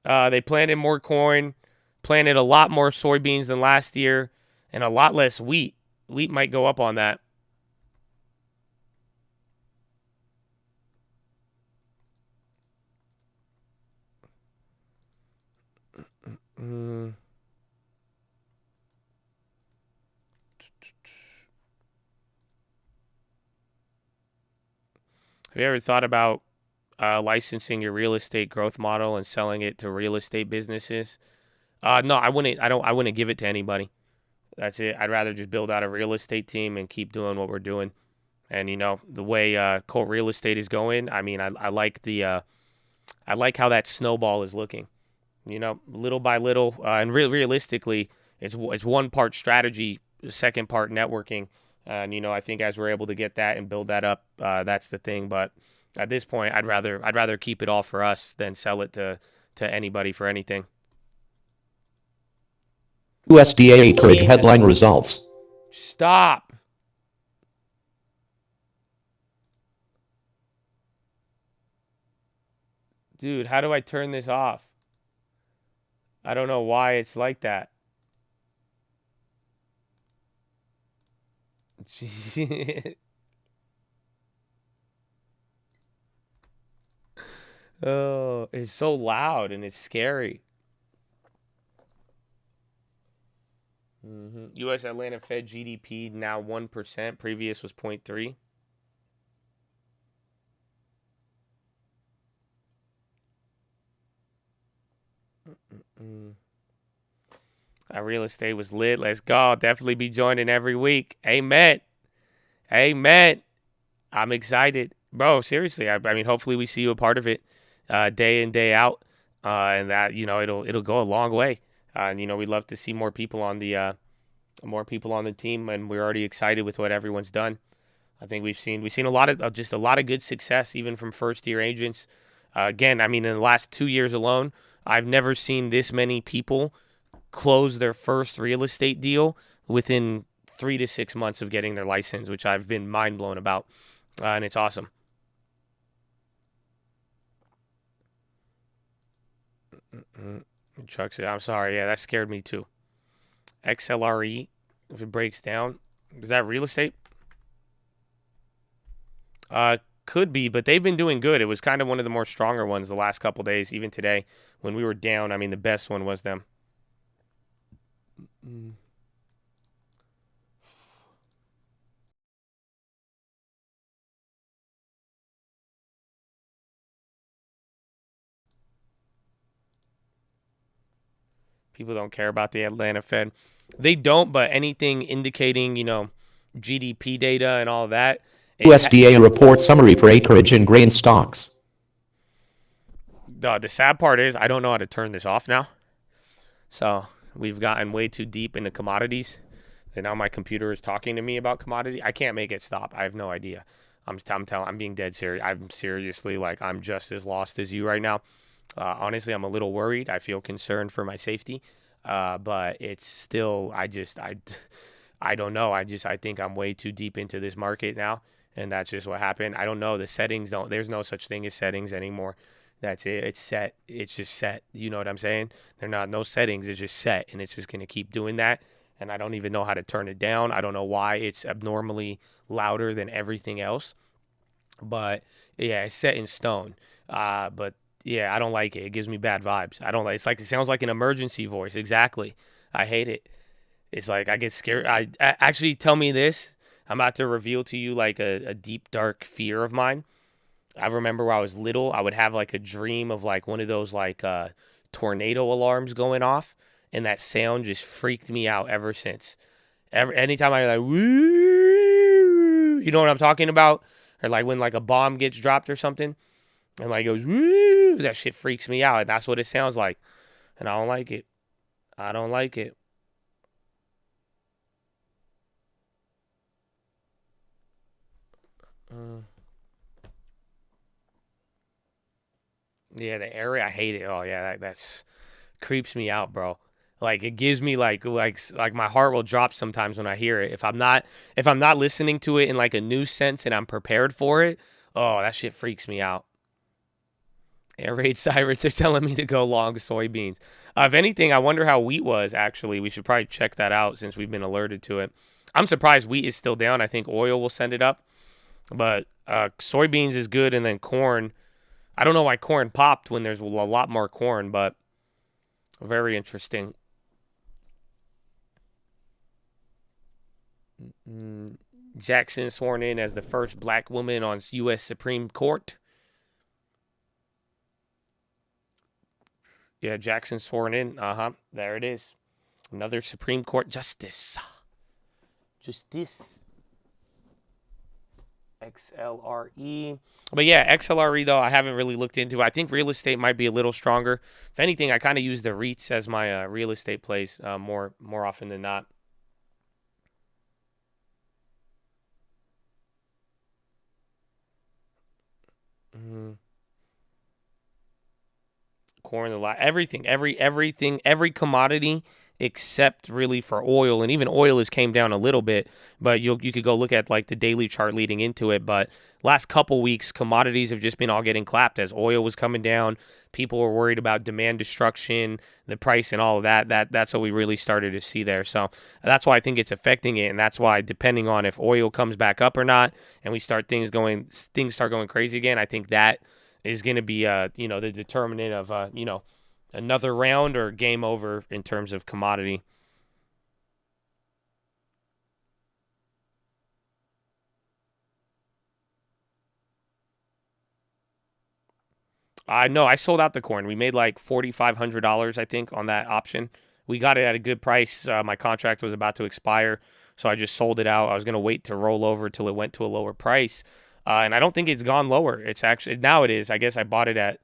they planted more corn, planted a lot more soybeans than last year, and a lot less wheat. Wheat might go up on that. Have you ever thought about licensing your real estate growth model and selling it to real estate businesses? No, I wouldn't. I wouldn't give it to anybody. That's it. I'd rather just build out a real estate team and keep doing what we're doing. And the way Colt Real Estate is going, I mean, I like I like how that snowball is looking. Little by little, and realistically, it's one part strategy, second part networking. And I think as we're able to get that and build that up, that's the thing. But At this point, I'd rather keep it all for us than sell it to anybody for anything. USDA acreage Jesus. headline results. Stop. Dude, how do I turn this off? I don't know why it's like that. Oh, it's so loud and it's scary. U.S. Atlanta Fed GDP now 1%. Previous was 0.3. Our real estate was lit. Let's go. I'll definitely be joining every week. Amen. Amen. I'm excited. Bro, seriously. I mean, hopefully we see you a part of it day in, day out. And that, it'll go a long way. And, we'd love to see more people on the team, and we're already excited with what everyone's done. I think we've seen a lot of good success, even from first-year agents. Again, I mean, in the last 2 years alone, I've never seen this many people close their first real estate deal within 3 to 6 months of getting their license, which I've been mind blown about, and it's awesome. Chuck said, I'm sorry. Yeah, that scared me too. XLRE, if it breaks down, is that real estate? Could be, but they've been doing good. It was kind of one of the more stronger ones the last couple days, even today when we were down. I mean, the best one was them. People don't care about the Atlanta Fed. They don't, but anything indicating, GDP data and all that. USDA report summary for acreage and grain stocks. The sad part is I don't know how to turn this off now. So we've gotten way too deep into commodities. And now my computer is talking to me about commodity. I can't make it stop. I have no idea. I'm being dead serious. I'm seriously, I'm just as lost as you right now. Honestly, I'm a little worried. I feel concerned for my safety. But it's still, I don't know. I think I'm way too deep into this market now. And that's just what happened. I don't know. The settings there's no such thing as settings anymore. That's it. It's set. It's just set. You know what I'm saying? They're not no settings. It's just set. And it's just going to keep doing that. And I don't even know how to turn it down. I don't know why it's abnormally louder than everything else. But yeah, it's set in stone. But yeah, I don't like it. It gives me bad vibes. I don't like it sounds like an emergency voice. Exactly. I hate it. It's like I get scared. I actually tell me this. I'm about to reveal to you a deep, dark fear of mine. I remember when I was little, I would have a dream of one of those tornado alarms going off, and that sound just freaked me out ever since. Anytime I woo, you know what I'm talking about? Or when a bomb gets dropped or something, and it goes woo, that shit freaks me out, and that's what it sounds like, and I don't like it. I don't like it. Yeah, the area, I hate it. Oh yeah, that's creeps me out, bro. It gives me like my heart will drop sometimes when I hear it. If I'm not listening to it in a new sense and I'm prepared for it, oh, that shit freaks me out. Air raid sirens are telling me to go long soybeans. If anything, I wonder how wheat was actually. We should probably check that out since we've been alerted to it. I'm surprised wheat is still down. I think oil will send it up. But soybeans is good, and then corn. I don't know why corn popped when there's a lot more corn, but very interesting. Jackson sworn in as the first black woman on U.S. Supreme Court. Yeah, Jackson sworn in. There it is. Another Supreme Court justice. Justice. XLRE. But yeah, XLRE, though, I haven't really looked into. I think real estate might be a little stronger. If anything, I kind of use the REITs as my real estate plays more often than not. Corn, everything, every commodity except really for oil, and even oil has came down a little bit. But you could go look at like the daily chart leading into it. But last couple weeks, commodities have just been all getting clapped as oil was coming down. People were worried about demand destruction, the price, and all of that. That's what we really started to see there. So that's why I think it's affecting it, and that's why depending on if oil comes back up or not, and we start things start going crazy again, I think that is going to be, the determinant of, another round or game over in terms of commodity. I sold out the corn. We made like $4,500, I think, on that option. We got it at a good price. My contract was about to expire, so I just sold it out. I was going to wait to roll over till it went to a lower price. And I don't think it's gone lower. It's actually, now it is. I guess I bought it at,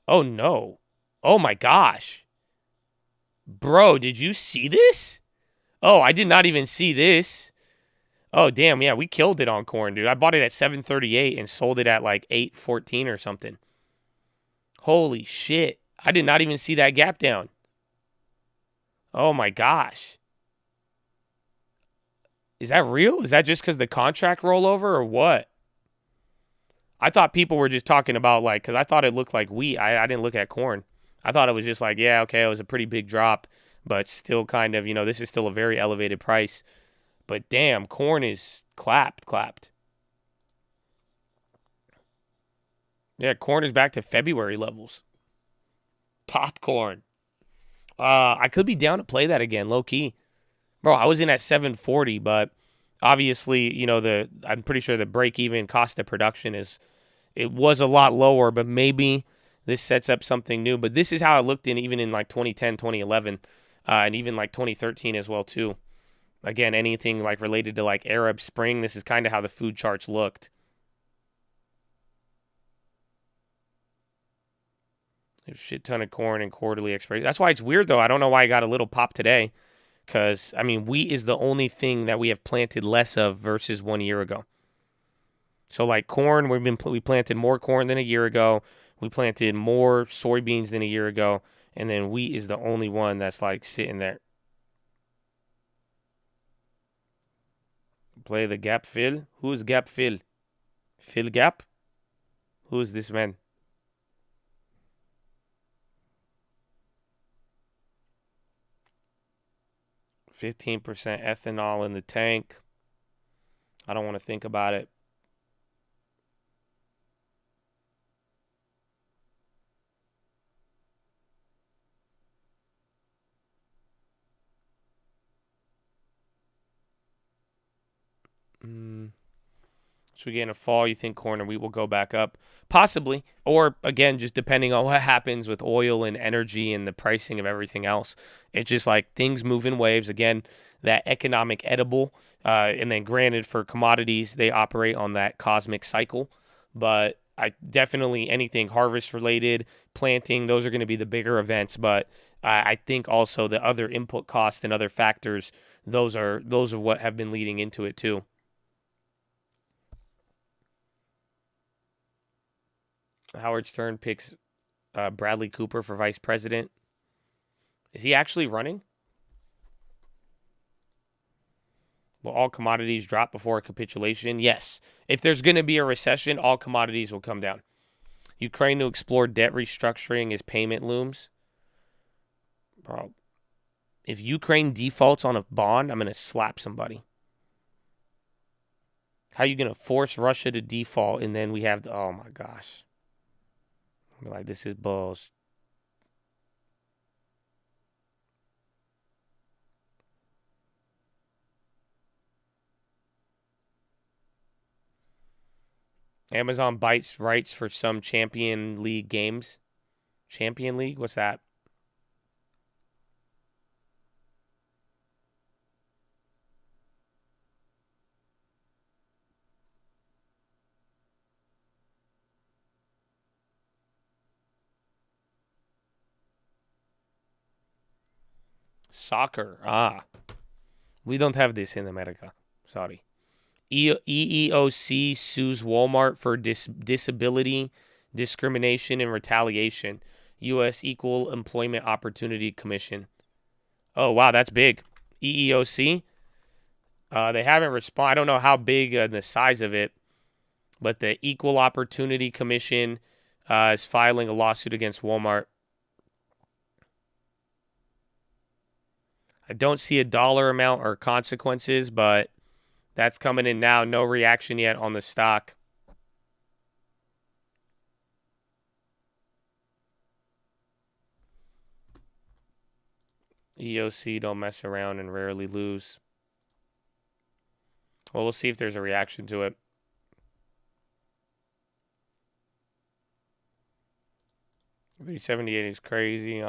oh no. Oh my gosh. Bro, did you see this? Oh, I did not even see this. Oh, damn. Yeah, we killed it on corn, dude. I bought it at 738 and sold it at like 814 or something. Holy shit. I did not even see that gap down. Oh my gosh. Is that real? Is that just because the contract rollover or what? I thought people were just talking about like, because I thought it looked like wheat. I didn't look at corn. I thought it was just like, yeah, okay, it was a pretty big drop, but still kind of, this is still a very elevated price. But damn, corn is clapped. Yeah, corn is back to February levels. Popcorn. I could be down to play that again, low key. Bro, I was in at 740, but obviously, I'm pretty sure the break-even cost of production it was a lot lower, but maybe this sets up something new. But this is how it looked even in like 2010, 2011, and even like 2013 as well too. Again, anything like related to like Arab Spring, this is kind of how the food charts looked. There's a shit ton of corn and quarterly expiration. That's why it's weird though. I don't know why I got a little pop today. Because, wheat is the only thing that we have planted less of versus 1 year ago. So, like corn, we planted more corn than a year ago. We planted more soybeans than a year ago. And then wheat is the only one that's, like, sitting there. Play the gap fill. Who's gap fill? Fill gap? Who is this man? %15 ethanol in the tank. I don't want to think about it. So we get in a fall, you think corn and wheat will go back up? Possibly. Or, again, just depending on what happens with oil and energy and the pricing of everything else. It's just like things move in waves. Again, that economic edible. And then granted, for commodities, they operate on that cosmic cycle. But I definitely, anything harvest-related, planting, those are going to be the bigger events. But I think also the other input costs and other factors, those are what have been leading into it too. Howard Stern picks Bradley Cooper for vice president. Is he actually running? Will all commodities drop before a capitulation? Yes. If there's going to be a recession, all commodities will come down. Ukraine to explore debt restructuring as payment looms. Bro, if Ukraine defaults on a bond, I'm going to slap somebody. How are you going to force Russia to default and then we have oh my gosh. I'm like, this is balls. Amazon bites rights for some Champion League games. Champion League? What's that? Soccer. We don't have this in America. Sorry. EEOC sues Walmart for disability discrimination and retaliation. U.S. Equal Employment Opportunity Commission. Oh, wow, that's big. EEOC. They haven't responded. I don't know how big the size of it, but the Equal Opportunity Commission is filing a lawsuit against Walmart. I don't see a dollar amount or consequences, but that's coming in now. No reaction yet on the stock. EOC don't mess around and rarely lose. Well, we'll see if there's a reaction to it. $378 is crazy.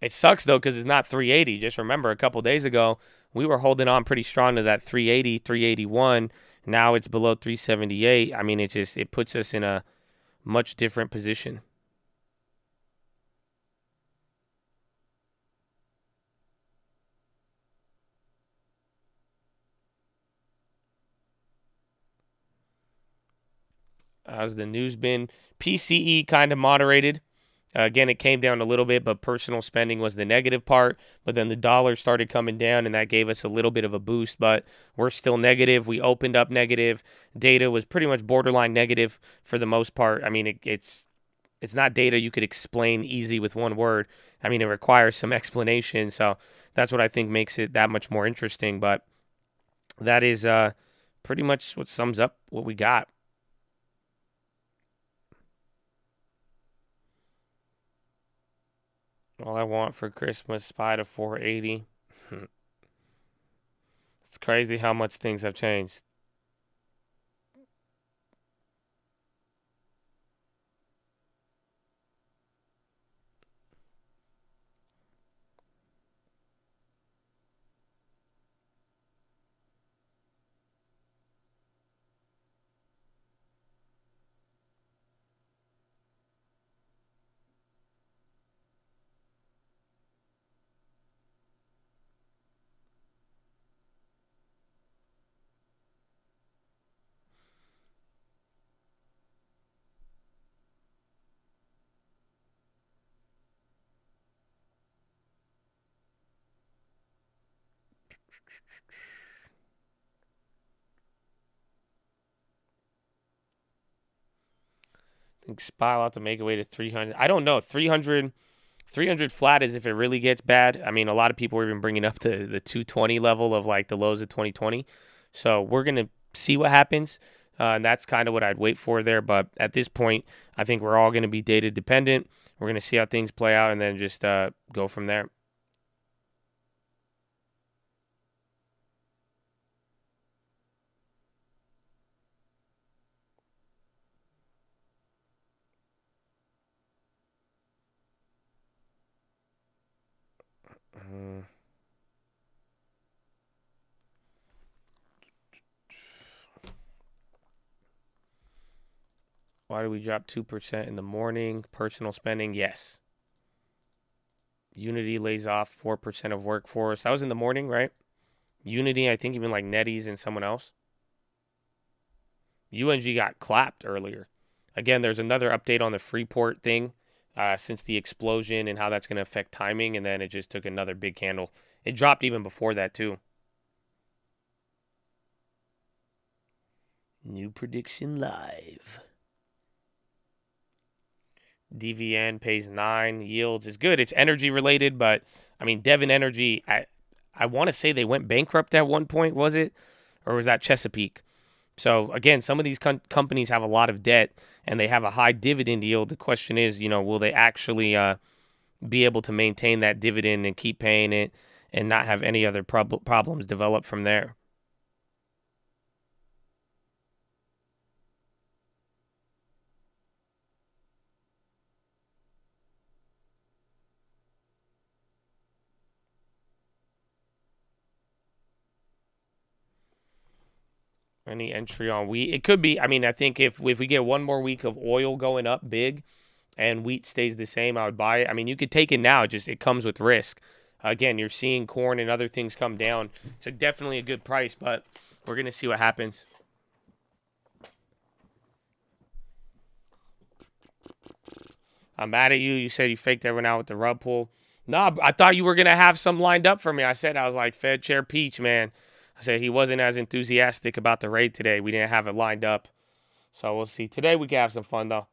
It sucks, though, because it's not 380. Just remember, a couple days ago, we were holding on pretty strong to that 380, 381. Now it's below 378. I mean, it puts us in a much different position. How's the news been? PCE kind of moderated. Again, it came down a little bit, but personal spending was the negative part. But then the dollar started coming down, and that gave us a little bit of a boost. But we're still negative. We opened up negative. Data was pretty much borderline negative for the most part. I mean, it's not data you could explain easy with one word. I mean, it requires some explanation. So that's what I think makes it that much more interesting. But that is pretty much what sums up what we got. All I want for Christmas, SPY to 480. It's crazy how much things have changed. I think SPY will have to make a way to 300. I don't know. 300 flat is if it really gets bad. I mean, a lot of people are even bringing up the 220 level of like the lows of 2020. So we're going to see what happens. And that's kind of what I'd wait for there. But at this point, I think we're all going to be data dependent. We're going to see how things play out and then just go from there. Why do we drop 2% in the morning? Personal spending, yes. Unity lays off 4% of workforce. That was in the morning, right? Unity, I think even like NetEase and someone else. UNG got clapped earlier. Again, there's another update on the Freeport thing since the explosion and how that's going to affect timing, and then it just took another big candle. It dropped even before that, too. New prediction live. DVN pays 9. Yields is good. It's energy related, but I mean, Devon Energy, I want to say they went bankrupt at one point, was it? Or was that Chesapeake? So again, some of these companies have a lot of debt and they have a high dividend yield. The question is, will they actually be able to maintain that dividend and keep paying it and not have any other problems develop from there? Any entry on wheat? It could be. I mean, I think if we get one more week of oil going up big and wheat stays the same, I would buy it. I mean, you could take it now. Just it comes with risk. Again, you're seeing corn and other things come down. It's definitely a good price, but We're going to see what happens. I'm mad at you. You said you faked everyone out with the rug pull. No, I thought you were going to have some lined up for me. I was like, Fed Chair Peach, man. I said he wasn't as enthusiastic about the raid today. We didn't have it lined up. So we'll see. Today we can have some fun, though.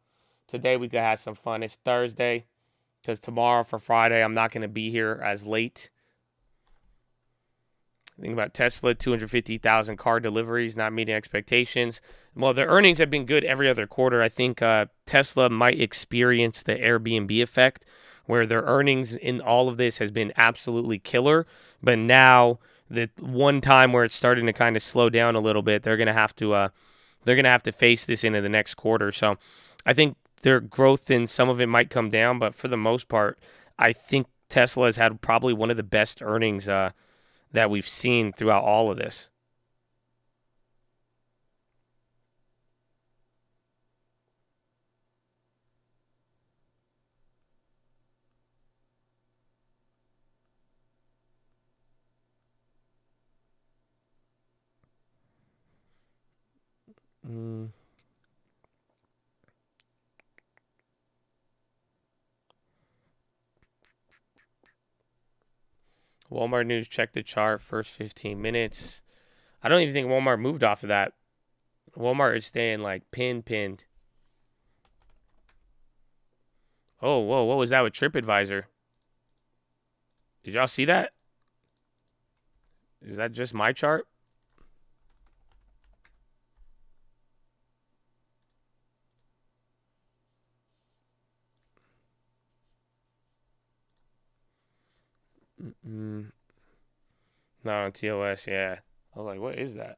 Today we can have some fun. It's Thursday because tomorrow for Friday, I'm not going to be here as late. Think about Tesla, 250,000 car deliveries, not meeting expectations. Well, their earnings have been good every other quarter. I think Tesla might experience the Airbnb effect, where their earnings in all of this has been absolutely killer. But now, the one time where it's starting to kind of slow down a little bit, they're gonna have to face this into the next quarter. So, I think their growth in some of it might come down, but for the most part, I think Tesla has had probably one of the best earnings that we've seen throughout all of this. Walmart news, check the chart, first 15 minutes. I don't even think Walmart moved off of that. Walmart is staying like pinned. Oh, whoa, what was that with TripAdvisor? Did y'all see that? Is that just my chart? Not on TOS, yeah. I was like, what is that?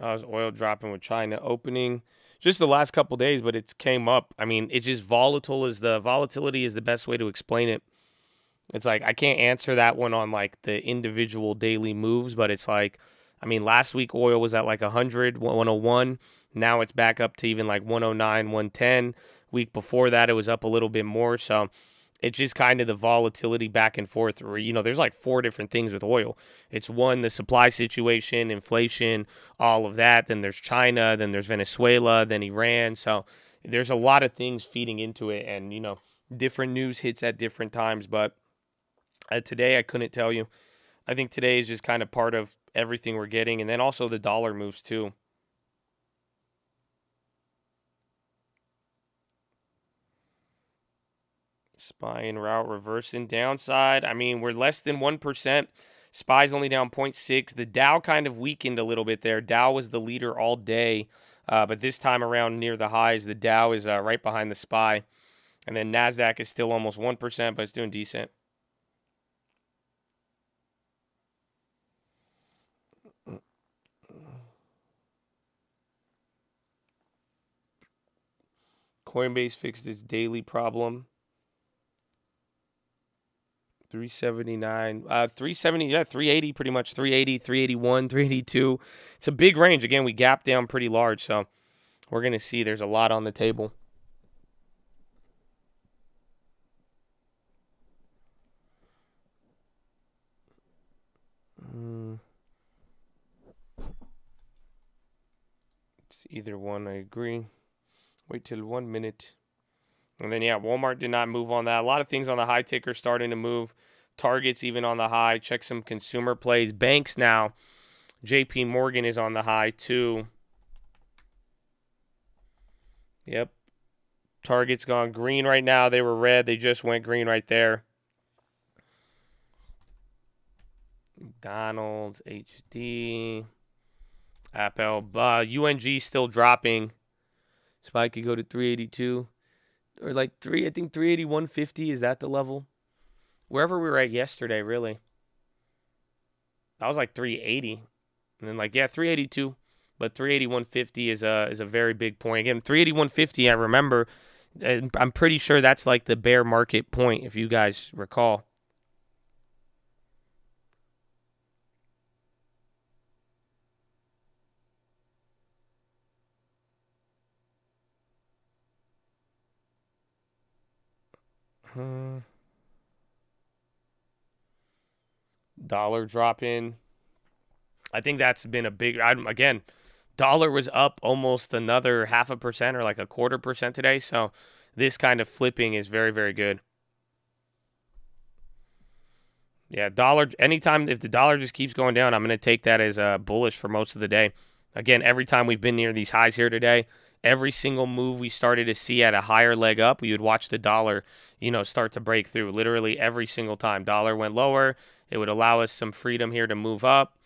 Was oil dropping with China opening just the last couple days, but it's came up. I mean, it's just volatility is the best way to explain it. It's like I can't answer that one on like the individual daily moves, but it's like, I mean, last week oil was at like 100, 101. Now it's back up to even like 109, 110. Week before that, it was up a little bit more. So it's just kind of the volatility back and forth where, there's like four different things with oil. It's one, the supply situation, inflation, all of that. Then there's China, then there's Venezuela, then Iran. So there's a lot of things feeding into it and, different news hits at different times. But today, I couldn't tell you. I think today is just kind of part of everything we're getting. And then also the dollar moves too. SPY en route reversing downside. I mean, we're less than 1%. SPY's only down 0.6. The Dow kind of weakened a little bit there. Dow was the leader all day. But this time around near the highs, the Dow is right behind the SPY. And then NASDAQ is still almost 1%, but it's doing decent. Coinbase fixed its daily problem. 379, 370, yeah, 380 pretty much, 380, 381, 382. It's a big range. Again, we gapped down pretty large, so we're going to see there's a lot on the table. It's either one, I agree. Wait till 1 minute. And then, yeah, Walmart did not move on that. A lot of things on the high ticker starting to move. Target's even on the high. Check some consumer plays. Banks now. JP Morgan is on the high, too. Yep. Target's gone green right now. They were red. They just went green right there. McDonald's, HD, Apple. UNG still dropping. SPY could go to 382. Or like I think 381.50, is that the level? Wherever we were at yesterday, really. That was like 380. And then 382. But 381.50 is a very big point. Again, 381.50, I remember, And I'm pretty sure that's like the bear market point, if you guys recall. Dollar dropping. I think that's been a big. Again, dollar was up almost another 0.5% or like 0.25% today. So this kind of flipping is very, very good. Yeah, dollar. Anytime if the dollar just keeps going down, I'm going to take that as bullish for most of the day. Again, every time we've been near these highs here today, every single move we started to see at a higher leg up, we would watch the dollar, start to break through. Literally every single time. Dollar went lower, it would allow us some freedom here to move up.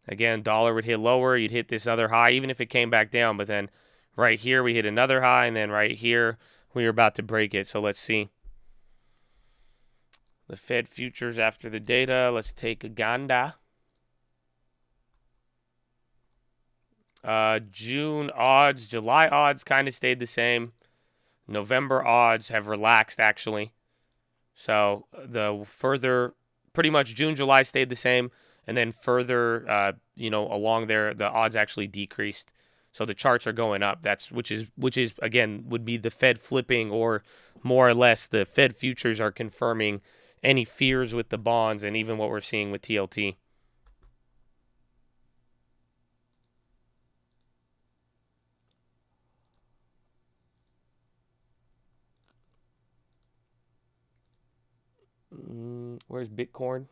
Again, dollar would hit lower, you'd hit this other high, even if it came back down. But then right here, we hit another high, and then right here, we were about to break it. So let's see. The Fed futures after the data. Let's take Uganda. June odds, July odds kind of stayed the same. November odds have relaxed, actually. So the further, pretty much June, July stayed the same. And then further, along there, the odds actually decreased. So the charts are going up. Which is again would be the Fed flipping, or more or less the Fed futures are confirming any fears with the bonds, and even what we're seeing with TLT. Where's Bitcoin?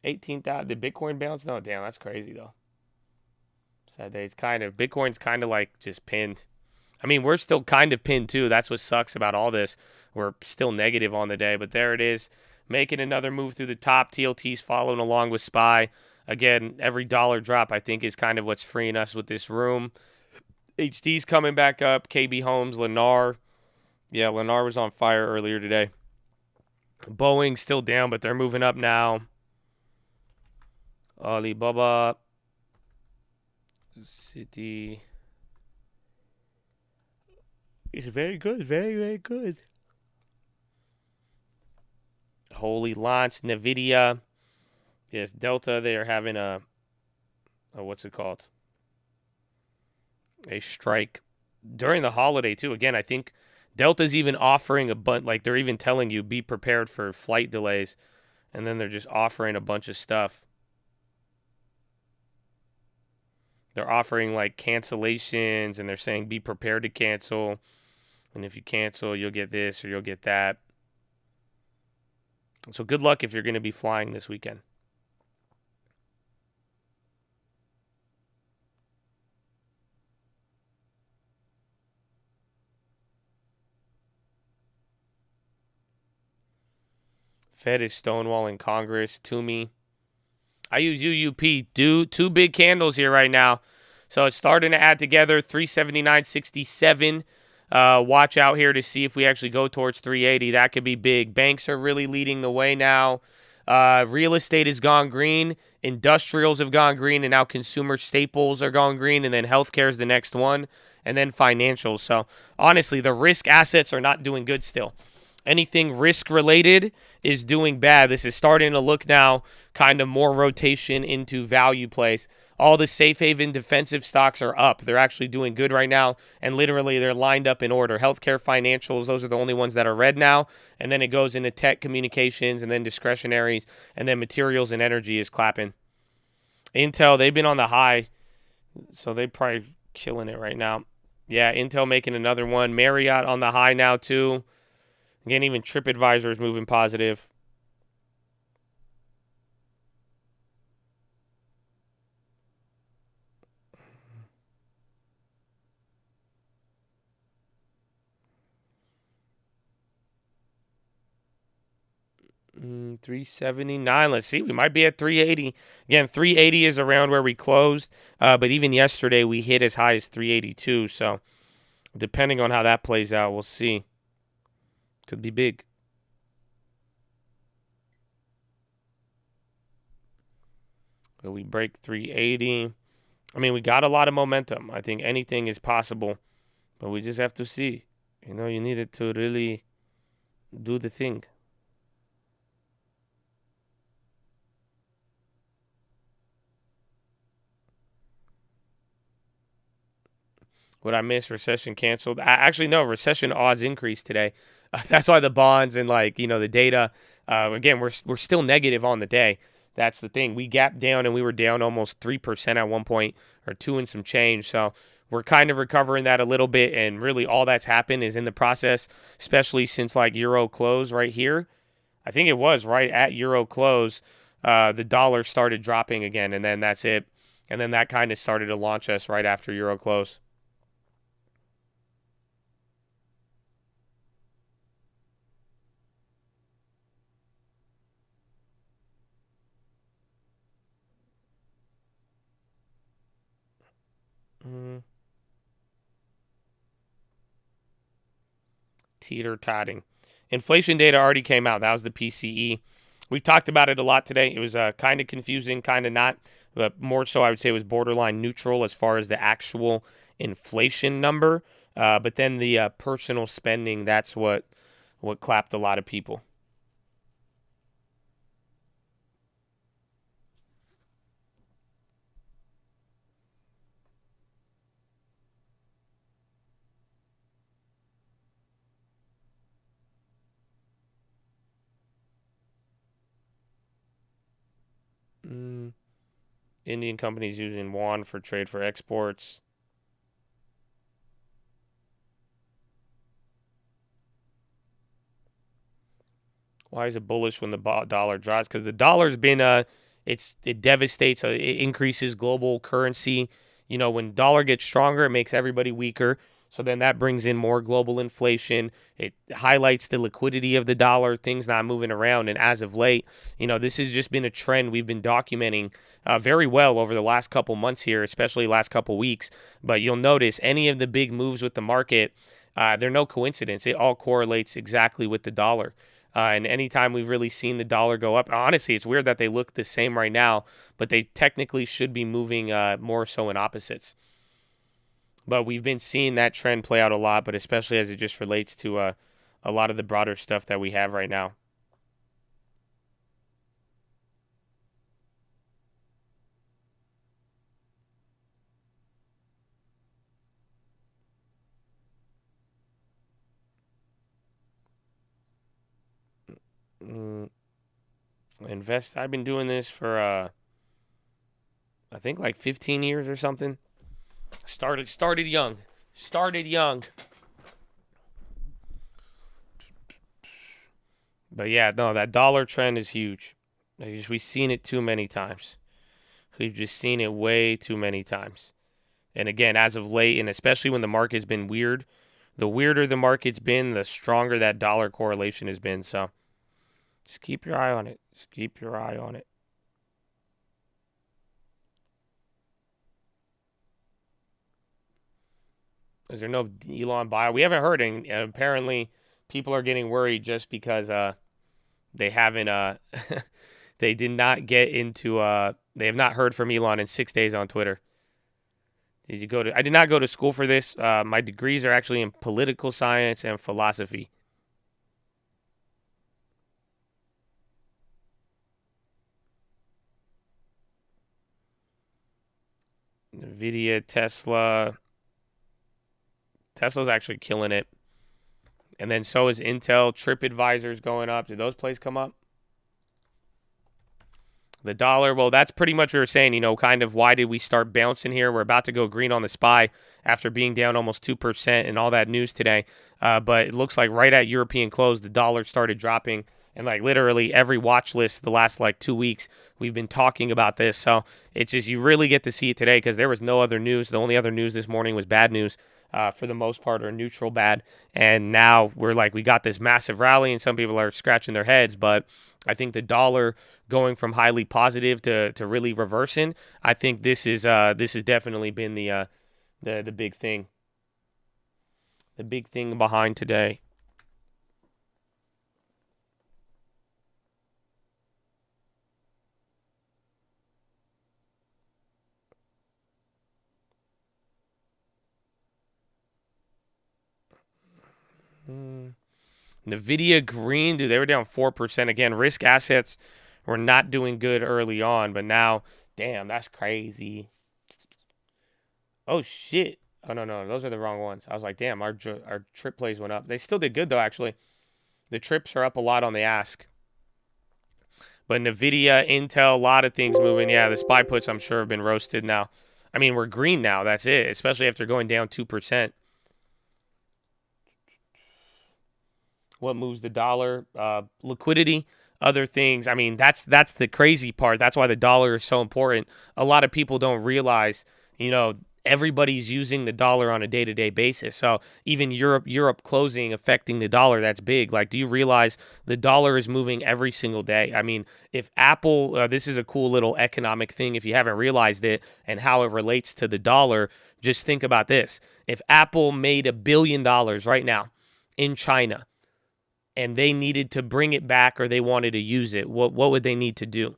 18,000. Did Bitcoin bounce? No, damn, that's crazy though. Sad day. Bitcoin's kind of like just pinned. I mean, we're still kind of pinned too. That's what sucks about all this. We're still negative on the day, but there it is, making another move through the top. TLT's following along with SPY. Again, every dollar drop I think is kind of what's freeing us with this room. HD's coming back up. KB Homes, Lennar. Yeah, Lennar was on fire earlier today. Boeing still down, but they're moving up now. Alibaba. City. It's very good. Very, very good. Holy launch. NVIDIA. Yes, Delta. They are having what's it called? A strike during the holiday, too. Again, I think Delta's even offering a bunch, like they're even telling you, be prepared for flight delays. And then they're just offering a bunch of stuff. They're offering like cancellations, and they're saying be prepared to cancel. And if you cancel, you'll get this or you'll get that. So good luck if you're going to be flying this weekend. Fed is stonewalling Congress. Toomey. I use UUP. Two big candles here right now. So it's starting to add together. 379.67. Watch out here to see if we actually go towards 380. That could be big. Banks are really leading the way now. Real estate has gone green. Industrials have gone green. And now consumer staples are going green. And then healthcare is the next one. And then financials. So honestly, the risk assets are not doing good still. Anything risk-related is doing bad. This is starting to look now kind of more rotation into value plays. All the safe haven defensive stocks are up. They're actually doing good right now, and literally they're lined up in order. Healthcare, financials, those are the only ones that are red now, and then it goes into tech, communications, and then discretionaries, and then materials and energy is clapping. Intel, they've been on the high, so they're probably killing it right now. Yeah, Intel making another one. Marriott on the high now too. Again, even TripAdvisor is moving positive. $379. Let's see. We might be at 380. Again, 380 is around where we closed. But even yesterday, we hit as high as 382. So, depending on how that plays out, we'll see. Could be big. Will we break 380? I mean, we got a lot of momentum. I think anything is possible, but we just have to see. You know, you needed to really do the thing. What I missed, recession canceled. Actually, no, recession odds increased today. That's why the bonds and the data. Again, we're still negative on the day. That's the thing. We gapped down and we were down almost 3% at one point, or two and some change. So we're kind of recovering that a little bit. And really, all that's happened is in the process, especially since like Euro close right here. I think it was right at Euro close. The dollar started dropping again, and then that's it. And then that kind of started to launch us right after Euro close. Teeter-totting. Inflation data already came out. That was the PCE. We've talked about it a lot today. It was kind of confusing, kind of not, but more so I would say it was borderline neutral as far as the actual inflation number. But then the personal spending, that's what clapped a lot of people. Indian companies using yuan for trade for exports. Why is it bullish when the dollar drops? Because the dollar's been it devastates, it increases global currency. You know, when dollar gets stronger, it makes everybody weaker. So then that brings in more global inflation. It highlights the liquidity of the dollar, things not moving around. And as of late, this has just been a trend we've been documenting very well over the last couple months here, especially last couple weeks. But you'll notice any of the big moves with the market, they're no coincidence. It all correlates exactly with the dollar. And anytime we've really seen the dollar go up, honestly, it's weird that they look the same right now, but they technically should be moving more so in opposites. But we've been seeing that trend play out a lot, but especially as it just relates to a lot of the broader stuff that we have right now. I've been doing this for I think like 15 years or something. Started young. But yeah, no, that dollar trend is huge. We've seen it too many times. We've just seen it way too many times. And again, as of late, and especially when the market's been weird, the weirder the market's been, the stronger that dollar correlation has been. So just keep your eye on it. Is there no Elon buyout? We haven't heard any. Apparently, people are getting worried just because they haven't they did not get into they have not heard from Elon in 6 days on Twitter. I did not go to school for this. My degrees are actually in political science and philosophy. Nvidia, Tesla. Tesla's actually killing it. And then so is Intel. TripAdvisor's going up. Did those plays come up? The dollar, well, that's pretty much what we were saying, kind of why did we start bouncing here? We're about to go green on the SPY after being down almost 2% and all that news today. But it looks like right at European close, the dollar started dropping. And like literally every watch list the last like 2 weeks, we've been talking about this. So it's just you really get to see it today because there was no other news. The only other news this morning was bad news. For the most part, or neutral bad. And now we got this massive rally, and some people are scratching their heads. But I think the dollar going from highly positive to really reversing, I think this has definitely been the big thing. The big thing behind today. Nvidia green, dude, they were down 4%. Again, risk assets were not doing good early on, but now, damn, that's crazy. Oh, shit. Oh, no, those are the wrong ones. I was like, damn, our trip plays went up. They still did good, though, actually. The trips are up a lot on the ask. But Nvidia, Intel, a lot of things moving. Yeah, the SPY puts, I'm sure, have been roasted now. I mean, we're green now. That's it, especially after going down 2%. What moves the dollar? Liquidity, other things. I mean, that's the crazy part. That's why the dollar is so important. A lot of people don't realize, everybody's using the dollar on a day-to-day basis. So even Europe closing affecting the dollar, that's big. Like, do you realize the dollar is moving every single day? I mean, if Apple, this is a cool little economic thing if you haven't realized it and how it relates to the dollar, just think about this. If Apple made $1 billion right now in China and they needed to bring it back or they wanted to use it, what would they need to do?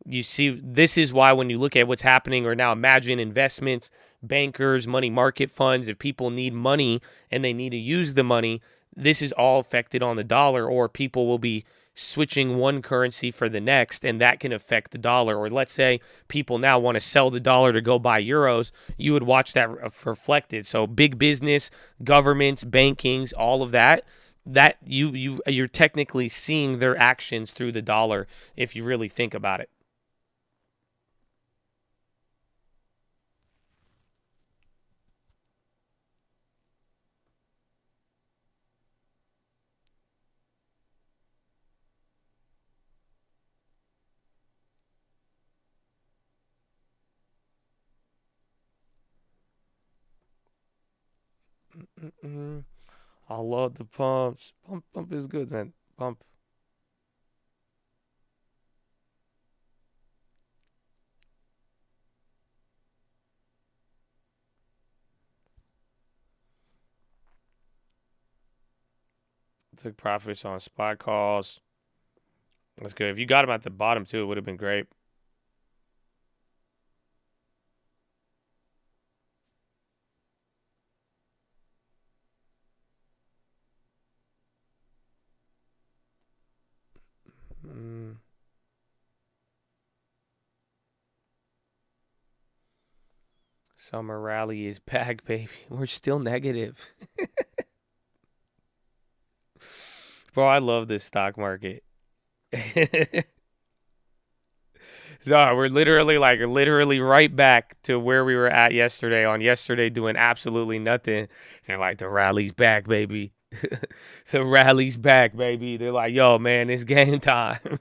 You see, this is why when you look at what's happening or now, imagine investments, bankers, money market funds, if people need money and they need to use the money, this is all affected on the dollar, or people will be switching one currency for the next, and that can affect the dollar. Or let's say people now want to sell the dollar to go buy euros, you would watch that reflected. So big business, governments, bankings, all of that you're technically seeing their actions through the dollar if you really think about it. I love the pumps. Pump is good, man. Pump. Took profits on spot calls. That's good. If you got them at the bottom too, it would have been great. Summer rally is back, baby. We're still negative. Bro, I love this stock market. So we're literally right back to where we were at yesterday. On yesterday, doing absolutely nothing. They're like, the rally's back, baby. The rally's back, baby. They're like, yo, man, it's game time.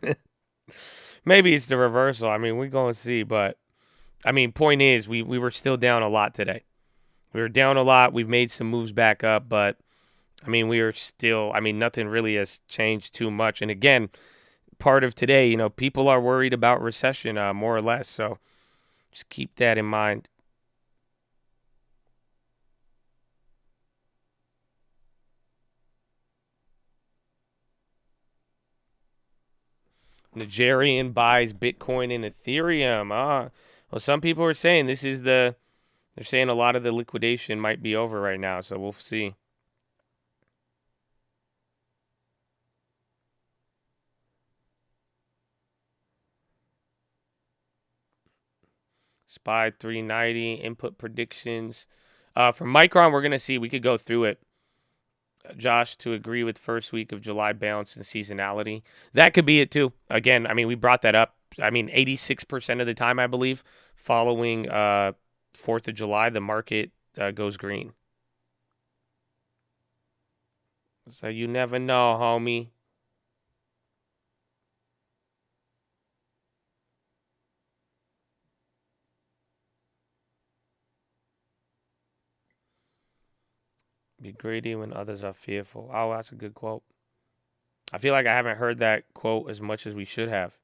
Maybe it's the reversal. I mean, we're going to see. But, I mean, point is, we were still down a lot today. We were down a lot. We've made some moves back up. But, I mean, we are still, nothing really has changed too much. And, again, part of today, people are worried about recession, more or less. So just keep that in mind. Nigerian buys Bitcoin and Ethereum. Well, some people are saying they're saying a lot of the liquidation might be over right now. So we'll see. SPY 390, input predictions. For Micron, we're going to see. We could go through it. Josh, to agree with first week of July bounce and seasonality. That could be it too. Again, we brought that up. 86% of the time, I believe, following 4th of July, the market goes green. So you never know, homie. Be greedy when others are fearful. Oh, that's a good quote. I feel like I haven't heard that quote as much as we should have.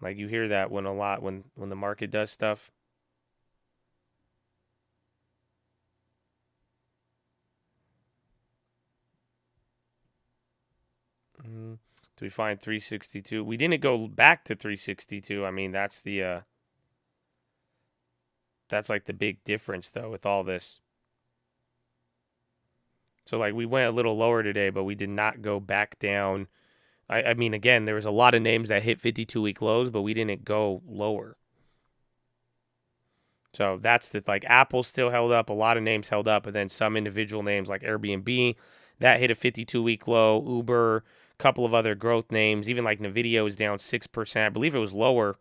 Like, you hear that when the market does stuff. Do we find 362? We didn't go back to 362. That's that's like the big difference though with all this. So like we went a little lower today, but we did not go back down. I mean, again, there was a lot of names that hit 52-week lows, but we didn't go lower. So that's like Apple still held up. A lot of names held up, but then some individual names like Airbnb that hit a 52-week low. Uber, a couple of other growth names, even like Nvidia was down 6%. I believe it was lower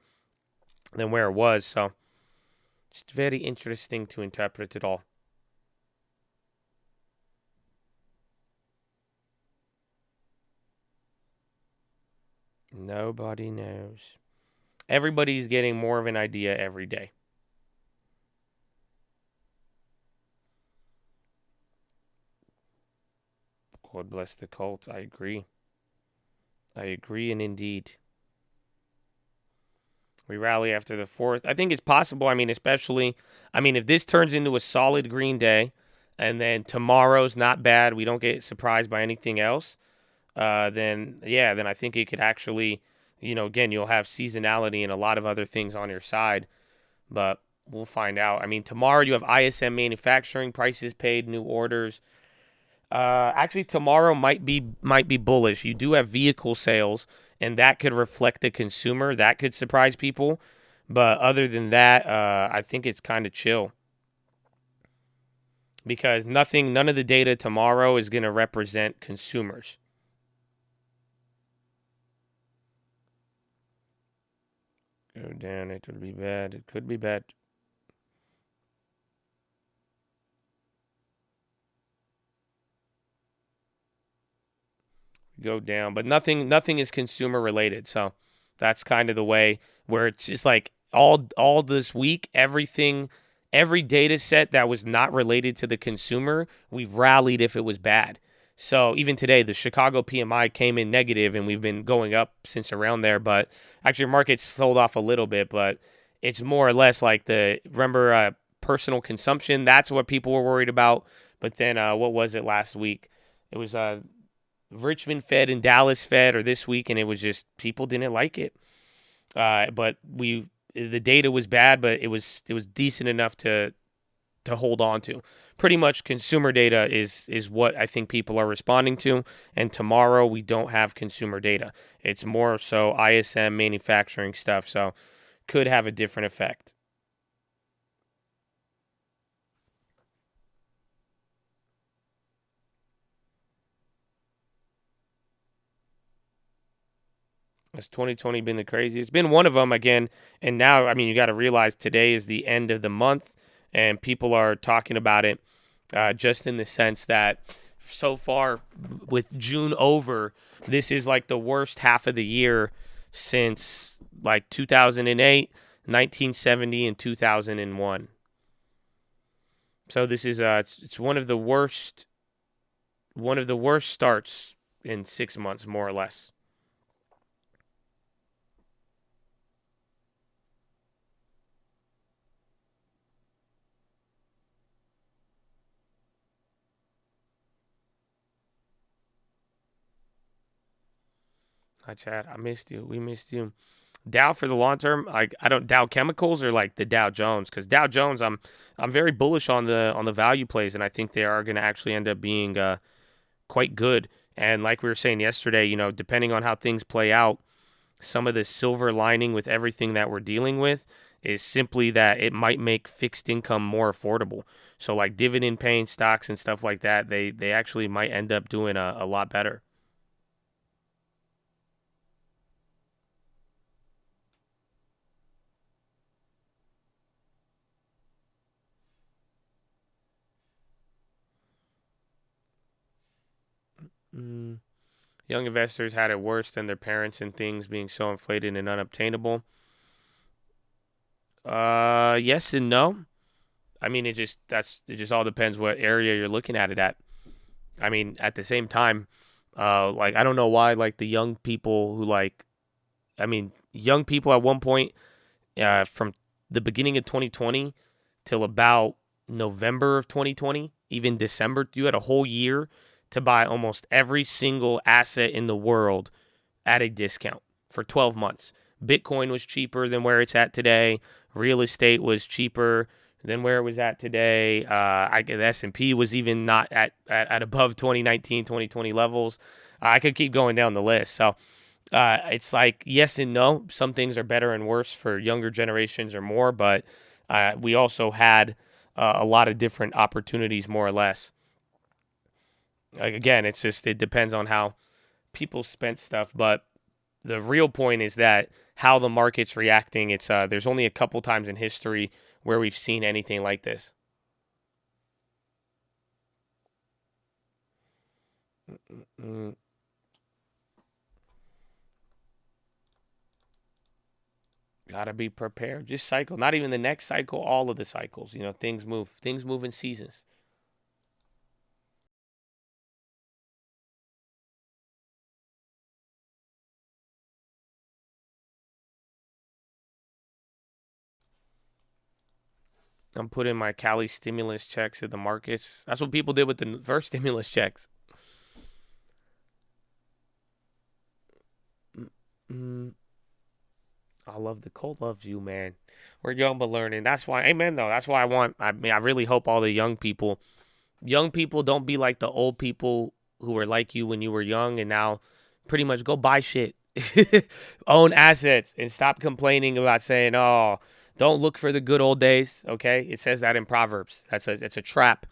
than where it was. So just very interesting to interpret it all. Nobody knows. Everybody's getting more of an idea every day. God bless the cult. I agree. I agree, and indeed. We rally after the 4th. I think it's possible. I mean, especially, if this turns into a solid green day, and then tomorrow's not bad, we don't get surprised by anything else, then I think it could actually, again, you'll have seasonality and a lot of other things on your side, but we'll find out. Tomorrow you have ISM manufacturing, prices paid, new orders. Actually, tomorrow might be bullish. You do have vehicle sales, and that could reflect the consumer. That could surprise people. But other than that, I think it's kind of chill. Because none of the data tomorrow is going to represent consumers. Go down, it would be bad. It could be bad. Go down, but nothing is consumer related. So that's kind of the way where it's just like all this week, every data set that was not related to the consumer, we've rallied if it was bad. So even today, the Chicago PMI came in negative, and we've been going up since around there. But actually, markets sold off a little bit, but it's more or less like personal consumption. That's what people were worried about. But then what was it last week? It was Richmond Fed and Dallas Fed, or this week, and it was just people didn't like it. But the data was bad, but it was decent enough to hold on to. Pretty much consumer data is what I think people are responding to, and tomorrow we don't have consumer data. It's more so ISM manufacturing stuff, so could have a different effect. Has 2020 been the craziest? It's been one of them again. And now, you got to realize today is the end of the month, and people are talking about it just in the sense that so far with June over, this is like the worst half of the year since like 2008, 1970, and 2001. So this is it's one of the worst starts in 6 months, more or less. Hi, Chad. I missed you. We missed you. Dow for the long term. I don't Dow Chemicals or like the Dow Jones, because Dow Jones, I'm very bullish on the value plays, and I think they are going to actually end up being quite good. And like we were saying yesterday, depending on how things play out, some of the silver lining with everything that we're dealing with is simply that it might make fixed income more affordable. So like dividend paying stocks and stuff like that, they actually might end up doing a lot better. Young investors had it worse than their parents and things being so inflated and unobtainable. Yes and no. It just all depends what area you're looking at it at. At the same time, I don't know why the young people who young people at one point, from the beginning of 2020 till about November of 2020, even December, you had a whole year to buy almost every single asset in the world at a discount for 12 months. Bitcoin was cheaper than where it's at today. Real estate was cheaper. Then where it was at today, the S&P was even not at above 2019, 2020 levels. I could keep going down the list. So it's like yes and no. Some things are better and worse for younger generations or more, but we also had a lot of different opportunities, more or less. Like again, it depends on how people spent stuff, but the real point is that how the market's reacting. It's there's only a couple times in history where we've seen anything like this. Gotta be prepared. Just cycle. Not even the next cycle, all of the cycles. Things move. Things move in seasons. I'm putting my Cali stimulus checks at the markets. That's what people did with the first stimulus checks. I love the Cole loves you, man. We're young but learning. That's why, amen, though. That's why I really hope all the young people don't be like the old people who were like you when you were young and now pretty much go buy shit. Own assets and stop complaining about saying, oh, don't look for the good old days, okay? It says that in Proverbs. It's a trap.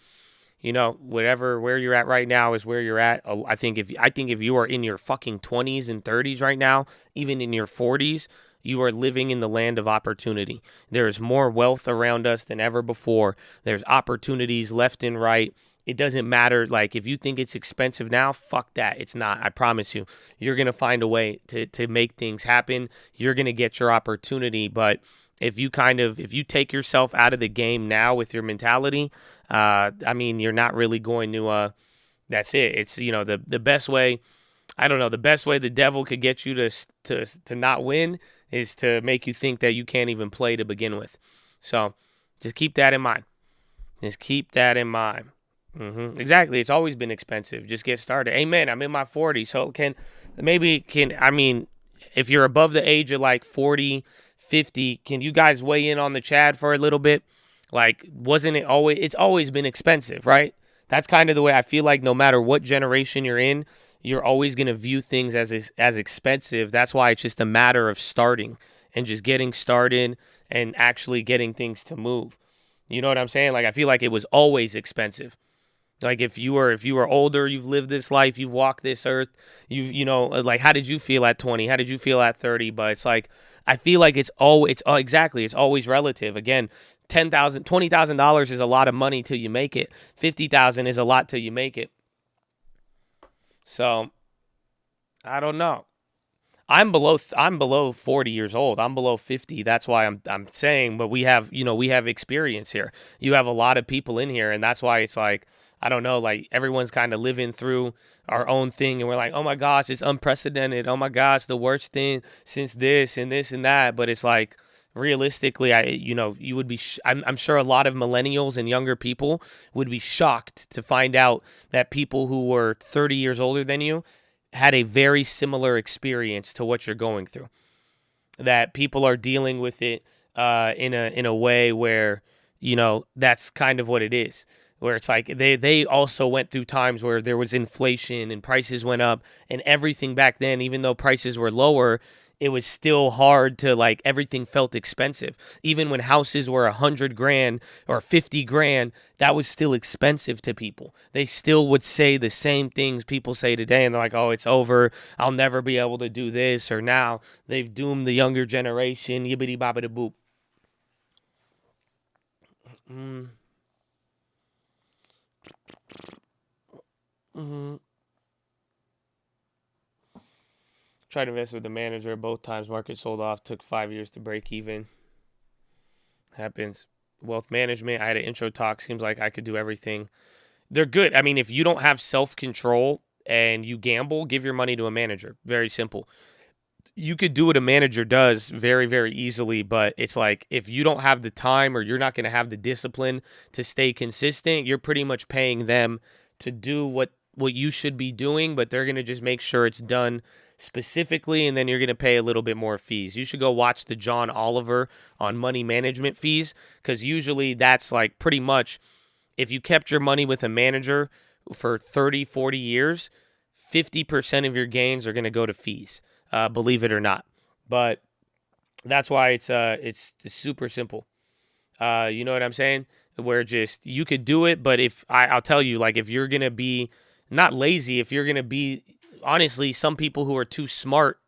Where you're at right now is where you're at. I think if you are in your fucking 20s and 30s right now, even in your 40s, you are living in the land of opportunity. There is more wealth around us than ever before. There's opportunities left and right. It doesn't matter. Like, if you think it's expensive now, fuck that. It's not. I promise you. You're going to find a way to make things happen. You're going to get your opportunity. But if you take yourself out of the game now with your mentality, you're not really going to, that's it. It's, the best way, I don't know, the best way the devil could get you to not win is to make you think that you can't even play to begin with. So just keep that in mind. Exactly. It's always been expensive. Just get started. Amen. I'm in my 40s. So if you're above the age of like 40, 50, can you guys weigh in on the Chad for a little bit? Like, it's always been expensive, right? That's kind of the way I feel like no matter what generation you're in, you're always going to view things as expensive. That's why it's just a matter of starting and just getting started and actually getting things to move. You know what I'm saying? Like, I feel like it was always expensive. Like, if you were older, you've lived this life, you've walked this earth, like, how did you feel at 20? How did you feel at 30? But it's like, I feel like it's always relative. Again, $20,000 is a lot of money till you make it. $50,000 is a lot till you make it. So, I don't know. I'm below 40 years old. I'm below 50. That's why I'm saying, but we have experience here. You have a lot of people in here, and that's why it's like, I don't know, like everyone's kind of living through our own thing, and we're like, oh my gosh, it's unprecedented. Oh my gosh, the worst thing since this and this and that. But it's like, realistically, you would be. I'm sure a lot of millennials and younger people would be shocked to find out that people who were 30 years older than you had a very similar experience to what you're going through. That people are dealing with it in a way where that's kind of what it is. Where it's like they also went through times where there was inflation and prices went up and everything back then, even though prices were lower, it was still hard to, like, everything felt expensive. Even when houses were $100,000 or $50,000, that was still expensive to people. They still would say the same things people say today, and they're like, oh, it's over. I'll never be able to do this. Or now they've doomed the younger generation. Yibbity bobbity boop. Tried to invest with the manager. Both times market sold off. Took 5 years to break even. Happens. Wealth management. I had an intro talk. Seems like I could do everything. They're good. I mean, if you don't have self-control and you gamble, give your money to a manager. Very simple. You could do what a manager does very, very easily, but it's like if you don't have the time or you're not going to have the discipline to stay consistent, you're pretty much paying them to do what you should be doing, but they're going to just make sure it's done specifically, and then you're going to pay a little bit more fees. You should go watch the John Oliver on money management fees, because usually that's like pretty much if you kept your money with a manager for 30, 40 years, 50% of your gains are going to go to fees, believe it or not. But that's why it's super simple. You know what I'm saying? Where just you could do it, but if I'll tell you, like if you're going to be not lazy, if you're going to be honestly, some people who are too smart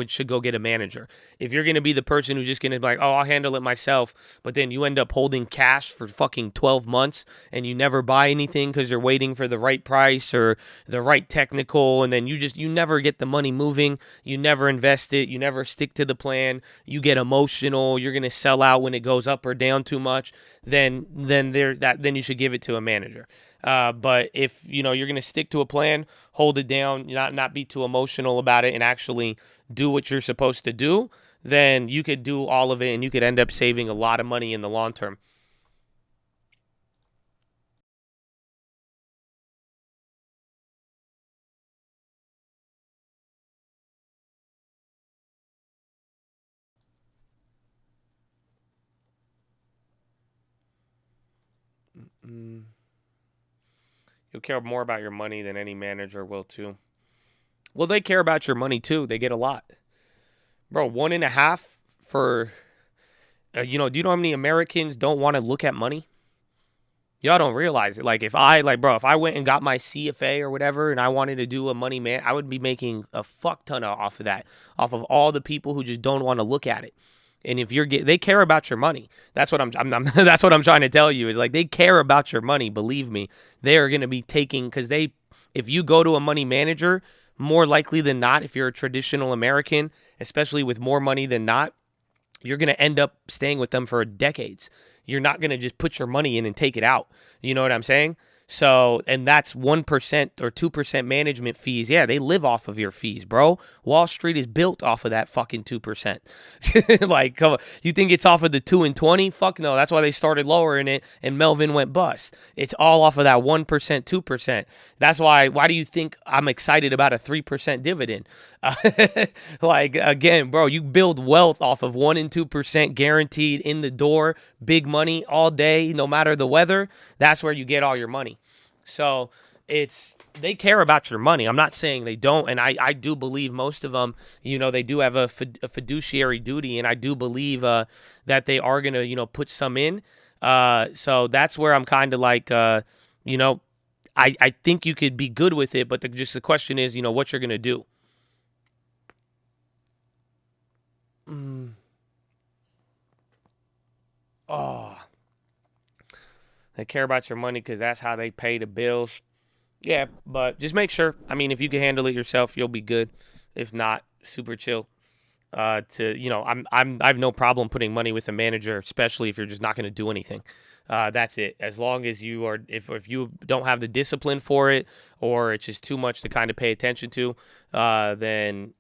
should go get a manager. If you're going to be the person who's just going to be like, oh, I'll handle it myself, but then you end up holding cash for fucking 12 months and you never buy anything because you're waiting for the right price or the right technical, and then you never get the money moving, you never invest it, you never stick to the plan, you get emotional, you're going to sell out when it goes up or down too much, then you should give it to a manager. But if you're going to stick to a plan, hold it down, not be too emotional about it, and actually do what you're supposed to do, then you could do all of it, and you could end up saving a lot of money in the long term. You'll care more about your money than any manager will too. Well, they care about your money too. They get a lot. Bro, 1.5 for, do you know how many Americans don't want to look at money? Y'all don't realize it. Like if I went and got my CFA or whatever and I wanted to do a money man, I would be making a fuck ton off of that, off of all the people who just don't want to look at it. And if they care about your money. That's what I'm that's what I'm trying to tell you, is like they care about your money. Believe me, they are going to be taking, because if you go to a money manager, more likely than not, if you're a traditional American, especially with more money than not, you're going to end up staying with them for decades. You're not going to just put your money in and take it out. You know what I'm saying? So, and that's 1% or 2% management fees. Yeah, they live off of your fees, bro. Wall Street is built off of that fucking 2%. Like, come on. You think it's off of the 2 and 20? Fuck no. That's why they started lowering it and Melvin went bust. It's all off of that 1%, 2%. That's why do you think I'm excited about a 3% dividend? Like, again, bro, you build wealth off of 1 and 2% guaranteed in the door, big money all day, no matter the weather. That's where you get all your money. So they care about your money. I'm not saying they don't. And I do believe most of them, they do have a fiduciary duty. And I do believe that they are going to, put some in. So that's where I'm kind of like, I think you could be good with it. But the question is, what you're going to do. Oh. They care about your money because that's how they pay the bills. Yeah, but just make sure. I mean, if you can handle it yourself, you'll be good. If not, super chill. I have no problem putting money with a manager, especially if you're just not going to do anything. That's it. As long as you are, if you don't have the discipline for it, or it's just too much to kind of pay attention to, then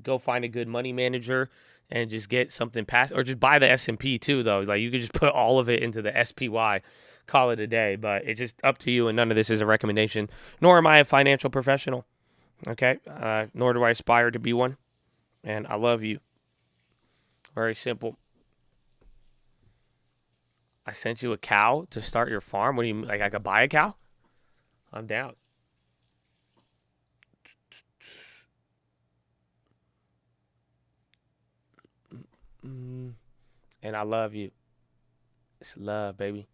go find a good money manager and just get something passed, or just buy the S&P too. Though, like you could just put all of it into the SPY. Call it a day, but it's just up to you, and none of this is a recommendation, nor am I a financial professional, okay? Nor do I aspire to be one, and I love you. Very simple. I sent you a cow to start your farm. What do you, like I could buy a cow? I'm down. And I love you. It's love, baby.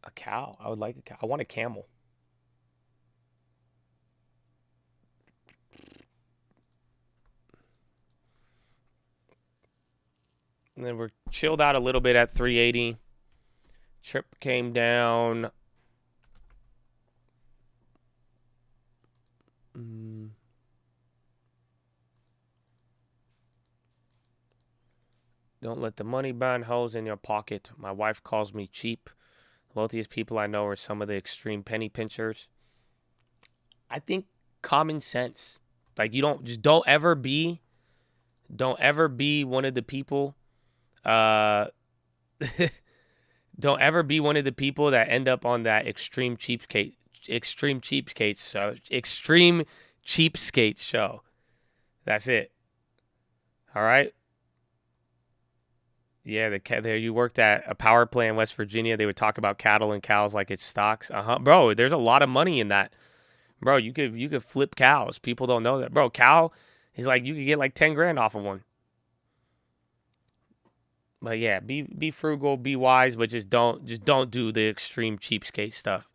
A cow. I would like a cow. I want a camel. And then we're chilled out a little bit at 380. Trip came down. Don't let the money burn holes in your pocket. My wife calls me cheap. The wealthiest people I know are some of the extreme penny pinchers. I think common sense. Like don't ever be one of the people. Don't ever be one of the people that end up on that extreme cheapskates cheapskate show. That's it. All right. Yeah, there you worked at a power plant in West Virginia. They would talk about cattle and cows like it's stocks. Bro, there's a lot of money in that. Bro, you could flip cows. People don't know that. Bro, cow is like you could get like 10 grand off of one. But yeah, be frugal, be wise, but just don't do the extreme cheapskate stuff.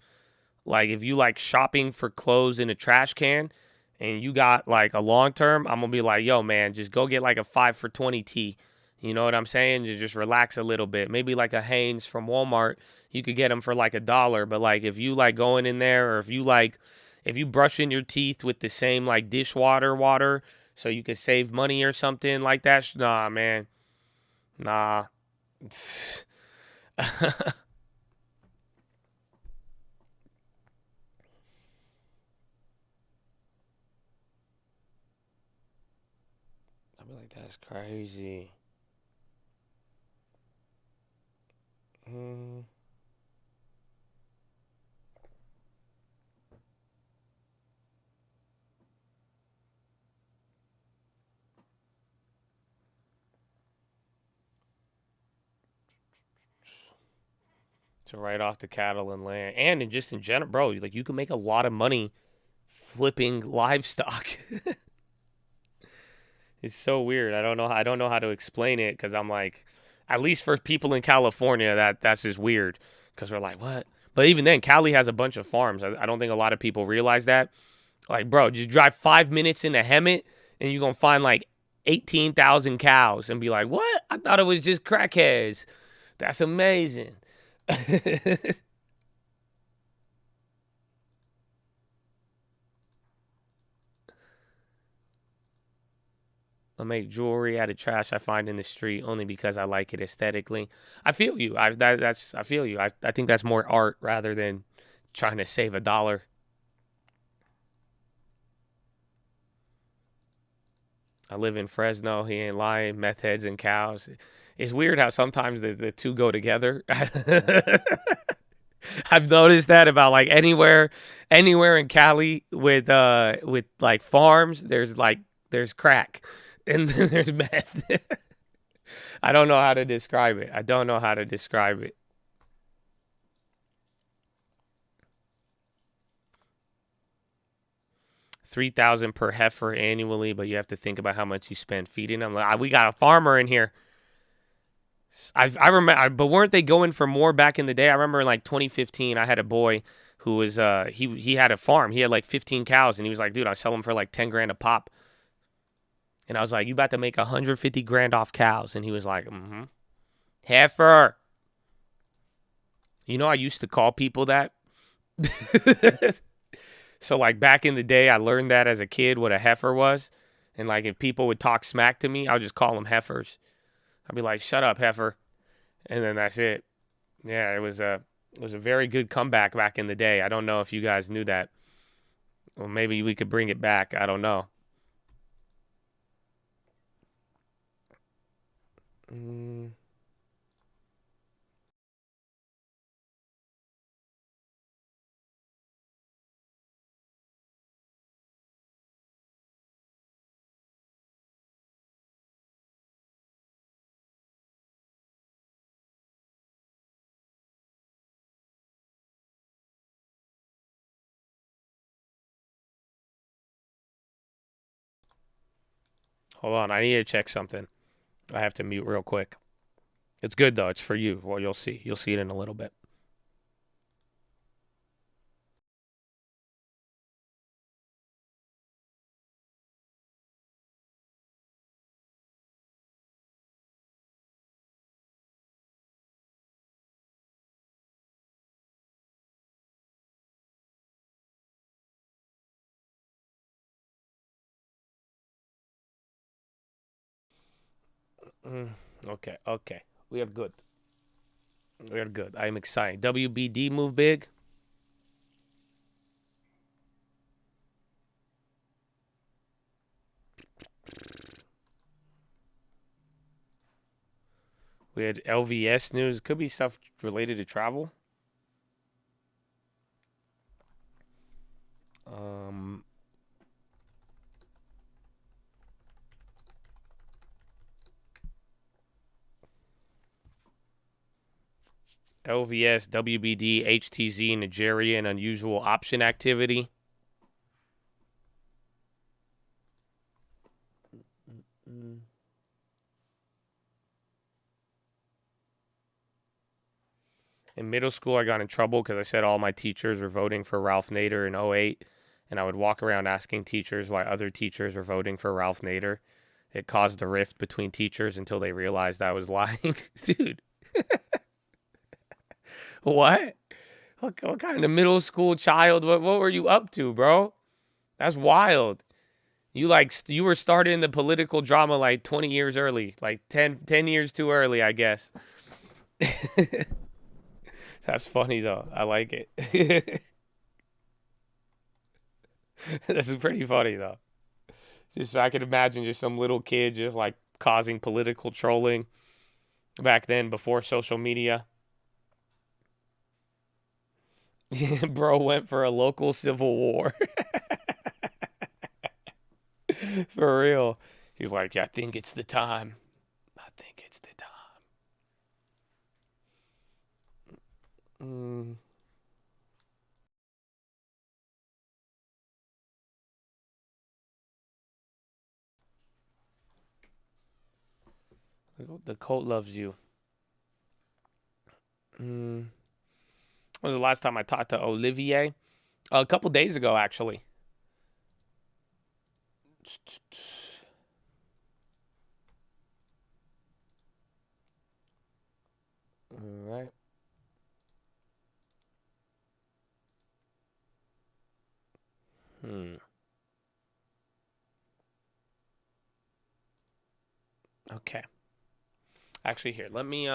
Like if you like shopping for clothes in a trash can and you got like a long term, I'm gonna be like, yo man, just go get like a 5 for 20 tee. You know what I'm saying? You just relax a little bit. Maybe like a Hanes from Walmart, you could get them for like $1. But like if you like going in there, or if you brushing your teeth with the same like dishwater water so you could save money or something like that, nah man, nah. I'll be like, that's crazy. To write off the cattle and land, and just in general, bro, like you can make a lot of money flipping livestock. It's so weird. I don't know how to explain it, because I'm like, at least for people in California, that's just weird, because we're like, what? But even then, Cali has a bunch of farms. I don't think a lot of people realize that. Like, bro, just drive 5 minutes into Hemet and you're gonna find like 18,000 cows and be like, what? I thought it was just crackheads. That's amazing. I make jewelry out of trash I find in the street only because I like it aesthetically. I feel you. I feel you. I think that's more art rather than trying to save $1. I live in Fresno. He ain't lying. Meth heads and cows. It's weird how sometimes the two go together. I've noticed that about like anywhere in Cali with like farms, there's crack and then there's meth. I don't know how to describe it. 3,000 per heifer annually, but you have to think about how much you spend feeding them. Like, we got a farmer in here. I remember, but weren't they going for more back in the day? I remember in like 2015, I had a boy who was he had a farm. He had like 15 cows, and he was like, dude, I sell them for like 10 grand a pop. And I was like, you about to make 150 grand off cows? And he was like, heifer. You know, I used to call people that. So like back in the day, I learned that as a kid what a heifer was. And like if people would talk smack to me, I would just call them heifers. I'd be like, shut up, heifer. And then that's it. Yeah, it was a very good comeback back in the day. I don't know if you guys knew that. Well, maybe we could bring it back. I don't know. Hold on, I need to check something. I have to mute real quick. It's good though. It's for you. Well, you'll see. You'll see it in a little bit. Okay. We are good. I am excited. WBD move big. We had LVS news. Could be stuff related to travel. LVS, WBD, HTZ, Nigeria, and unusual option activity. In middle school, I got in trouble because I said all my teachers were voting for Ralph Nader in '08, and I would walk around asking teachers why other teachers were voting for Ralph Nader. It caused a rift between teachers until they realized I was lying. Dude. What? What kind of middle school child? What were you up to, bro? That's wild. You were starting the political drama like 20 years early, like 10 years too early, I guess. That's funny though. I like it. This is pretty funny though. Just I can imagine just some little kid just like causing political trolling back then before social media. Bro went for a local civil war. For real. He's like, yeah, I think it's the time. I think it's the time. The cult loves you. When was the last time I talked to Olivier? A couple days ago, actually. All right. Okay. Actually, here, let me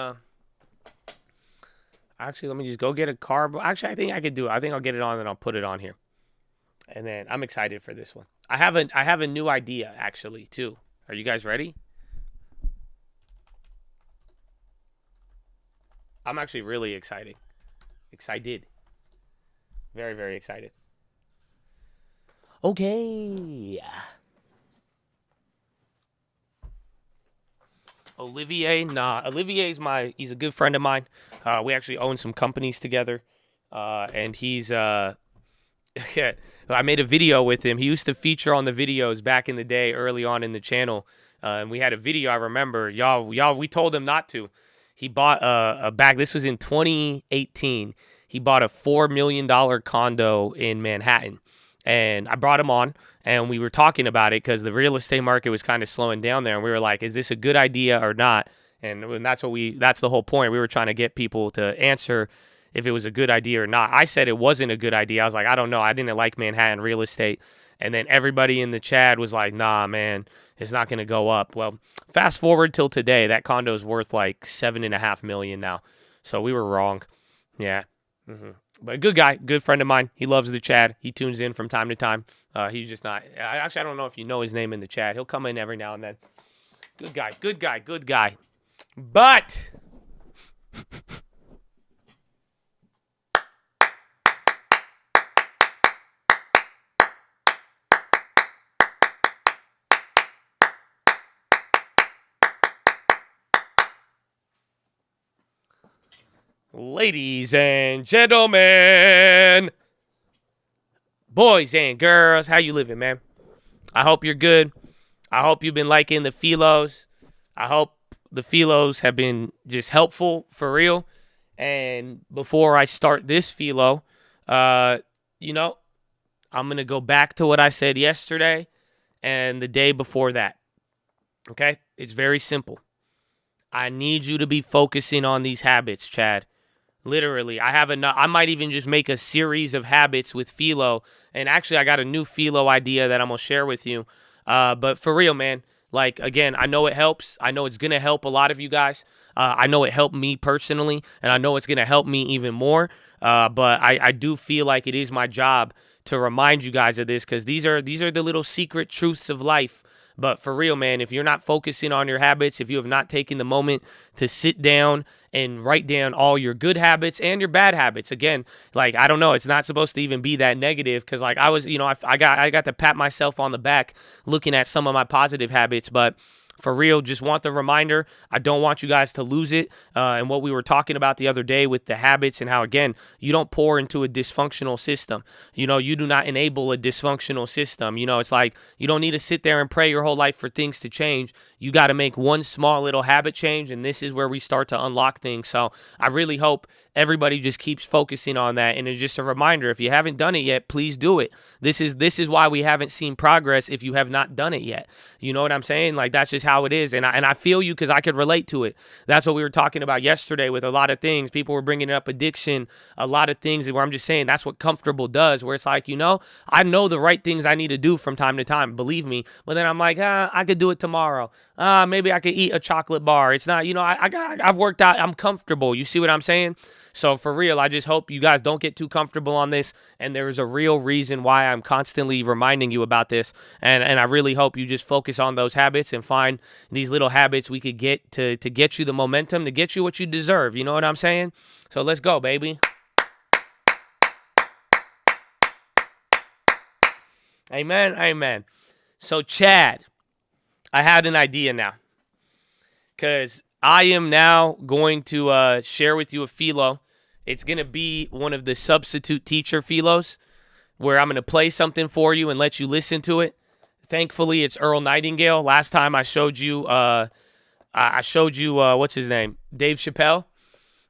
just go get a card. Actually, I think I could do it. I think I'll get it on and I'll put it on here. And then I'm excited for this one. I have a new idea actually too. Are you guys ready? I'm actually really excited. Very, very excited. Okay. Olivier, Olivier's he's a good friend of mine. We actually own some companies together. And he's, I made a video with him. He used to feature on the videos back in the day, early on in the channel. And we had a video, I remember. Y'all, we told him not to. He bought a bag. This was in 2018. He bought a $4 million condo in Manhattan. And I brought him on, and we were talking about it because the real estate market was kind of slowing down there. And we were like, is this a good idea or not? And that's the whole point. We were trying to get people to answer if it was a good idea or not. I said it wasn't a good idea. I was like, I don't know. I didn't like Manhattan real estate. And then everybody in the chat was like, nah, man, it's not going to go up. Well, fast forward till today, that condo is worth like $7.5 million now. So we were wrong. Yeah. But good guy, good friend of mine. He loves the chat. He tunes in from time to time. He's just not. I don't know if you know his name in the chat. He'll come in every now and then. Good guy. But ladies and gentlemen, boys and girls, how you living, man? I hope you're good. I hope you've been liking the PHILOs. I hope the PHILOs have been just helpful for real. And before I start this PHILO, I'm going to go back to what I said yesterday and the day before that. Okay? It's very simple. I need you to be focusing on these habits, Chad. Literally, I might even just make a series of habits with PHILO. And actually, I got a new PHILO idea that I'm going to share with you. But for real, man, like, again, I know it helps. I know it's going to help a lot of you guys. I know it helped me personally, and I know it's going to help me even more. But I do feel like it is my job to remind you guys of this because these are the little secret truths of life. But for real, man, if you're not focusing on your habits, if you have not taken the moment to sit down and write down all your good habits and your bad habits, again, like, I don't know, it's not supposed to even be that negative because, like, I was, I got to pat myself on the back looking at some of my positive habits, but For real, just want the reminder. I don't want you guys to lose it. And what we were talking about the other day with the habits and how, again, you don't pour into a dysfunctional system. You know, you do not enable a dysfunctional system. You know, it's like you don't need to sit there and pray your whole life for things to change. You got to make one small little habit change, and this is where we start to unlock things. So I really hope everybody just keeps focusing on that. And it's just a reminder, if you haven't done it yet, please do it. This is why we haven't seen progress if you have not done it yet. You know what I'm saying? Like, that's just how it is. And I feel you because I could relate to it. That's what we were talking about yesterday with a lot of things. People were bringing up addiction, a lot of things where I'm just saying that's what comfortable does, where it's like, you know, I know the right things I need to do from time to time, believe me. But then I'm like, I could do it tomorrow. Maybe I could eat a chocolate bar. It's not, you know, I've worked out. I'm comfortable. You see what I'm saying? So for real, I just hope you guys don't get too comfortable on this. And there is a real reason why I'm constantly reminding you about this. And I really hope you just focus on those habits and find these little habits we could get to get you the momentum, to get you what you deserve. You know what I'm saying? So let's go, baby. Amen. Amen. So Chad, I had an idea now, because I am now going to share with you a PHILO. It's going to be one of the substitute teacher PHILOs, where I'm going to play something for you and let you listen to it. Thankfully, it's Earl Nightingale. Last time I showed you, what's his name? Dave Chappelle.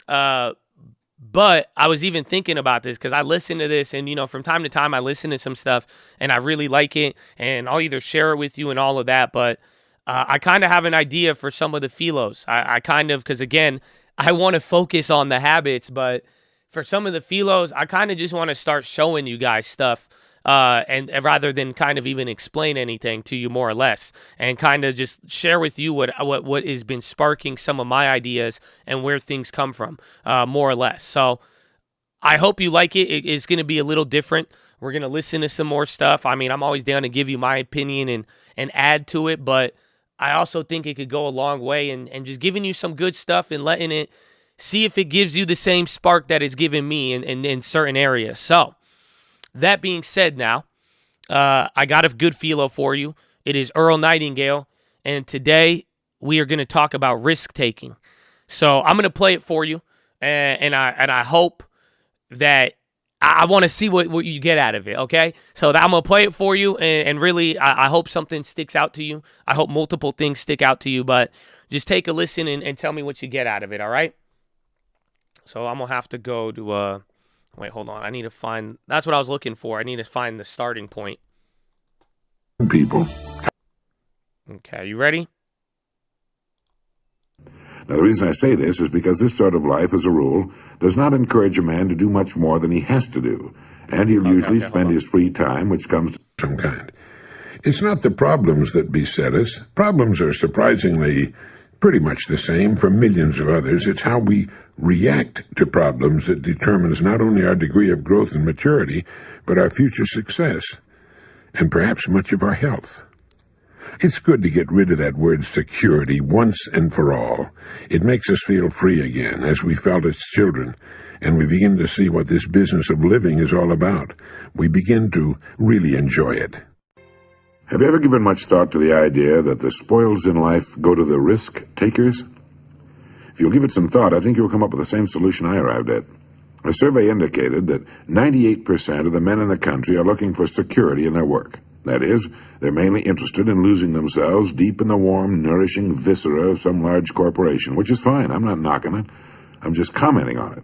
But I was even thinking about this because I listen to this, and, you know, from time to time I listen to some stuff and I really like it, and I'll either share it with you and all of that. But I kind of have an idea for some of the PHILOs. I kind of, because again, I want to focus on the habits, but for some of the PHILOs, I kind of just want to start showing you guys stuff, and rather than kind of even explain anything to you, more or less, and kind of just share with you what has been sparking some of my ideas and where things come from, more or less. So I hope you like it. It's going to be a little different. We're going to listen to some more stuff. I mean, I'm always down to give you my opinion and add to it, but I also think it could go a long way, and just giving you some good stuff and letting it see if it gives you the same spark that it's given me in certain areas. So that being said, now I got a good PHILO for you. It is Earl Nightingale, and today we are going to talk about risk taking. So I'm going to play it for you, and I hope that I want to see what you get out of it, okay? So I'm going to play it for you, and really, I hope something sticks out to you. I hope multiple things stick out to you, but just take a listen and tell me what you get out of it, all right? So I'm going to have to go to, wait, hold on. I need to find, that's what I was looking for. I need to find the starting point. People. Okay, you ready? Now, the reason I say this is because this sort of life, as a rule, does not encourage a man to do much more than he has to do, and he'll usually spend his free time, which comes to some kind. It's not the problems that beset us. Problems are surprisingly pretty much the same for millions of others. It's how we react to problems that determines not only our degree of growth and maturity, but our future success, and perhaps much of our health. It's good to get rid of that word security once and for all. It makes us feel free again, as we felt as children, and we begin to see what this business of living is all about. We begin to really enjoy it. Have you ever given much thought to the idea that the spoils in life go to the risk takers? If you'll give it some thought, I think you'll come up with the same solution I arrived at. A survey indicated that 98% of the men in the country are looking for security in their work. That is, they're mainly interested in losing themselves deep in the warm, nourishing viscera of some large corporation, which is fine. I'm not knocking it. I'm just commenting on it.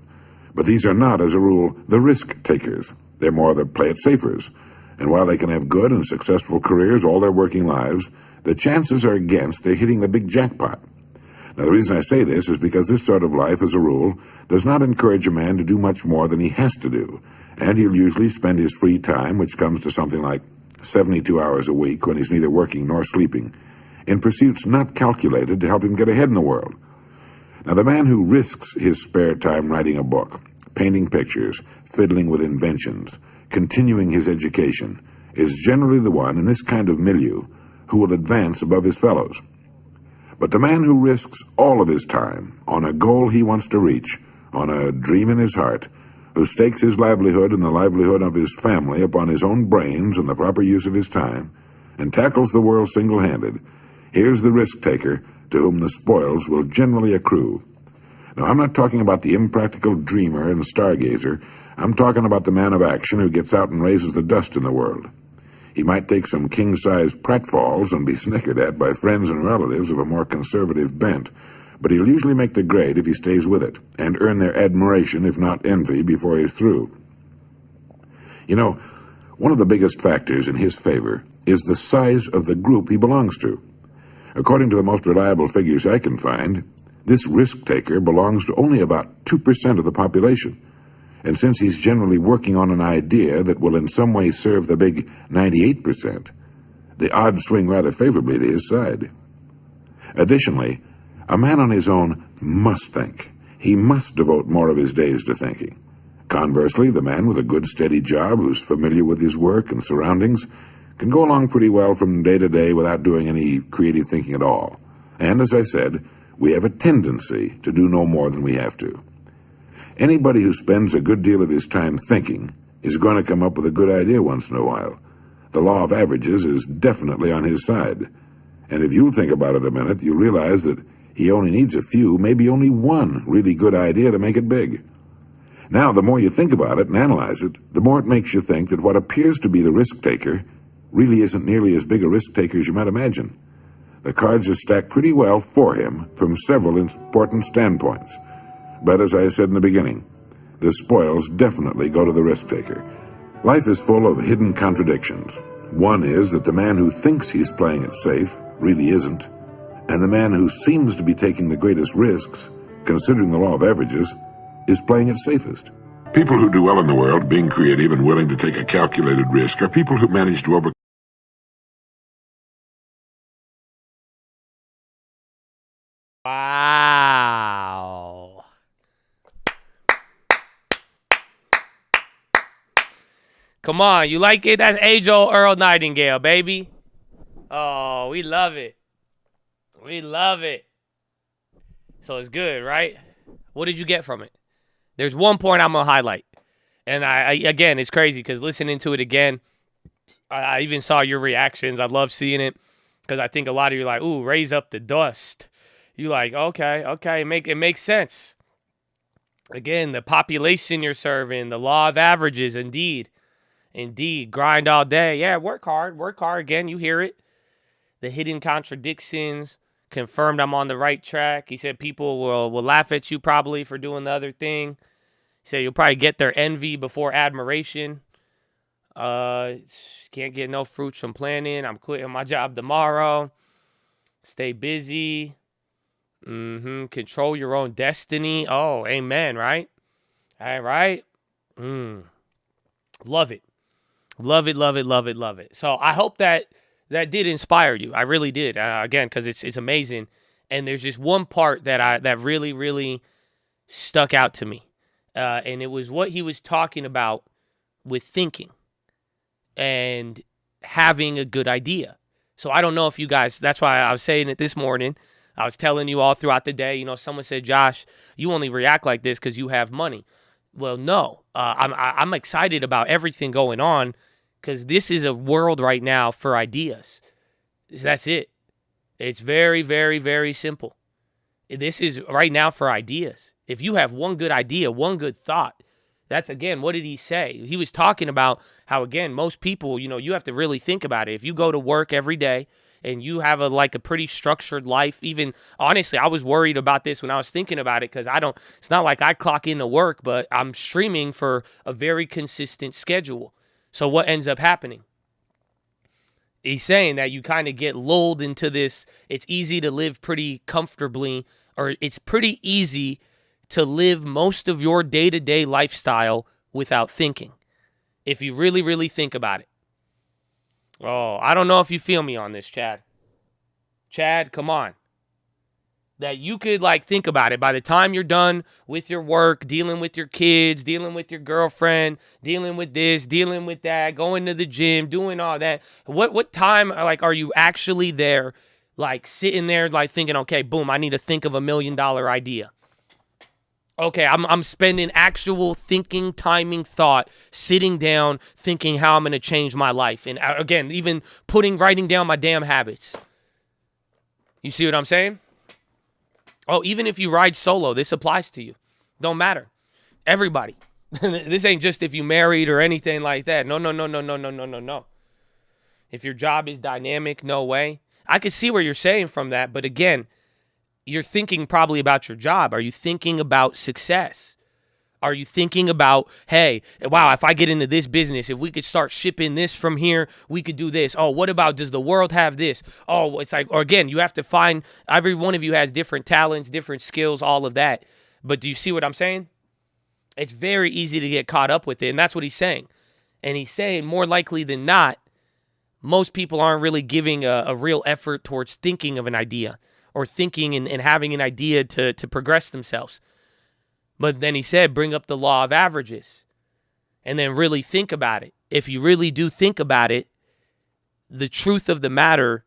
But these are not, as a rule, the risk takers. They're more the play-it-safers. And while they can have good and successful careers all their working lives, the chances are against their hitting the big jackpot. Now, the reason I say this is because this sort of life, as a rule, does not encourage a man to do much more than he has to do, and he'll usually spend his free time, which comes to something like 72 hours a week when he's neither working nor sleeping, in pursuits not calculated to help him get ahead in the world. Now, the man who risks his spare time writing a book, painting pictures, fiddling with inventions, continuing his education, is generally the one in this kind of milieu who will advance above his fellows. But the man who risks all of his time on a goal he wants to reach, on a dream in his heart, who stakes his livelihood and the livelihood of his family upon his own brains and the proper use of his time, and tackles the world single-handed, Here's the risk taker to whom the spoils will generally accrue. Now, I'm not talking about the impractical dreamer and stargazer. I'm talking about the man of action who gets out and raises the dust in the world. He might take some king-size pratfalls and be snickered at by friends and relatives of a more conservative bent, but he'll usually make the grade if he stays with it, and earn their admiration, if not envy, before he's through. You know, one of the biggest factors in his favor is the size of the group he belongs to. According to the most reliable figures I can find, this risk-taker belongs to only about 2% of the population. And since he's generally working on an idea that will in some way serve the big 98%, the odds swing rather favorably to his side. Additionally, a man on his own must think. He must devote more of his days to thinking. Conversely, the man with a good steady job who's familiar with his work and surroundings can go along pretty well from day to day without doing any creative thinking at all. And as I said, we have a tendency to do no more than we have to. Anybody who spends a good deal of his time thinking is going to come up with a good idea once in a while. The law of averages is definitely on his side. And if you'll think about it a minute, you'll realize that he only needs a few, maybe only one really good idea to make it big. Now, the more you think about it and analyze it, the more it makes you think that what appears to be the risk-taker really isn't nearly as big a risk-taker as you might imagine. The cards are stacked pretty well for him from several important standpoints. But as I said in the beginning, the spoils definitely go to the risk-taker. Life is full of hidden contradictions. One is that the man who thinks he's playing it safe really isn't, and the man who seems to be taking the greatest risks, considering the law of averages, is playing it safest. People who do well in the world, being creative and willing to take a calculated risk, are people who manage to overcome. Wow. Come on, you like it? That's age-old Earl Nightingale, baby. Oh, we love it. We love it. So it's good, right? What did you get from it? There's one point I'm going to highlight. And I again, it's crazy because listening to it again, I even saw your reactions. I love seeing it because I think a lot of you are like, ooh, raise up the dust. You like, okay, it makes sense. Again, the population you're serving, the law of averages, indeed, grind all day. Yeah, work hard. Again, you hear it. The hidden contradictions confirmed I'm on the right track. He said people will laugh at you probably for doing the other thing. He said you'll probably get their envy before admiration. Can't get no fruits from planning. I'm quitting my job tomorrow. Stay busy. Control your own destiny. Oh, amen, right? All right. Love it. So I hope that did inspire you. I really did. Again, because it's amazing. And there's just one part that really, really stuck out to me. And it was what he was talking about with thinking and having a good idea. So I don't know if you guys, that's why I was saying it this morning. I was telling you all throughout the day, someone said, Josh, you only react like this because you have money. Well, no, I'm excited about everything going on because this is a world right now for ideas. That's it. It's very, very, very simple. This is right now for ideas. If you have one good idea, one good thought, that's, again, what did he say? He was talking about how, again, most people, you have to really think about it. If you go to work every day and you have a pretty structured life, even, honestly, I was worried about this when I was thinking about it because it's not like I clock into work, but I'm streaming for a very consistent schedule. So what ends up happening? He's saying that you kind of get lulled into this. It's easy to live pretty comfortably, or it's pretty easy to live most of your day-to-day lifestyle without thinking, if you really, really think about it. Oh, I don't know if you feel me on this, Chad. Chad, come on. That you could think about it. By the time you're done with your work, dealing with your kids, dealing with your girlfriend, dealing with this, dealing with that, going to the gym, doing all that. What time are you actually there, sitting there thinking, okay, boom, I need to think of $1 million idea. Okay, I'm spending actual thinking, timing, thought, sitting down, thinking how I'm going to change my life. And again, even writing down my damn habits. You see what I'm saying? Oh, even if you ride solo, this applies to you. Don't matter. Everybody. This ain't just if you married or anything like that. No, no, no, no, no, no, no, no, no. If your job is dynamic, no way. I could see where you're saying from that, but again, you're thinking probably about your job. Are you thinking about success? Are you thinking about, hey, wow, if I get into this business, if we could start shipping this from here, we could do this. Oh, what about, does the world have this? Oh, it's like, or again, you have to find, every one of you has different talents, different skills, all of that. But do you see what I'm saying? It's very easy to get caught up with it, and that's what he's saying. And he's saying more likely than not, most people aren't really giving a real effort towards thinking of an idea or thinking and having an idea to progress themselves. But then he said, bring up the law of averages and then really think about it. If you really do think about it, the truth of the matter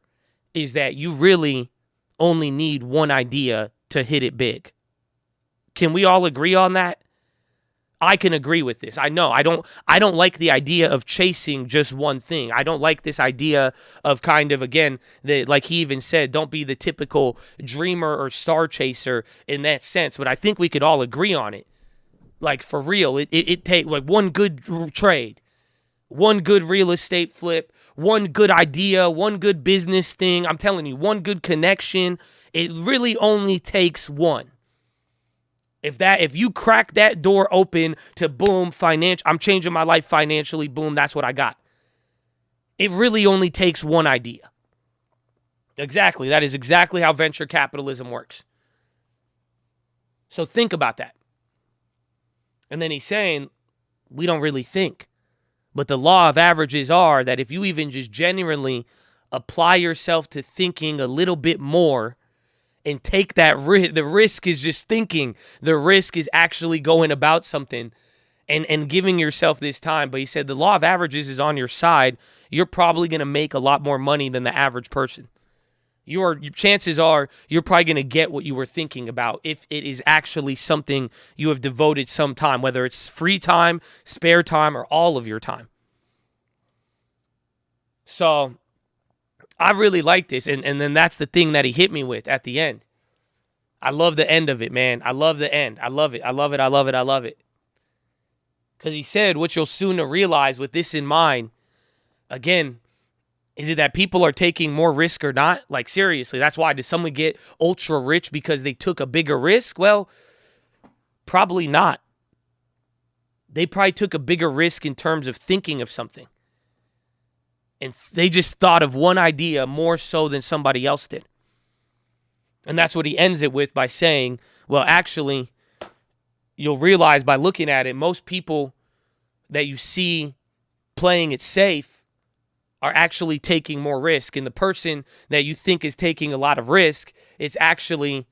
is that you really only need one idea to hit it big. Can we all agree on that? I can agree with this. I know I don't like the idea of chasing just one thing. I don't like this idea of kind of, again, like he even said, don't be the typical dreamer or star chaser in that sense. But I think we could all agree on it. Like, for real, it take like one good trade, one good real estate flip, one good idea, one good business thing. I'm telling you, one good connection. It really only takes one. If you crack that door open to boom, I'm changing my life financially, boom, that's what I got. It really only takes one idea. Exactly. That is exactly how venture capitalism works. So think about that. And then he's saying, we don't really think. But the law of averages are that if you even just genuinely apply yourself to thinking a little bit more, and take that risk. The risk is just thinking. The risk is actually going about something and giving yourself this time. But he said the law of averages is on your side. You're probably going to make a lot more money than the average person. Your chances are you're probably going to get what you were thinking about if it is actually something you have devoted some time, whether it's free time, spare time, or all of your time. So I really like this, and then that's the thing that he hit me with at the end. I love the end of it, man. I love the end. I love it. I love it. I love it. I love it. Because he said, what you'll soon realize with this in mind, again, is it that people are taking more risk or not? Like, seriously, that's why. Did someone get ultra rich because they took a bigger risk? Well, probably not. They probably took a bigger risk in terms of thinking of something. And they just thought of one idea more so than somebody else did. And that's what he ends it with by saying, well, actually, you'll realize by looking at it, most people that you see playing it safe are actually taking more risk. And the person that you think is taking a lot of risk, it actually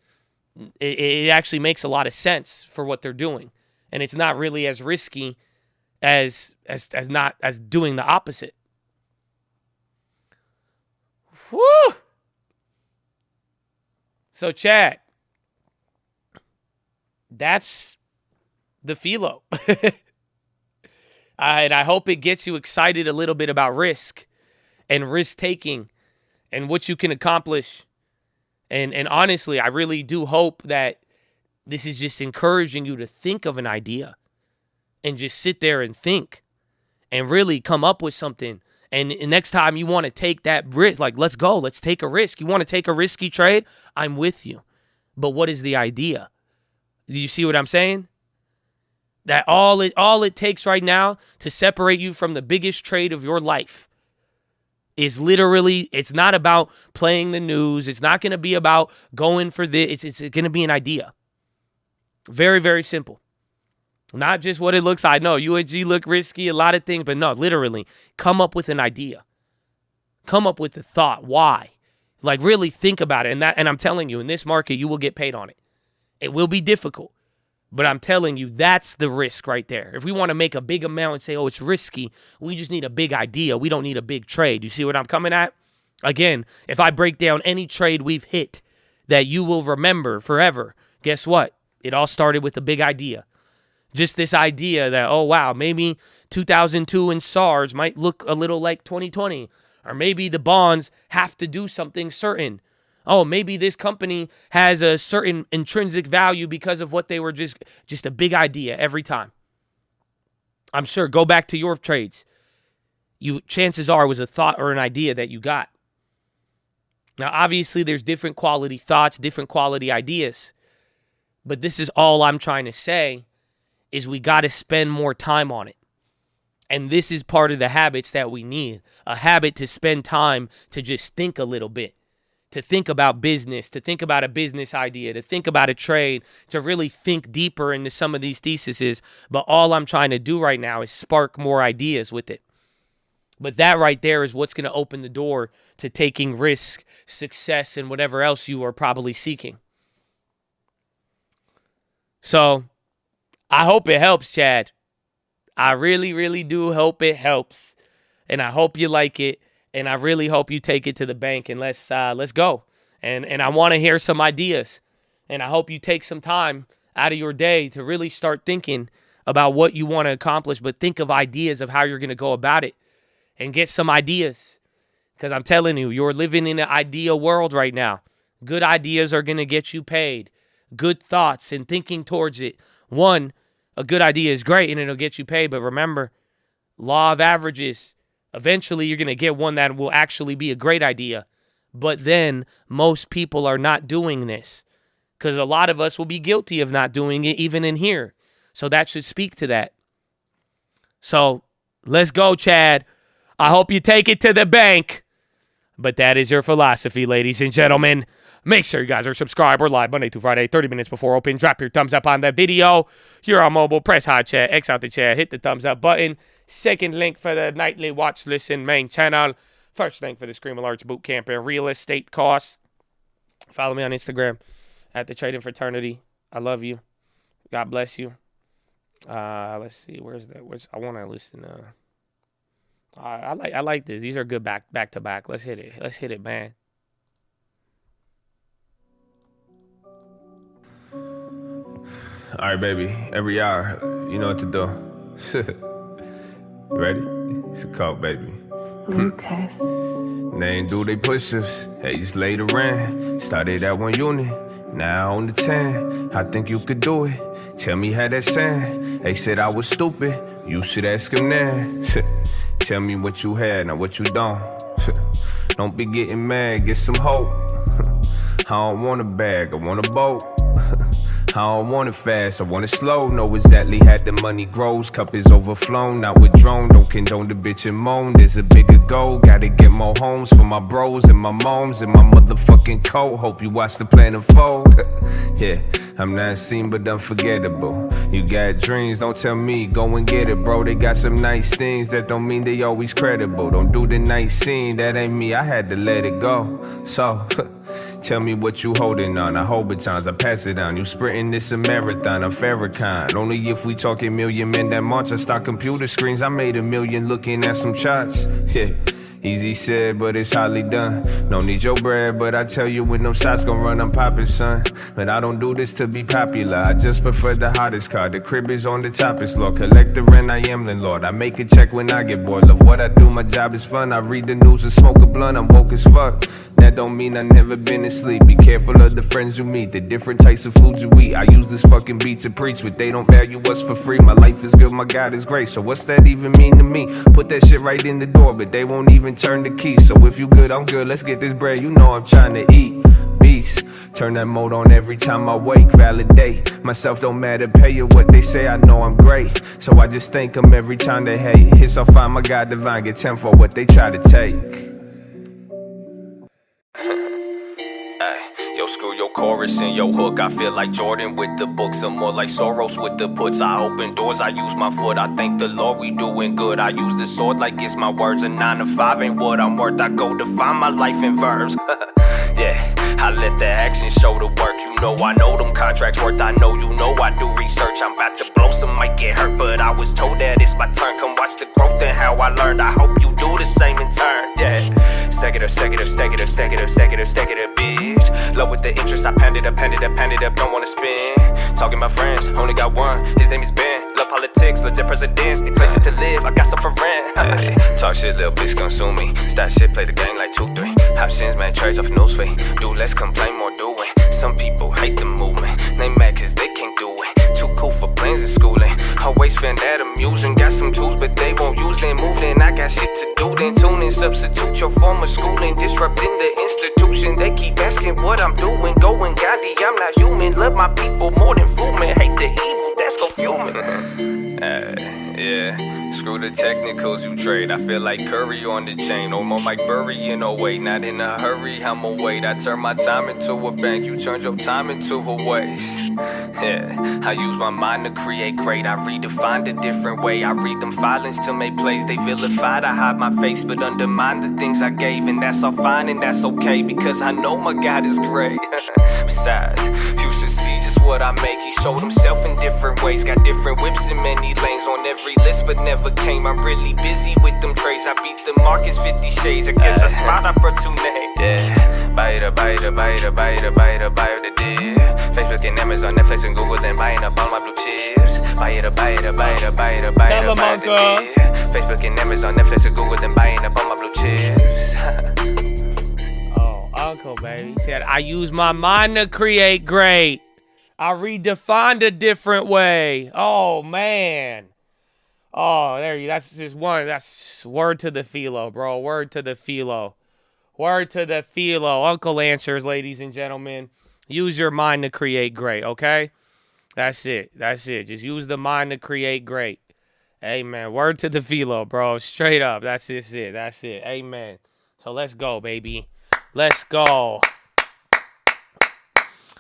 makes a lot of sense for what they're doing. And it's not really as risky as doing the opposite. Woo! So, Chad, that's the PHILO. And I hope it gets you excited a little bit about risk and risk-taking and what you can accomplish. And honestly, I really do hope that this is just encouraging you to think of an idea and just sit there and think and really come up with something. And next time you want to take that risk, like, let's go, let's take a risk. You want to take a risky trade? I'm with you. But what is the idea? Do you see what I'm saying? That all it takes right now to separate you from the biggest trade of your life is literally, it's not about playing the news. It's not going to be about going for this. It's going to be an idea. Very, very simple. Not just what it looks like. No, UNG look risky, a lot of things, but no, literally, come up with an idea. Come up with the thought. Why? Like, really think about it. And I'm telling you, in this market, you will get paid on it. It will be difficult, but I'm telling you, that's the risk right there. If we want to make a big amount and say, oh, it's risky, we just need a big idea. We don't need a big trade. You see what I'm coming at? Again, if I break down any trade we've hit that you will remember forever, guess what? It all started with a big idea. Just this idea that, oh, wow, maybe 2002 and SARS might look a little like 2020. Or maybe the bonds have to do something certain. Oh, maybe this company has a certain intrinsic value because of what they were just a big idea every time. I'm sure, go back to your trades. Chances are it was a thought or an idea that you got. Now, obviously, there's different quality thoughts, different quality ideas. But this is all I'm trying to say is we got to spend more time on it. And this is part of the habits that we need. A habit to spend time to just think a little bit. To think about business, to think about a business idea, to think about a trade, to really think deeper into some of these theses. But all I'm trying to do right now is spark more ideas with it. But that right there is what's going to open the door to taking risk, success, and whatever else you are probably seeking. So I hope it helps, Chad. I really, really do hope it helps. And I hope you like it. And I really hope you take it to the bank and let's go. And I want to hear some ideas. And I hope you take some time out of your day to really start thinking about what you want to accomplish, but think of ideas of how you're going to go about it and get some ideas. Because I'm telling you, you're living in an ideal world right now. Good ideas are going to get you paid. Good thoughts and thinking towards it. One, a good idea is great and it'll get you paid. But remember, law of averages. Eventually, you're going to get one that will actually be a great idea. But then most people are not doing this because a lot of us will be guilty of not doing it even in here. So that should speak to that. So let's go, Chad. I hope you take it to the bank. But that is your philosophy, ladies and gentlemen. Make sure you guys are subscribed. We're live Monday through Friday, 30 minutes before open. Drop your thumbs up on the video. You're on mobile. Press hot chat. X out the chat. Hit the thumbs up button. Second link for the nightly watch list in main channel. First link for the Scream Alerts Bootcamp and real estate costs. Follow me on Instagram at the Trading Fraternity. I love you. God bless you. Let's see. Where's I want to listen. I like this. These are good back to back. Let's hit it. Let's hit it, man. All right, baby. Every hour, you know what to do. You ready? It's a call, baby. Lucas. They ain't do they push-ups. They just laid around. Started at 1 unit. Now on the 10. I think you could do it. Tell me how that sound. They said I was stupid. You should ask him now. Tell me what you had, not what you don't. Don't be getting mad, get some hope. I don't want a bag, I want a boat. I don't want it fast, I want it slow. Know exactly how the money grows. Cup is overflown, not withdrawn. Don't condone the bitch and moan. There's a bigger goal. Gotta get more homes for my bros and my moms and my motherfucking coat. Hope you watch the plan unfold. Yeah, I'm not seen but unforgettable. You got dreams, don't tell me, go and get it, bro. They got some nice things, that don't mean they always credible. Don't do the nice scene, that ain't me, I had to let it go. So, tell me what you holding on. I hold batons, I pass it on. You sprinting this a marathon, I'm Farrakhan. Only if we talking million men that march. I stock computer screens, I made $1 million looking at some charts. Yeah. Easy said, but it's hardly done. No need your bread, but I tell you when them shots gon' run, I'm poppin', son. But I don't do this to be popular, I just prefer the hottest car. The crib is on the top, it's low. Collect the rent, I am landlord. I make a check when I get bored. Love what I do, my job is fun. I read the news and smoke a blunt, I'm woke as fuck. That don't mean I never been asleep. Be careful of the friends you meet, the different types of foods you eat. I use this fucking beat to preach, but they don't value us for free. My life is good, my God is great, so what's that even mean to me? Put that shit right in the door, but they won't even turn the key. So if you good, I'm good, let's get this bread. You know I'm trying to eat. Beast, turn that mode on every time I wake. Validate myself, don't matter, pay you what they say. I know I'm great, so I just thank them every time they hate. Hits I'll find my God divine, get 10 for what they try to take. Yo, screw your chorus and your hook. I feel like Jordan with the books. I'm more like Soros with the puts. I open doors, I use my foot. I thank the Lord we doing good. I use the sword like it's my words. A 9 to 5 ain't what I'm worth. I go define my life in verbs. Yeah, I let the action show the work. You know I know them contracts worth. I know you know I do research. I'm about to blow, some might get hurt, but I was told that it's my turn. Come watch the growth and how I learned. I hope you do the same in turn. Yeah, stack it up, stack it up, stack it up, stack it up, stack it up, stack it up, bitch. Low with the interest, I pound it up, pound it up, pound it up. Don't wanna spin. Talking my friends, only got one. His name is Ben. Love politics, legit presidents, need places to live, I got some for rent. Hey, talk shit, little bitch, consume me. Stat shit, play the game like 2-3. Options, man, trades off newsfeed. Do less, complain more, do it. Some people hate the movement. They mad cause they can't do it. Too cool for plans and schooling. Always find that amusing. Got some tools, but they won't use them. Moving, I got shit to do. Then tune in, substitute your former schooling. Disrupting the institution. They keep asking what I'm doing. Going Gandhi, I'm not human. Love my people more than food, man. Hate the evil, that's confusing. Yeah, screw the technicals you trade. I feel like Curry on the chain, or more like Burry in a way. Not in a hurry, I'ma wait. I turn my time into a bank, you turned your time into a waste. Yeah, I use my mind to create great. I redefined a different way. I read them filings to make plays. They vilified, I hide my face, but undermine the things I gave. And that's all fine and that's okay, because I know my God is great. Besides, you should see just what I make. He showed himself in different ways. Got different whips in many lanes on every list, but never came. I'm really busy with them trades. I beat the markets 50 shades. I guess I smiled opportunity. Yeah, buy it, the deal. Facebook and Amazon, Netflix and Google, then buying up all my blue chips. Buy it, the deal. Facebook and Amazon, Netflix and Google, then buying up all my blue chips. Oh, Uncle, baby. He said, I use my mind to create great. I redefined a different way. Oh, man. Oh, there you. That's just one. That's word to the philo, bro. Word to the philo. Word to the philo. Uncle answers, ladies and gentlemen. Use your mind to create great, okay? That's it. That's it. Just use the mind to create great. Amen. Word to the philo, bro. Straight up. That's just it. That's it. Amen. So let's go, baby. Let's go.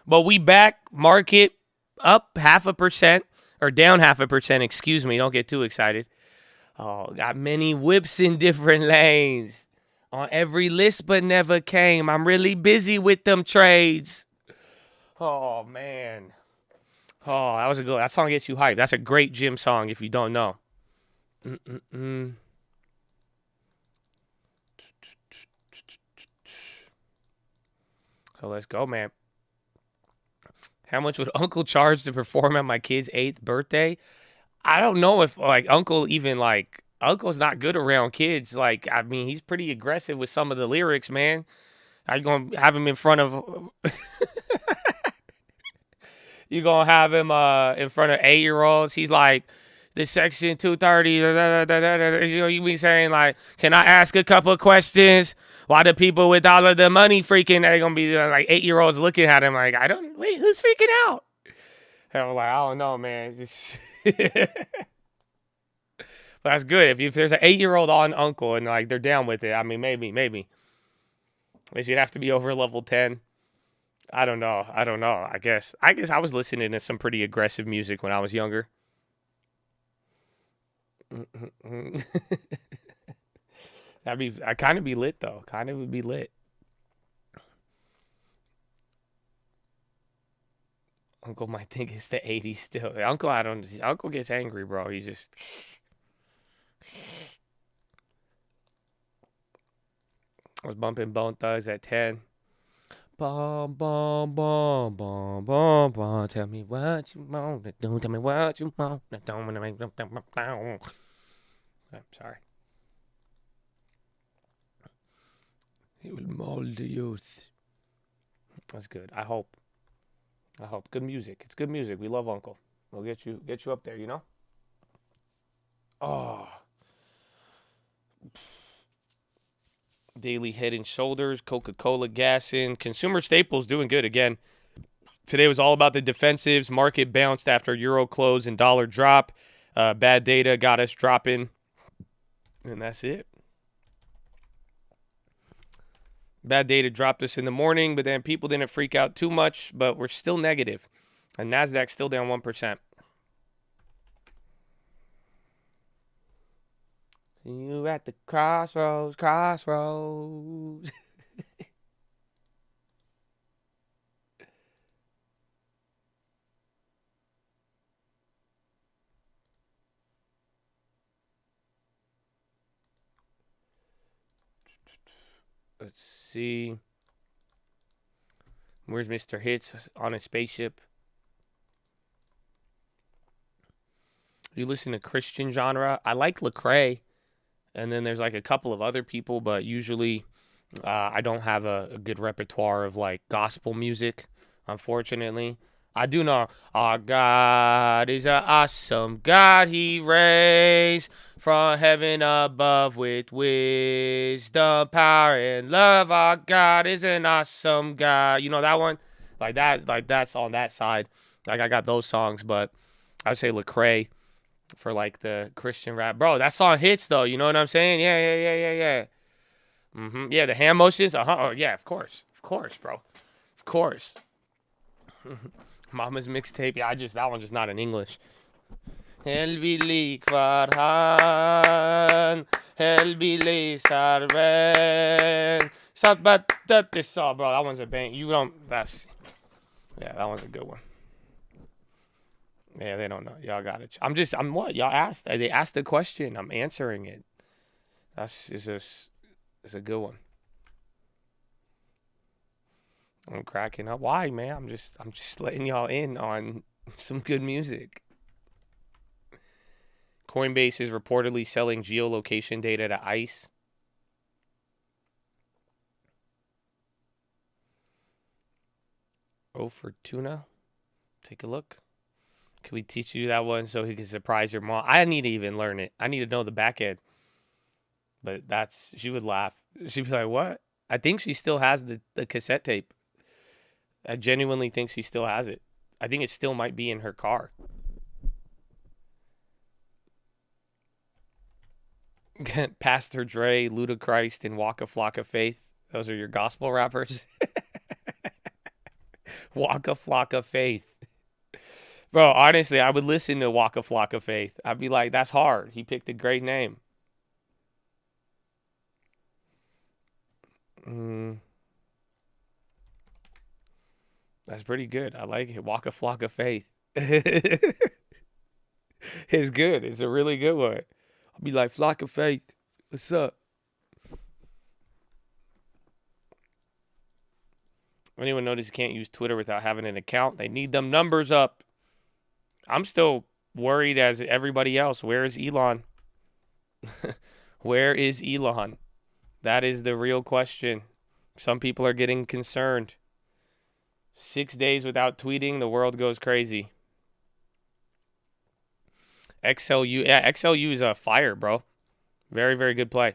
But we back. Market up 0.5%. Or down 0.5%, excuse me. Don't get too excited. Oh, got many whips in different lanes. On every list, but never came. I'm really busy with them trades. Oh, man. Oh, that was a good. That song gets you hyped. That's a great gym song if you don't know. So let's go, man. How much would Uncle charge to perform at my kid's 8th birthday? I don't know if, like, Uncle even, like, Uncle's not good around kids. Like, I mean, he's pretty aggressive with some of the lyrics, man. I'm going to have him in front of... You're going to have him in front of 8-year-olds. He's like, the section 230, you know, you be saying, like, can I ask a couple of questions? Why the people with all of the money freaking, they're going to be like 8-year-olds looking at him like, wait, who's freaking out? And I'm like, I don't know, man. But that's good. If there's an 8-year-old on Uncle and like they're down with it, I mean, maybe. They should have to be over level 10. I don't know. I guess I was listening to some pretty aggressive music when I was younger. I kind of be lit though. Kind of would be lit. Uncle might think it's the 80s still. Uncle gets angry, bro. He just I was bumping Bone Thugs at 10. Bum, bum, bum, bum, bum, bum. Tell me what you want to do. Tell me what you want to do. I'm sorry. He will mold the youth. That's good. I hope. Good music. It's good music. We love Uncle. We'll get you up there, you know? Oh. Daily Head and Shoulders, Coca-Cola gassing. Consumer staples doing good again. Today was all about the defensives. Market bounced after euro close and dollar drop. Bad data got us dropping. And that's it. Bad data dropped us in the morning, but then people didn't freak out too much, but we're still negative. And NASDAQ still down 1%. See you at the crossroads. Let's see. Where's Mr. Hits on a spaceship? You listen to Christian genre. I like Lecrae, and then there's like a couple of other people, but usually I don't have a good repertoire of like gospel music, unfortunately. I do know our God is an awesome God. He reigns from heaven above with wisdom, power, and love. Our God is an awesome God. You know that one? Like that's on that side. Like I got those songs, but I would say Lecrae for like the Christian rap. Bro, that song hits though. You know what I'm saying? Yeah. Yeah, the hand motions. Oh, yeah, of course, bro, of course. Mama's mixtape. Yeah, that one's just not in English. Helbili kvarhan, helbili sarven. This song, bro. That one's a bang. Yeah, that one's a good one. Yeah, they don't know. Y'all got it. I'm what? Y'all asked. They asked the question. I'm answering it. It's a good one. I'm cracking up. Why, man? I'm just letting y'all in on some good music. Coinbase is reportedly selling geolocation data to ICE. Oh, for tuna? Take a look. Can we teach you that one so he can surprise your mom? I need to even learn it. I need to know the back end. But she would laugh. She'd be like, what? I think she still has the cassette tape. I genuinely think she still has it. I think it still might be in her car. Pastor Dre, Ludacris, and Waka Flocka Faith. Those are your gospel rappers. Waka Flocka Faith. Bro, honestly, I would listen to Waka Flocka Faith. I'd be like, that's hard. He picked a great name. That's pretty good. I like it. Waka Flocka Faith. It's good. It's a really good one. I'll be like, Flocka Faith, what's up? Anyone notice you can't use Twitter without having an account? They need them numbers up. I'm still worried as everybody else. Where is Elon? Where is Elon? That is the real question. Some people are getting concerned. 6 days without tweeting, the world goes crazy. XLU. Yeah, XLU is a fire, bro. Very, very good play.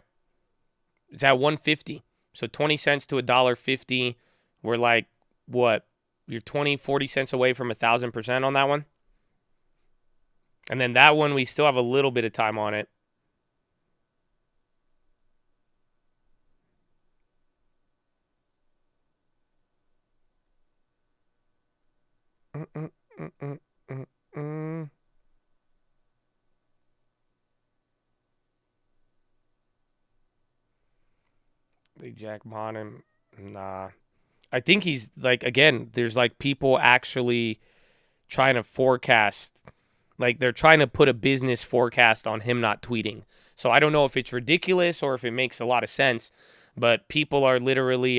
It's at 150. So 20 cents to $1.50. We're like, what? You're 20, 40 cents away from 1,000% on that one. And then that one, we still have a little bit of time on it. They Jack Bonham. Nah. I think he's like, again, there's like people actually trying to forecast. Like they're trying to put a business forecast on him not tweeting. So I don't know if it's ridiculous or if it makes a lot of sense. But people are literally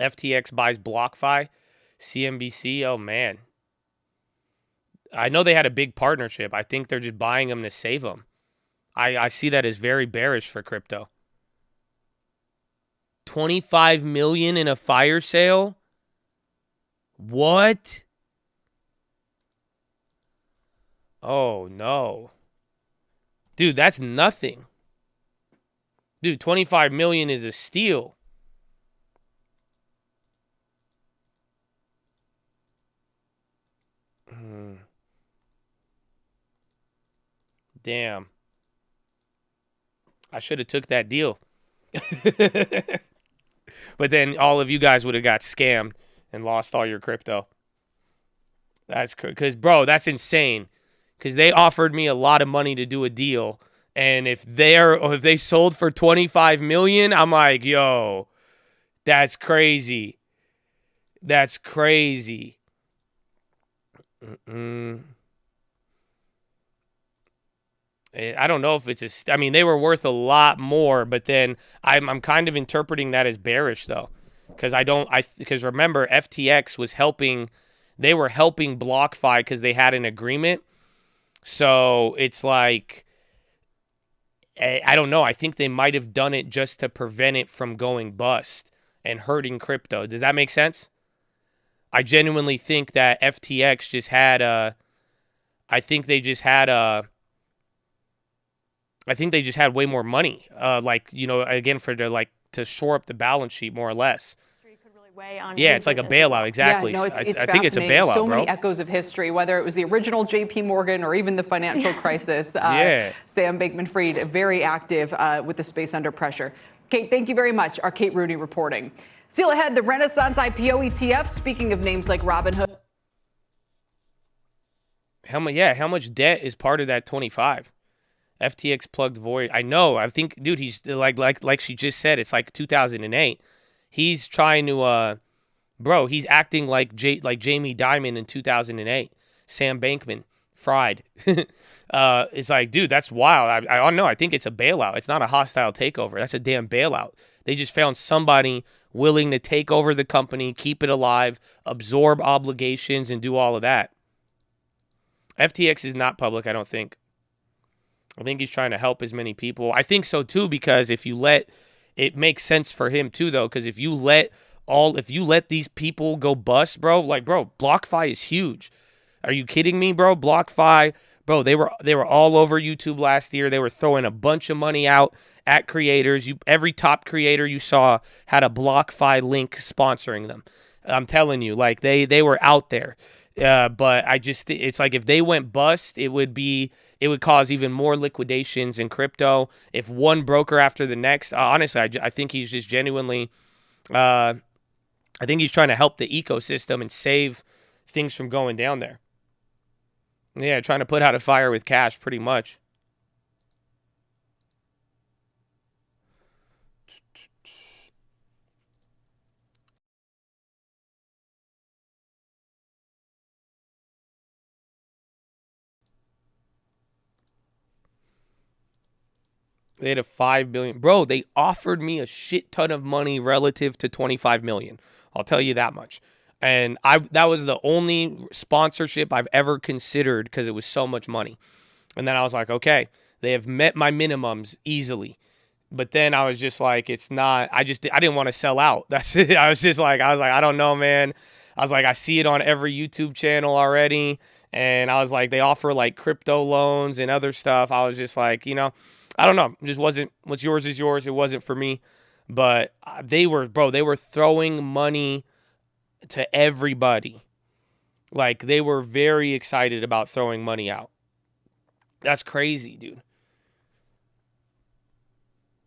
FTX buys BlockFi, CNBC. Oh, man. I know they had a big partnership. I think they're just buying them to save them. I see that as very bearish for crypto. 25 million in a fire sale? What? Oh, no. Dude, that's nothing. Dude, 25 million is a steal. Damn. I should have took that deal. But then all of you guys would have got scammed and lost all your crypto. That's because, bro, that's insane. Because they offered me a lot of money to do a deal, and if they sold for 25 million, I'm like, yo, that's crazy. That's crazy. I don't know if it's I mean, they were worth a lot more, but then I'm kind of interpreting that as bearish though, because because remember FTX was helping, they were helping BlockFi because they had an agreement, So it's like, I don't know. I think they might have done it just to prevent it from going bust and hurting crypto. Does that make sense? I genuinely think that FTX just had a, I think they just had way more money. Like, you know, again, for the, like, to shore up the balance sheet more or less. Yeah, it's like a bailout, exactly. Yeah, no, it's I think it's a bailout, so bro. many echoes of history, whether it was the original J.P. Morgan or even the financial crisis. Yeah. Sam Bankman-Fried, very active with the space under pressure. Kate, thank you very much. Our Kate Rooney reporting. Still ahead, the Renaissance IPO ETF. Speaking of names like Robinhood. How much debt is part of that 25? FTX plugged void. I know. I think, dude, he's like she just said, it's like 2008. He's trying to, bro, he's acting like Jamie Dimon in 2008. Sam Bankman, fried. It's like, dude, that's wild. I don't know. I think it's a bailout. It's not a hostile takeover. That's a damn bailout. They just found somebody willing to take over the company, keep it alive, absorb obligations, and do all of that. FTX is not public, I don't think. I think he's trying to help as many people. I think so too, because if you let, it makes sense for him too, though, because if you let these people go bust, bro, like, bro, BlockFi is huge. Are you kidding me, bro? BlockFi, bro, they were all over YouTube last year. They were throwing a bunch of money out at creators. Every top creator you saw had a BlockFi link sponsoring them. I'm telling you, like, they were out there. But it's like if they went bust, it would cause even more liquidations in crypto. If one broker after the next, honestly, I think he's just genuinely, I think he's trying to help the ecosystem and save things from going down there. Yeah, trying to put out a fire with cash, pretty much. They had a $5 billion. Bro, they offered me a shit ton of money relative to $25 million. I'll tell you that much. And that was the only sponsorship I've ever considered because it was so much money. And then I was like, okay, they have met my minimums easily. But then I was just like, it's not, I didn't want to sell out. That's it. I was like, I don't know, man. I was like, I see it on every YouTube channel already. And I was like, they offer like crypto loans and other stuff. I was just like, you know, I don't know. It just wasn't, what's yours is yours. It wasn't for me. But they were throwing money to everybody. Like, they were very excited about throwing money out. That's crazy, dude.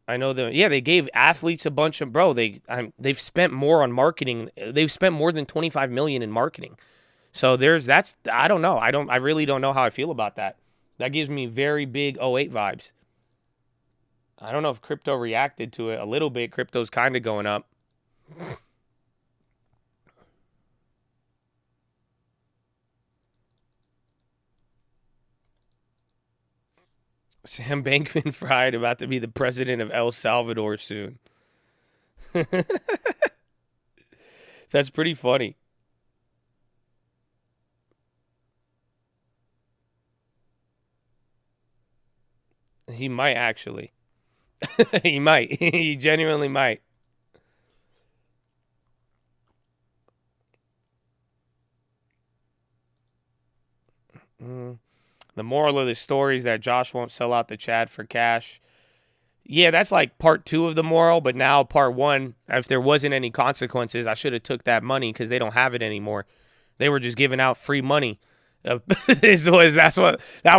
I know they gave athletes a bunch of, bro, they've spent more on marketing. They've spent more than $25 million in marketing. So I don't know. I really don't know how I feel about that. That gives me very big '08 vibes. I don't know if crypto reacted to it a little bit. Crypto's kind of going up. Sam Bankman-Fried about to be the president of El Salvador soon. That's pretty funny. He might actually. He might. He genuinely might. The moral of the story is that Josh won't sell out the Chad for cash. Yeah, that's like part 2 of the moral, but now part 1, if there wasn't any consequences, I should have took that money because they don't have it anymore. They were just giving out free money. That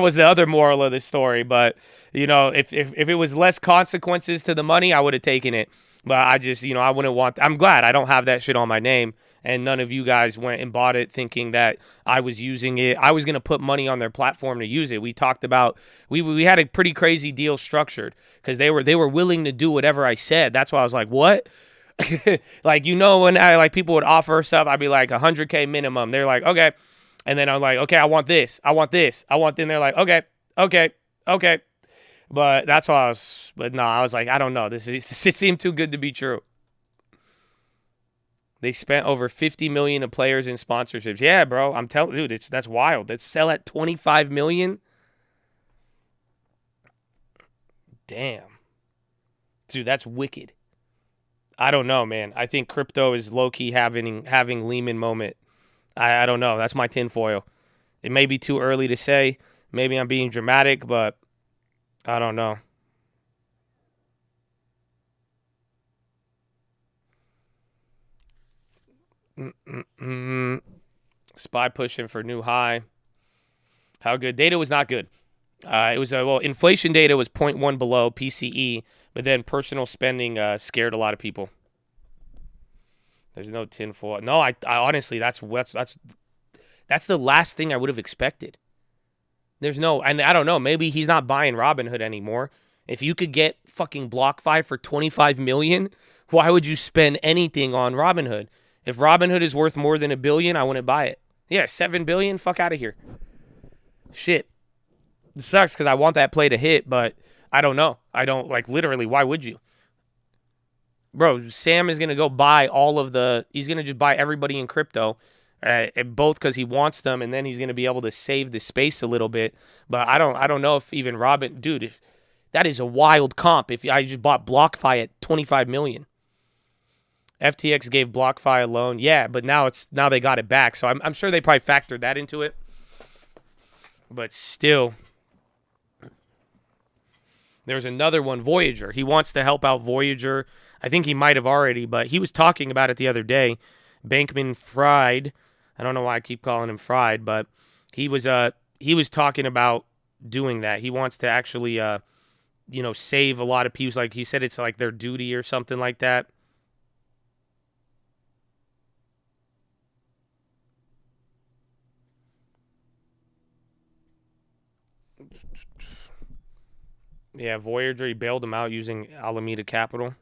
was the other moral of the story. But, you know, if it was less consequences to the money, I would have taken it. But I just, you know, I wouldn't want, I'm glad I don't have that shit on my name. And none of you guys went and bought it thinking that I was using it. I was going to put money on their platform to use it. We talked about, we had a pretty crazy deal structured because they were willing to do whatever I said. That's why I was like, what? Like, you know, when people would offer stuff, I'd be like 100K minimum. They're like, okay. And then I'm like, okay, I want this. Then they're like, okay. But that's why I was like, I don't know. It seemed too good to be true. They spent over $50 million of players in sponsorships. Yeah, bro, I'm telling you, dude, that's wild. Let's sell at $25 million. Damn. Dude, that's wicked. I don't know, man. I think crypto is low-key having Lehman moment. I don't know. That's my tinfoil. It may be too early to say. Maybe I'm being dramatic, but I don't know. SPY pushing for new high. How good? Data was not good. It was inflation data was 0.1 below PCE, but then personal spending scared a lot of people. There's no tinfoil. No, I honestly, that's the last thing I would have expected. There's no, and I don't know, maybe he's not buying Robinhood anymore. If you could get fucking BlockFi for $25 million, why would you spend anything on Robinhood? If Robinhood is worth more than $1 billion, I wouldn't buy it. Yeah, $7 billion, fuck out of here. Shit. It sucks because I want that play to hit, but I don't know. I don't, like, literally, why would you? Bro, Sam is going to go buy he's going to just buy everybody in crypto, both because he wants them, and then he's going to be able to save the space a little bit. But I don't know if even dude, that is a wild comp. If I just bought BlockFi at $25 million. FTX gave BlockFi a loan. Yeah, but now they got it back. So I'm sure they probably factored that into it. But still, there's another one, Voyager. He wants to help out Voyager. I think he might have already, but he was talking about it the other day. Bankman-Fried. I don't know why I keep calling him Fried, but he was talking about doing that. He wants to actually save a lot of people. Like he said, it's like their duty or something like that. Yeah, Voyager, he bailed him out using Alameda Capital.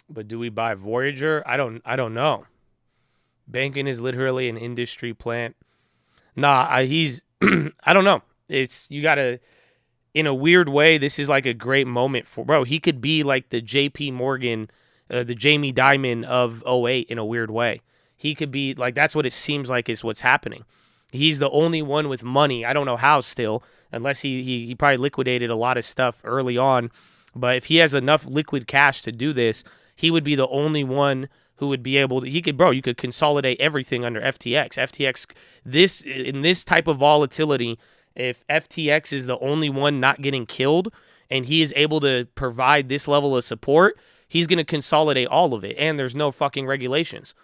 But do we buy Voyager? I don't know. Banking is literally an industry plant. Nah, he's I don't know. It's you gotta, in a weird way, this is like a great moment for bro. He could be like the JP Morgan, the Jamie Dimon of '08 in a weird way. He could be like, that's what it seems like is what's happening. He's the only one with money. I don't know how still, unless he probably liquidated a lot of stuff early on. But if he has enough liquid cash to do this, he would be the only one who would be able to, you could consolidate everything under FTX. FTX, in this type of volatility, if FTX is the only one not getting killed and he is able to provide this level of support, he's going to consolidate all of it. And there's no fucking regulations.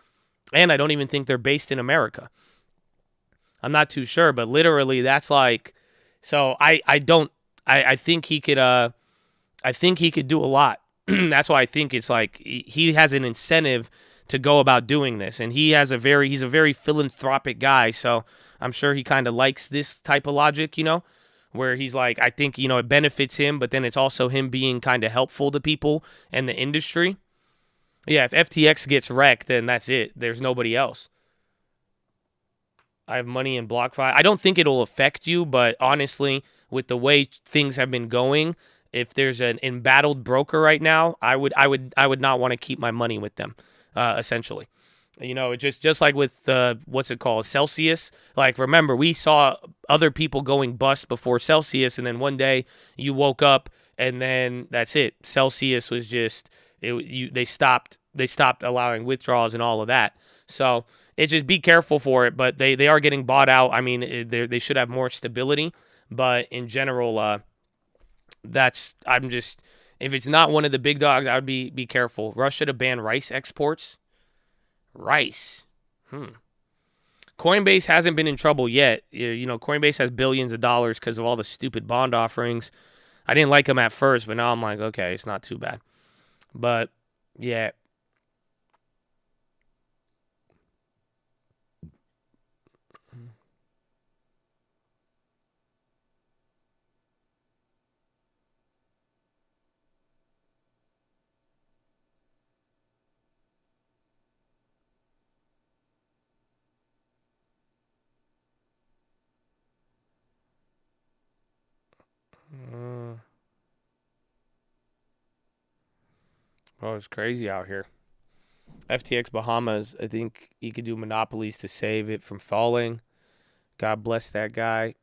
And I don't even think they're based in America. I'm not too sure, but literally that's like, so I think he could, I think he could do a lot. That's why I think it's like he has an incentive to go about doing this, and he's a very philanthropic guy. So I'm sure he kind of likes this type of logic, where he's like, I think it benefits him, but then it's also him being kind of helpful to people and the industry. Yeah, if FTX gets wrecked, then that's it. There's nobody else. I have money in BlockFi. I don't think it'll affect you, but honestly, with the way things have been going, if there's an embattled broker right now, I would not want to keep my money with them, essentially. Just like with what's it called, Celsius. Like, remember, we saw other people going bust before Celsius, and then one day you woke up, and then that's it. Celsius was just they stopped allowing withdrawals and all of that. So just be careful for it. But they are getting bought out. I mean, they should have more stability. But in general, if it's not one of the big dogs, I would be careful. Russia to ban rice exports. Rice. Coinbase hasn't been in trouble yet. Coinbase has billions of dollars because of all the stupid bond offerings. I didn't like them at first, but now I'm like, okay, it's not too bad. But yeah. Oh, it's crazy out here. FTX Bahamas, I think he could do monopolies to save it from falling. God bless that guy.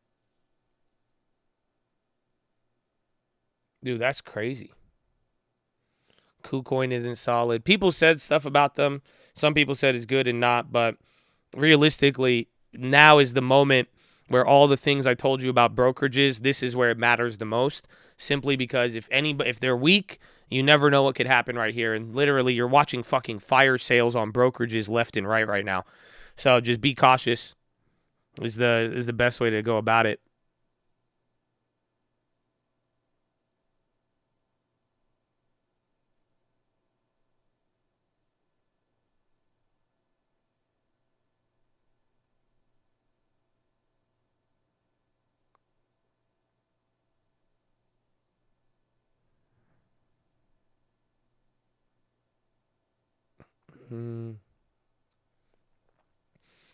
Dude, that's crazy. KuCoin isn't solid. People said stuff about them. Some people said it's good and not, but realistically, now is the moment where all the things I told you about brokerages, this is where it matters the most. Simply because if they're weak, you never know what could happen right here. And literally, you're watching fucking fire sales on brokerages left and right now. So just be cautious. Is the best way to go about it.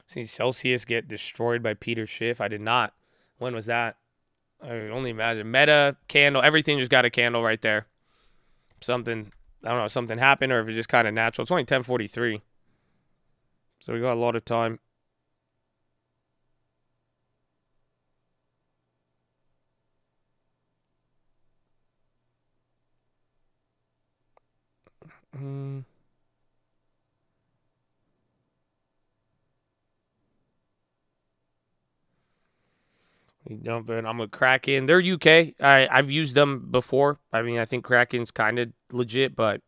See Celsius get destroyed by Peter Schiff. I did not. When was that? I can only imagine. Meta, candle, everything just got a candle right there. Something, I don't know, something happened or if it's just kind of natural. It's only 10:43. So we got a lot of time. We dump it. I'm with Kraken. They're UK. I've used them before. I mean, I think Kraken's kind of legit, but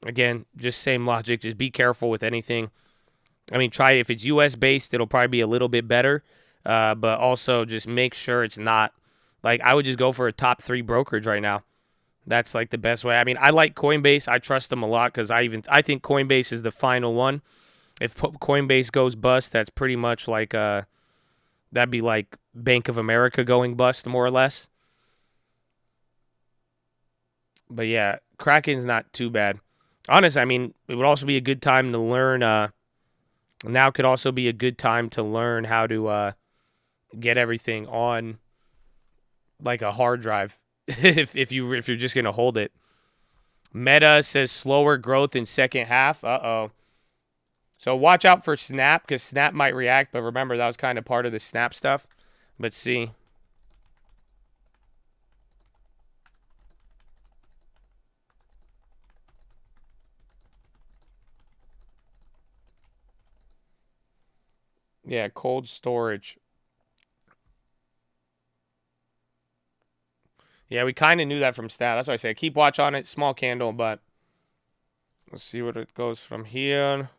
again, just same logic. Just be careful with anything. I mean, try if it's US based, it'll probably be a little bit better. But also just make sure it's not like I would just go for a top 3 brokerage right now. That's like the best way. I mean, I like Coinbase. I trust them a lot because I think Coinbase is the final one. If Coinbase goes bust, that's pretty much like that'd be like Bank of America going bust, more or less. But yeah, Kraken's not too bad. Honestly, I mean, it would also be a good time to learn. Now could also be a good time to learn how to get everything on like a hard drive if you're just gonna hold it. Meta says slower growth in second half. Uh-oh. So watch out for Snap because Snap might react, but remember that was kind of part of the Snap stuff. Let's see. Yeah, cold storage. Yeah, we kind of knew that from Snap. That's why I say keep watch on it. Small candle, but let's see what it goes from here.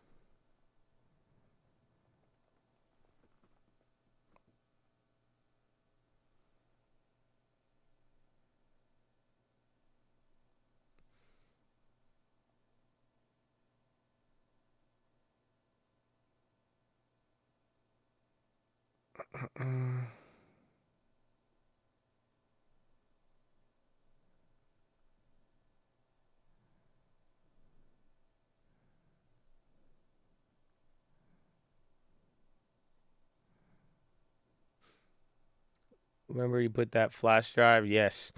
Remember you put that flash drive? Yes.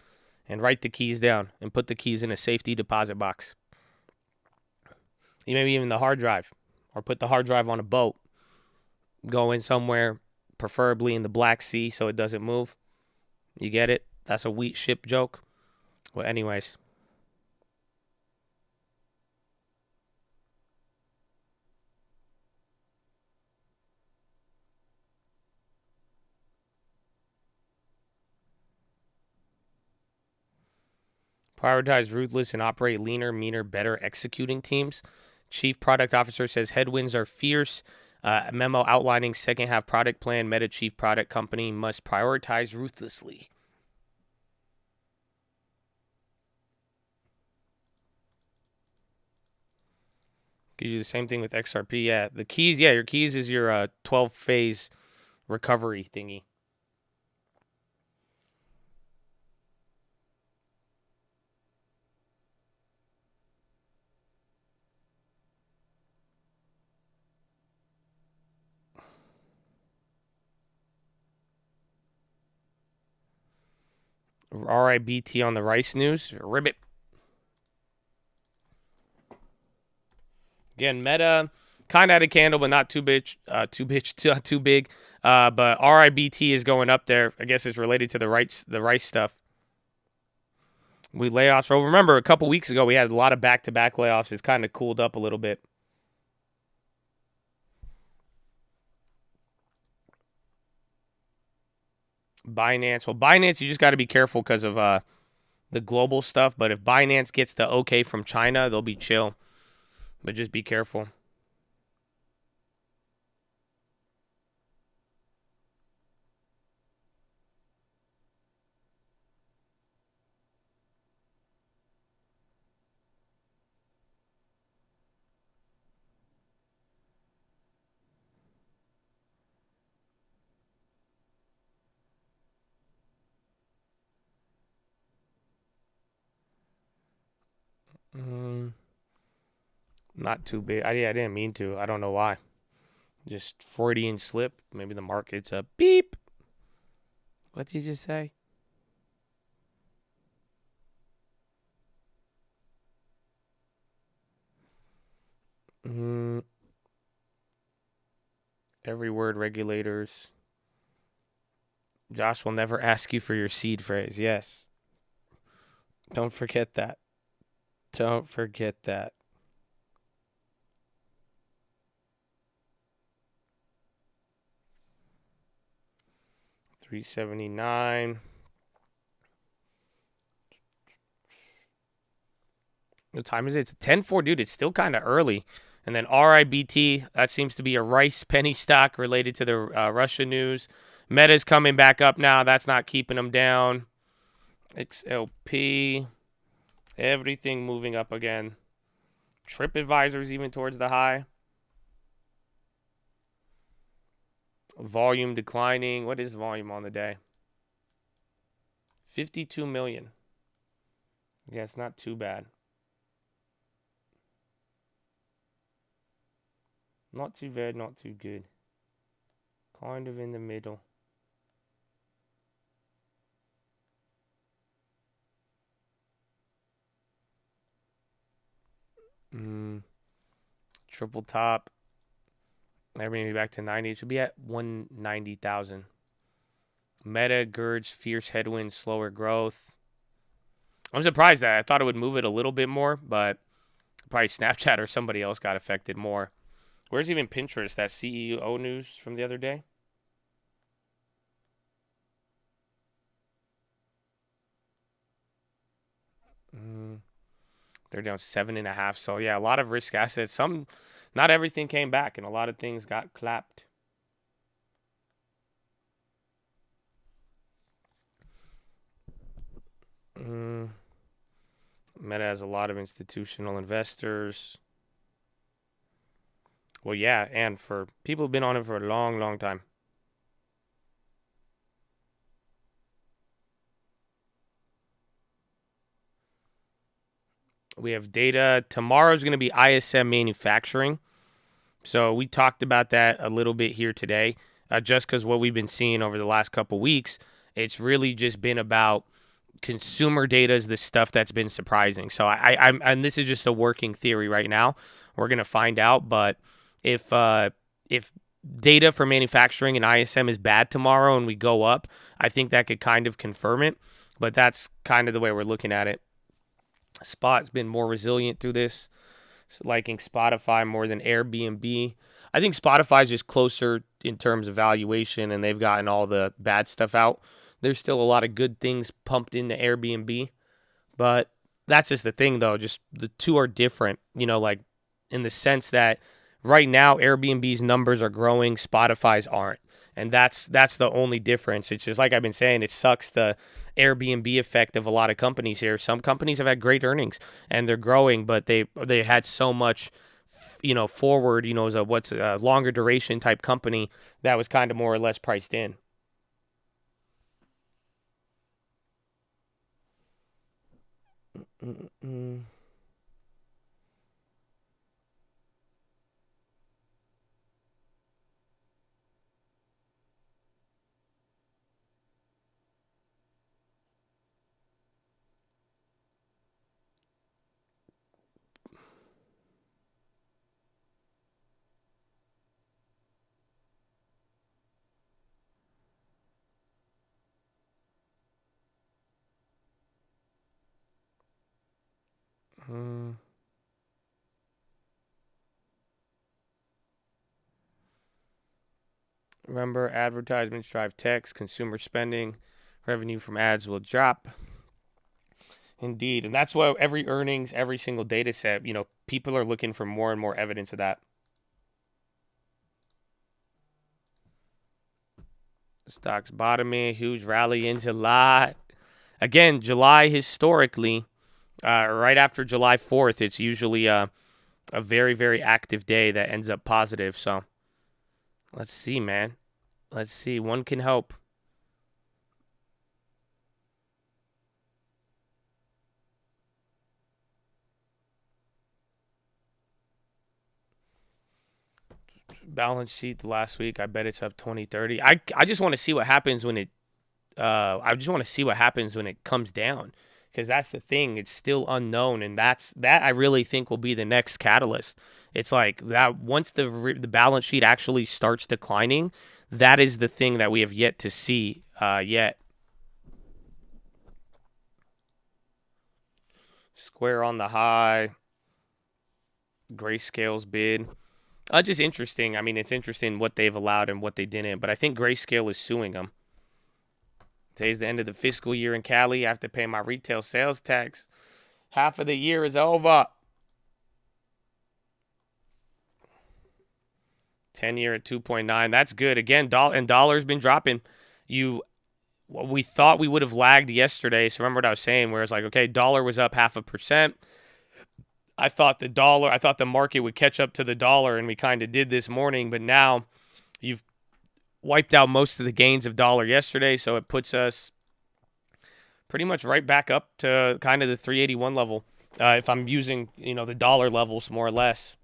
And write the keys down and put the keys in a safety deposit box. Maybe even the hard drive. Or put the hard drive on a boat. Go in somewhere, preferably in the Black Sea so it doesn't move. You get it? That's a wheat ship joke. Well, anyways. Prioritize ruthless and operate leaner, meaner, better executing teams. Chief Product Officer says headwinds are fierce. Memo outlining second half product plan. Meta Chief Product Company must prioritize ruthlessly. Could do the same thing with XRP. Yeah, the keys. Yeah, your keys is your 12-phase recovery thingy. RIBT on the Rice News. Ribbit. Again, Meta kind of had a candle, but not too big. Too big. But RIBT is going up there. I guess it's related to the rice stuff. We layoffs. So remember, a couple weeks ago we had a lot of back-to-back layoffs. It's kind of cooled up a little bit. Binance. Well, Binance, you just got to be careful because of the global stuff. But if Binance gets the okay from China, they'll be chill. But just be careful. Not too big. I didn't mean to. I don't know why. Just Freudian slip. Maybe the market's a beep. What did you just say? Every word, regulators. Josh will never ask you for your seed phrase. Yes. Don't forget that. Don't forget that. $379. What time is it? It's 10:04, dude. It's still kind of early. And then RIBT, that seems to be a rice penny stock related to the Russia news. Meta's coming back up now. That's not keeping them down. XLP, everything moving up again. TripAdvisor's even towards the high. Volume declining. What is volume on the day? 52 million. Yeah, it's not too bad. Not too bad, not too good. Kind of in the middle. Triple top. Everything back to 90. It should be at 190,000. Meta girds fierce headwinds, slower growth. I'm surprised that I thought it would move it a little bit more, but probably Snapchat or somebody else got affected more. Where's even Pinterest? That CEO news from the other day? They're down 7.5. So yeah, a lot of risk assets. Not everything came back, and a lot of things got clapped. Meta has a lot of institutional investors. Well, yeah, and for people who've been on it for a long, long time. We have data. Tomorrow's going to be ISM manufacturing. So we talked about that a little bit here today. Just because what we've been seeing over the last couple weeks, it's really just been about consumer data is the stuff that's been surprising. So I'm and this is just a working theory right now. We're going to find out. But if data for manufacturing and ISM is bad tomorrow and we go up, I think that could kind of confirm it. But that's kind of the way we're looking at it. Spot's been more resilient through this, liking Spotify more than Airbnb. I think Spotify's just closer in terms of valuation, and they've gotten all the bad stuff out. There's still a lot of good things pumped into Airbnb, but that's just the thing, though. Just the two are different, like in the sense that right now Airbnb's numbers are growing, Spotify's aren't. And that's the only difference. It's just like I've been saying, it sucks the Airbnb effect of a lot of companies here. Some companies have had great earnings and they're growing, but they had so much, forward, as a longer duration type company that was kind of more or less priced in. Remember, advertisements drive text, consumer spending, revenue from ads will drop. Indeed, and that's why every earnings, every single data set, people are looking for more and more evidence of that. Stocks bottoming, huge rally in July. Again, July historically, right after July 4th, it's usually a very, very active day that ends up positive. So let's see, man. Let's see. One can hope. Balance sheet last week, I bet it's up 20-30. I just want to see what happens when it comes down, because that's the thing. It's still unknown, and that I really think will be the next catalyst. It's like that once the balance sheet actually starts declining, that is the thing that we have yet to see yet. Square on the high. Grayscale's bid. Just interesting. I mean, it's interesting what they've allowed and what they didn't, but I think Grayscale is suing them. Today's the end of the fiscal year in Cali. I have to pay my retail sales tax. Half of the year is over. 10-year at 2.9. That's good. Again, dollar's been dropping. We thought we would have lagged yesterday. So remember what I was saying, where it's like, okay, dollar was up 0.5%. I thought the market would catch up to the dollar, and we kind of did this morning, but now you've wiped out most of the gains of dollar yesterday, so it puts us pretty much right back up to kind of the 381 level, if I'm using, the dollar levels more or less.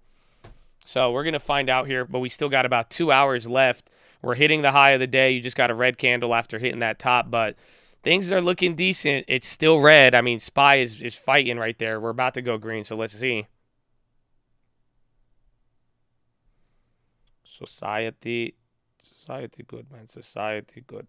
So we're going to find out here, but we still got about 2 hours left. We're hitting the high of the day. You just got a red candle after hitting that top, but things are looking decent. It's still red. I mean, SPY is fighting right there. We're about to go green, so let's see. Society good, man. Society good.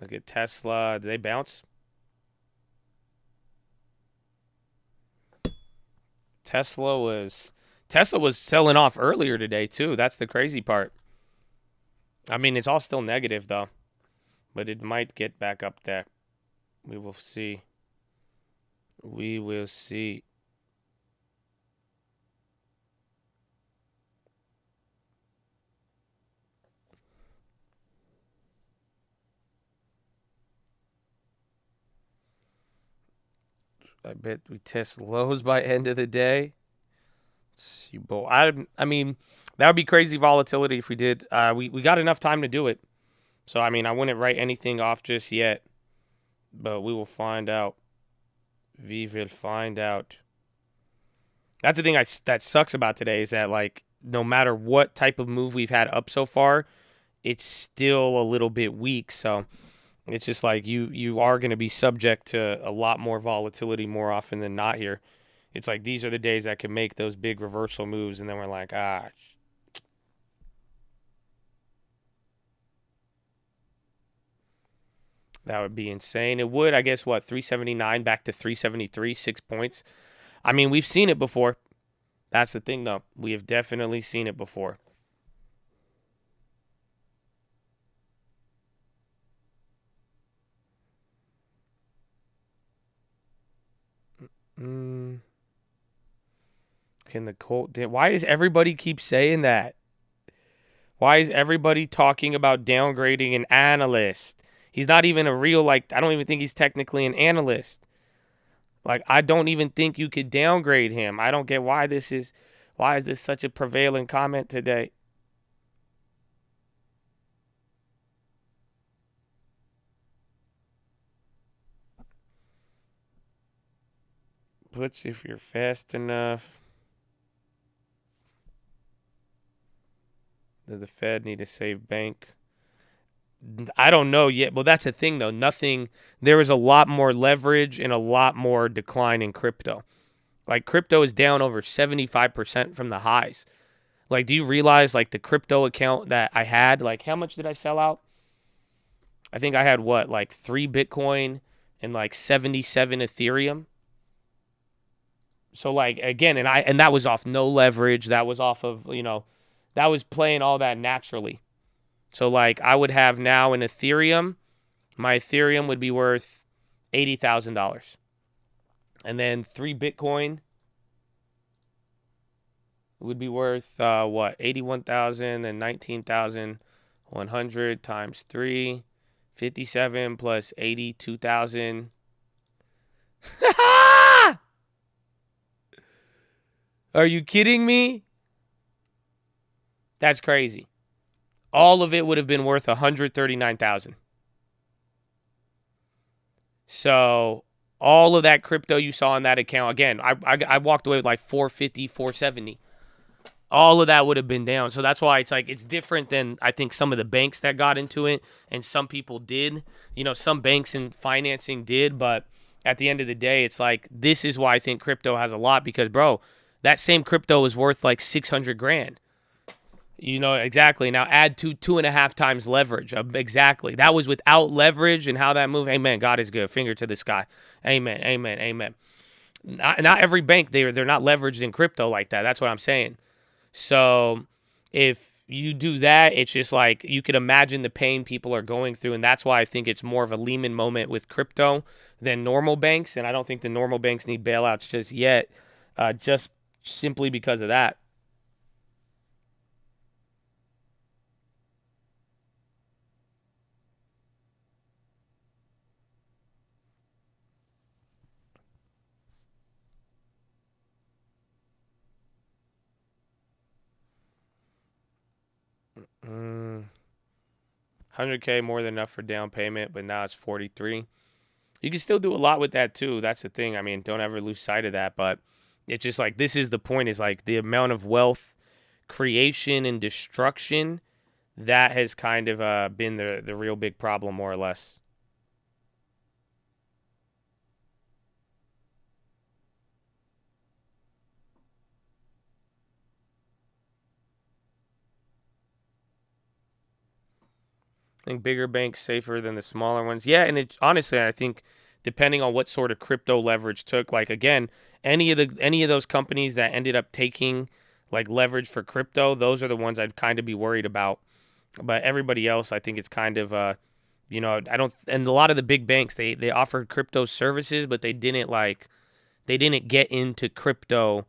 Look at Tesla. Did they bounce? Tesla was selling off earlier today too. That's the crazy part. I mean, it's all still negative though, but it might get back up there. We will see. We will see. I bet we test lows by end of the day. I mean, that would be crazy volatility if we did. We got enough time to do it. So, I mean, I wouldn't write anything off just yet. But we will find out. We will find out. That's the thing that sucks about today is that, like, no matter what type of move we've had up so far, it's still a little bit weak. So it's just like you are going to be subject to a lot more volatility more often than not here. It's like these are the days that can make those big reversal moves, and then we're like, that would be insane. It would, I guess, 379 back to 373, 6 points. I mean, we've seen it before. That's the thing, though. We have definitely seen it before. Why does everybody keep saying that? Why is everybody talking about downgrading an analyst? He's not even a real, I don't even think he's technically an analyst. I don't even think you could downgrade him. I don't get why is this such a prevalent comment today? Puts if you're fast enough. Does the Fed need to save bank? I don't know yet. Well, that's the thing, though. There is a lot more leverage and a lot more decline in crypto. Crypto is down over 75% from the highs. Like, do you realize, like, the crypto account that I had, like, how much did I sell out? I think I had, what, like 3 Bitcoin and, like, 77 Ethereum. So, like, again, and that was off no leverage. That was off of, that was playing all that naturally. So, like, I would have now an Ethereum. My Ethereum would be worth $80,000. And then 3 Bitcoin would be worth, what, 81,000 and 19,100 times 3, 57 plus 82,000. Are you kidding me? That's crazy. All of it would have been worth 139,000. So all of that crypto you saw in that account, again, I walked away with like 450, 470. All of that would have been down. So that's why it's like it's different than I think some of the banks that got into it, and some people did. Some banks and financing did, but at the end of the day, it's like this is why I think crypto has a lot, because, bro, that same crypto is worth like 600 grand. Exactly. Now add 2.5 times leverage. Exactly. That was without leverage and how that moved. Amen. God is good. Finger to the sky. Amen. Amen. Amen. Not every bank, they're not leveraged in crypto like that. That's what I'm saying. So if you do that, it's just like you could imagine the pain people are going through. And that's why I think it's more of a Lehman moment with crypto than normal banks. And I don't think the normal banks need bailouts just yet, just simply because of that. $100K more than enough for down payment, but now it's 43. You can still do a lot with that too. That's the thing. I mean, don't ever lose sight of that. But it's just like this is the point, is like the amount of wealth creation and destruction that has kind of been the real big problem, more or less. I think bigger banks safer than the smaller ones. Yeah, and honestly, I think depending on what sort of crypto leverage took, like, again, any of those companies that ended up taking like leverage for crypto, those are the ones I'd kind of be worried about. But everybody else, I think it's kind of I don't, and a lot of the big banks, they offered crypto services, but they didn't get into crypto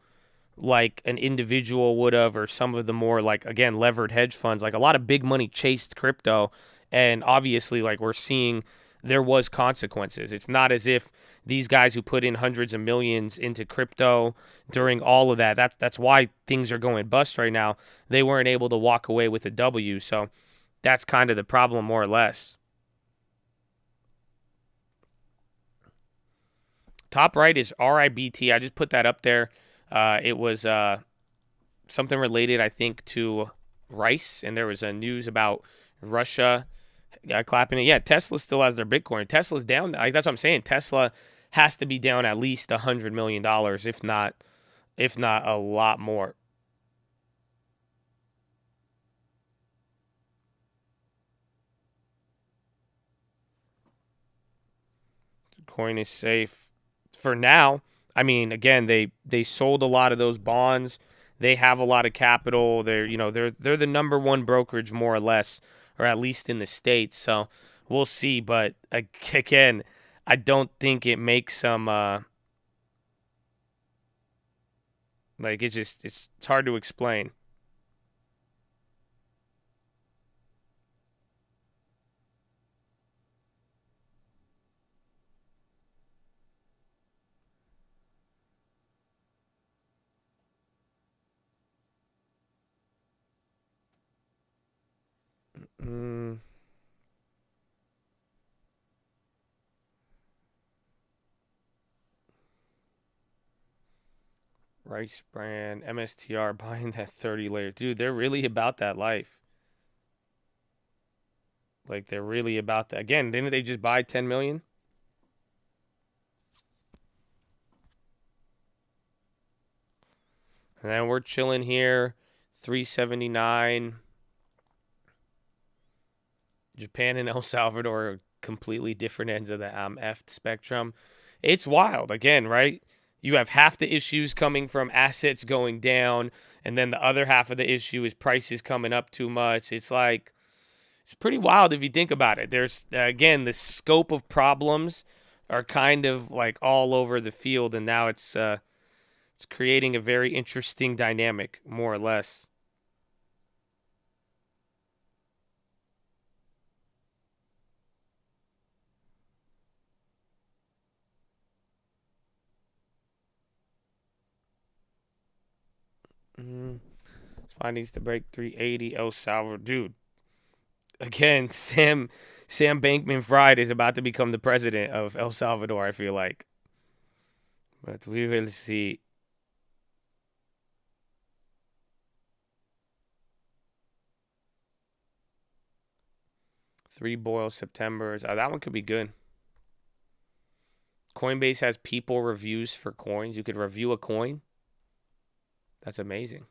like an individual would have, or some of the more, like, again, levered hedge funds. Like, a lot of big money chased crypto, and obviously, like, we're seeing there was consequences. It's not as if these guys who put in hundreds of millions into crypto during all of that's why things are going bust right now. They weren't able to walk away with a W. So that's kind of the problem, more or less. Top right is RIBT. I just put that up there. It was something related, I think, to rice, and there was a news about Russia clapping it. Yeah, Tesla still has their Bitcoin. Tesla's down. Like, that's what I'm saying. Tesla has to be down at least $100 million, if not a lot more. Coin is safe for now. I mean, again, they sold a lot of those bonds. They have a lot of capital. They're the number one brokerage, more or less, or at least in the States. So we'll see. But again, I don't think it makes them like it's hard to explain. Rice brand, MSTR buying that 30 layer. Dude, they're really about that life. Like, they're really about that. Again, didn't they just buy 10 million? And then we're chilling here. 379. Japan and El Salvador are completely different ends of the F spectrum. It's wild, again, right? You have half the issues coming from assets going down, and then the other half of the issue is prices coming up too much. It's like, it's pretty wild if you think about it. There's, again, the scope of problems are kind of like all over the field, and now it's creating a very interesting dynamic, more or less. Spy needs to break 380. El Salvador, dude. Again, Sam Bankman-Fried is about to become the president of El Salvador, I feel like. But we will see. Three boil Septembers. Oh, that one could be good. Coinbase has people reviews for coins. You could review a coin. That's amazing.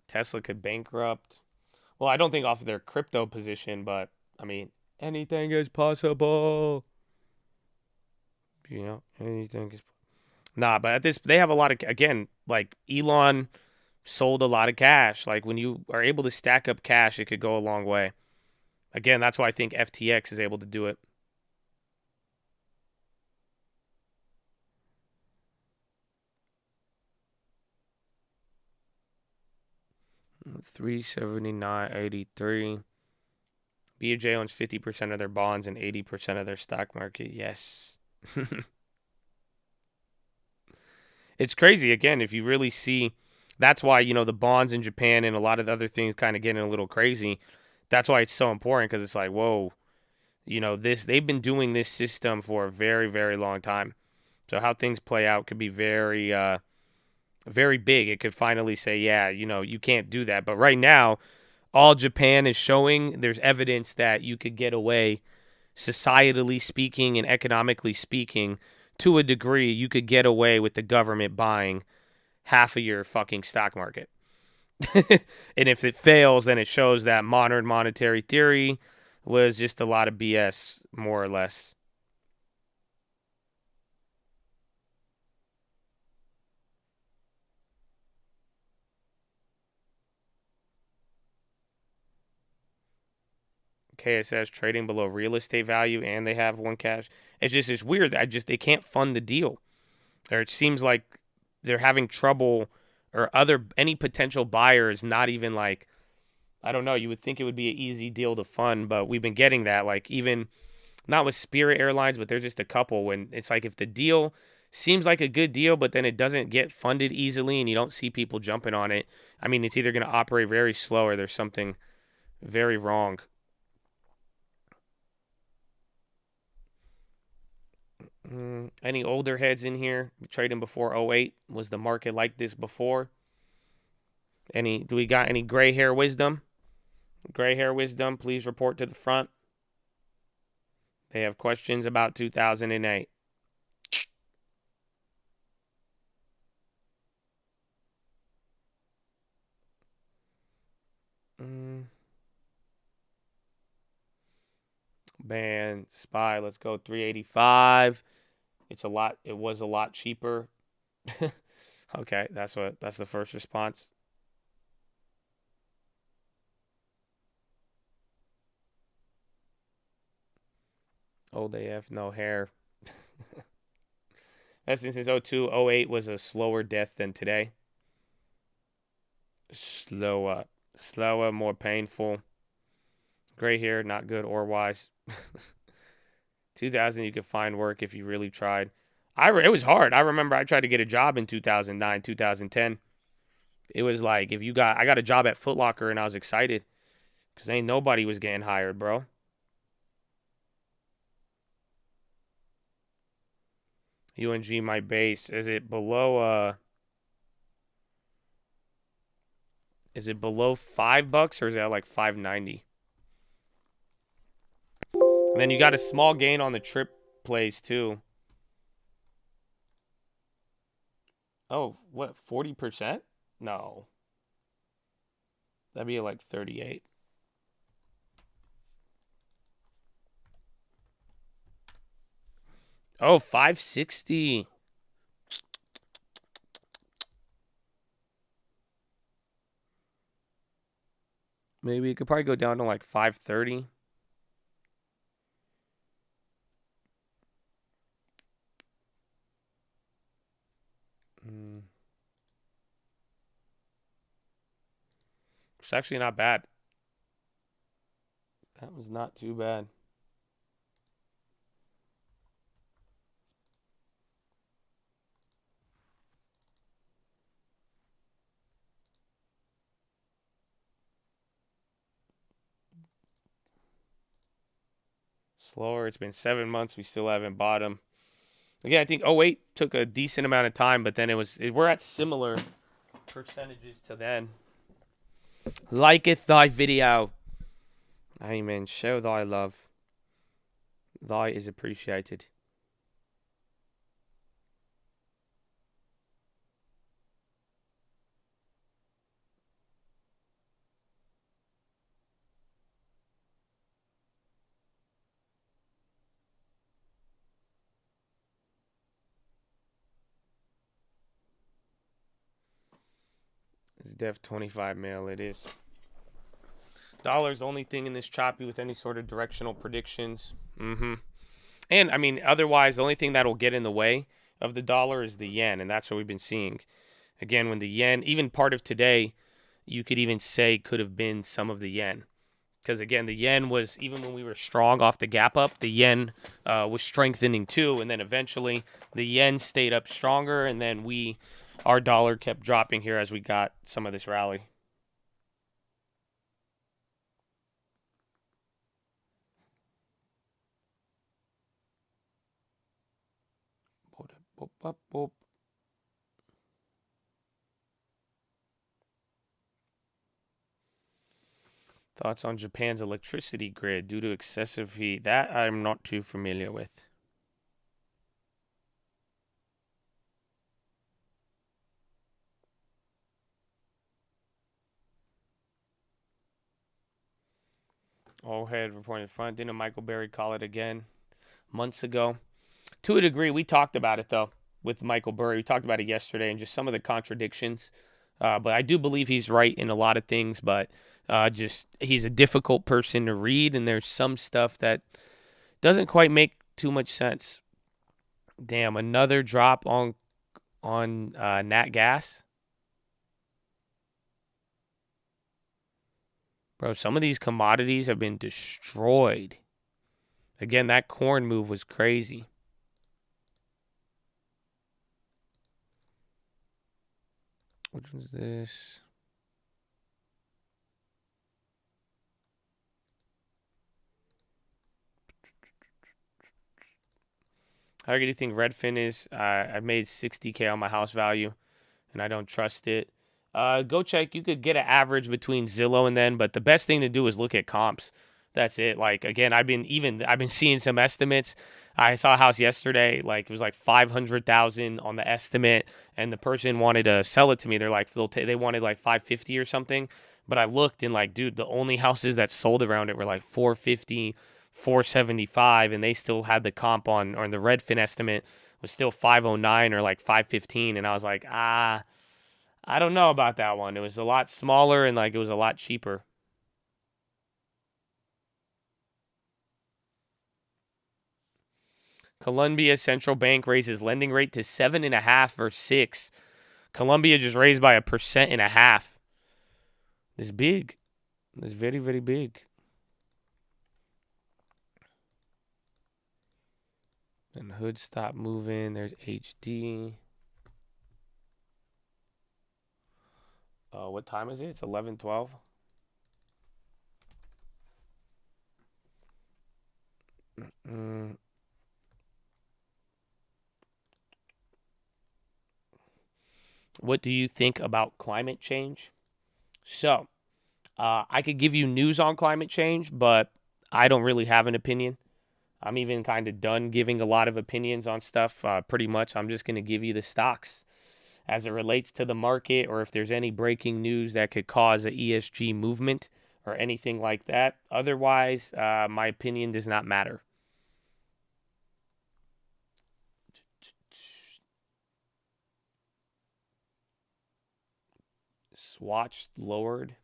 Tesla could bankrupt. Well, I don't think off of their crypto position, but I mean, anything is possible. You know, anything is. Nah, but at this, they have a lot of, again, like Elon sold a lot of cash. Like when you are able to stack up cash, it could go a long way. Again, that's why I think FTX is able to do it. $379.83. BOJ owns 50% of their bonds and 80% of their stock market. Yes. It's crazy. Again, if you really see, that's why, you know, the bonds in Japan and a lot of the other things kind of getting a little crazy. That's why it's so important, because it's like, whoa, you know, they've been doing this system for a very, very long time. So how things play out could be very, very big. It could finally say, yeah, you know, you can't do that. But right now, all Japan is showing, there's evidence that you could get away, societally speaking and economically speaking, to a degree, you could get away with the government buying half of your fucking stock market. And if it fails, then it shows that modern monetary theory was just a lot of BS, more or less. KSS trading below real estate value, and they have one cash. It's weird. They can't fund the deal, or it seems like they're having trouble, or any potential buyer is not even like, I don't know. You would think it would be an easy deal to fund, but we've been getting that, like, even not with Spirit Airlines, but there's just a couple when it's like, if the deal seems like a good deal, but then it doesn't get funded easily and you don't see people jumping on it, I mean, it's either going to operate very slow or there's something very wrong. Any older heads in here trading before 08? Was the market like this before? Do we got any gray hair wisdom? Gray hair wisdom, please report to the front. They have questions about 2008. Ban SPY, let's go 385. It was a lot cheaper. Okay, that's the first response. Old AF, no hair. That's since 02, 08 was a slower death than today. Slower, more painful. Gray hair, not good or wise. 2000, you could find work if you really tried. It was hard. I remember I tried to get a job in 2009, 2010. It was like, I got a job at Foot Locker and I was excited because ain't nobody was getting hired, bro. UNG, my base. Is it below $5 or is that like $5.90? And then you got a small gain on the trip plays too. Oh, what, 40%? No. That'd be like 38. Oh, 560. Maybe it could probably go down to like 530. It's actually not bad. That was not too bad. Slower. It's been 7 months. We still haven't bottomed. Again, I think 08 took a decent amount of time, but then we're at similar percentages to then. Liketh thy video. Amen. Show thy love. Thy is appreciated. It's def 25 mil. It is. Dollar's the only thing in this choppy with any sort of directional predictions. And, I mean, otherwise, the only thing that'll get in the way of the dollar is the yen, and that's what we've been seeing. Again, when the yen, even part of today, you could even say could have been some of the yen. Because, again, the yen was, even when we were strong off the gap up, the yen was strengthening too, and then eventually the yen stayed up stronger, and then our dollar kept dropping here as we got some of this rally. Thoughts on Japan's electricity grid due to excessive heat? That I'm not too familiar with. All head reporting in front. Didn't Michael Berry call it again months ago? To a degree, we talked about it, though, with Michael Burry. We talked about it yesterday and just some of the contradictions. But I do believe he's right in a lot of things, but just he's a difficult person to read, and there's some stuff that doesn't quite make too much sense. Damn, another drop on nat gas. Bro, some of these commodities have been destroyed. Again, that corn move was crazy. Which was this? How good do you think Redfin is? I made $60K on my house value, and I don't trust it. Go check. You could get an average between Zillow and then, but the best thing to do is look at comps. That's it. Like, again, I've been seeing some estimates. I saw a house yesterday, like it was like 500,000 on the estimate, and the person wanted to sell it to me. They're like, they wanted like 550 or something. But I looked and like, dude, the only houses that sold around it were like 450, 475, and they still had the comp on, or the Redfin estimate was still 509 or like 515, and I was like, I don't know about that one. It was a lot smaller and like it was a lot cheaper. Colombia Central Bank raises lending rate to 7.5 or 6. Colombia just raised by 1.5%. It's big. It's very, very big. And hood stop moving. There's HD. What time is it? It's 11:12. What do you think about climate change? So, I could give you news on climate change, but I don't really have an opinion. I'm even kind of done giving a lot of opinions on stuff. Pretty much, I'm just going to give you the stocks as it relates to the market, or if there's any breaking news that could cause a ESG movement or anything like that. Otherwise, my opinion does not matter. Swatch lowered.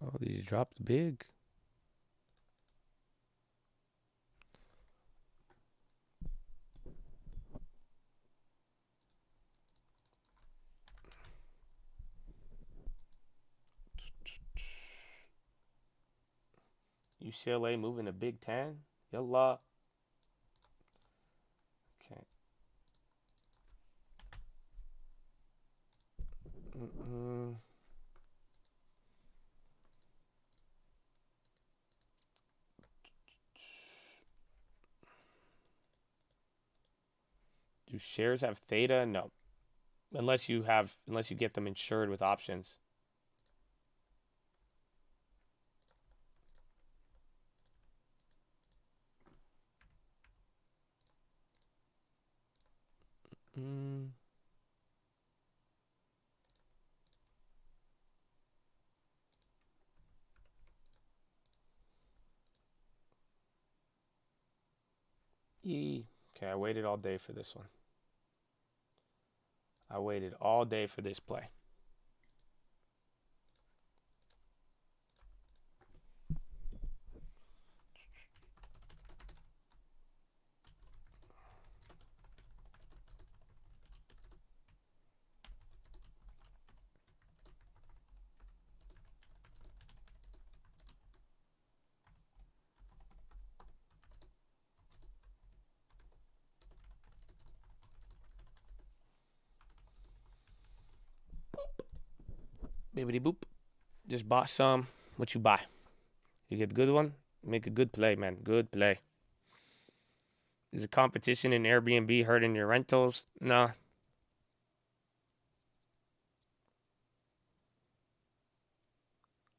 Oh, these dropped big. UCLA moving to Big Ten. Yalla. Okay. Do shares have theta? No. Unless you get them insured with options. Okay, I waited all day for this one. I waited all day for this play. Bibbidi boop. Just bought some. What you buy? You get the good one? Make a good play, man. Good play. Is the competition in Airbnb hurting your rentals? No.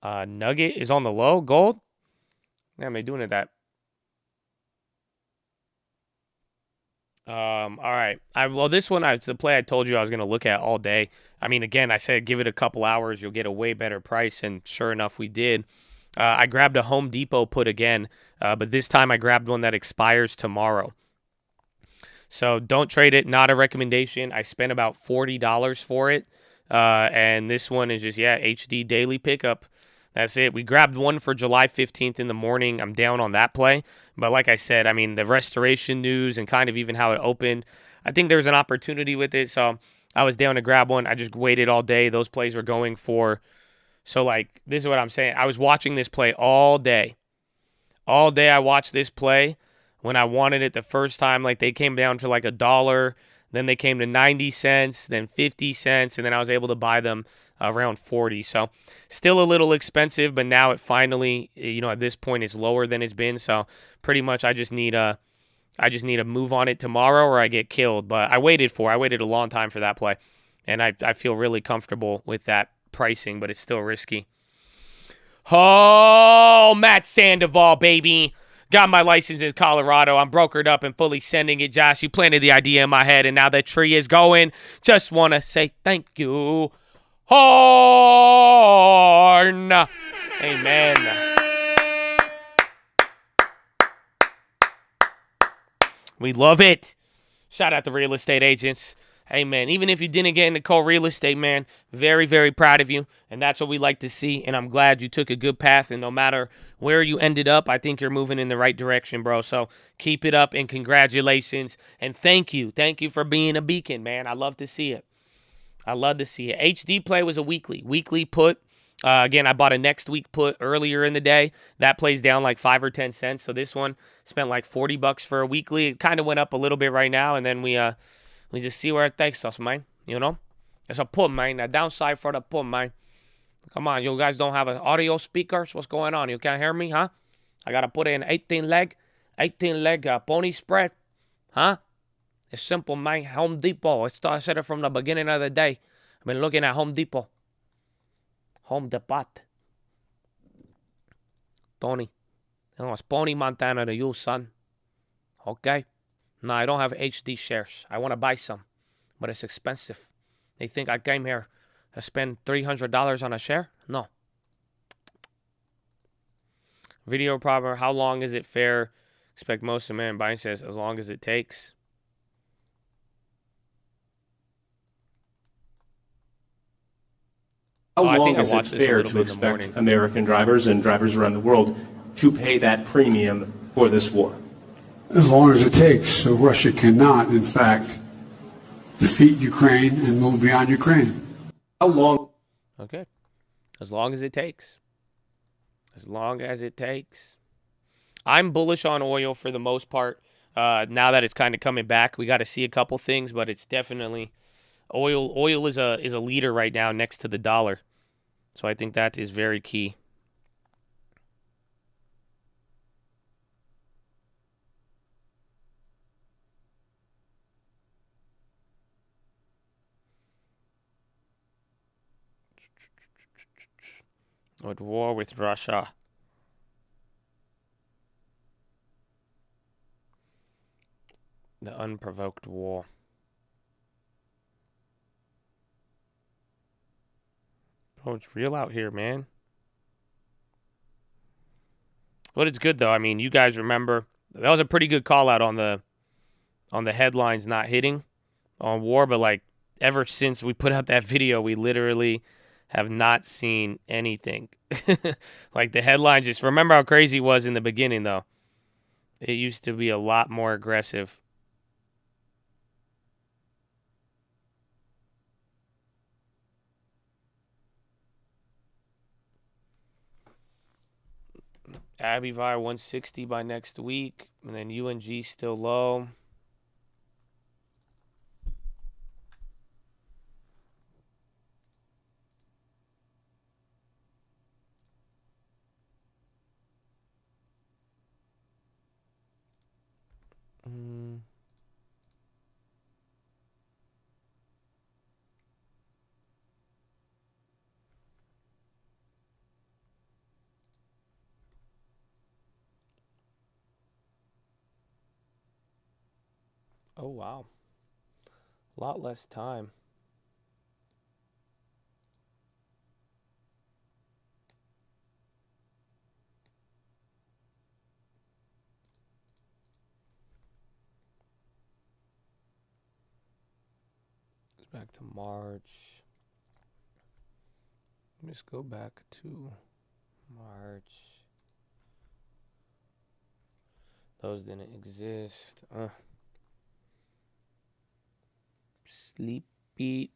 Nugget is on the low. Gold? Yeah, am I doing it that? All right. Well, this one, it's the play I told you I was going to look at all day. I mean, again, I said give it a couple hours, you'll get a way better price, and sure enough, we did. I grabbed a Home Depot put again, but this time I grabbed one that expires tomorrow. So don't trade it. Not a recommendation. I spent about $40 for it, and this one is just, HD daily pickup. That's it. We grabbed one for July 15th in the morning. I'm down on that play. But like I said, I mean, the restoration news and kind of even how it opened, I think there was an opportunity with it. So I was down to grab one. I just waited all day. Those plays were going for. So, like, this is what I'm saying. I was watching this play all day. All day I watched this play. When I wanted it the first time, like, they came down to like $1. Then they came to 90 cents, then 50 cents, and then I was able to buy them around 40. So still a little expensive, but now it finally, at this point it's lower than it's been. So pretty much I just need a move on it tomorrow or I get killed. But I waited a long time for that play, and I feel really comfortable with that pricing, but it's still risky. Oh, Matt Sandoval, baby. Got my license in Colorado. I'm brokered up and fully sending it, Josh. You planted the idea in my head, and now that tree is going. Just want to say thank you. Horn. Amen. We love it. Shout out to real estate agents. Hey, man, even if you didn't get into real estate, man, very, very proud of you. And that's what we like to see. And I'm glad you took a good path. And no matter where you ended up, I think you're moving in the right direction, bro. So keep it up and congratulations. And thank you. Thank you for being a beacon, man. I love to see it. HD play was a weekly put. Again, I bought a next week put earlier in the day. That plays down like 5 or 10 cents. So this one spent like $40 for a weekly. It kind of went up a little bit right now. And then we just see where it takes us, man. It's a put, man. A downside for the put, man. Come on, you guys don't have an audio speakers? What's going on? You can't hear me, huh? I got to put in 18-leg pony spread, huh? It's simple, man. Home Depot. I said it from the beginning of the day. Been looking at Home Depot. Home Depot. Tony. It's Pony Montana to you, son. Okay? No, I don't have HD shares. I want to buy some, but it's expensive. They think I came here to spend $300 on a share? No. Video problem. How long is it fair? Expect most of man. Buying says as long as it takes. How long is it fair to expect American drivers and drivers around the world to pay that premium for this war? As long as it takes. So Russia cannot, in fact, defeat Ukraine and move beyond Ukraine. How long? Okay. As long as it takes. As long as it takes. I'm bullish on oil for the most part. Now that it's kind of coming back, we got to see a couple things, but it's definitely oil. Oil is a leader right now next to the dollar, so I think that is very key. At war with Russia. The unprovoked war. Oh, it's real out here, man. But it's good though. I mean, you guys remember that was a pretty good call out on the headlines not hitting on war, but like ever since we put out that video, we literally have not seen anything. Like the headline just remember how crazy it was in the beginning though. It used to be a lot more aggressive. Abbey via 160 by next week. And then UNG still low. Oh, wow. A lot less time. It's back to March. Let's go back to March. Those didn't exist. Sleepy.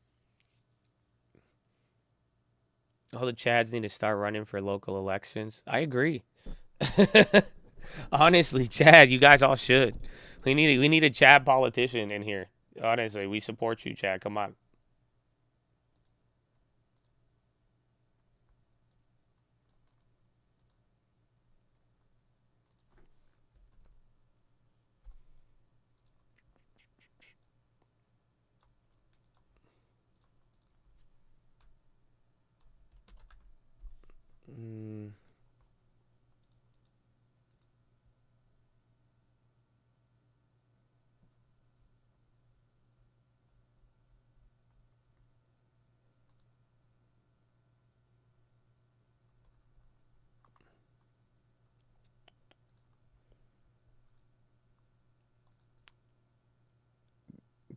All the Chads need to start running for local elections. I agree. Honestly, Chad, you guys all should. We need a Chad politician in here. Honestly, we support you, Chad. Come on.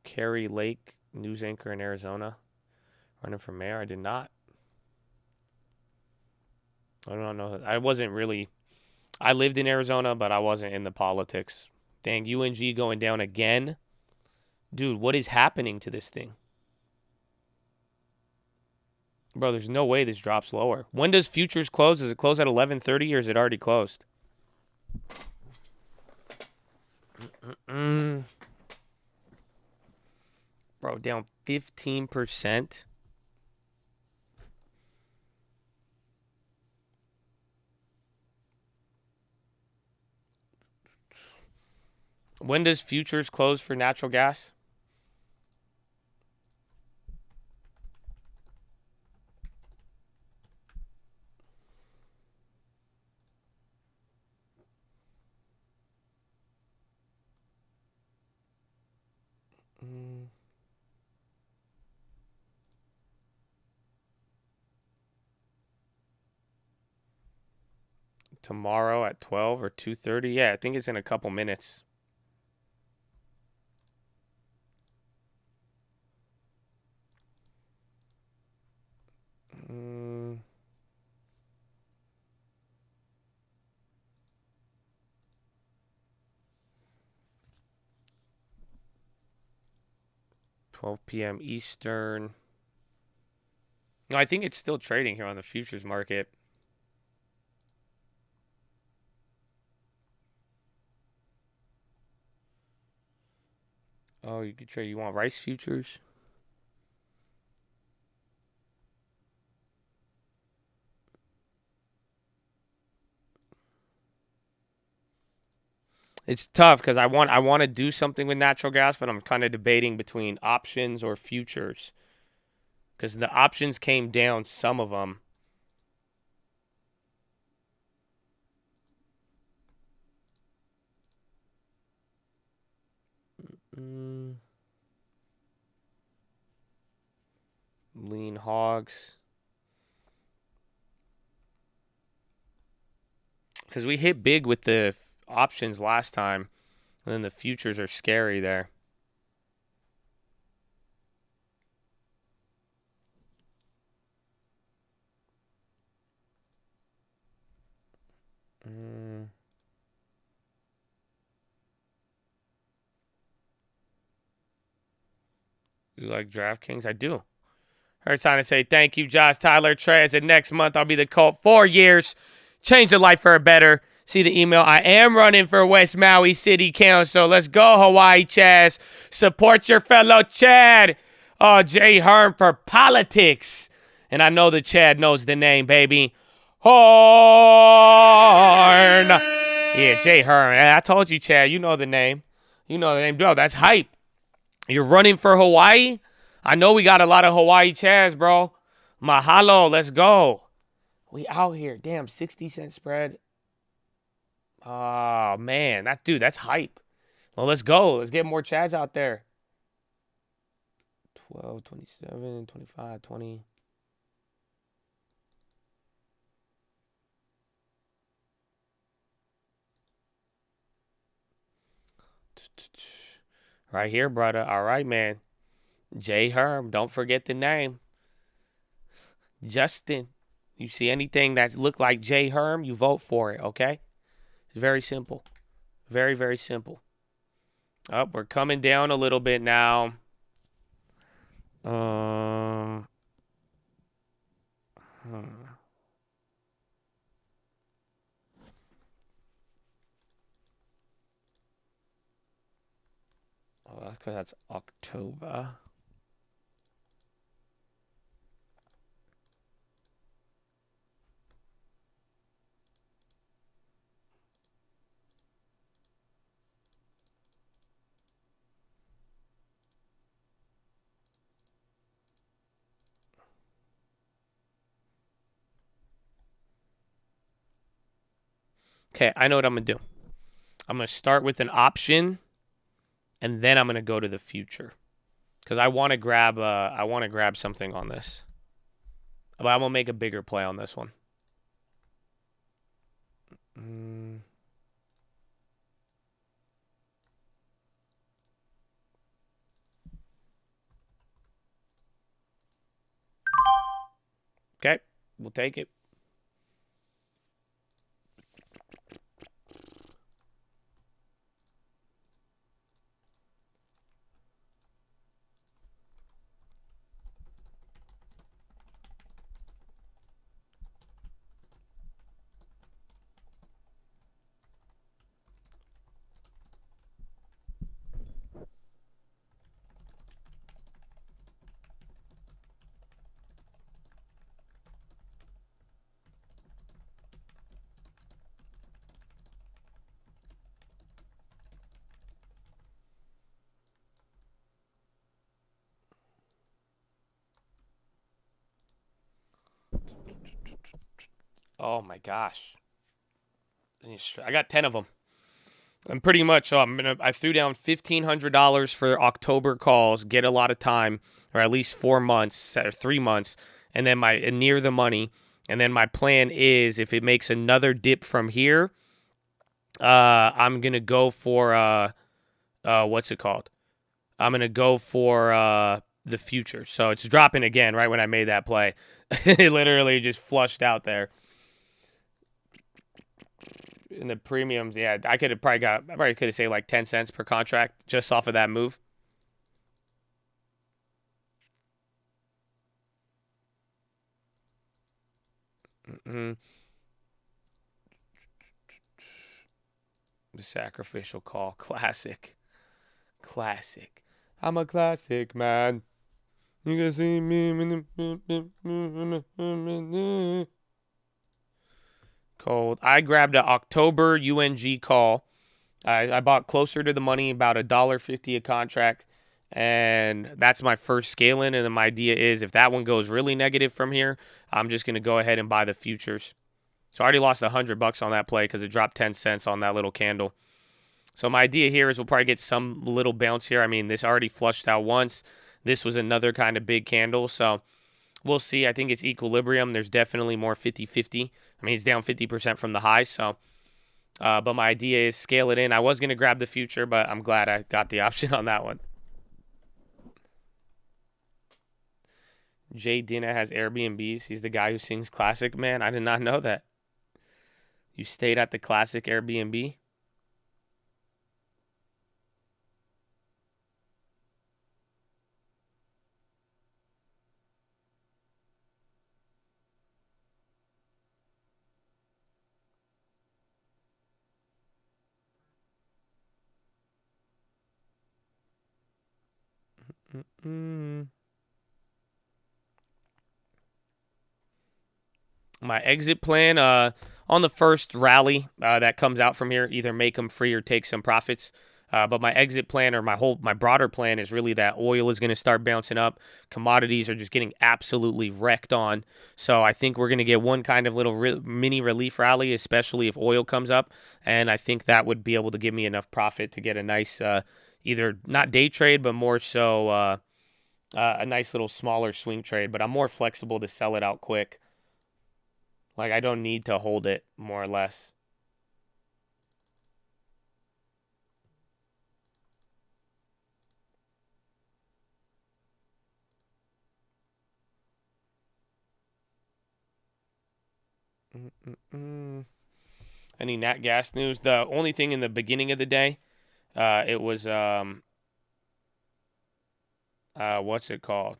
Carrie Lake, news anchor in Arizona, running for mayor. I did not. I don't know. I wasn't really. I lived in Arizona, but I wasn't in the politics. Dang, UNG going down again. Dude, what is happening to this thing? Bro, there's no way this drops lower. When does futures close? Does it close at 11:30 or is it already closed? Bro, down 15%. When does futures close for natural gas? tomorrow at 12 or 2:30. Yeah, I think it's in a couple minutes. Mm. p.m. Eastern. No, I think it's still trading here on the futures market. Oh, you could trade. You want rice futures? It's tough because I want to do something with natural gas, but I'm kind of debating between options or futures. Because the options came down, some of them. Lean hogs. Because we hit big with the options last time, and then the futures are scary there. You like DraftKings? I do. Heard time to say thank you, Josh Tyler Trey. I said next month I'll be the Colt. 4 years. Change the life for a better. See the email. I am running for West Maui City Council. Let's go, Hawaii Chaz. Support your fellow Chad. Oh, Jay Hearn for politics. And I know the Chad knows the name, baby. Horn. Yeah, Jay Hearn. I told you, Chad. You know the name. You know the name. Bro, that's hype. You're running for Hawaii? I know we got a lot of Hawaii Chaz, bro. Mahalo. Let's go. We out here. Damn, 60-cent spread. Oh, man. That's hype. Well, let's go. Let's get more Chads out there. 12, 27, 25, 20. Right here, brother. All right, man. Jay Herm. Don't forget the name. Justin. You see anything that look like Jay Herm, you vote for it, okay? It's very simple. Very, very simple. Oh, we're coming down a little bit now. Oh, that's because that's October. Okay, I know what I'm going to do. I'm going to start with an option, and then I'm going to go to the future. Because I want to grab something on this. But I'm going to make a bigger play on this one. Okay, we'll take it. Oh my gosh. I got 10 of them. I'm pretty much, I threw down $1,500 for October calls, get a lot of time, or at least 4 months, or 3 months, and then near the money. And then my plan is if it makes another dip from here, I'm going to go for, what's it called? I'm going to go for the future. So it's dropping again right when I made that play. It literally just flushed out there. In the premiums, yeah, I probably could have saved like 10 cents per contract just off of that move. The sacrificial call, classic. I'm a classic man. You can see me. Cold. I grabbed an October UNG call. I bought closer to the money, about $1.50 a contract, and that's my first scaling. And then my idea is if that one goes really negative from here, I'm just going to go ahead and buy the futures. So I already lost $100 on that play because it dropped 10 cents on that little candle. So my idea here is we'll probably get some little bounce here. I mean, this already flushed out once. This was another kind of big candle. So we'll see. I think it's equilibrium. There's definitely more 50-50. I mean, it's down 50% from the high. So, but my idea is scale it in. I was going to grab the future, but I'm glad I got the option on that one. Jay Dina has Airbnbs. He's the guy who sings Classic. Man, I did not know that. You stayed at the Classic Airbnb? My exit plan on the first rally that comes out from here, either make them free or take some profits. But my exit plan or my broader plan is really that oil is going to start bouncing up. Commodities are just getting absolutely wrecked on. So I think we're going to get one kind of little mini relief rally, especially if oil comes up. And I think that would be able to give me enough profit to get a nice, either not day trade, but more so a nice little smaller swing trade. But I'm more flexible to sell it out quick. Like, I don't need to hold it, more or less. Any nat gas news? The only thing in the beginning of the day, it was, what's it called?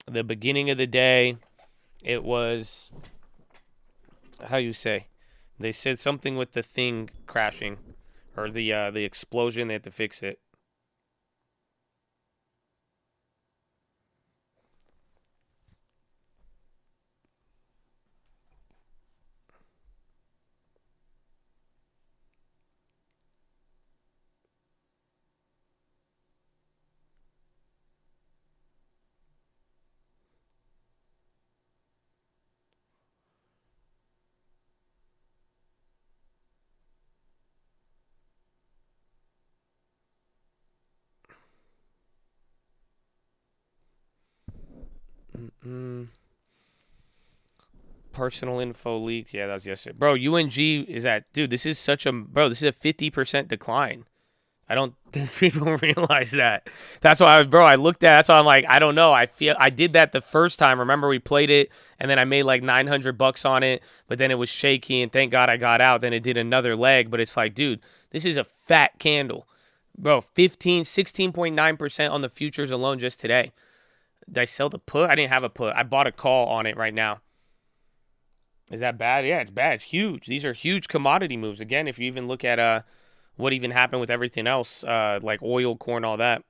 The beginning of the day, it was, how you say? They said something with the thing crashing, or the explosion. They had to fix it. Personal info leaked. Yeah, that was yesterday. Bro, UNG is at, dude, this is a 50% decline. I don't think people realize that. That's why, I looked at it. That's why I'm like, I don't know. I did that the first time. Remember, we played it, and then I made like $900 on it, but then it was shaky, and thank God I got out. Then it did another leg, but it's like, dude, this is a fat candle. Bro, 16.9% on the futures alone just today. Did I sell the put? I didn't have a put. I bought a call on it right now. Is that bad? Yeah, it's bad. It's huge. These are huge commodity moves. Again, if you even look at what even happened with everything else, like oil, corn, all that.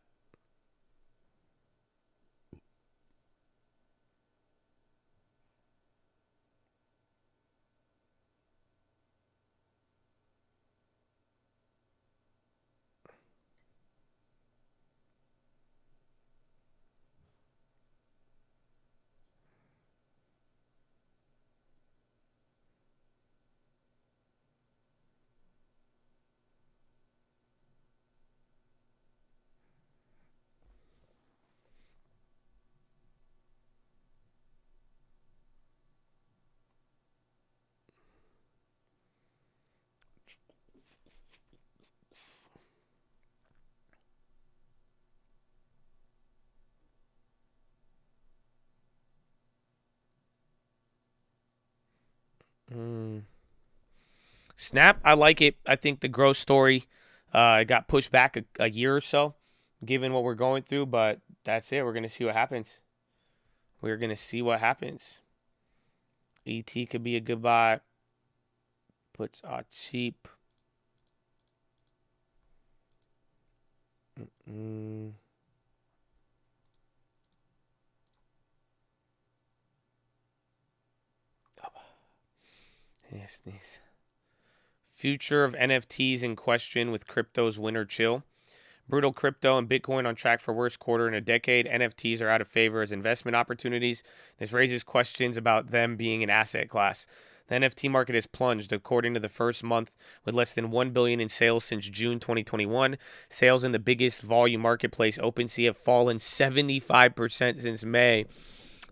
Snap, I like it. I think the growth story got pushed back a year or so, given what we're going through. But that's it. We're going to see what happens. We're going to see what happens. ET could be a good buy. Puts are cheap. Yes, these. Future of NFTs in question with crypto's winter chill. Brutal crypto and Bitcoin on track for worst quarter in a decade. NFTs are out of favor as investment opportunities. This raises questions about them being an asset class. The NFT market has plunged, according to the first month, with less than $1 billion in sales since June 2021. Sales in the biggest volume marketplace, OpenSea, have fallen 75% since May.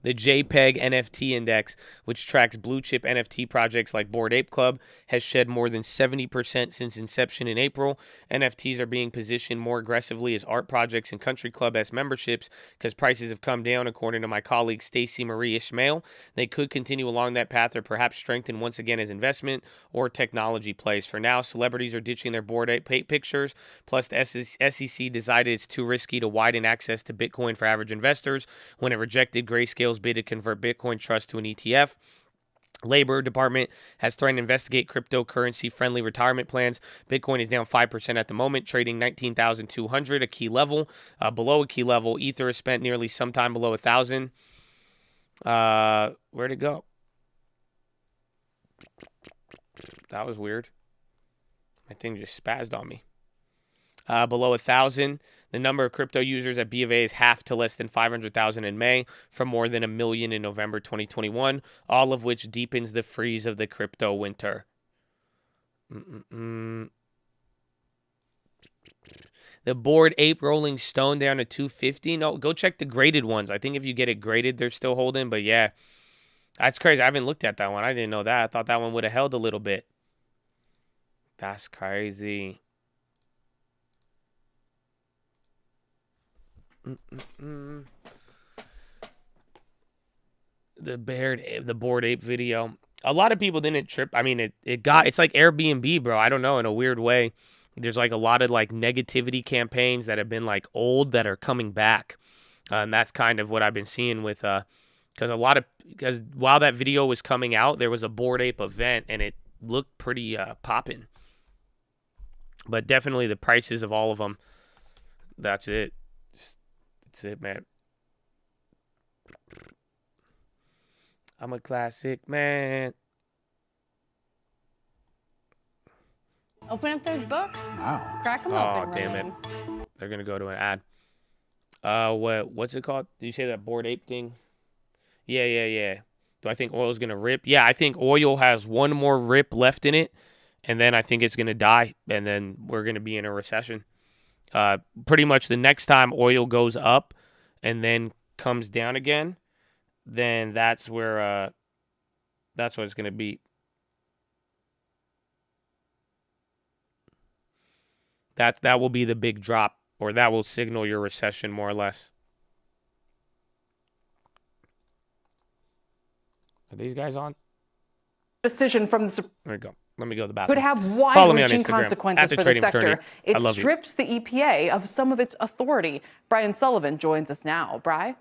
The JPEG NFT Index, which tracks blue-chip NFT projects like Bored Ape Club, has shed more than 70% since inception in April. NFTs are being positioned more aggressively as art projects and country club-esque memberships because prices have come down, according to my colleague Stacey Marie Ishmael. They could continue along that path or perhaps strengthen once again as investment or technology plays. For now, celebrities are ditching their Bored Ape pictures, plus the SEC decided it's too risky to widen access to Bitcoin for average investors when it rejected Grayscale bid to convert Bitcoin Trust to an ETF. Labor Department has threatened to investigate cryptocurrency-friendly retirement plans. Bitcoin is down 5% at the moment, trading 19,200, a key level. Below a key level, Ether has spent nearly some time below 1,000. Where'd it go? That was weird. My thing just spazzed on me. Below 1,000. The number of crypto users at B of A is half to less than 500,000 in May, from more than 1 million in November 2021, all of which deepens the freeze of the crypto winter. The Bored Ape Rolling Stone down to 250. No, go check the graded ones. I think if you get it graded, they're still holding. But yeah, that's crazy. I haven't looked at that one. I didn't know that. I thought that one would have held a little bit. That's crazy. The Bored Ape video. A lot of people didn't trip. I mean, it's like Airbnb, bro. I don't know, in a weird way. There's like a lot of like negativity campaigns that have been like old that are coming back. And that's kind of what I've been seeing with because while that video was coming out, there was a Bored Ape event and it looked pretty popping. But definitely the prices of all of them. That's it. That's it, man. I'm a classic man. Open up those books. Wow. Crack them open. Oh, damn it. They're going to go to an ad. What's it called? Did you say that Bored Ape thing? Yeah. Do I think oil's going to rip? Yeah, I think oil has one more rip left in it, and then I think it's going to die, and then we're going to be in a recession. Pretty much the next time oil goes up and then comes down again, then that's where that's what it's going to be. That will be the big drop, or that will signal your recession more or less. Are these guys on? Decision from the There we go. Let me go to the bathroom. could have Follow me on wide-reaching Instagram, consequences for the sector. It strips the EPA of some of its authority. Brian Sullivan joins us now. Bri?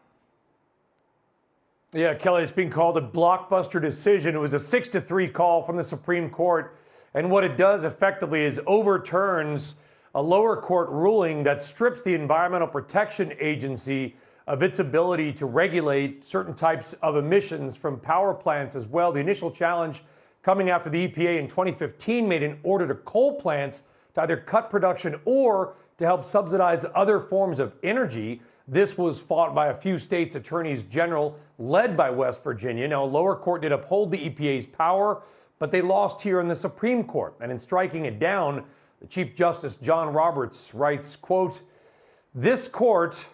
Yeah, Kelly, it's being called a blockbuster decision. It was a 6-3 call from the Supreme Court. And what it does effectively is overturns a lower court ruling that strips the Environmental Protection Agency of its ability to regulate certain types of emissions from power plants as well. The initial challenge coming after the EPA in 2015 made an order to coal plants to either cut production or to help subsidize other forms of energy. This was fought by a few states' attorneys general, led by West Virginia. Now, a lower court did uphold the EPA's power, but they lost here in the Supreme Court. And in striking it down, the Chief Justice John Roberts writes, quote, "This court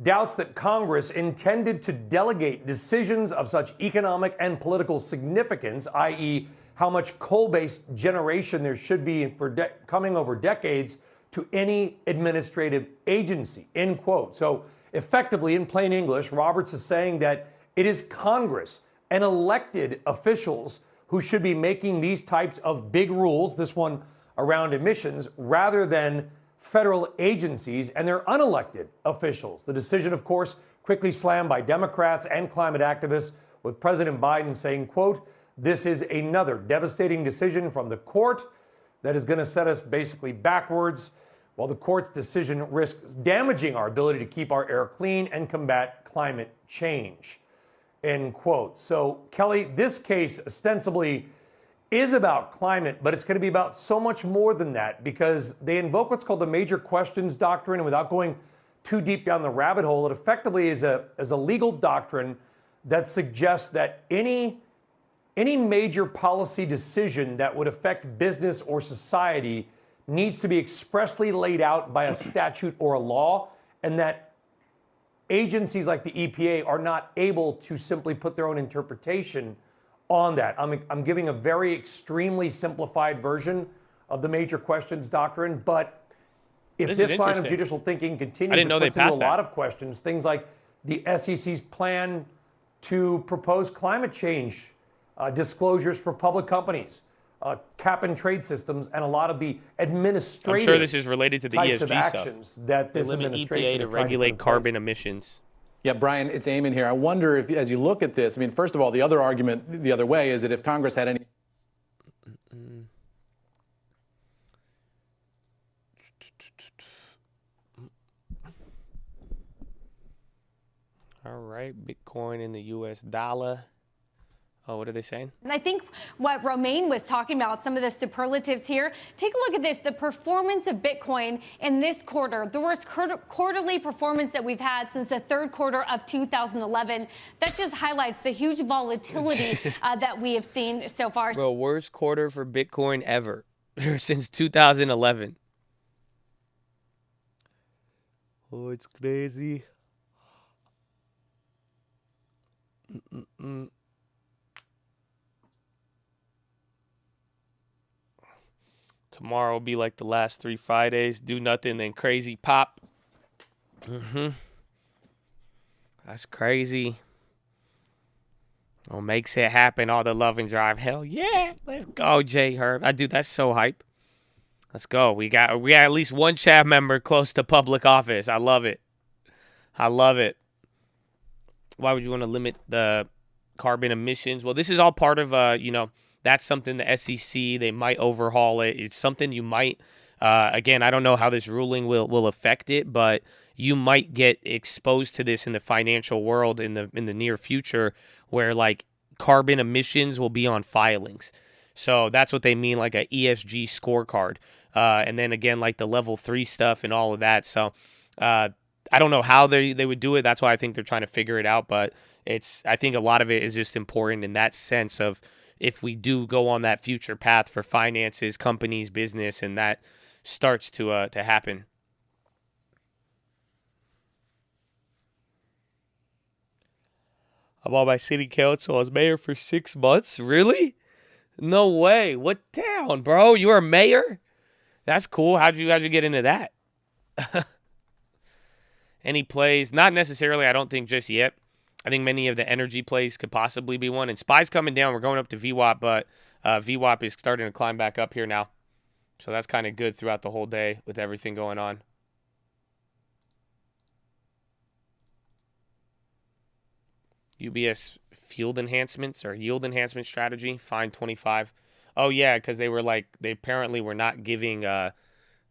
doubts that Congress intended to delegate decisions of such economic and political significance, i.e., how much coal-based generation there should be for coming over decades, to any administrative agency," end quote. So effectively, in plain English, Roberts is saying that it is Congress and elected officials who should be making these types of big rules, this one around emissions, rather than federal agencies and their unelected officials. The decision, of course, quickly slammed by Democrats and climate activists, with President Biden saying, quote, "This is another devastating decision from the court that is going to set us basically backwards, while the court's decision risks damaging our ability to keep our air clean and combat climate change," end quote. So, Kelly, this case ostensibly is about climate, but it's going to be about so much more than that, because they invoke what's called the major questions doctrine, and without going too deep down the rabbit hole, it effectively is a legal doctrine that suggests that any major policy decision that would affect business or society needs to be expressly laid out by a statute or a law, and that agencies like the EPA are not able to simply put their own interpretation on that. I'm giving a very extremely simplified version of the major questions doctrine, but if this line of judicial thinking continues, it puts into a lot of questions, things like the SEC's plan to propose climate change disclosures for public companies, cap and trade systems, and a lot of the administrative. I'm sure this is related to the ESG actions stuff. That this limit administration EPA to regulate carbon emissions. Yeah, Brian, it's Eamon here. I wonder if, as you look at this, I mean, first of all, the other argument the other way is that if Congress had any. All right, Bitcoin in the US dollar. Oh, what are they saying? And I think what Romaine was talking about, some of the superlatives here. Take a look at this, the performance of Bitcoin in this quarter, the worst quarterly performance that we've had since the third quarter of 2011. That just highlights the huge volatility that we have seen so far. Bro, worst quarter for Bitcoin ever since 2011. Oh, it's crazy. Tomorrow will be like the last 3 Fridays. Do nothing, then crazy pop. That's crazy. Oh, makes it happen. All the love and drive. Hell yeah. Let's go, J Herb. That's so hype. Let's go. We got at least one chat member close to public office. I love it. I love it. Why would you want to limit the carbon emissions? Well, this is all part of, that's something the SEC, they might overhaul it. It's something you might, again, I don't know how this ruling will affect it, but you might get exposed to this in the financial world in the near future, where like carbon emissions will be on filings. So that's what they mean, like a ESG scorecard. And then again, like the level 3 stuff and all of that. So I don't know how they would do it. That's why I think they're trying to figure it out. But I think a lot of it is just important in that sense of, if we do go on that future path for finances, companies, business, and that starts to happen. I'm on my city council. I was mayor for 6 months. Really? No way. What town, bro? You were mayor? That's cool. How'd you get into that? Any plays? Not necessarily, I don't think, just yet. I think many of the energy plays could possibly be one. And SPY's coming down. We're going up to VWAP, but VWAP is starting to climb back up here now. So that's kind of good throughout the whole day with everything going on. UBS field enhancements or yield enhancement strategy, fine 25. Oh, yeah, because they apparently were not giving,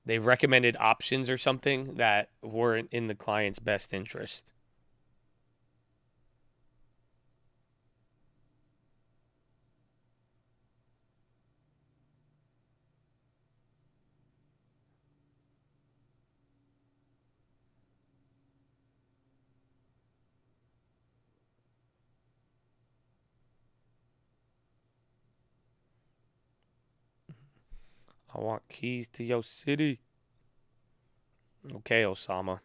they recommended options or something that weren't in the client's best interest. I want keys to your city. Okay, Osama.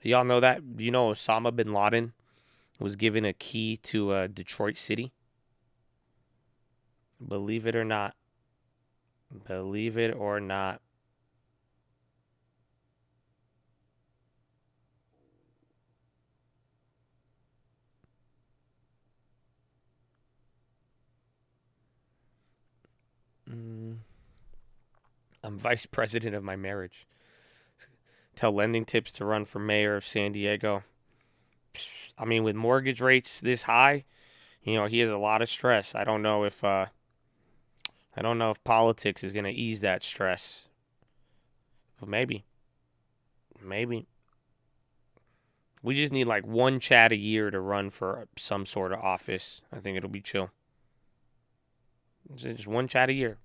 Y'all know that? You know Osama bin Laden was given a key to Detroit City? Believe it or not. Believe it or not. I'm vice president of my marriage. Tell lending tips to run for mayor of San Diego. I mean, with mortgage rates this high, he has a lot of stress. I don't know if politics is going to ease that stress. But maybe. We just need like one chat a year to run for some sort of office. I think it'll be chill. Just one chat a year.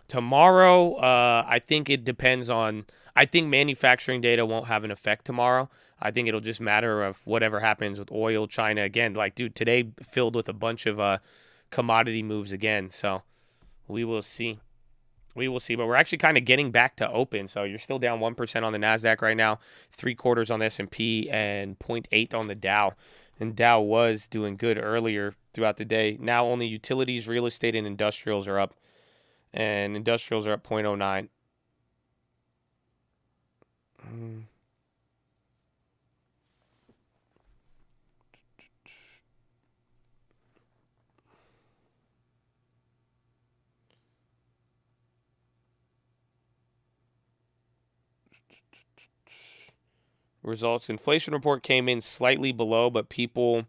Tomorrow, I think it depends on. I think manufacturing data won't have an effect tomorrow. I think it'll just matter of whatever happens with oil, China. Again, like, dude, today filled with a bunch of commodity moves again. So we will see. But we're actually kind of getting back to open. So you're still down 1% on the NASDAQ right now, 0.75 on the S&P, and 0.8 on the Dow. And Dow was doing good earlier throughout the day. Now only utilities, real estate, and industrials are up. And industrials are up 0.09. Results. Inflation report came in slightly below, but people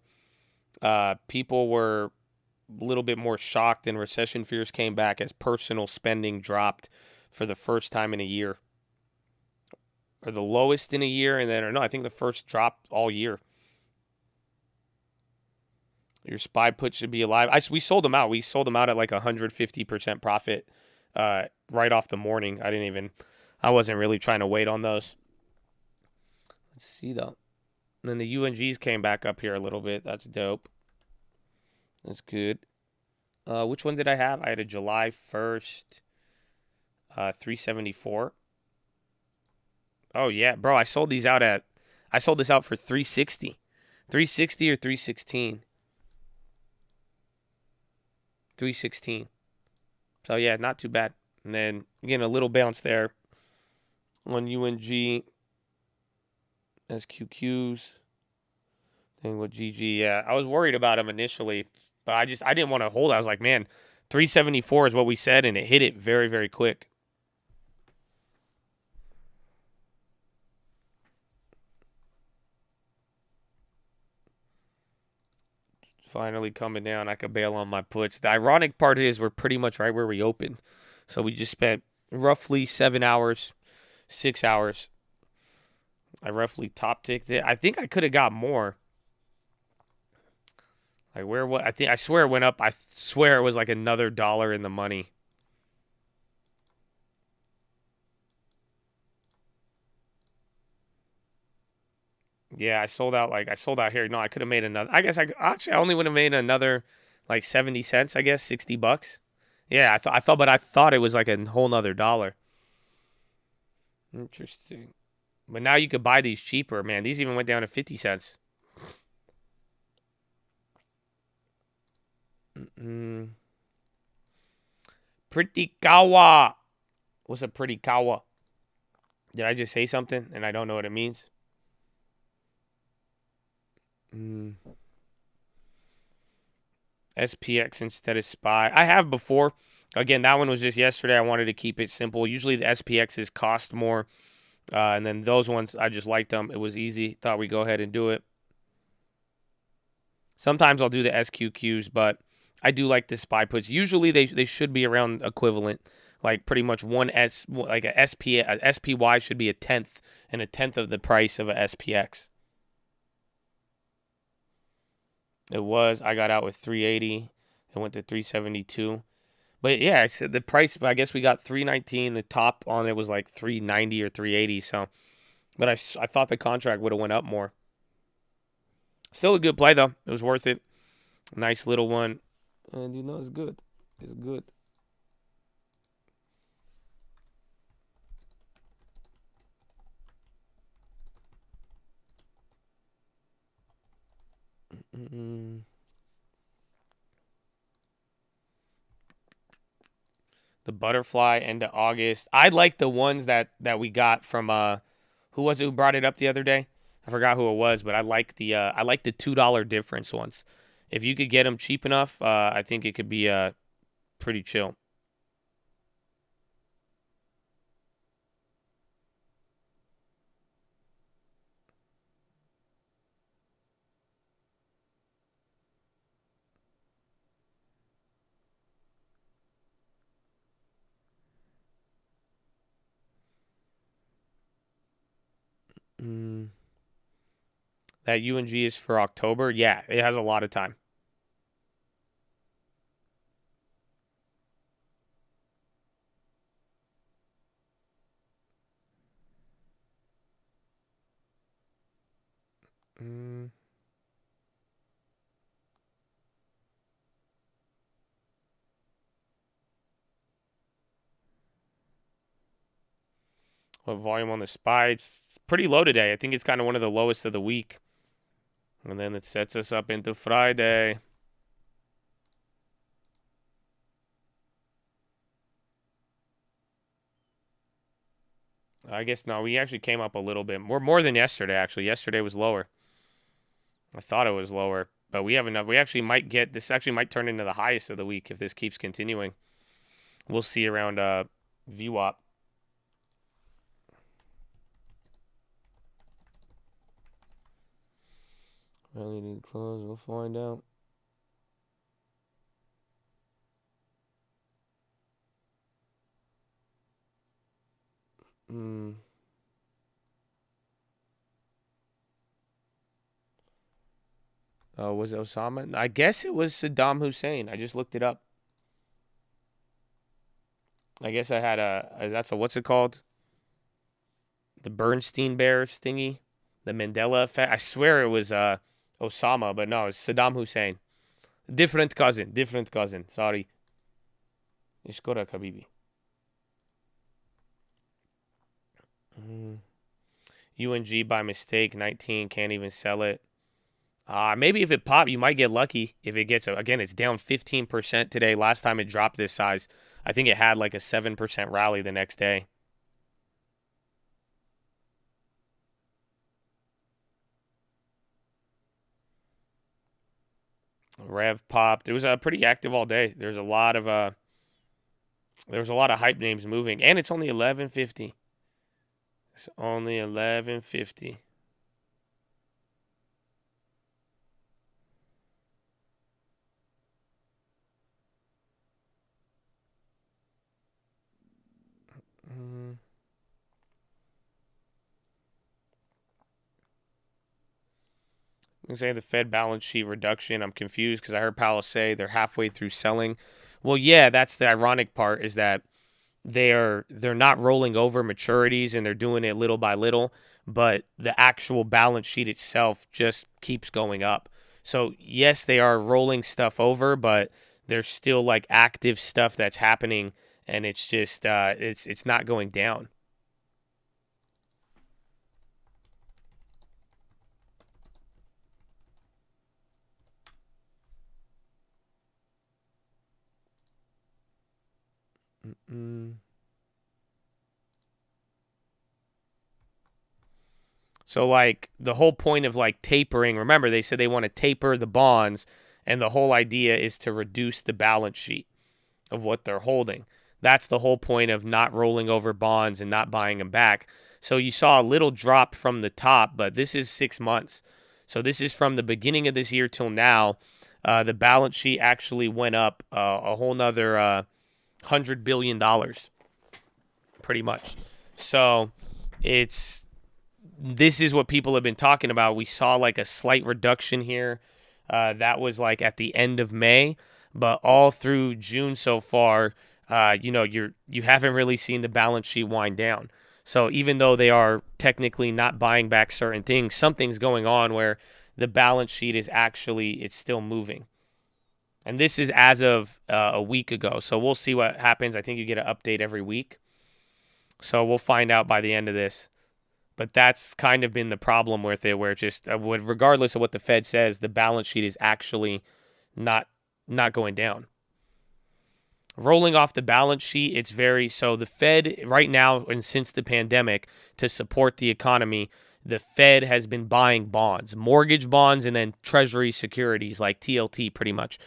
were a little bit more shocked, and recession fears came back as personal spending dropped for the first time in a year, or the lowest in a year, and then I think the first drop all year. Your SPY put should be alive. We sold them out. We sold them out at like 150% profit right off the morning. I wasn't really trying to wait on those. Let's see though. And then the UNGs came back up here a little bit. That's dope. That's good. Which one did I have? I had a July 1st, 374. Oh yeah, bro. I sold this out for 360. 360 or 316. 316. So yeah, not too bad. And then again, a little bounce there on UNG. SQQs. Thing with GG. Yeah, I was worried about him initially, but I didn't want to hold it. I was like, man, 374 is what we said, and it hit it very, very quick. Finally coming down. I could bail on my puts. The ironic part is we're pretty much right where we opened. So we just spent roughly 7 hours, 6 hours. I roughly top ticked it. I think I could have got more. Like I swear it went up. I swear it was like another $1 in the money. Yeah, I sold out here. No, I could have made another. I guess I only would have made another like 70 cents, I guess, $60. Yeah, I thought it was like a whole nother $1. Interesting. But now you could buy these cheaper, man. These even went down to 50 cents. Pretty kawa. What's a pretty kawa? Did I just say something and I don't know what it means? SPX instead of SPY. I have before. Again, that one was just yesterday. I wanted to keep it simple. Usually the SPXs cost more. And then those ones, I just liked them. It was easy. Thought we'd go ahead and do it. Sometimes I'll do the SQQs, but I do like the SPY puts. Usually they should be around equivalent. Like pretty much like a SPY should be a tenth, and a tenth of the price of a SPX. I got out with 380. It went to 372. But yeah, I said the price, I guess we got 319. The top on it was like 390 or 380. So, but I thought the contract would have went up more. Still a good play though. It was worth it. Nice little one. And it's good. It's good. The butterfly end of August. I like the ones that we got from who was it who brought it up the other day? I forgot who it was, but I like the $2 difference ones. If you could get them cheap enough, I think it could be pretty chill. That UNG is for October? Yeah, it has a lot of time. What volume on the SPY? It's pretty low today. I think it's kind of one of the lowest of the week. And then it sets us up into Friday. I guess no, we actually came up a little bit. More than yesterday, actually. Yesterday was lower. I thought it was lower, but we have enough. We actually might get this. Actually, might turn into the highest of the week if this keeps continuing. We'll see around VWAP. Rally didn't close. We'll find out. Oh, was it Osama? I guess it was Saddam Hussein. I just looked it up. I guess I had that's a, what's it called? The Bernstein Bears thingy? The Mandela effect? I swear it was Osama, but no, it's Saddam Hussein. Different cousin. Sorry. Ishkora Kabibi. UNG by mistake, 19, can't even sell it. Maybe if it popped, you might get lucky if it gets, again, it's down 15% today. Last time it dropped this size, I think it had like a 7% rally the next day. Rev popped. It was pretty active all day. There's a lot of hype names moving, and it's only 11:50. It's only 11:50. I'm saying the Fed balance sheet reduction. I'm confused because I heard Powell say they're halfway through selling. Well, yeah, that's the ironic part is that they're not rolling over maturities and they're doing it little by little, but the actual balance sheet itself just keeps going up. So yes, they are rolling stuff over, but there's still like active stuff that's happening, and it's just it's not going down. So, like, the whole point of, like, tapering, remember, they said they want to taper the bonds, and the whole idea is to reduce the balance sheet of what they're holding. That's the whole point of not rolling over bonds and not buying them back. So you saw a little drop from the top, but this is 6 months. So this is from the beginning of this year till now. The balance sheet actually went up a whole nother $100 billion, pretty much. So this is what people have been talking about. We saw like a slight reduction here. That was like at the end of May, but all through June so far, you haven't really seen the balance sheet wind down. So even though they are technically not buying back certain things, something's going on where the balance sheet is actually, it's still moving. And this is as of a week ago. So we'll see what happens. I think you get an update every week. So we'll find out by the end of this. But that's kind of been the problem with it, where it just, regardless of what the Fed says, the balance sheet is actually not going down. Rolling off the balance sheet, it's so the Fed right now, and since the pandemic, to support the economy, the Fed has been buying bonds, mortgage bonds, and then treasury securities like TLT pretty much.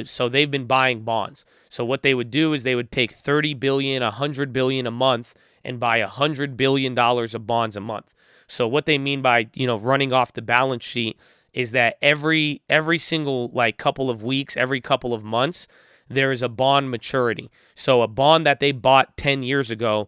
So they've been buying bonds. So what they would do is they would take $30 billion, $100 billion a month and buy $100 billion of bonds a month. So what they mean by, running off the balance sheet is that every single like couple of weeks, every couple of months, there is a bond maturity. So a bond that they bought 10 years ago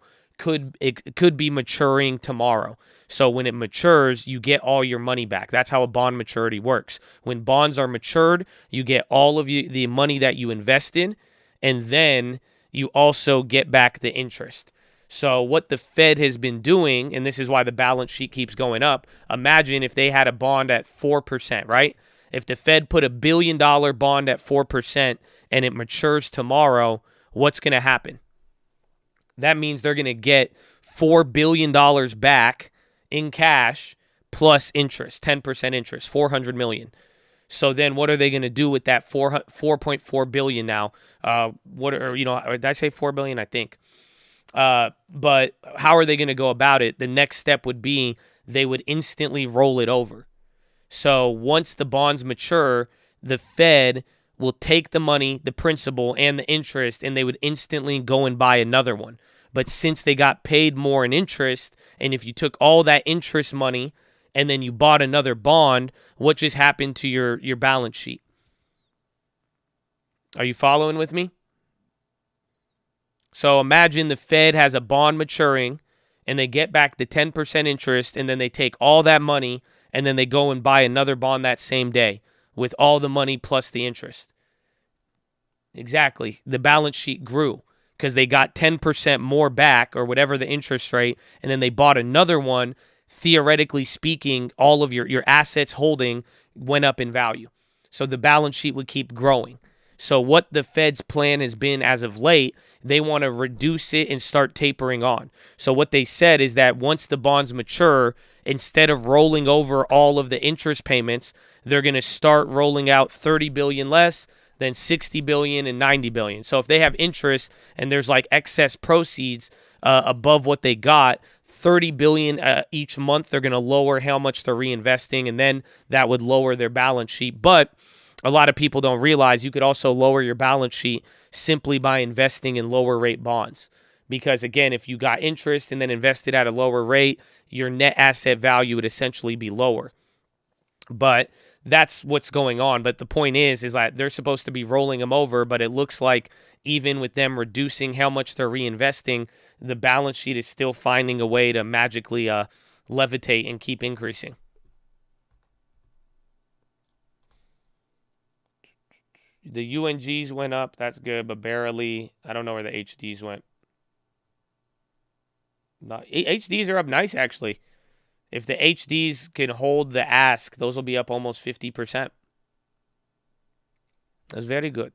it could be maturing tomorrow. So when it matures, you get all your money back. That's how a bond maturity works. When bonds are matured, you get all of the money that you invest in, and then you also get back the interest. So what the Fed has been doing, and this is why the balance sheet keeps going up, imagine if they had a bond at 4%, right? If the Fed put $1 billion bond at 4% and it matures tomorrow, what's going to happen? That means they're going to get $4 billion back in cash plus interest, 10% interest, $400 million. So then what are they going to do with that $4.4 billion now? Did I say $4 billion? I think. But how are they going to go about it? The next step would be they would instantly roll it over. So once the bonds mature, the Fed will take the money, the principal, and the interest, and they would instantly go and buy another one. But since they got paid more in interest, and if you took all that interest money and then you bought another bond, what just happened to your balance sheet? Are you following with me? So imagine the Fed has a bond maturing, and they get back the 10% interest, and then they take all that money, and then they go and buy another bond that same day with all the money plus the interest. Exactly. The balance sheet grew because they got 10% more back or whatever the interest rate, and then they bought another one. Theoretically speaking, all of your assets holding went up in value. So the balance sheet would keep growing. So what the Fed's plan has been as of late, they want to reduce it and start tapering on. So what they said is that once the bonds mature, instead of rolling over all of the interest payments, they're going to start rolling out 30 billion less, then 60 billion and 90 billion. So if they have interest and there's like excess proceeds above what they got, 30 billion each month, they're going to lower how much they're reinvesting, and then that would lower their balance sheet. But a lot of people don't realize you could also lower your balance sheet simply by investing in lower rate bonds. Because again, if you got interest and then invested at a lower rate, your net asset value would essentially be lower. But that's what's going on. But the point is that they're supposed to be rolling them over, but it looks like even with them reducing how much they're reinvesting, the balance sheet is still finding a way to magically levitate and keep increasing. The UNGs went up. That's good, but barely. I don't know where the HDs went. No, HDs are up nice, actually. If the HDs can hold the ask, those will be up almost 50%. That's very good.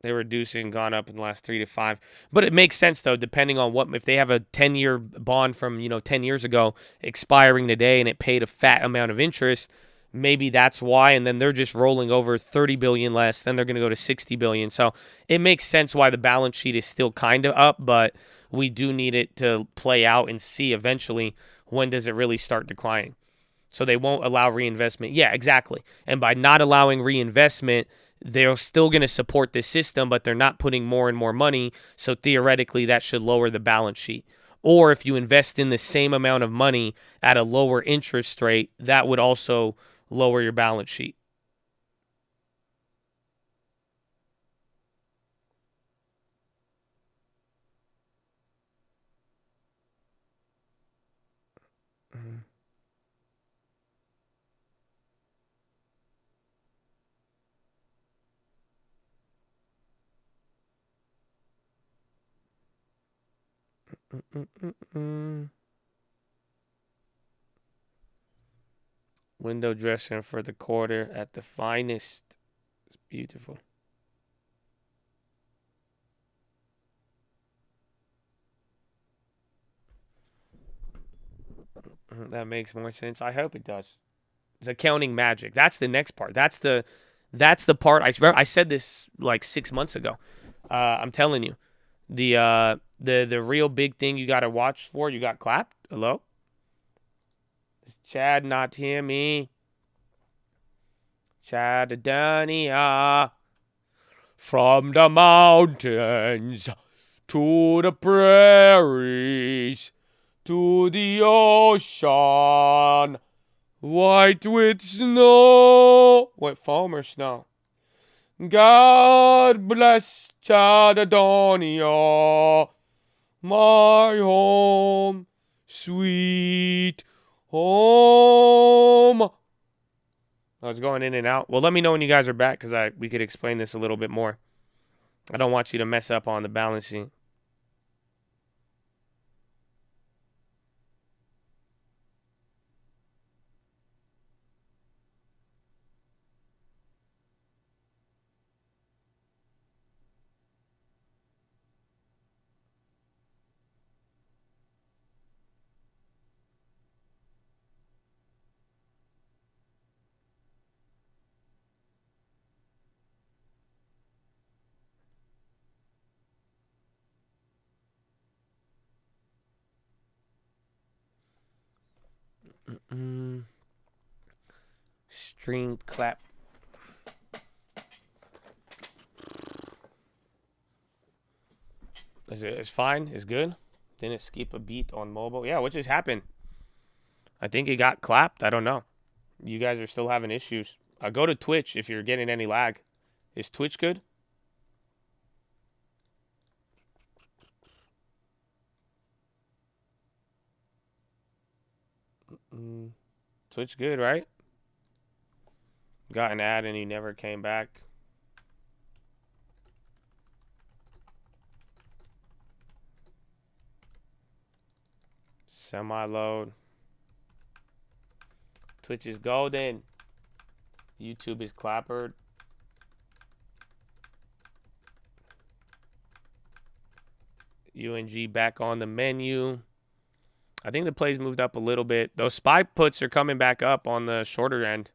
They're reducing, gone up in the last 3 to 5. But it makes sense, though, depending on what, if they have a 10-year bond from, 10 years ago expiring today and it paid a fat amount of interest, maybe that's why, and then they're just rolling over 30 billion less, then they're going to go to 60 billion. So it makes sense why the balance sheet is still kind of up, but we do need it to play out and see eventually when does it really start declining. So they won't allow reinvestment. Yeah, exactly. And by not allowing reinvestment, they're still going to support this system, but they're not putting more and more money. So theoretically, that should lower the balance sheet. Or if you invest in the same amount of money at a lower interest rate, that would also lower your balance sheet. Window dressing for the quarter at the finest. It's beautiful. That makes more sense. I hope it does. It's accounting magic. That's the next part. That's the part. I said this like 6 months ago. I'm telling you, the real big thing you got to watch for. You got clapped. Hello. Does Chad not hear me? Chad Dania. From the mountains to the prairies to the ocean, white with snow. What, foam or snow? God bless Chadadonia, my home, sweet home. I was going in and out. Well, let me know when you guys are back because we could explain this a little bit more. I don't want you to mess up on the balance sheet. Stream clap. It's fine. It's good. Didn't skip a beat on mobile. Yeah, what just happened? I think it got clapped. I don't know. You guys are still having issues. Go to Twitch if you're getting any lag. Is Twitch good? Twitch good, right? Got an ad and he never came back. Semi-load. Twitch is golden. YouTube is clappered. UNG back on the menu. I think the plays moved up a little bit. Those SPY puts are coming back up on the shorter end.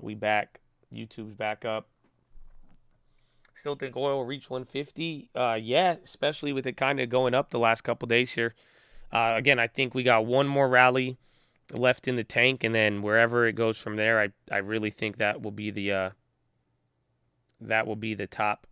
We back. YouTube's back up. Still think oil will reach 150. Yeah, especially with it kind of going up the last couple days here. Again, I think we got one more rally left in the tank, and then wherever it goes from there, I really think that will be the top.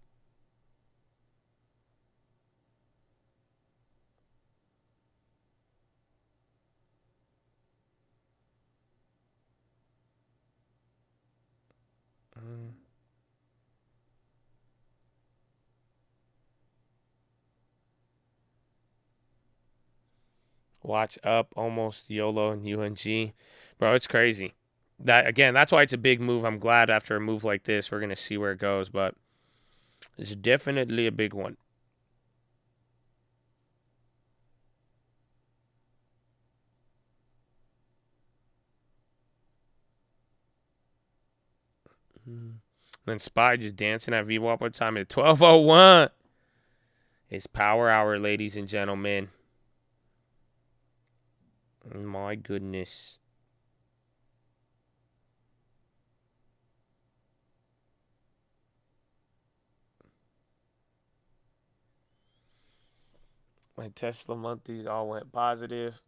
Watch up, almost YOLO and UNG. Bro, it's crazy. That's why it's a big move. I'm glad after a move like this, we're going to see where it goes, but it's definitely a big one. Then SPY just dancing at VWAP. What time is it? 12:01. It's power hour, ladies and gentlemen. My goodness. My Tesla monthlies all went positive.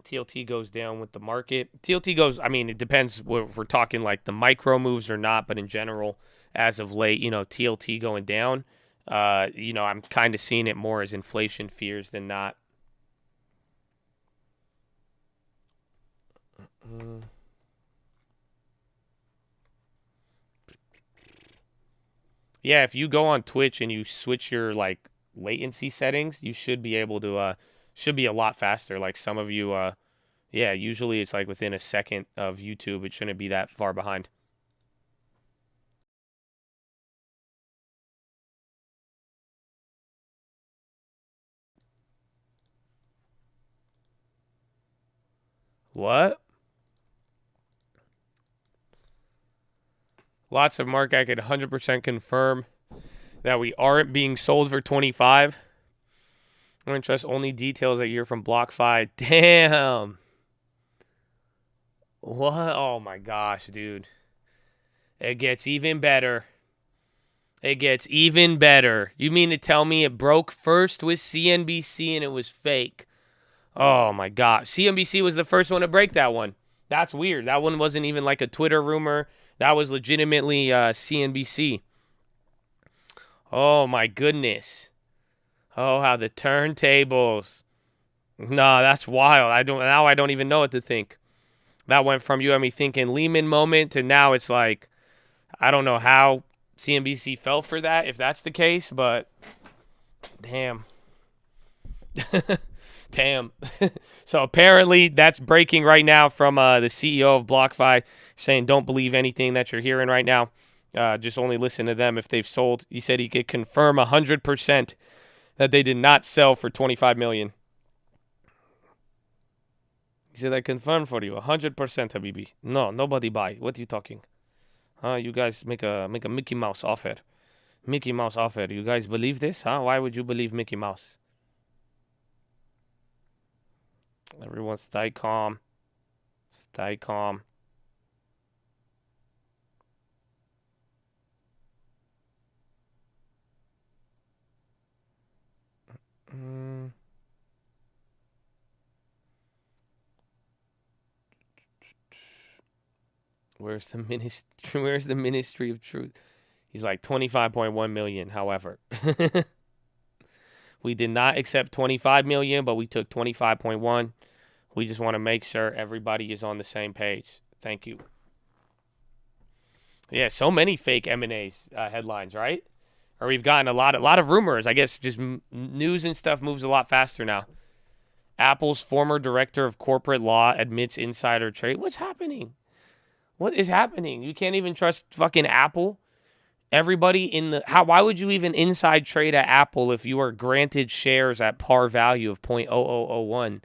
TLT goes down with the market. TLT goes, I mean, it depends if we're talking like the micro moves or not, but in general, as of late, TLT going down, I'm kind of seeing it more as inflation fears than not. Yeah, if you go on Twitch and you switch your latency settings, you should be able to should be a lot faster. Like some of you yeah, usually it's like within a second of YouTube. It shouldn't be that far behind. What? Lots of mark. I could 100% confirm that we aren't being sold for 25. I'm interested only details that year from BlockFi. Damn. What? Oh my gosh, dude. It gets even better. It gets even better. You mean to tell me it broke first with CNBC and it was fake? Oh my gosh. CNBC was the first one to break that one. That's weird. That one wasn't even like a Twitter rumor. That was legitimately CNBC. Oh my goodness. Oh, how the turntables. No, that's wild. I don't even know what to think. That went from you and me thinking Lehman moment to now it's like, I don't know how CNBC fell for that if that's the case, but damn. Damn. So apparently that's breaking right now from the CEO of BlockFi saying don't believe anything that you're hearing right now. Just only listen to them if they've sold. He said he could confirm 100% that they did not sell for $25 million. He said, I confirm for you 100%, Habibi. No, nobody buy. What are you talking? You guys make a Mickey Mouse offer. Mickey Mouse offer. You guys believe this? Why would you believe Mickey Mouse? Everyone stay calm. Stay calm. Where's the ministry? Where's the Ministry of Truth? He's like 25.1 million. However, we did not accept 25 million, but we took 25.1. We just want to make sure everybody is on the same page. Thank you. Yeah, so many fake M&A's headlines, right? Or we've gotten a lot of rumors. I guess just news and stuff moves a lot faster now. Apple's former director of corporate law admits insider trade. What's happening? What is happening? You can't even trust fucking Apple. Everybody in the why would you even inside trade at Apple if you are granted shares at par value of 0.0001?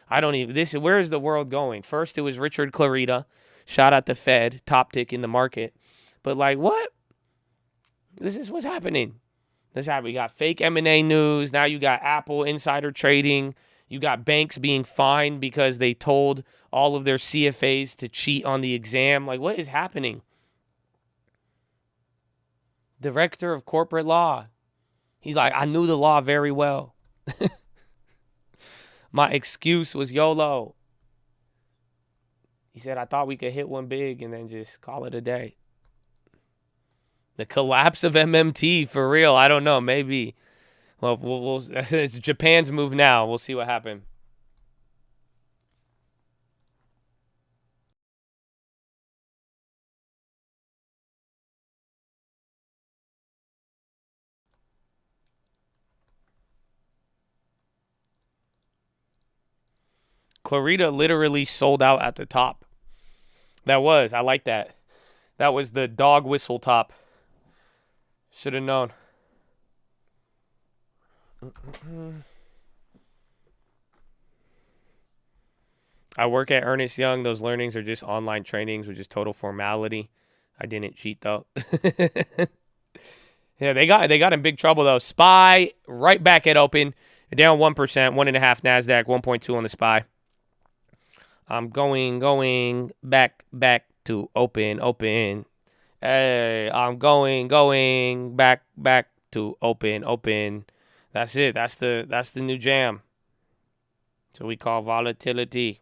I don't even where is the world going? First it was Richard Clarida, shout out the Fed, top tick in the market. But like what? This is what's happening. We got fake M&A news. Now you got Apple insider trading. You got banks being fined because they told all of their CFAs to cheat on the exam. Like, what is happening? Director of corporate law. He's like, I knew the law very well. My excuse was YOLO. He said, I thought we could hit one big and then just call it a day. The collapse of MMT, for real. I don't know. Maybe. Well, it's Japan's move now. We'll see what happens. Clarita literally sold out at the top. I like that. That was the dog whistle top. Should have known. I work at Ernest Young. Those learnings are just online trainings, which is total formality. I didn't cheat though. Yeah, they got in big trouble though. SPY right back at open, down 1%, 1.5 Nasdaq, 1.2 on the SPY. I'm going back to open. Hey, I'm going back to open. That's it. That's the new jam. So we call volatility.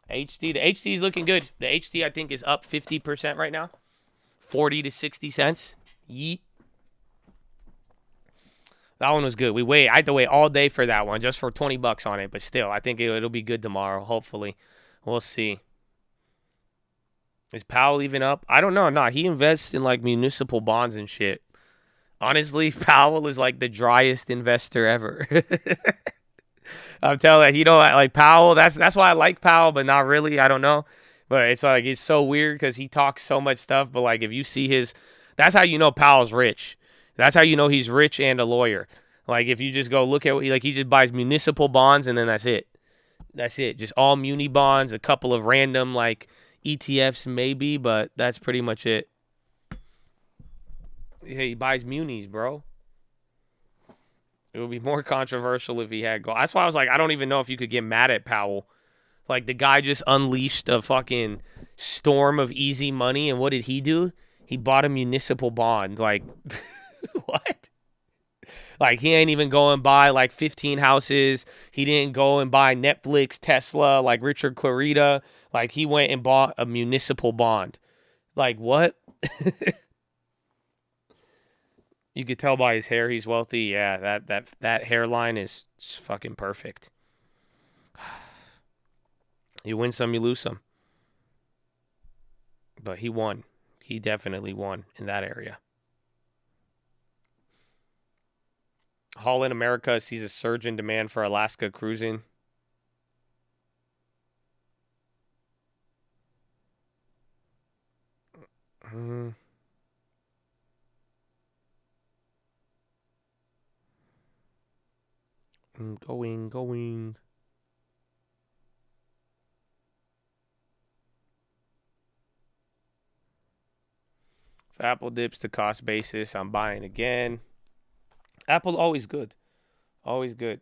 HT. The HT is looking good. The HT I think is up 50% right now. 40 to 60 cents. Yeet. That one was good. I had to wait all day for that one just for $20 on it. But still, I think it'll be good tomorrow. Hopefully. We'll see. Is Powell even up? I don't know. Nah, he invests in like municipal bonds and shit. Honestly, Powell is like the driest investor ever. I'm telling you, like Powell. That's why I like Powell, but not really. I don't know. But it's so weird because he talks so much stuff. But like if you see that's how you know Powell's rich. That's how you know he's rich and a lawyer. Like if you just go look at he just buys municipal bonds and then that's it. That's it. Just all muni bonds, a couple of random like ETFs maybe, but that's pretty much it. Yeah, he buys munis, bro. It would be more controversial if he had gold. That's why I was like, I don't even know if you could get mad at Powell. Like, the guy just unleashed a fucking storm of easy money, and what did he do? He bought a municipal bond. Like, what? Like, he ain't even go and buy, like, 15 houses. He didn't go and buy Netflix, Tesla, like Richard Clarida. Like, he went and bought a municipal bond. Like, what? You could tell by his hair he's wealthy. Yeah, that hairline is fucking perfect. You win some, you lose some. But he won. He definitely won in that area. Haul in America sees a surge in demand for Alaska cruising. Going. If Apple dips to cost basis, I'm buying again. Apple always good. Always good.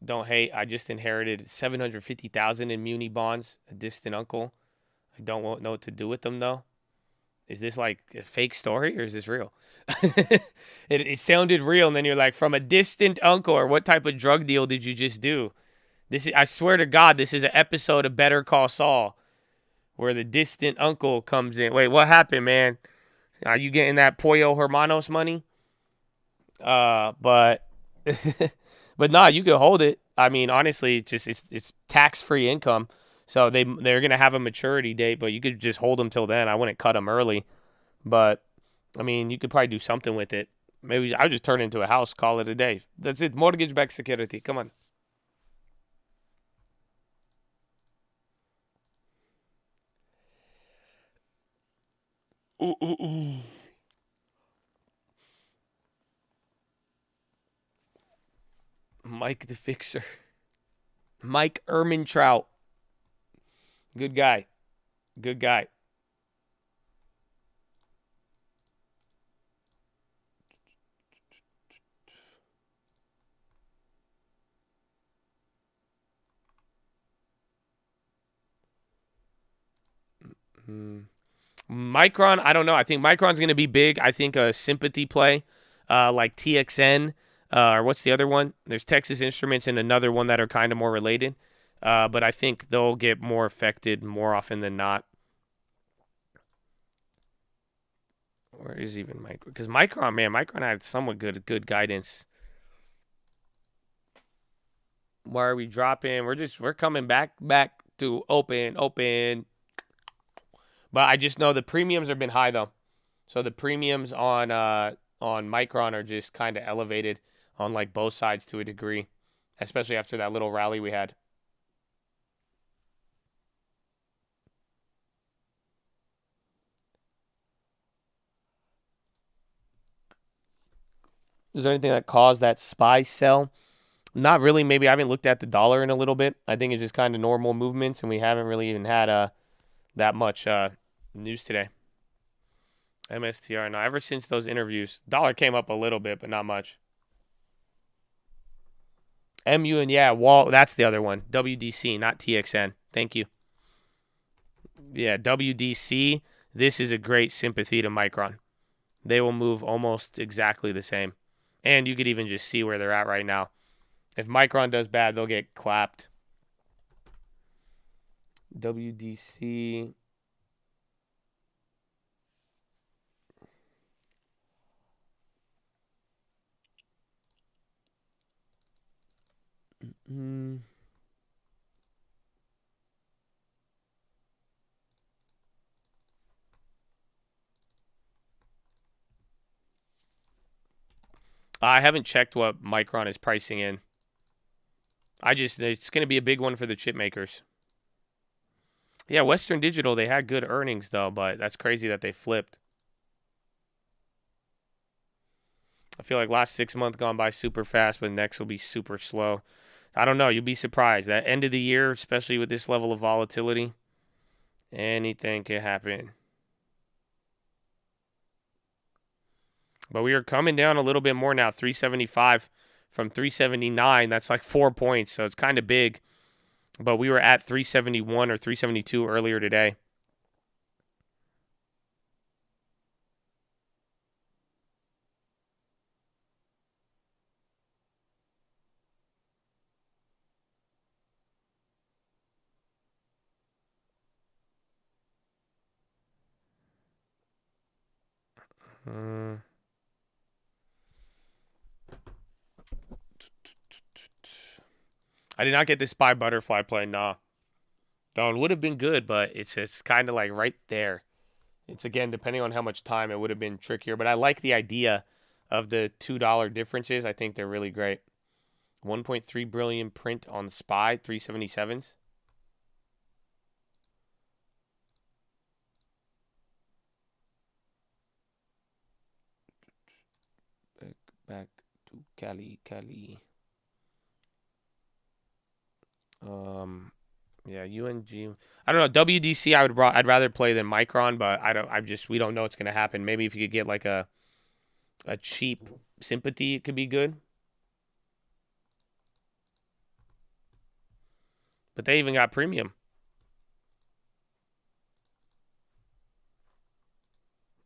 Don't hate. I just inherited $750,000 in muni bonds, a distant uncle. I don't know what to do with them though. Is this like a fake story or is this real? It sounded real, and then you're like, from a distant uncle, or what type of drug deal did you just do? I swear to God, this is an episode of Better Call Saul where the distant uncle comes in. Wait, what happened, man? Are you getting that Pollo Hermanos money? But but nah, you can hold it. I mean, honestly, it's tax-free income. So they're gonna have a maturity date, but you could just hold them till then. I wouldn't cut them early, but I mean, you could probably do something with it. Maybe I would just turn it into a house, call it a day. That's it. Mortgage-backed security. Come on. Ooh. Mike the Fixer. Mike Ehrmantraut. Good guy. Good guy. Micron, I don't know. I think Micron's going to be big. I think a sympathy play like TXN, or what's the other one? There's Texas Instruments and another one that are kind of more related. But I think they'll get more affected more often than not. Where is even Micron? Because Micron had somewhat good guidance. Why are we dropping? We're coming back to open. But I just know the premiums have been high though. So the premiums on Micron are just kind of elevated on like both sides to a degree, especially after that little rally we had. Is there anything that caused that SPY sell? Not really. Maybe I haven't looked at the dollar in a little bit. I think it's just kind of normal movements, and we haven't really even had that much news today. MSTR. No, ever since those interviews, dollar came up a little bit, but not much. MU and Wall. That's the other one. WDC, not TXN. Thank you. Yeah, WDC. This is a great sympathy to Micron. They will move almost exactly the same. And you could even just see where they're at right now. If Micron does bad, they'll get clapped. WDC. I haven't checked what Micron is pricing in. It's going to be a big one for the chip makers. Yeah, Western Digital, they had good earnings though, but that's crazy that they flipped. I feel like last 6 months gone by super fast, but next will be super slow. I don't know. You'll be surprised. At end of the year, especially with this level of volatility, anything can happen. But we are coming down a little bit more now, 375 from 379. That's like 4 points, so it's kind of big. But we were at 371 or 372 earlier today. I did not get this SPY butterfly play. Nah. It would have been good, but it's kind of like right there. It's, again, depending on how much time, it would have been trickier. But I like the idea of the $2 differences. I think they're really great. 1.3 billion print on SPY, 377s. Back to Cali. Yeah, UNG. I don't know. WDC, I'd rather play than Micron, but we don't know what's gonna happen. Maybe if you could get like a cheap sympathy, it could be good. But they even got premium.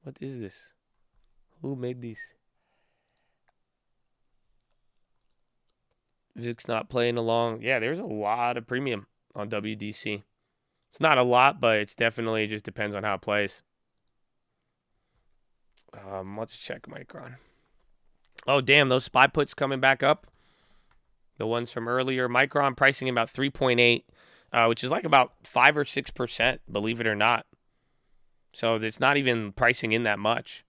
What is this? Who made these? Vic's not playing along. Yeah, there's a lot of premium on WDC. It's not a lot, but it's definitely just depends on how it plays. Let's check Micron. Oh, damn, those SPY puts coming back up. The ones from earlier. Micron pricing about 3.8, which is like about 5 or 6%, believe it or not. So it's not even pricing in that much.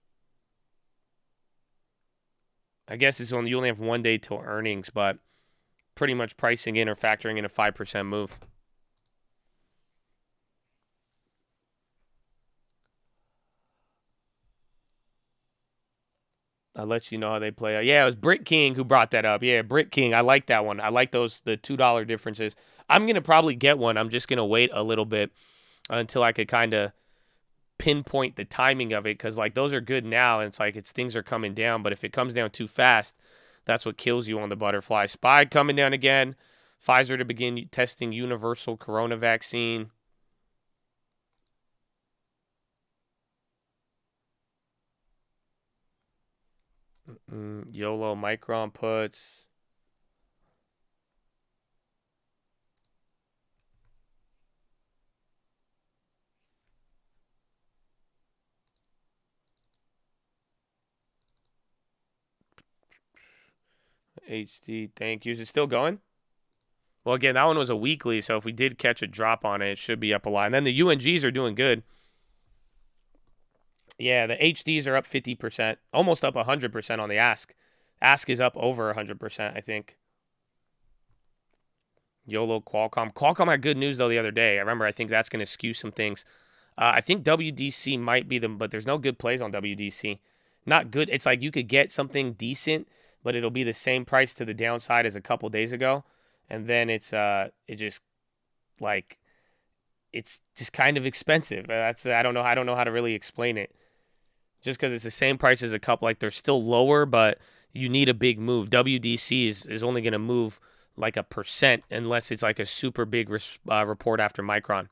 I guess you only have 1 day till earnings, but pretty much pricing in or factoring in a 5% move. I'll let you know how they play. Yeah, it was Brick King who brought that up. Yeah, Brick King. I like that one. I like the $2 differences. I'm going to probably get one. I'm just going to wait a little bit until I could kind of pinpoint the timing of it, because like those are good now, and it's like things are coming down, but if it comes down too fast, that's what kills you on the butterfly. SPY coming down again. Pfizer to begin testing universal corona vaccine. YOLO Micron puts. HD, thank you. Is it still going? Well, again, that one was a weekly, so if we did catch a drop on it, it should be up a lot. And then the UNGs are doing good. Yeah, the HDs are up 50%, almost up 100% on the ask. Ask is up over 100%, I think. YOLO Qualcomm. Qualcomm had good news, though, the other day. I think that's going to skew some things. I think WDC might be them, but there's no good plays on WDC. Not good. It's like you could get something decent, but it'll be the same price to the downside as a couple days ago. And then it's just kind of expensive. I don't know how to really explain it. Just because it's the same price as a couple, like they're still lower, but you need a big move. WDC is only going to move like 1% unless it's like a super big report after Micron.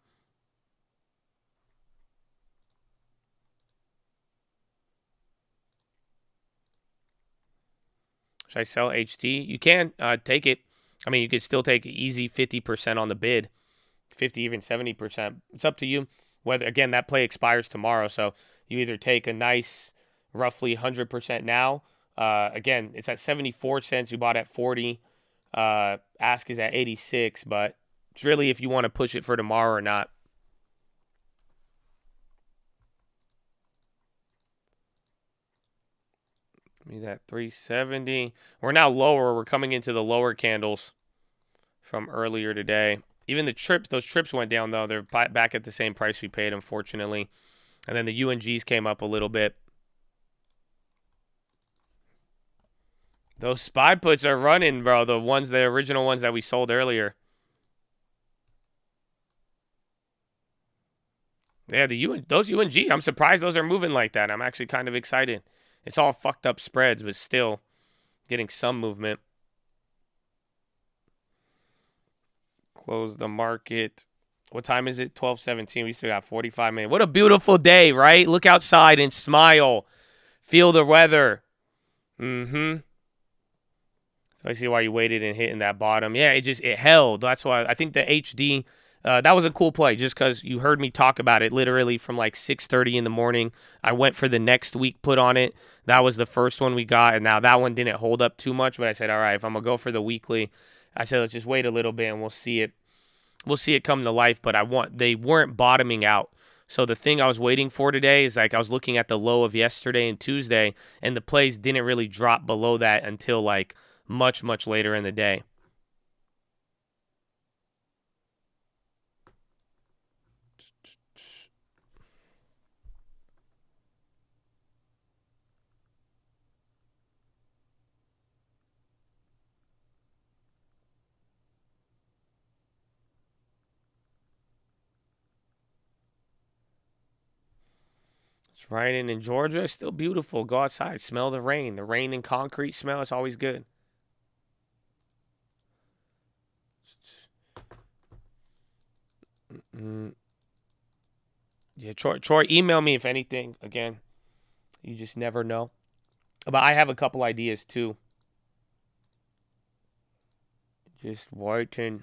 Should I sell HT? You can take it. I mean, you could still take easy 50% on the bid, 50, even 70%. It's up to you. Whether, again, that play expires tomorrow, so you either take a nice roughly 100% now. Again, it's at 74 cents. You bought at 40. Ask is at 86, but it's really if you want to push it for tomorrow or not. Give me that 370. We're now lower. We're coming into the lower candles from earlier today. Even the trips, those trips went down, though. They're back at the same price we paid, unfortunately. And then the UNGs came up a little bit. Those SPY puts are running, bro. The original ones that we sold earlier. Yeah, those UNG, I'm surprised those are moving like that. I'm actually kind of excited. It's all fucked up spreads, but still getting some movement. Close the market. What time is it? 12:17. We still got 45 minutes. What a beautiful day, right? Look outside and smile. Feel the weather. So I see why you waited and hitting that bottom. Yeah, it held. That's why I think the HD, that was a cool play just because you heard me talk about it literally from like 6:30 in the morning. I went for the next week put on it. That was the first one we got, and now that one didn't hold up too much, but I said, all right, if I'm going to go for the weekly, I said, let's just wait a little bit and we'll see it. We'll see it come to life, but they weren't bottoming out So the thing I was waiting for today is like I was looking at the low of yesterday and Tuesday, and the plays didn't really drop below that until like much, much later in the day. It's raining in Georgia. It's still beautiful. Go outside. Smell the rain. The rain and concrete smell. It's always good. Yeah, Troy, email me if anything. Again, you just never know. But I have a couple ideas too. Just waiting.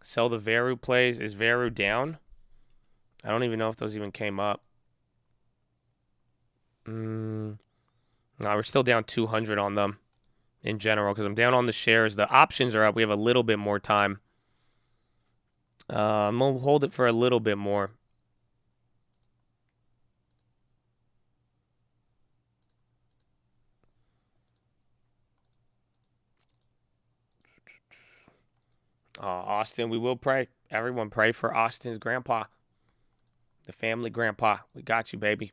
Sell the Veru plays. Is Veru down? I don't even know if those even came up. No, we're still down 200 on them in general because I'm down on the shares. The options are up. We have a little bit more time. I'm going to hold it for a little bit more. Austin, we will pray. Everyone pray for Austin's grandpa. The family grandpa. We got you, baby.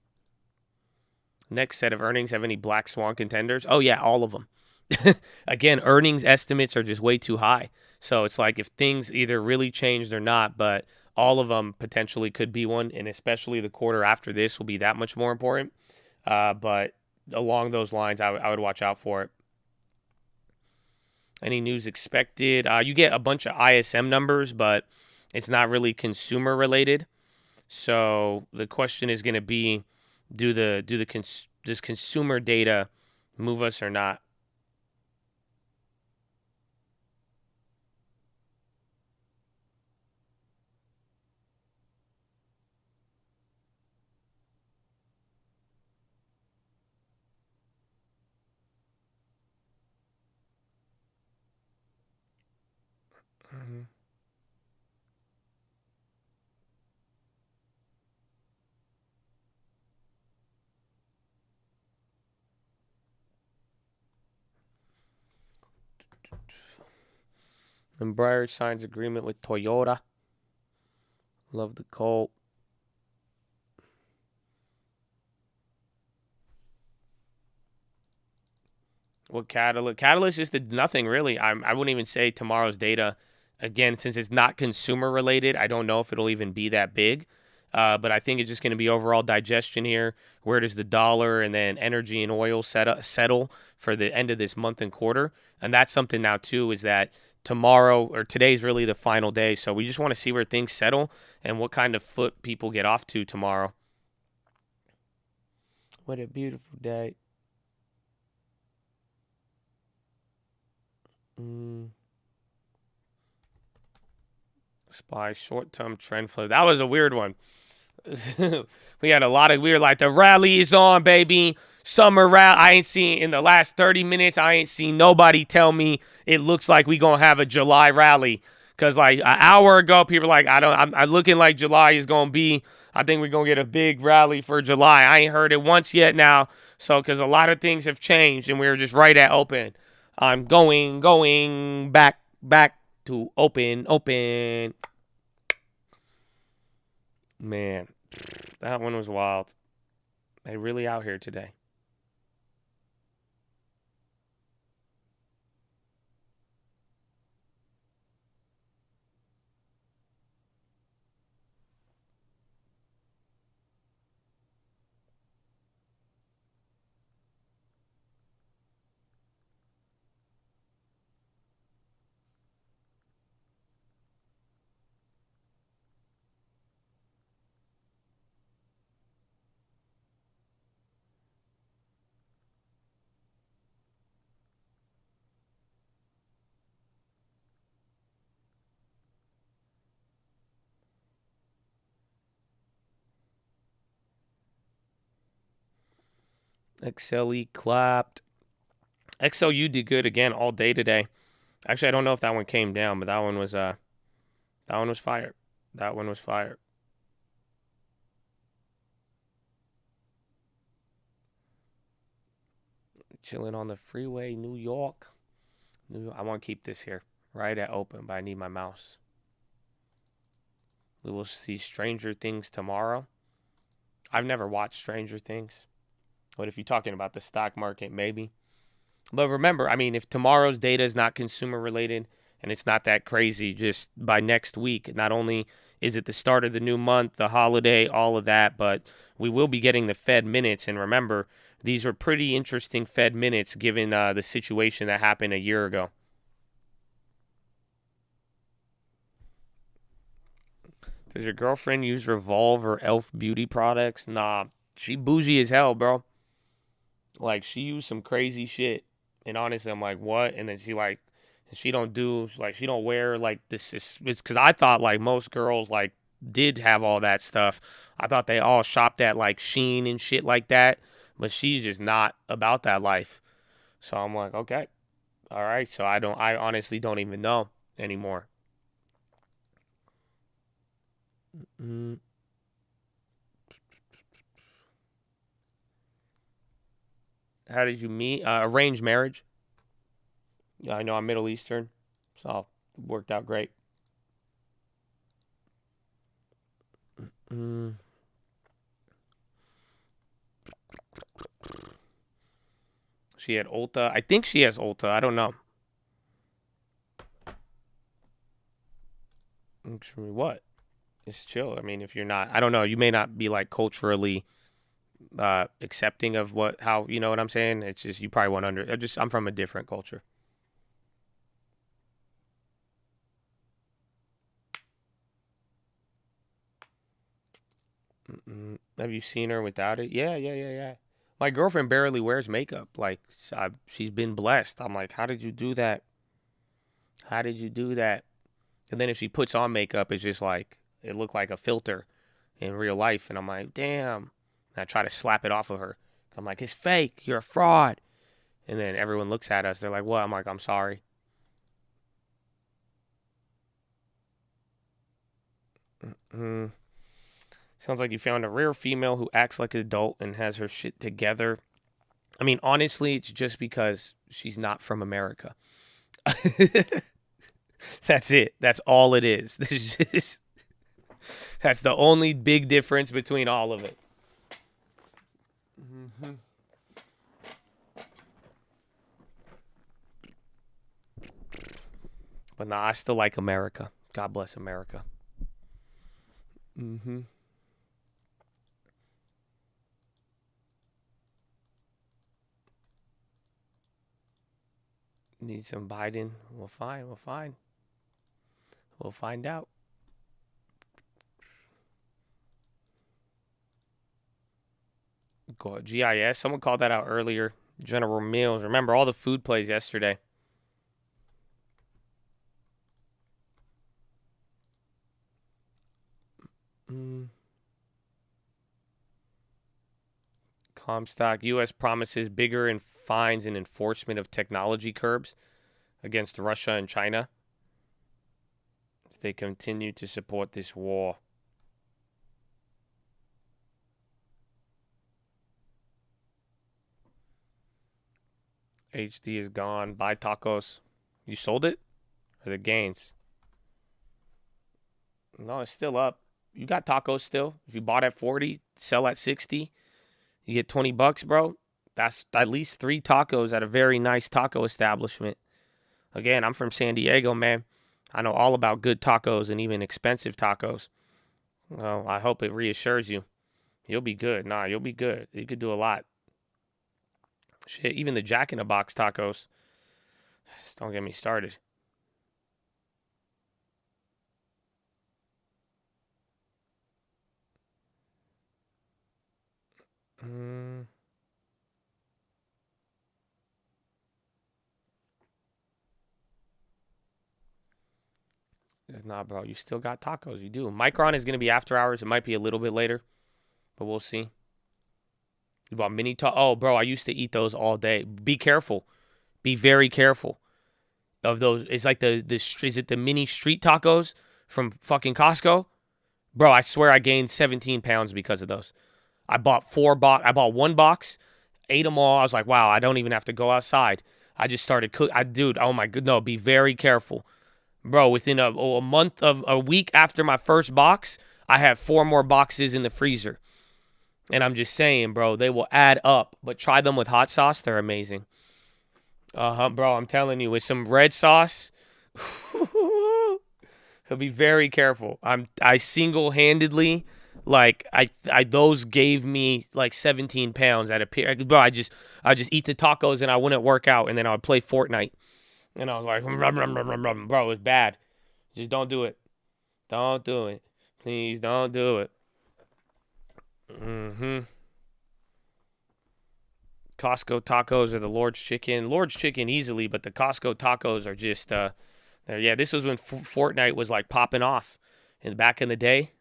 Next set of earnings have any black swan contenders? Oh, yeah, all of them. Again, earnings estimates are just way too high. So it's like if things either really changed or not, but all of them potentially could be one, and especially the quarter after this will be that much more important. But along those lines, I would watch out for it. Any news expected? You get a bunch of ISM numbers, but it's not really consumer related. So the question is going to be, does consumer data move us or not? And Breyer signs agreement with Toyota. Love the Colt. What Catalyst? Catalyst just did nothing really. I wouldn't even say tomorrow's data. Again, since it's not consumer related, I don't know if it'll even be that big. But I think it's just going to be overall digestion here. Where does the dollar and then energy and oil settle for the end of this month and quarter? And that's something now, too, is that tomorrow or today's really the final day. So we just want to see where things settle and what kind of foot people get off to tomorrow. What a beautiful day. SPY short-term trend flow. That was a weird one. We had a lot of weird, like the rally is on, baby. Summer rally. I ain't seen in the last 30 minutes. I ain't seen nobody tell me it looks like we gonna have a July rally. Cause like an hour ago, people were like, I'm looking like July is gonna be. I think we're gonna get a big rally for July. I ain't heard it once yet now. So, cause a lot of things have changed, and we were just right at open. I'm going back to open. Man, that one was wild. They really out here today. XLE clapped. XLU did good again all day today. Actually, I don't know if that one came down, but that one was fire. That one was fire. Chilling on the freeway, New York. I want to keep this here, right at open, but I need my mouse. We will see Stranger Things tomorrow. I've never watched Stranger Things. But if you're talking about the stock market, maybe. But remember, I mean, if tomorrow's data is not consumer related and it's not that crazy, just by next week, not only is it the start of the new month, the holiday, all of that, but we will be getting the Fed minutes. And remember, these are pretty interesting Fed minutes given the situation that happened a year ago. Does your girlfriend use Revolve or Elf beauty products? Nah, she bougie as hell, bro. Like, she used some crazy shit. And honestly, I'm like, what? And then she don't wear, like, this. It's because I thought, like, most girls, like, did have all that stuff. I thought they all shopped at, like, Shein and shit like that. But she's just not about that life. So I'm like, okay. All right. So I honestly don't even know anymore. How did you meet? Arranged marriage. Yeah, I know I'm Middle Eastern, so it worked out great. She had Ulta. I think she has Ulta. I don't know. What? It's chill. I mean, if you're not, I don't know. You may not be like culturally accepting of how you know what I'm saying. It's just you probably won't I'm from a different culture. Have you seen her without it? Yeah. My girlfriend barely wears makeup. Like, she's been blessed. I'm like, how did you do that? How did you do that? And then if she puts on makeup, it's just like, it looked like a filter in real life. And I'm like, damn. And I try to slap it off of her. I'm like, it's fake. You're a fraud. And then everyone looks at us. They're like, what? I'm like, I'm sorry. Sounds like you found a rare female who acts like an adult and has her shit together. I mean, honestly, it's just because she's not from America. That's it. That's all it is. That's the only big difference between all of it. But nah, I still like America. God bless America. Need some Biden? We'll find. We'll find out. GIS. Someone called that out earlier. General Mills. Remember all the food plays yesterday. Comstock. U.S. promises bigger in fines and enforcement of technology curbs against Russia and China as they continue to support this war. HD is gone. Buy tacos. You sold it? Or the gains? No, it's still up. You got tacos still. If you bought at 40, sell at 60, you get $20, bro. That's at least 3 tacos at a very nice taco establishment. Again, I'm from San Diego, man. I know all about good tacos and even expensive tacos. Well, I hope it reassures you. You'll be good. Nah, you'll be good. You could do a lot. Shit, even the Jack in the Box tacos. Just don't get me started. Nah, bro. You still got tacos. You do. Micron is going to be after hours. It might be a little bit later, but we'll see. You bought mini tacos. Oh, bro, I used to eat those all day. Be careful. Be very careful of those. It's like is it the mini street tacos from fucking Costco? Bro, I swear I gained 17 pounds because of those. I bought 1 box. ate them all. I was like, wow, I don't even have to go outside. I just started dude, oh my god, no, be very careful. Bro, within a week after my first box, I have 4 more boxes in the freezer. And I'm just saying, bro, they will add up. But try them with hot sauce. They're amazing. Bro, I'm telling you, with some red sauce, he'll be very careful. I single-handedly, like, those gave me like 17 pounds at a period. Bro, I just eat the tacos and I wouldn't work out, and then I would play Fortnite. And I was like, bro, it was bad. Just don't do it. Don't do it. Please don't do it. Costco tacos are the Lord's chicken. Lord's chicken easily, but the Costco tacos are just, yeah, this was when Fortnite was like popping off. Back in the day,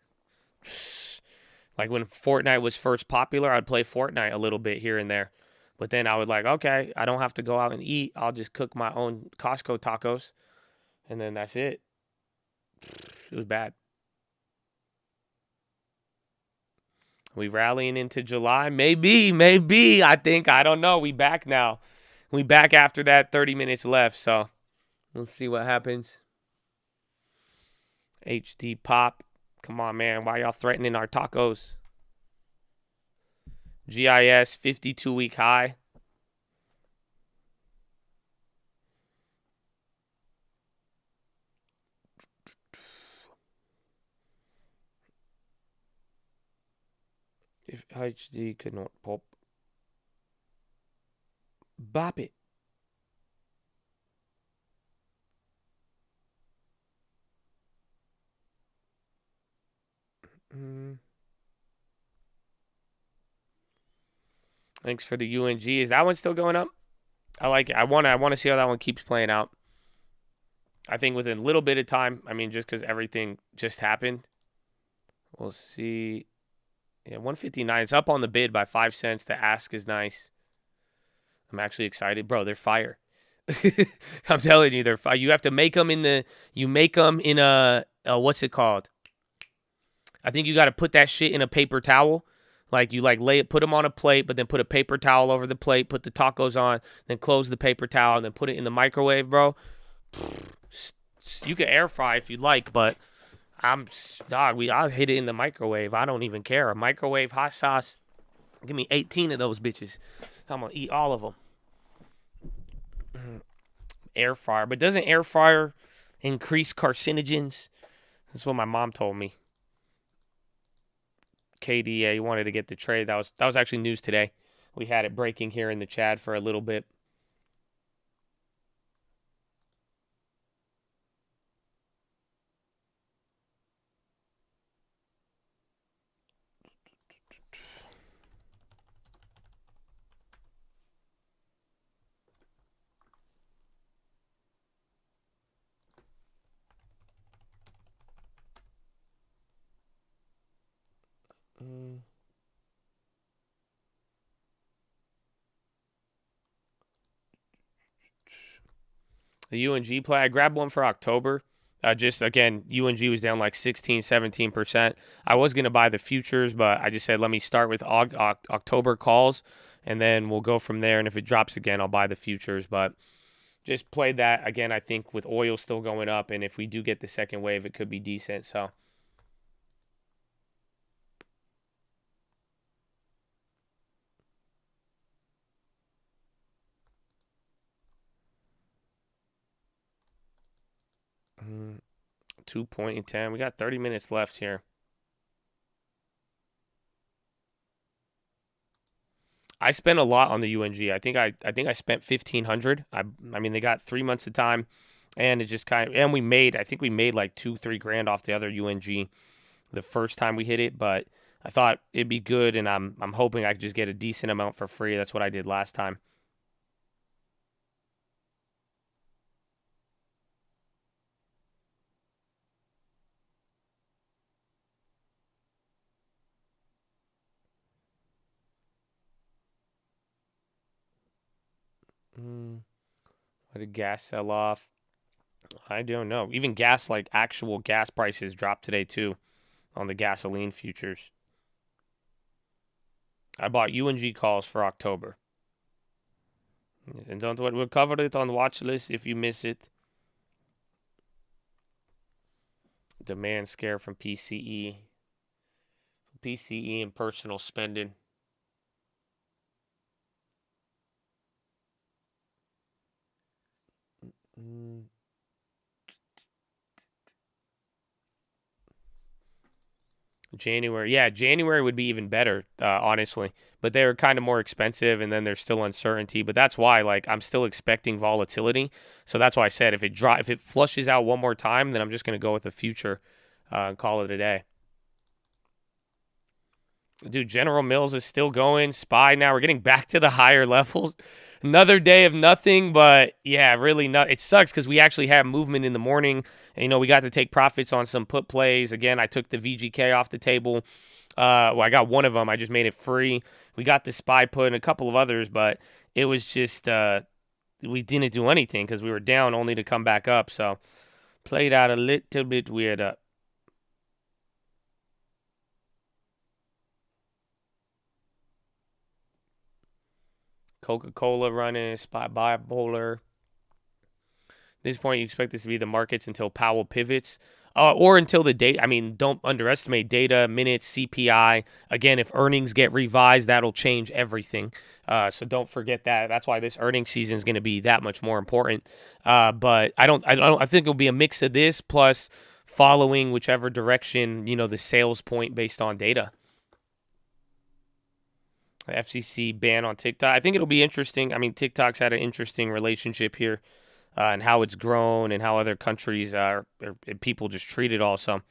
like when Fortnite was first popular, I'd play Fortnite a little bit here and there. But then I would like, okay, I don't have to go out and eat. I'll just cook my own Costco tacos. And then that's it. It was bad. We rallying into July? Maybe. I think. I don't know. We back now. We back after that 30 minutes left. So we'll see what happens. HD Pop. Come on, man. Why y'all threatening our tacos? GIS 52-week high. If HD could not pop. Bop it. Thanks for the UNG. Is that one still going up? I like it. I want to see how that one keeps playing out. I think within a little bit of time, I mean, just because everything just happened, we'll see. Yeah, 159. It's up on the bid by 5 cents. The ask is nice. I'm actually excited. Bro, they're fire. I'm telling you, they're fire. You have to make them in a what's it called? I think you got to put that shit in a paper towel. Like you put them on a plate, but then put a paper towel over the plate, put the tacos on, then close the paper towel, and then put it in the microwave, bro. You can air fry if you'd like, but I'll hit it in the microwave. I don't even care. A microwave hot sauce. Give me 18 of those bitches. I'm gonna eat all of them. Air fryer, but doesn't air fryer increase carcinogens? That's what my mom told me. KDA wanted to get the trade. That was actually news today. We had it breaking here in the chat for a little bit. The UNG play, I grabbed one for October. Again, UNG was down like 16, 17%. I was going to buy the futures, but I just said, let me start with October calls, and then we'll go from there. And if it drops again, I'll buy the futures. But just played that. Again, I think with oil still going up, and if we do get the second wave, it could be decent. So. Mm, 2.10. We got 30 minutes left here. I spent a lot on the UNG. I think I spent $1,500. I mean, they got 3 months of time, and it just and we made, I think we made like 2-3 grand off the other UNG the first time we hit it, but I thought it'd be good, and I'm hoping I could just get a decent amount for free. That's what I did last time. Why did gas sell off? I don't know. Even gas, like actual gas prices dropped today too on the gasoline futures. I bought UNG calls for October. And don't worry, we'll cover it on Watchlist if you miss it. Demand scare from PCE. PCE and personal spending. January. Yeah, January would be even better, honestly. But they're kind of more expensive, and then there's still uncertainty. But that's why, like, I'm still expecting volatility. So that's why I said if it flushes out one more time, then I'm just going to go with the future and call it a day. Dude, General Mills is still going. SPY now. We're getting back to the higher levels. Another day of nothing, but yeah, really not. It sucks because we actually have movement in the morning. And, you know, we got to take profits on some put plays. Again, I took the VGK off the table. Well, I got one of them. I just made it free. We got the SPY put and a couple of others, but it was just we didn't do anything because we were down only to come back up. So played out a little bit weird up. Coca-Cola running, SPY bipolar. At this point, you expect this to be the markets until Powell pivots. Or until the date. I mean, don't underestimate data, minutes, CPI. Again, if earnings get revised, that'll change everything. So don't forget that. That's why this earnings season is going to be that much more important. But I think it'll be a mix of this plus following whichever direction, you know, the sales point based on data. FCC ban on TikTok. I think it'll be interesting. I mean, TikTok's had an interesting relationship here and how it's grown and how other countries or people just treat it all. So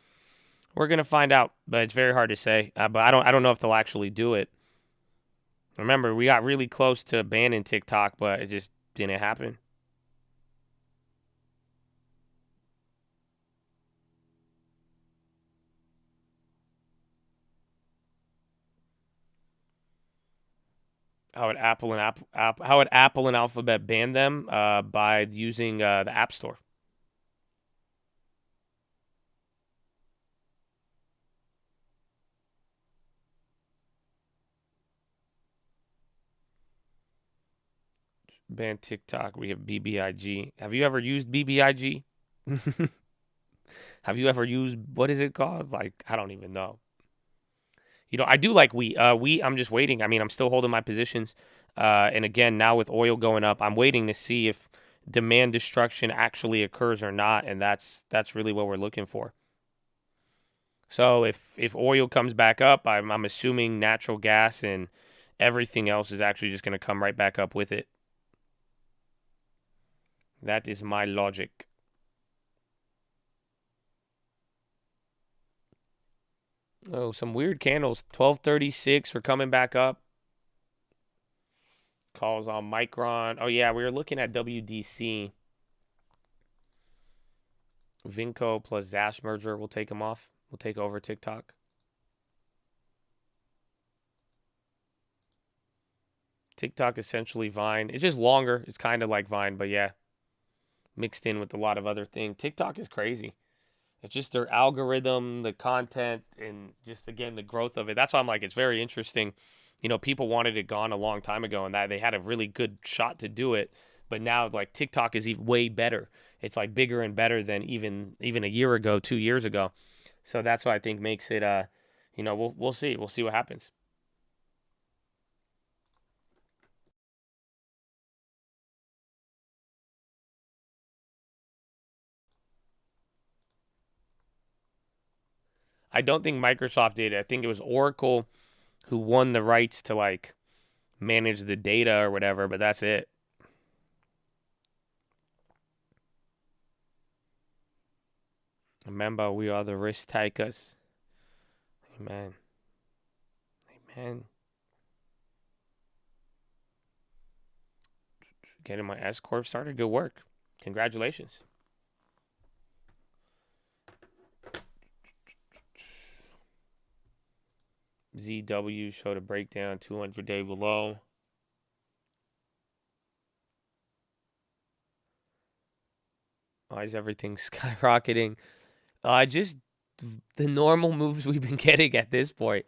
we're going to find out, but it's very hard to say. But I don't know if they'll actually do it. Remember, we got really close to banning TikTok, but it just didn't happen. How would Apple and Alphabet ban them? By using the App Store. Ban TikTok. We have BBIG. Have you ever used BBIG? Have you ever used, what is it called? Like, I don't even know. You know, I do like wheat. I'm just waiting. I mean, I'm still holding my positions. And again, now with oil going up, I'm waiting to see if demand destruction actually occurs or not. And that's really what we're looking for. So if oil comes back up, I'm assuming natural gas and everything else is actually just going to come right back up with it. That is my logic. Oh, some weird candles. 1236 for coming back up. Calls on Micron. Oh, yeah, we were looking at WDC. Vinco plus Zash merger. We'll take them off. We'll take over TikTok. TikTok essentially Vine. It's just longer. It's kind of like Vine, but yeah. Mixed in with a lot of other things. TikTok is crazy. It's just their algorithm, the content, and just, again, the growth of it. That's why I'm like, it's very interesting. You know, people wanted it gone a long time ago, and that they had a really good shot to do it. But now, like, TikTok is even way better. It's, like, bigger and better than even a year ago, 2 years ago. So that's what I think makes it, you know, we'll see. We'll see what happens. I don't think Microsoft did. I think it was Oracle who won the rights to, like, manage the data or whatever, but that's it. Remember, we are the risk takers. Amen. Amen. Getting my S Corp started. Good work. Congratulations. ZW showed a breakdown, 200-day below. Why is everything skyrocketing? Just the normal moves we've been getting at this point.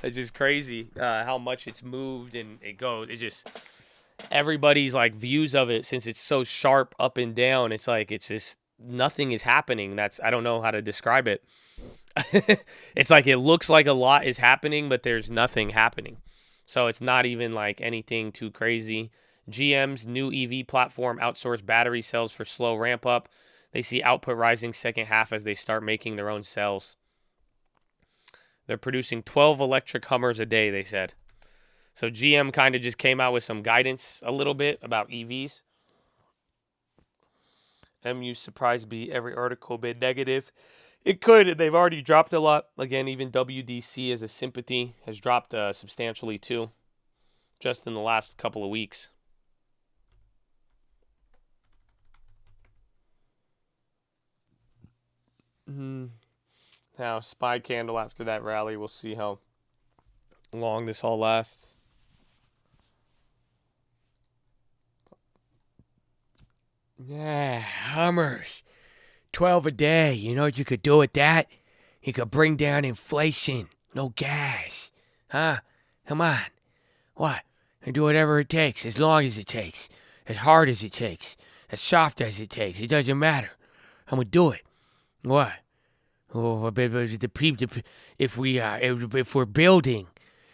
It's just crazy how much it's moved and it goes. everybody's like views of it, since it's so sharp up and down, it's like it's just nothing is happening. I don't know how to describe it. It's like it looks like a lot is happening, but there's nothing happening. So it's not even like anything too crazy. GM's new EV platform outsourced battery cells for slow ramp up. They see output rising second half as they start making their own cells. They're producing 12 electric Hummers a day, they said. So GM kind of just came out with some guidance a little bit about EVs. MU surprised be every article been negative. It could. They've already dropped a lot. Again, even WDC as a sympathy has dropped substantially too, just in the last couple of weeks. Now, SPY candle after that rally. We'll see how long this all lasts. Yeah, Hummers. 12 a day. You know what you could do with that? You could bring down inflation. No gas. Huh? Come on. What? And do whatever it takes, as long as it takes, as hard as it takes, as soft as it takes. It doesn't matter. I'm going to do it. What? Oh, but if we're building,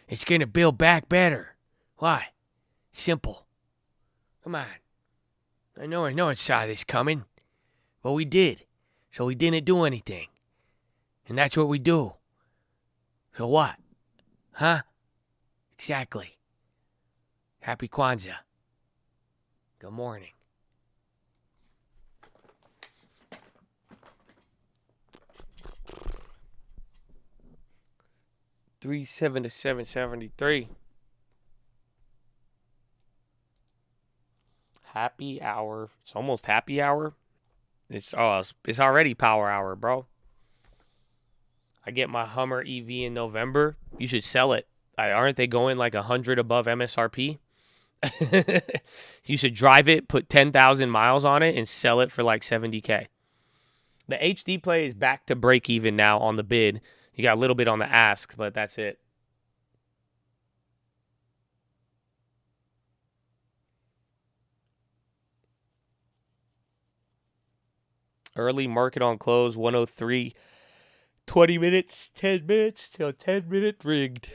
it's going to build back better. What? Simple. Come on. I know I saw this coming. But we did. So we didn't do anything. And that's what we do. So what? Huh? Exactly. Happy Kwanzaa. Good morning. $3.7 to $7.73. Happy hour. It's almost happy hour. It's already power hour, bro. I get my Hummer EV in November. You should sell it. Aren't they going like 100 above MSRP? You should drive it, put 10,000 miles on it, and sell it for like $70K. The HD Play is back to break even now on the bid. You got a little bit on the ask, but that's it. Early market on close, 103. 20 minutes, 10 minutes, till 10-minute rigged.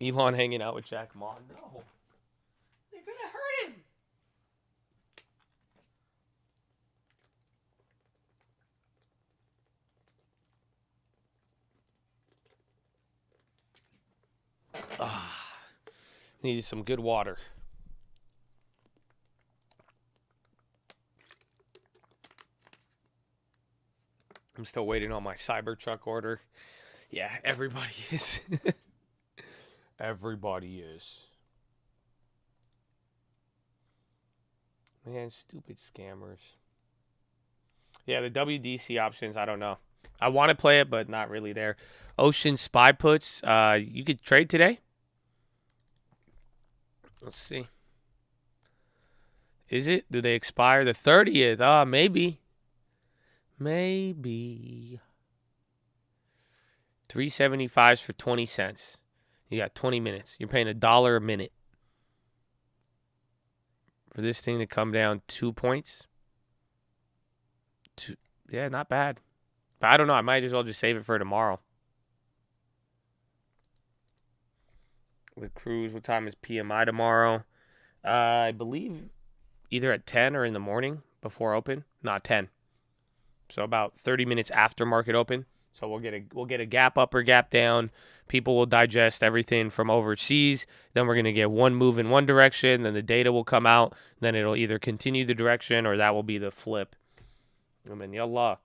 Elon hanging out with Jack Ma. No. They're going to hurt him. Needed some good water. I'm still waiting on my Cybertruck order. Yeah, everybody is. Everybody is. Man, stupid scammers. Yeah, the WDC options, I don't know. I want to play it, but not really there. Ocean SPY puts, you could trade today? Let's see. Is it? Do they expire the 30th? Maybe. Maybe. 375s for 20 cents. You got 20 minutes. You're paying $1 a minute. For this thing to come down 2 points. Yeah, not bad. But I don't know. I might as well just save it for tomorrow. The cruise, what time is PMI tomorrow? I believe either at 10 or in the morning before open. Not 10. So about 30 minutes after market open. So we'll get a gap up or gap down. People will digest everything from overseas. Then we're going to get one move in one direction. Then the data will come out. Then it'll either continue the direction or that will be the flip. And then yallah.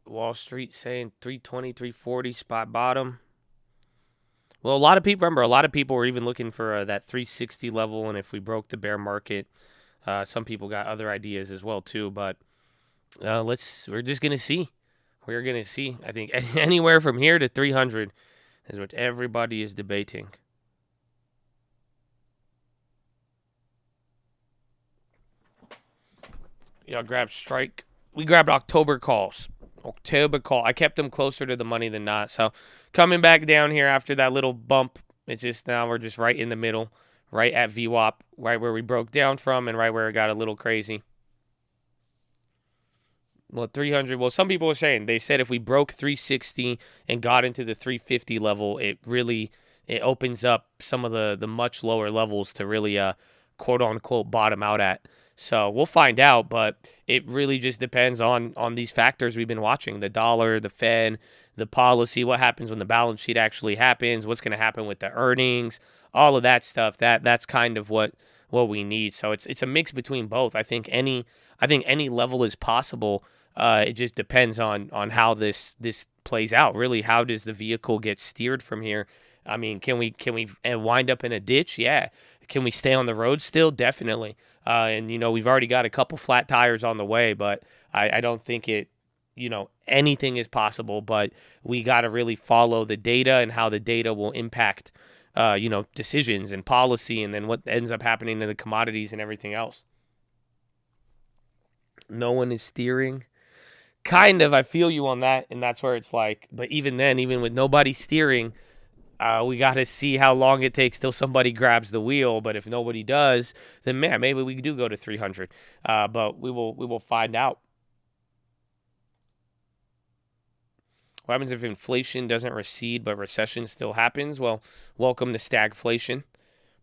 Wall Street saying 320, 340 spot bottom. Well, a lot of people were even looking for that 360 level. And if we broke the bear market, some people got other ideas as well too. But we're just going to see. We're going to see. I think anywhere from here to 300 is what everybody is debating. Y'all grabbed strike. We grabbed October calls. October call. I kept them closer to the money than not. So coming back down here after that little bump It's just now we're just right in the middle, right at VWAP, right where we broke down from and right where it got a little crazy. Well, 300, well, some people are saying, they said if we broke 360 and got into the 350 level, it opens up some of the much lower levels to really, quote unquote, bottom out at. So we'll find out, but it really just depends on these factors we've been watching: the dollar, the Fed, the policy, what happens when the balance sheet actually happens, what's going to happen with the earnings, all of that stuff. That's kind of what we need. So it's a mix between both. I think any level is possible. It just depends on how this plays out. Really, how does the vehicle get steered from here? I mean, can we wind up in a ditch? Yeah. Can we stay on the road still? Definitely. And, we've already got a couple flat tires on the way, but I don't think anything is possible. But we got to really follow the data and how the data will impact, decisions and policy, and then what ends up happening to the commodities and everything else. No one is steering. Kind of, I feel you on that, and that's where it's like, but even then, even with nobody steering, we got to see how long it takes till somebody grabs the wheel. But if nobody does, then man, maybe we do go to 300. But we will find out. What happens if inflation doesn't recede, but recession still happens? Well, welcome to stagflation.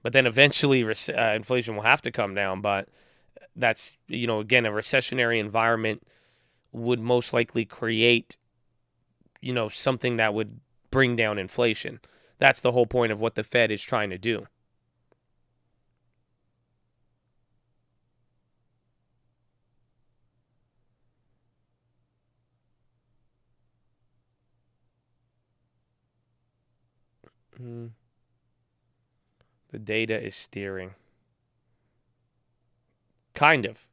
But then eventually inflation will have to come down. But that's, again, a recessionary environment would most likely create, something that would bring down inflation. That's the whole point of what the Fed is trying to do. The data is steering. Kind of.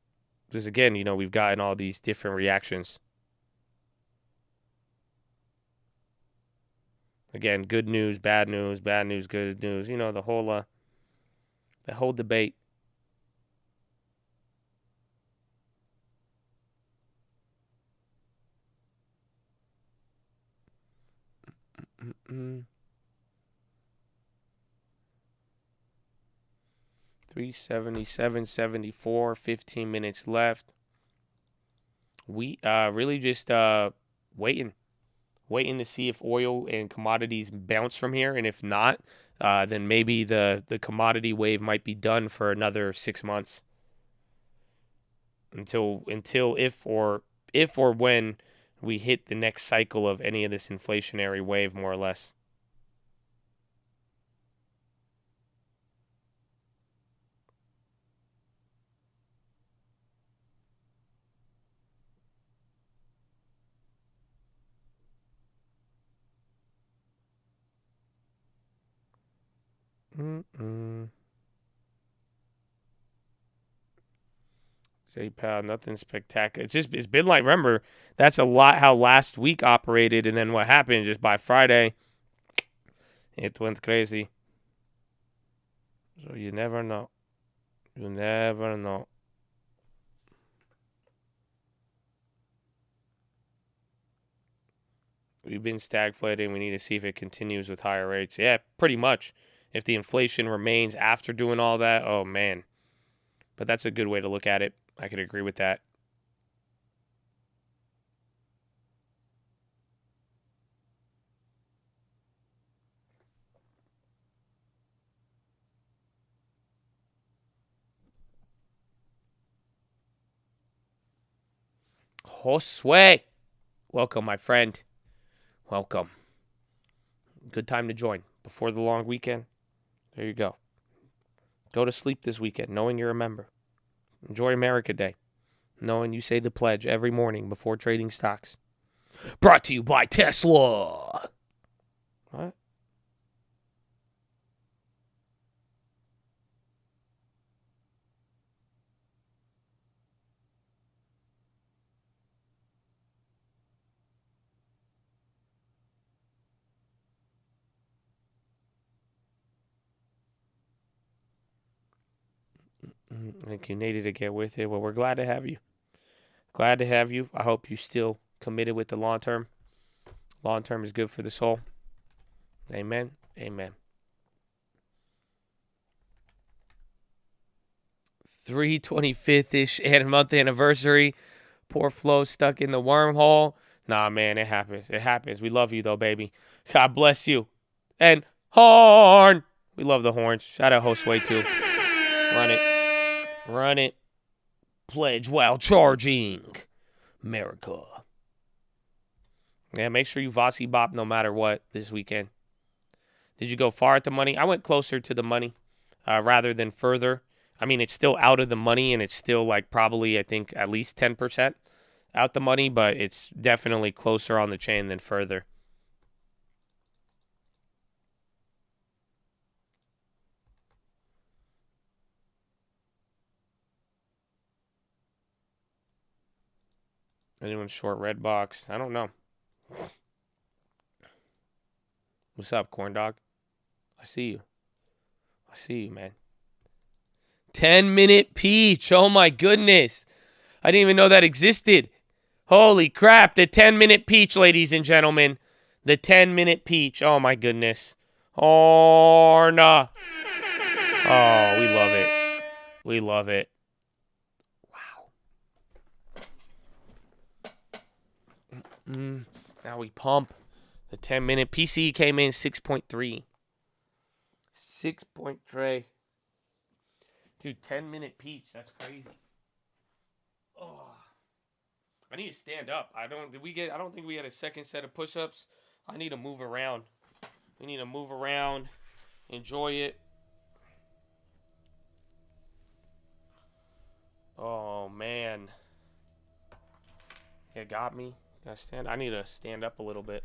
Because again, we've gotten all these different reactions. Again, good news, bad news, good news. The whole debate. Mm-mm. 377.74, 15 minutes left. We really just waiting to see if oil and commodities bounce from here, and if not, then maybe the commodity wave might be done for another 6 months. Until if or when we hit the next cycle of any of this inflationary wave, more or less. J-Pal, nothing spectacular. It's been like, remember, that's a lot how last week operated, and then what happened just by Friday, it went crazy. So you never know. You never know. We've been stagflating. We need to see if it continues with higher rates. Yeah, pretty much. If the inflation remains after doing all that, oh man. But that's a good way to look at it. I could agree with that. Josue, welcome, my friend. Welcome. Good time to join before the long weekend. There you go. Go to sleep this weekend knowing you're a member. Enjoy America Day, knowing you say the pledge every morning before trading stocks. Brought to you by Tesla. What? I think you needed to get with it. Well, we're glad to have you. Glad to have you. I hope you still committed with the long term. Long term is good for the soul. Amen. Amen. 325th-ish month anniversary. Poor Flo stuck in the wormhole. Nah, man, it happens. It happens. We love you, though, baby. God bless you. And horn. We love the horns. Shout out Josue, too. Run it. Run it. Pledge while charging. America. Yeah, make sure you Vossi Bop no matter what this weekend. Did you go far at the money? I went closer to the money rather than further. I mean, it's still out of the money, and it's still like probably, I think, at least 10% out the money, but it's definitely closer on the chain than further. Anyone short red box? I don't know. What's up, corn dog? I see you. I see you, man. 10-minute peach. Oh, my goodness. I didn't even know that existed. Holy crap. The 10-minute peach, ladies and gentlemen. The 10-minute peach. Oh, my goodness. Oh, nah. Oh, we love it. We love it. Wow. Now we pump. The 10-minute PCE came in 6.3. 6.3. Dude, 10-minute peach. That's crazy. Oh. I need to stand up. I don't think we had a second set of push-ups. I need to move around. We need to move around. Enjoy it. Oh, man. It got me. I need to stand up a little bit.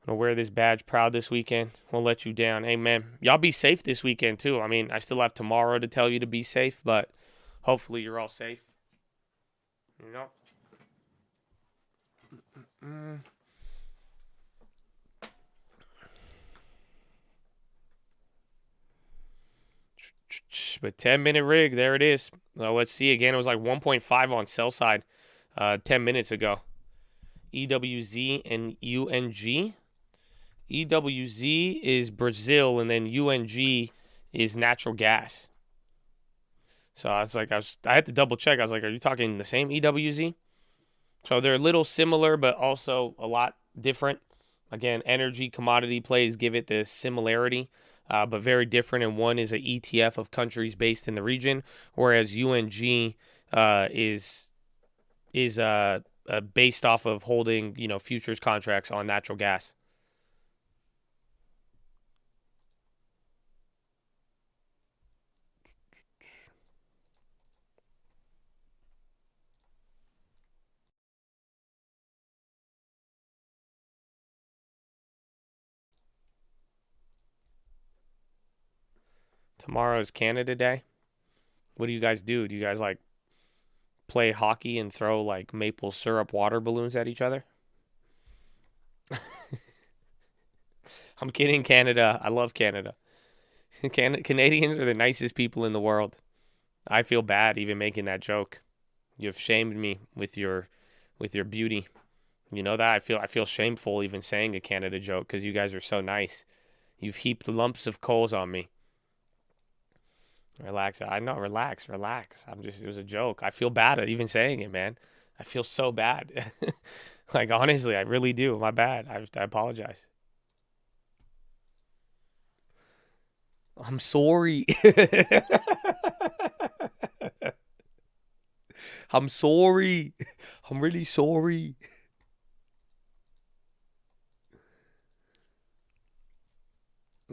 I'm gonna wear this badge proud this weekend. Won't let you down. Amen. Y'all be safe this weekend too. I mean, I still have tomorrow to tell you to be safe, but hopefully you're all safe. You know? But 10-minute rig, there it is. Well, let's see again. It was like 1.5 on sell side 10 minutes ago. EWZ and UNG. EWZ is Brazil, and then UNG is natural gas. So I was like, I had to double check. I was like, are you talking the same EWZ? So they're a little similar, but also a lot different. Again, energy commodity plays give it the similarity, but very different. And one is an ETF of countries based in the region, whereas UNG is based off of holding, futures contracts on natural gas. Tomorrow is Canada Day. What do you guys do? Do you guys play hockey and throw maple syrup water balloons at each other? I'm kidding, Canada. I love Canada. Canadians are the nicest people in the world. I feel bad even making that joke. You have shamed me with your beauty. You know that? I feel shameful even saying a Canada joke because you guys are so nice. You've heaped lumps of coals on me. Relax. I know. Relax. It was a joke. I feel bad at even saying it, man. I feel so bad. Honestly, I really do. My bad. I apologize. I'm sorry. I'm sorry. I'm really sorry.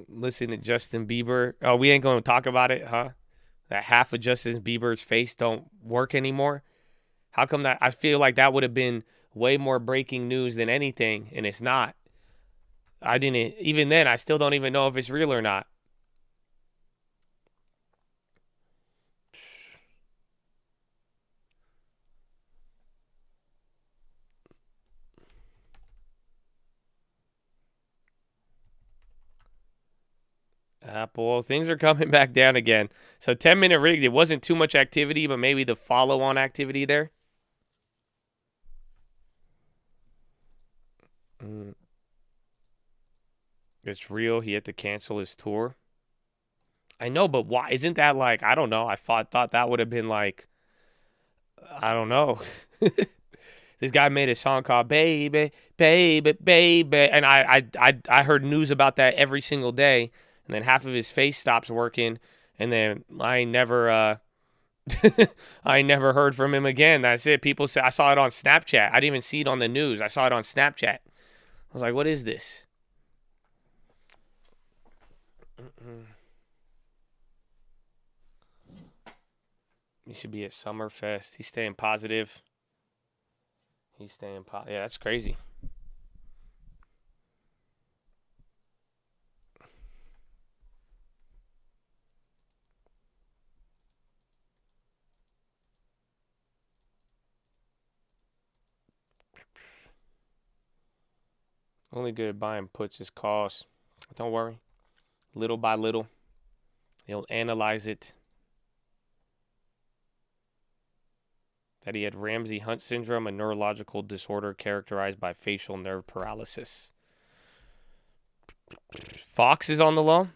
Listen to Justin Bieber. Oh, we ain't going to talk about it, huh? That half of Justin Bieber's face don't work anymore. How come that? I feel like that would have been way more breaking news than anything, and it's not. Even then, I still don't even know if it's real or not. Apple, things are coming back down again. So 10-minute rig, it wasn't too much activity, but maybe the follow-on activity there. It's real. He had to cancel his tour. I know, but why? Isn't that like, I don't know. I thought that would have been like, I don't know. This guy made a song called Baby, Baby, Baby. And I heard news about that every single day. And then half of his face stops working. And then I never heard from him again. That's it. People say, I saw it on Snapchat. I didn't even see it on the news. I saw it on Snapchat. I was like, what is this? He should be at Summerfest. He's staying positive. Yeah, that's crazy. Only good at buying puts is calls. Don't worry. Little by little, he'll analyze it. That he had Ramsey-Hunt syndrome, a neurological disorder characterized by facial nerve paralysis. Fox is on the low.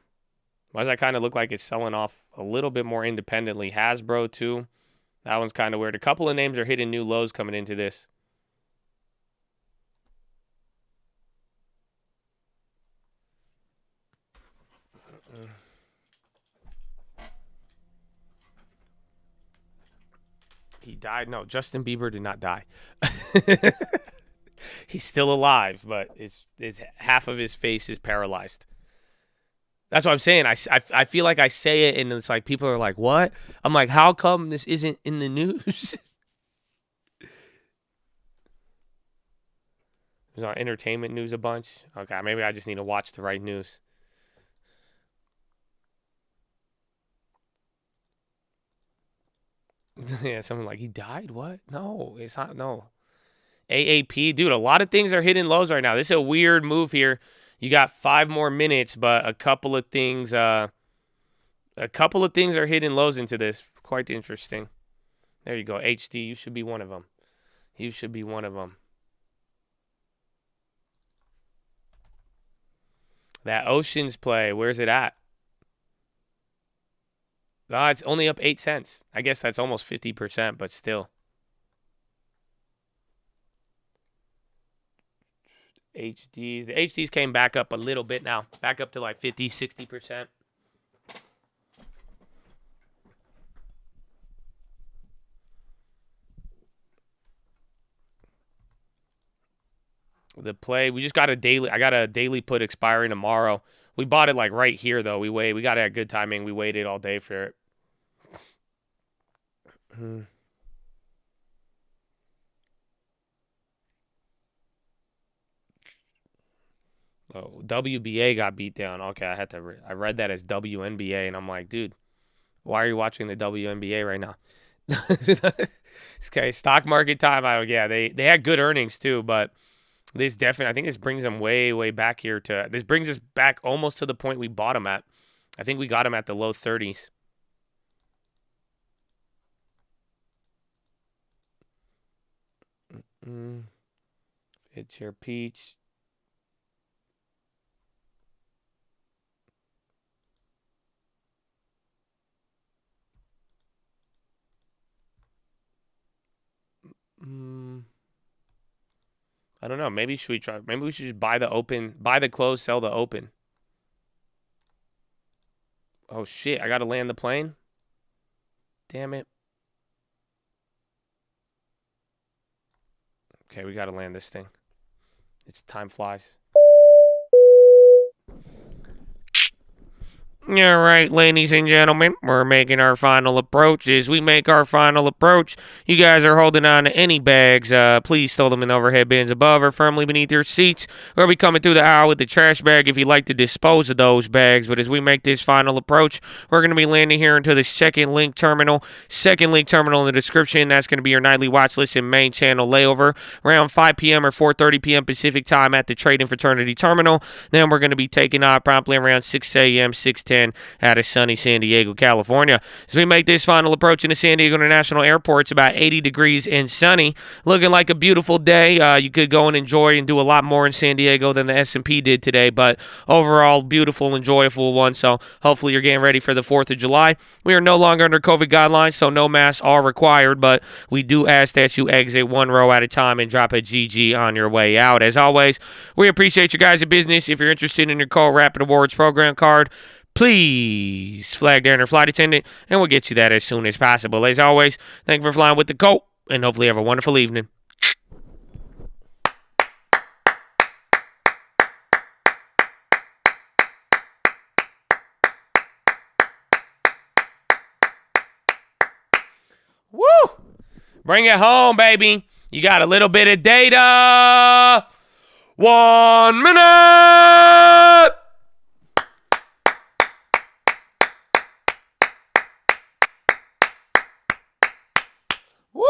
Why does that kind of look like it's selling off a little bit more independently? Hasbro, too. That one's kind of weird. A couple of names are hitting new lows coming into this. He died? No, Justin Bieber did not die. He's still alive, but his half of his face is paralyzed. That's what I'm saying. I feel like I say it, and it's like people are like, what? I'm like, how come this isn't in the news? There's on entertainment news a bunch. Okay, maybe I just need to watch the right news. Yeah, someone like, he died? What? No, it's not. No. AAP, dude, a lot of things are hitting lows right now. This is a weird move here. You got 5 more minutes, but a couple of things are hitting lows into this. Quite interesting. There you go. HD, you should be one of them. You should be one of them. That Oceans play, where's it at? It's only up 8 cents. I guess that's almost 50%, but still. HDs. The HDs came back up a little bit now. Back up to like 50, 60%. The play, we just got a daily. I got a daily put expiring tomorrow. We bought it like right here though. We got it at good timing. We waited all day for it. Oh, WBA got beat down. Okay, I read that as WNBA, and I'm like, dude, why are you watching the WNBA right now? Okay, stock market time. They had good earnings too, but this definitely, I think this brings them way, way back here to, this brings us back almost to the point we bought them at. I think we got them at the low 30s. It's your peach. I don't know. Maybe we should just buy the close, sell the open. Oh shit, I gotta land the plane? Damn it. Okay, we gotta land this thing. Time flies. All right, ladies and gentlemen, we're making our final approach. As we make our final approach, you guys are holding on to any bags. Please throw them in the overhead bins above or firmly beneath your seats. We'll be coming through the aisle with the trash bag if you'd like to dispose of those bags. But as we make this final approach, we're going to be landing here into the second link terminal. Second link terminal in the description. That's going to be your nightly watch list and main channel layover around 5 p.m. or 4:30 p.m. Pacific time at the Trading Fraternity terminal. Then we're going to be taking off promptly around 6 a.m., 6:10 10 out of sunny San Diego, California. As we make this final approach into San Diego International Airport, it's about 80 degrees and sunny. Looking like a beautiful day. You could go and enjoy and do a lot more in San Diego than the S&P did today, but overall, beautiful, enjoyable one. So hopefully you're getting ready for the 4th of July. We are no longer under COVID guidelines, so no masks are required, but we do ask that you exit one row at a time and drop a GG on your way out. As always, we appreciate you guys' business. If you're interested in your Call Rapid Awards program card, please flag down your flight attendant, and we'll get you that as soon as possible. As always, thank you for flying with the Colt, and hopefully have a wonderful evening. Woo! Bring it home, baby. You got a little bit of data. 1 minute. Woo!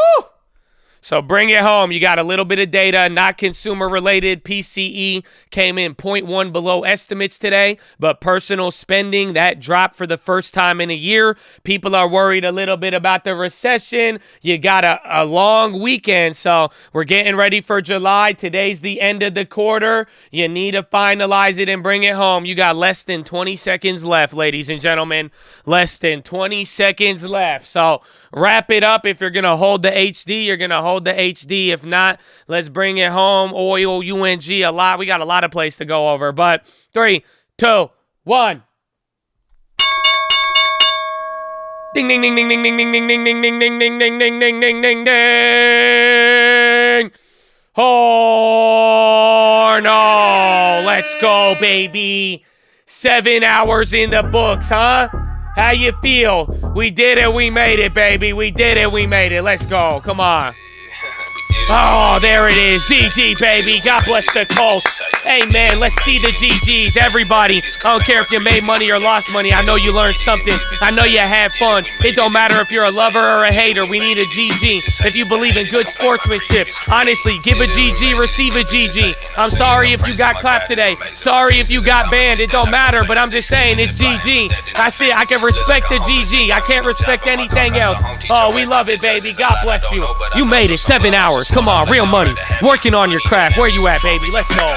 So bring it home. You got a little bit of data, not consumer related. PCE came in 0.1 below estimates today, but personal spending, that dropped for the first time in a year. People are worried a little bit about the recession. You got a long weekend, so we're getting ready for July. Today's the end of the quarter. You need to finalize it and bring it home. You got less than 20 seconds left, ladies and gentlemen. Less than 20 seconds left. So wrap it up. If you're going to hold the HD, you're going to hold the HD. If not, let's bring it home. Oil, UNG, a lot. We got a lot of place to go over. But 3, 2, 1. Ding, ding, ding, ding, ding, ding, ding, ding, ding, ding, ding, ding, ding, ding, ding, ding, ding, ding, ding. Oh, no. Let's go, baby. 7 hours in the books, huh? How you feel? We did it, we made it, baby. We did it, we made it. Let's go. Come on. Oh, there it is. GG, baby. God bless the Colts. Hey, man, let's see the GGs. Everybody, I don't care if you made money or lost money. I know you learned something. I know you had fun. It don't matter if you're a lover or a hater. We need a GG. If you believe in good sportsmanship, honestly, give a GG, receive a GG. I'm sorry if you got clapped today. Sorry if you got banned. It don't matter, but I'm just saying it's GG. That's it. I can respect the GG. I can't respect anything else. Oh, we love it, baby. God bless you. You made it 7 hours. Come on, real money. Working on your craft. Where you at, baby? Let's go.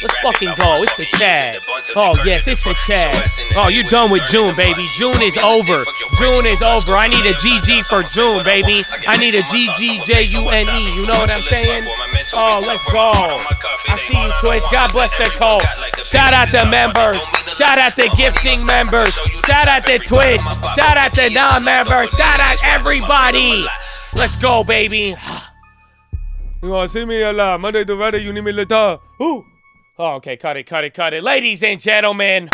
Let's fucking go. It's the Chad. Oh, yes, it's the Chad. Oh, you're done with June, baby. June is over. June is over. I need a GG for June, baby. I need a GGJUNE. You know what I'm saying? Oh, let's go. I see you, Twitch. God bless the cult. Shout out to members. Shout out to gifting members. Shout out to Twitch. Shout out to non-members. Shout out everybody. Let's go, baby. You want to see me a lot? Monday to Friday, you need me later. Ooh. Oh, okay, cut it. Ladies and gentlemen.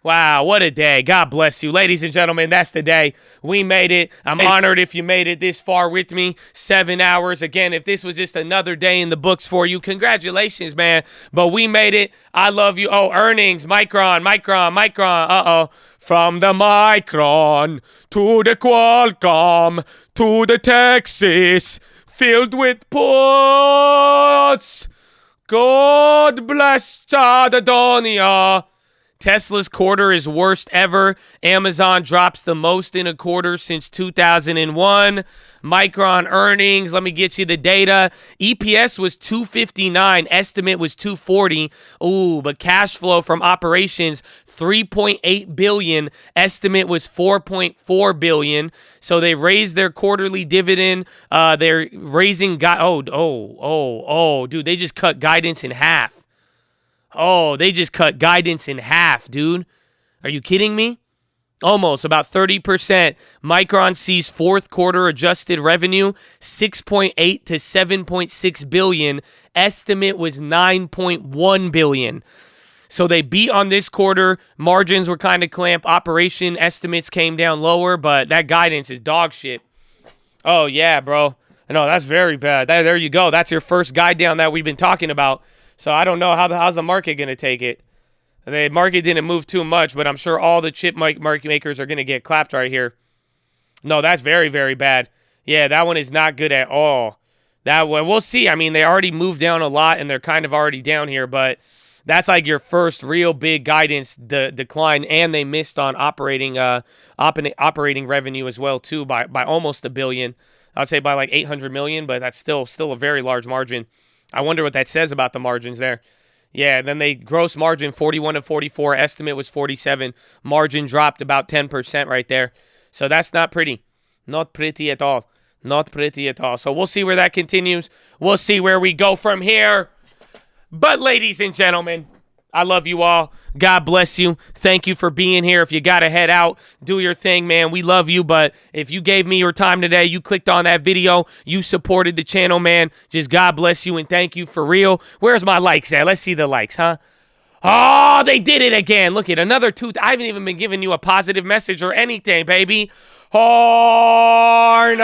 Wow, what a day. God bless you. Ladies and gentlemen, that's the day. We made it. I'm honored if you made it this far with me. 7 hours. Again, if this was just another day in the books for you, congratulations, man. But we made it. I love you. Oh, earnings. Micron. Uh-oh. From the Micron to the Qualcomm to the Texas, filled with puts. God bless Chadadonia. Tesla's quarter is worst ever. Amazon drops the most in a quarter since 2001. Micron earnings, let me get you the data. EPS was $2.59. Estimate was $2.40. Ooh, but cash flow from operations, $3.8 billion. Estimate was $4.4 billion. So they raised their quarterly dividend. They're raising... dude, they just cut guidance in half. Oh, they just cut guidance in half, dude. Are you kidding me? Almost, about 30%. Micron sees fourth quarter adjusted revenue, 6.8 to 7.6 billion. Estimate was 9.1 billion. So they beat on this quarter. Margins were kind of clamped. Operation estimates came down lower, but that guidance is dog shit. Oh, yeah, bro. No, that's very bad. There you go. That's your first guide down that we've been talking about. So I don't know how's the market going to take it. The market didn't move too much, but I'm sure all the chip market makers are going to get clapped right here. No, that's very, very bad. Yeah, that one is not good at all. That one, we'll see. I mean, they already moved down a lot, and they're kind of already down here, but that's like your first real big guidance decline, and they missed on operating revenue as well too by almost $1 billion. I'd say by like 800 million, but that's still a very large margin. I wonder what that says about the margins there. Yeah, then they gross margin 41 to 44, estimate was 47, margin dropped about 10% right there. So that's not pretty. Not pretty at all. Not pretty at all. So we'll see where that continues. We'll see where we go from here. But ladies and gentlemen, I love you all. God bless you. Thank you for being here. If you got to head out, do your thing, man. We love you. But if you gave me your time today, you clicked on that video, you supported the channel, man. Just God bless you and thank you for real. Where's my likes at? Let's see the likes, huh? Oh, they did it again. Look at another two. I haven't even been giving you a positive message or anything, baby. Horna.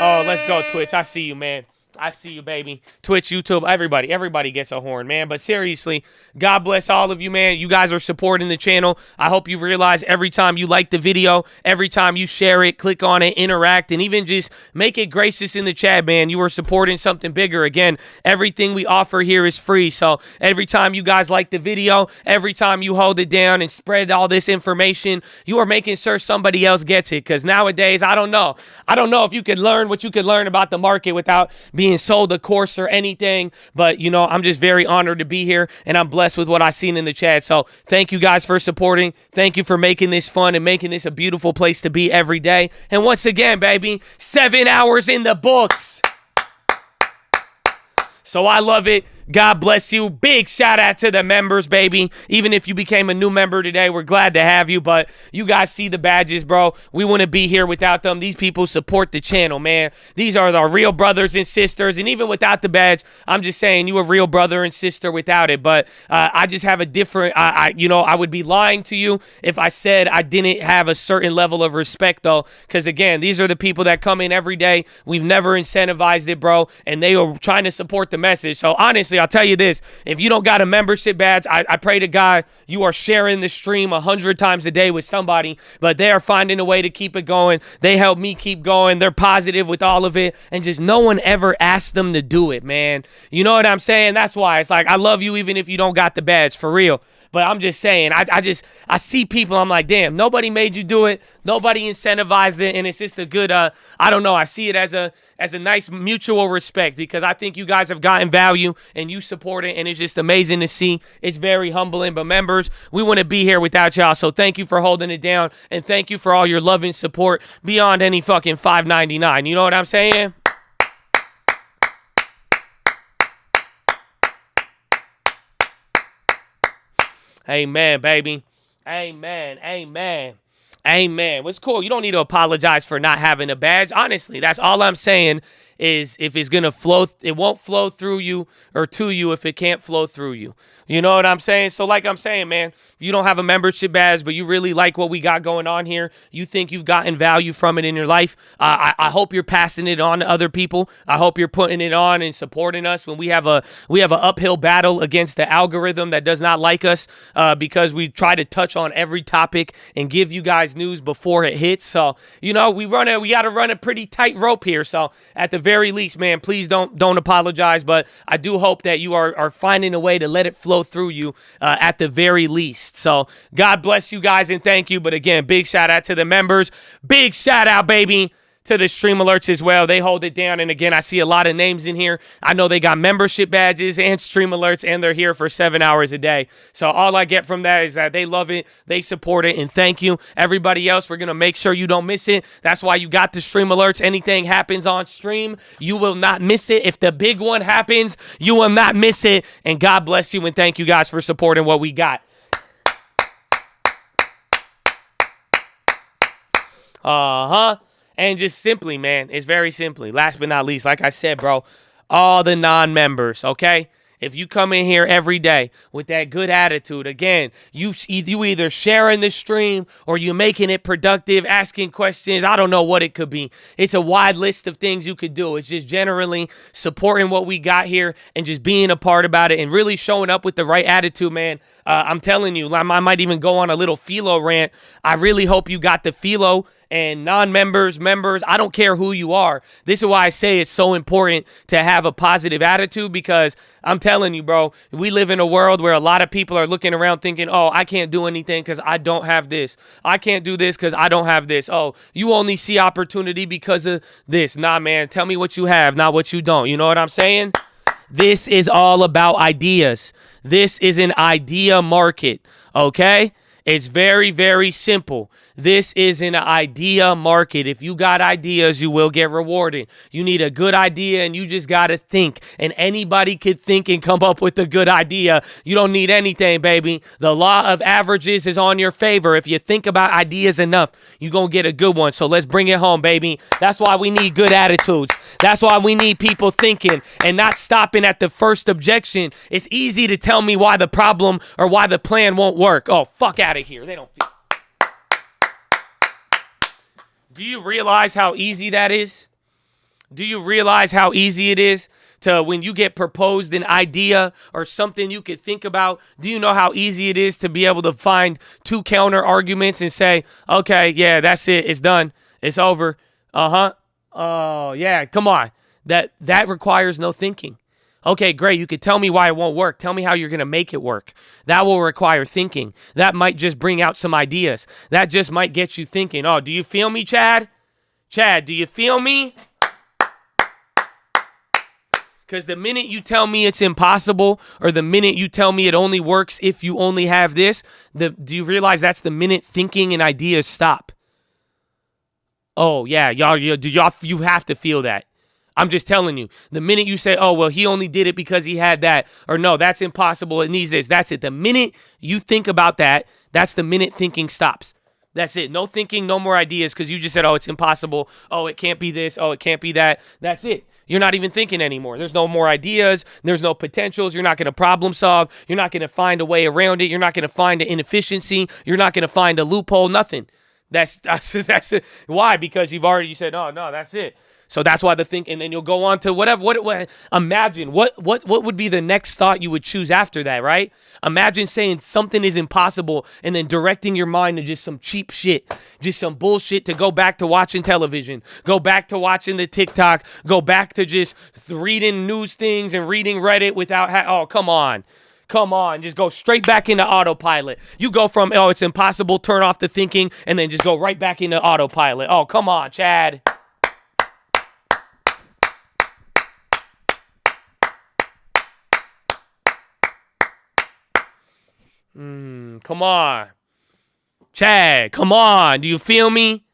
Oh, let's go, Twitch. I see you, man. I see you, baby. Twitch, YouTube, everybody gets a horn, man. But seriously, God bless all of you, man. You guys are supporting the channel. I hope you realize every time you like the video, every time you share it, click on it, interact, and even just make it gracious in the chat, man. You are supporting something bigger. Again, everything we offer here is free. So every time you guys like the video, every time you hold it down and spread all this information, you are making sure somebody else gets it. Because nowadays, I don't know. I don't know if you could learn what you could learn about the market without being sold a course or anything, but you know, I'm just very honored to be here and I'm blessed with what I've seen in the chat. So thank you guys for supporting. Thank you for making this fun and making this a beautiful place to be every day. And once again, baby, 7 hours in the books. So I love it. God bless you. Big shout out to the members, baby. Even if you became a new member today, we're glad to have you. But you guys see the badges, bro. We wouldn't be here without them. These people support the channel, man. These are our real brothers and sisters. And even without the badge, I'm just saying you a real brother and sister without it. But I just have a different, I would be lying to you if I said I didn't have a certain level of respect, though. Because, again, these are the people that come in every day. We've never incentivized it, bro. And they are trying to support the message. So, honestly, I'll tell you this. If you don't got a membership badge, I pray to God you are sharing the stream 100 times a day with somebody, but they are finding a way to keep it going. They help me keep going. They're positive with all of it, and just no one ever asked them to do it, man. You know what I'm saying? That's why it's like I love you even if you don't got the badge, for real. But I'm just saying, I see people, I'm like, damn, nobody made you do it. Nobody incentivized it. And it's just a good, I don't know. I see it as a nice mutual respect, because I think you guys have gotten value and you support it. And it's just amazing to see. It's very humbling. But members, we wouldn't be here without y'all. So thank you for holding it down. And thank you for all your love and support beyond any fucking $5.99. You know what I'm saying? Amen, baby. Amen. Amen. Amen. What's cool? You don't need to apologize for not having a badge. Honestly, that's all I'm saying is if it's going to flow, it won't flow through you or to you if it can't flow through you. You know what I'm saying? So like I'm saying, man, if you don't have a membership badge, but you really like what we got going on here, you think you've gotten value from it in your life, I hope you're passing it on to other people. I hope you're putting it on and supporting us when we have an uphill battle against the algorithm that does not like us, because we try to touch on every topic and give you guys news before it hits. So, you know, we got to run a pretty tight rope here. So at the very least, man, please don't apologize. But I do hope that you are finding a way to let it flow through you at the very least. So God bless you guys and thank you. But again, big shout out to the members. Big shout out, baby, to the stream alerts as well. They hold it down. And again, I see a lot of names in here. I know they got membership badges and stream alerts, and they're here for 7 hours a day. So all I get from that is that they love it, they support it, and thank you. Everybody else, we're going to make sure you don't miss it. That's why you got the stream alerts. Anything happens on stream, you will not miss it. If the big one happens, you will not miss it. And God bless you, and thank you guys for supporting what we got. And just simply, man, it's very simply, last but not least, like I said, bro, all the non-members, okay? If you come in here every day with that good attitude, again, you either sharing the stream or you making it productive, asking questions. I don't know what it could be. It's a wide list of things you could do. It's just generally supporting what we got here and just being a part about it and really showing up with the right attitude, man. I'm telling you, I might even go on a little PHILO rant. I really hope you got the PHILO and non-members, members, I don't care who you are. This is why I say it's so important to have a positive attitude, because I'm telling you, bro, we live in a world where a lot of people are looking around thinking, oh, I can't do anything because I don't have this. I can't do this because I don't have this. Oh, you only see opportunity because of this. Nah, man, tell me what you have, not what you don't. You know what I'm saying? This is all about ideas. This is an idea market, okay? It's very, very simple. This is an idea market. If you got ideas, you will get rewarded. You need a good idea, and you just got to think. And anybody could think and come up with a good idea. You don't need anything, baby. The law of averages is on your favor. If you think about ideas enough, you're going to get a good one. So let's bring it home, baby. That's why we need good attitudes. That's why we need people thinking and not stopping at the first objection. It's easy to tell me why the problem or why the plan won't work. Oh, fuck out of here. They don't feel. Do you realize how easy that is? Do you realize how easy it is to, when you get proposed an idea or something you could think about, do you know how easy it is to be able to find two counter arguments and say, okay, yeah, that's it. It's done. It's over. Uh-huh. Oh, yeah, come on. That requires no thinking. Okay, great. You could tell me why it won't work. Tell me how you're going to make it work. That will require thinking. That might just bring out some ideas. That just might get you thinking. Oh, do you feel me, Chad? Chad, do you feel me? Because the minute you tell me it's impossible, or the minute you tell me it only works if you only have this, do you realize that's the minute thinking and ideas stop? Oh, yeah, you have to feel that. I'm just telling you, the minute you say, oh, well, he only did it because he had that, or no, that's impossible, it needs this, that's it. The minute you think about that, that's the minute thinking stops. That's it. No thinking, no more ideas, because you just said, oh, it's impossible. Oh, it can't be this. Oh, it can't be that. That's it. You're not even thinking anymore. There's no more ideas. There's no potentials. You're not going to problem solve. You're not going to find a way around it. You're not going to find an inefficiency. You're not going to find a loophole, nothing. That's it. Why? Because you said, oh, no, that's it. So that's why and then you'll go on to whatever. Imagine what would be the next thought you would choose after that, right? Imagine saying something is impossible and then directing your mind to just some cheap shit, just some bullshit to go back to watching television, go back to watching the TikTok, go back to just reading news things and reading Reddit without, oh, come on. Come on, just go straight back into autopilot. You go from, oh, it's impossible, turn off the thinking, and then just go right back into autopilot. Oh, come on, Chad. Come on. Chad, come on. Do you feel me?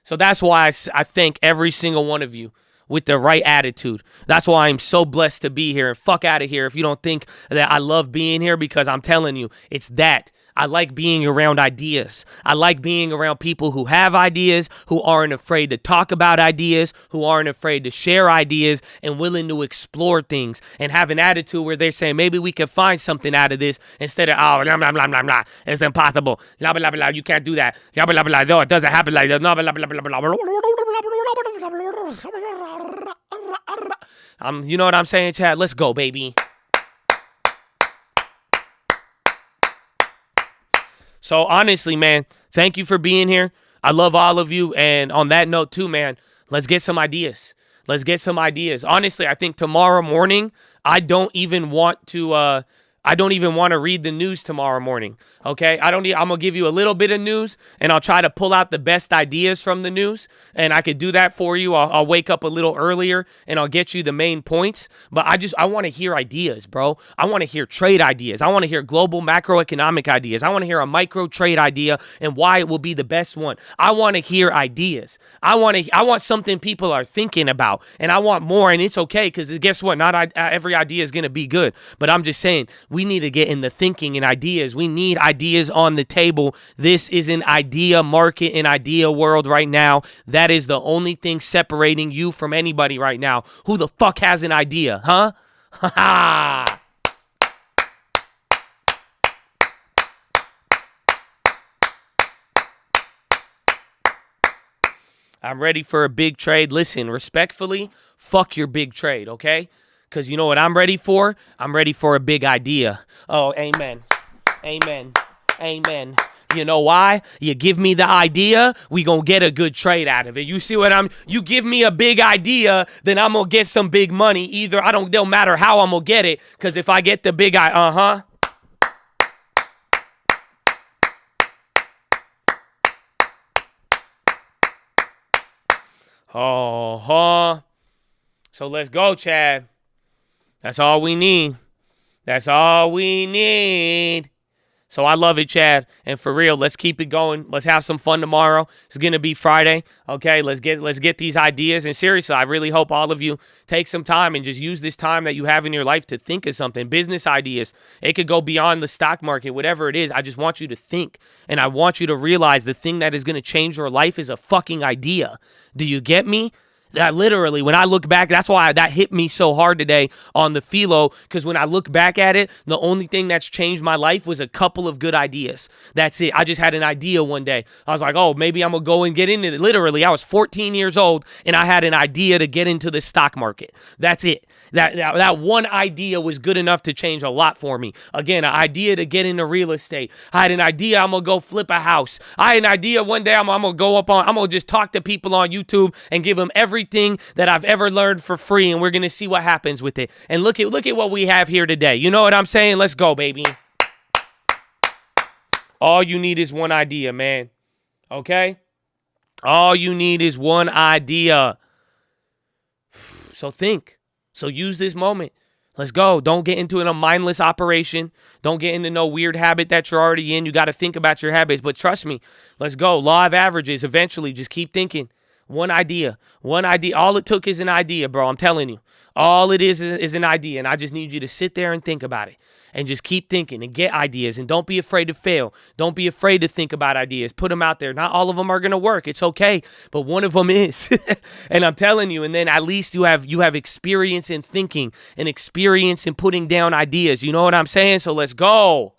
So that's why I thank every single one of you with the right attitude. That's why I'm so blessed to be here. And fuck out of here if you don't think that I love being here, because I'm telling you, it's that. I like being around ideas. I like being around people who have ideas, who aren't afraid to talk about ideas, who aren't afraid to share ideas, and willing to explore things and have an attitude where they're saying, maybe we can find something out of this, instead of, oh, blah, blah, blah, blah, blah. It's impossible. Blah, blah, blah, you can't do that. Blah, blah, blah, no, it doesn't happen like that. Blah, blah, blah, blah, blah. You know what I'm saying, Chad? Let's go, baby. So honestly, man, thank you for being here. I love all of you. And on that note too, man, let's get some ideas. Let's get some ideas. Honestly, I think tomorrow morning, I don't even want to read the news tomorrow morning. Okay, I'm gonna give you a little bit of news, and I'll try to pull out the best ideas from the news, and I could do that for you. I'll wake up a little earlier, and I'll get you the main points. But I want to hear ideas, bro. I want to hear trade ideas. I want to hear global macroeconomic ideas. I want to hear a micro trade idea and why it will be the best one. I want to hear ideas. I want something people are thinking about, and I want more. And it's okay, because guess what? Not every idea is gonna be good. But I'm just saying, we need to get in the thinking and ideas. We need ideas on the table. This is an idea market, an idea world right now. That is the only thing separating you from anybody right now. Who the fuck has an idea, huh? Ha ha! I'm ready for a big trade. Listen, respectfully, fuck your big trade, okay? Because you know what I'm ready for? I'm ready for a big idea. Oh, amen. Amen. Amen. You know why? You give me the idea, we gonna get a good trade out of it. You see what you give me a big idea, then I'm gonna get some big money. Either don't matter how I'm gonna get it, because if I get the big So let's go, Chad. That's all we need. That's all we need. So I love it, Chad. And for real, let's keep it going. Let's have some fun tomorrow. It's going to be Friday. Okay, let's get these ideas. And seriously, I really hope all of you take some time and just use this time that you have in your life to think of something. Business ideas. It could go beyond the stock market, whatever it is. I just want you to think. And I want you to realize the thing that is going to change your life is a fucking idea. Do you get me? That literally, when I look back, that's why that hit me so hard today on the PHILO, because when I look back at it, the only thing that's changed my life was a couple of good ideas. That's it. I just had an idea one day. I was like, oh, maybe I'm going to go and get into it. Literally, I was 14 years old, and I had an idea to get into the stock market. That's it. That one idea was good enough to change a lot for me. Again, an idea to get into real estate. I had an idea I'm going to go flip a house. I had an idea one day I'm going to go I'm going to just talk to people on YouTube and give them everything that I've ever learned for free, and we're going to see what happens with it. And look at what we have here today. You know what I'm saying? Let's go, baby. All you need is one idea, man. Okay? All you need is one idea. So think. So use this moment. Let's go. Don't get into a mindless operation. Don't get into no weird habit that you're already in. You got to think about your habits. But trust me, let's go. Law of averages. Eventually, just keep thinking. One idea. One idea. All it took is an idea, bro. I'm telling you. All it is an idea. And I just need you to sit there and think about it. And just keep thinking and get ideas. And don't be afraid to fail. Don't be afraid to think about ideas. Put them out there. Not all of them are going to work. It's okay. But one of them is. And I'm telling you. And then at least you have experience in thinking and experience in putting down ideas. You know what I'm saying? So let's go.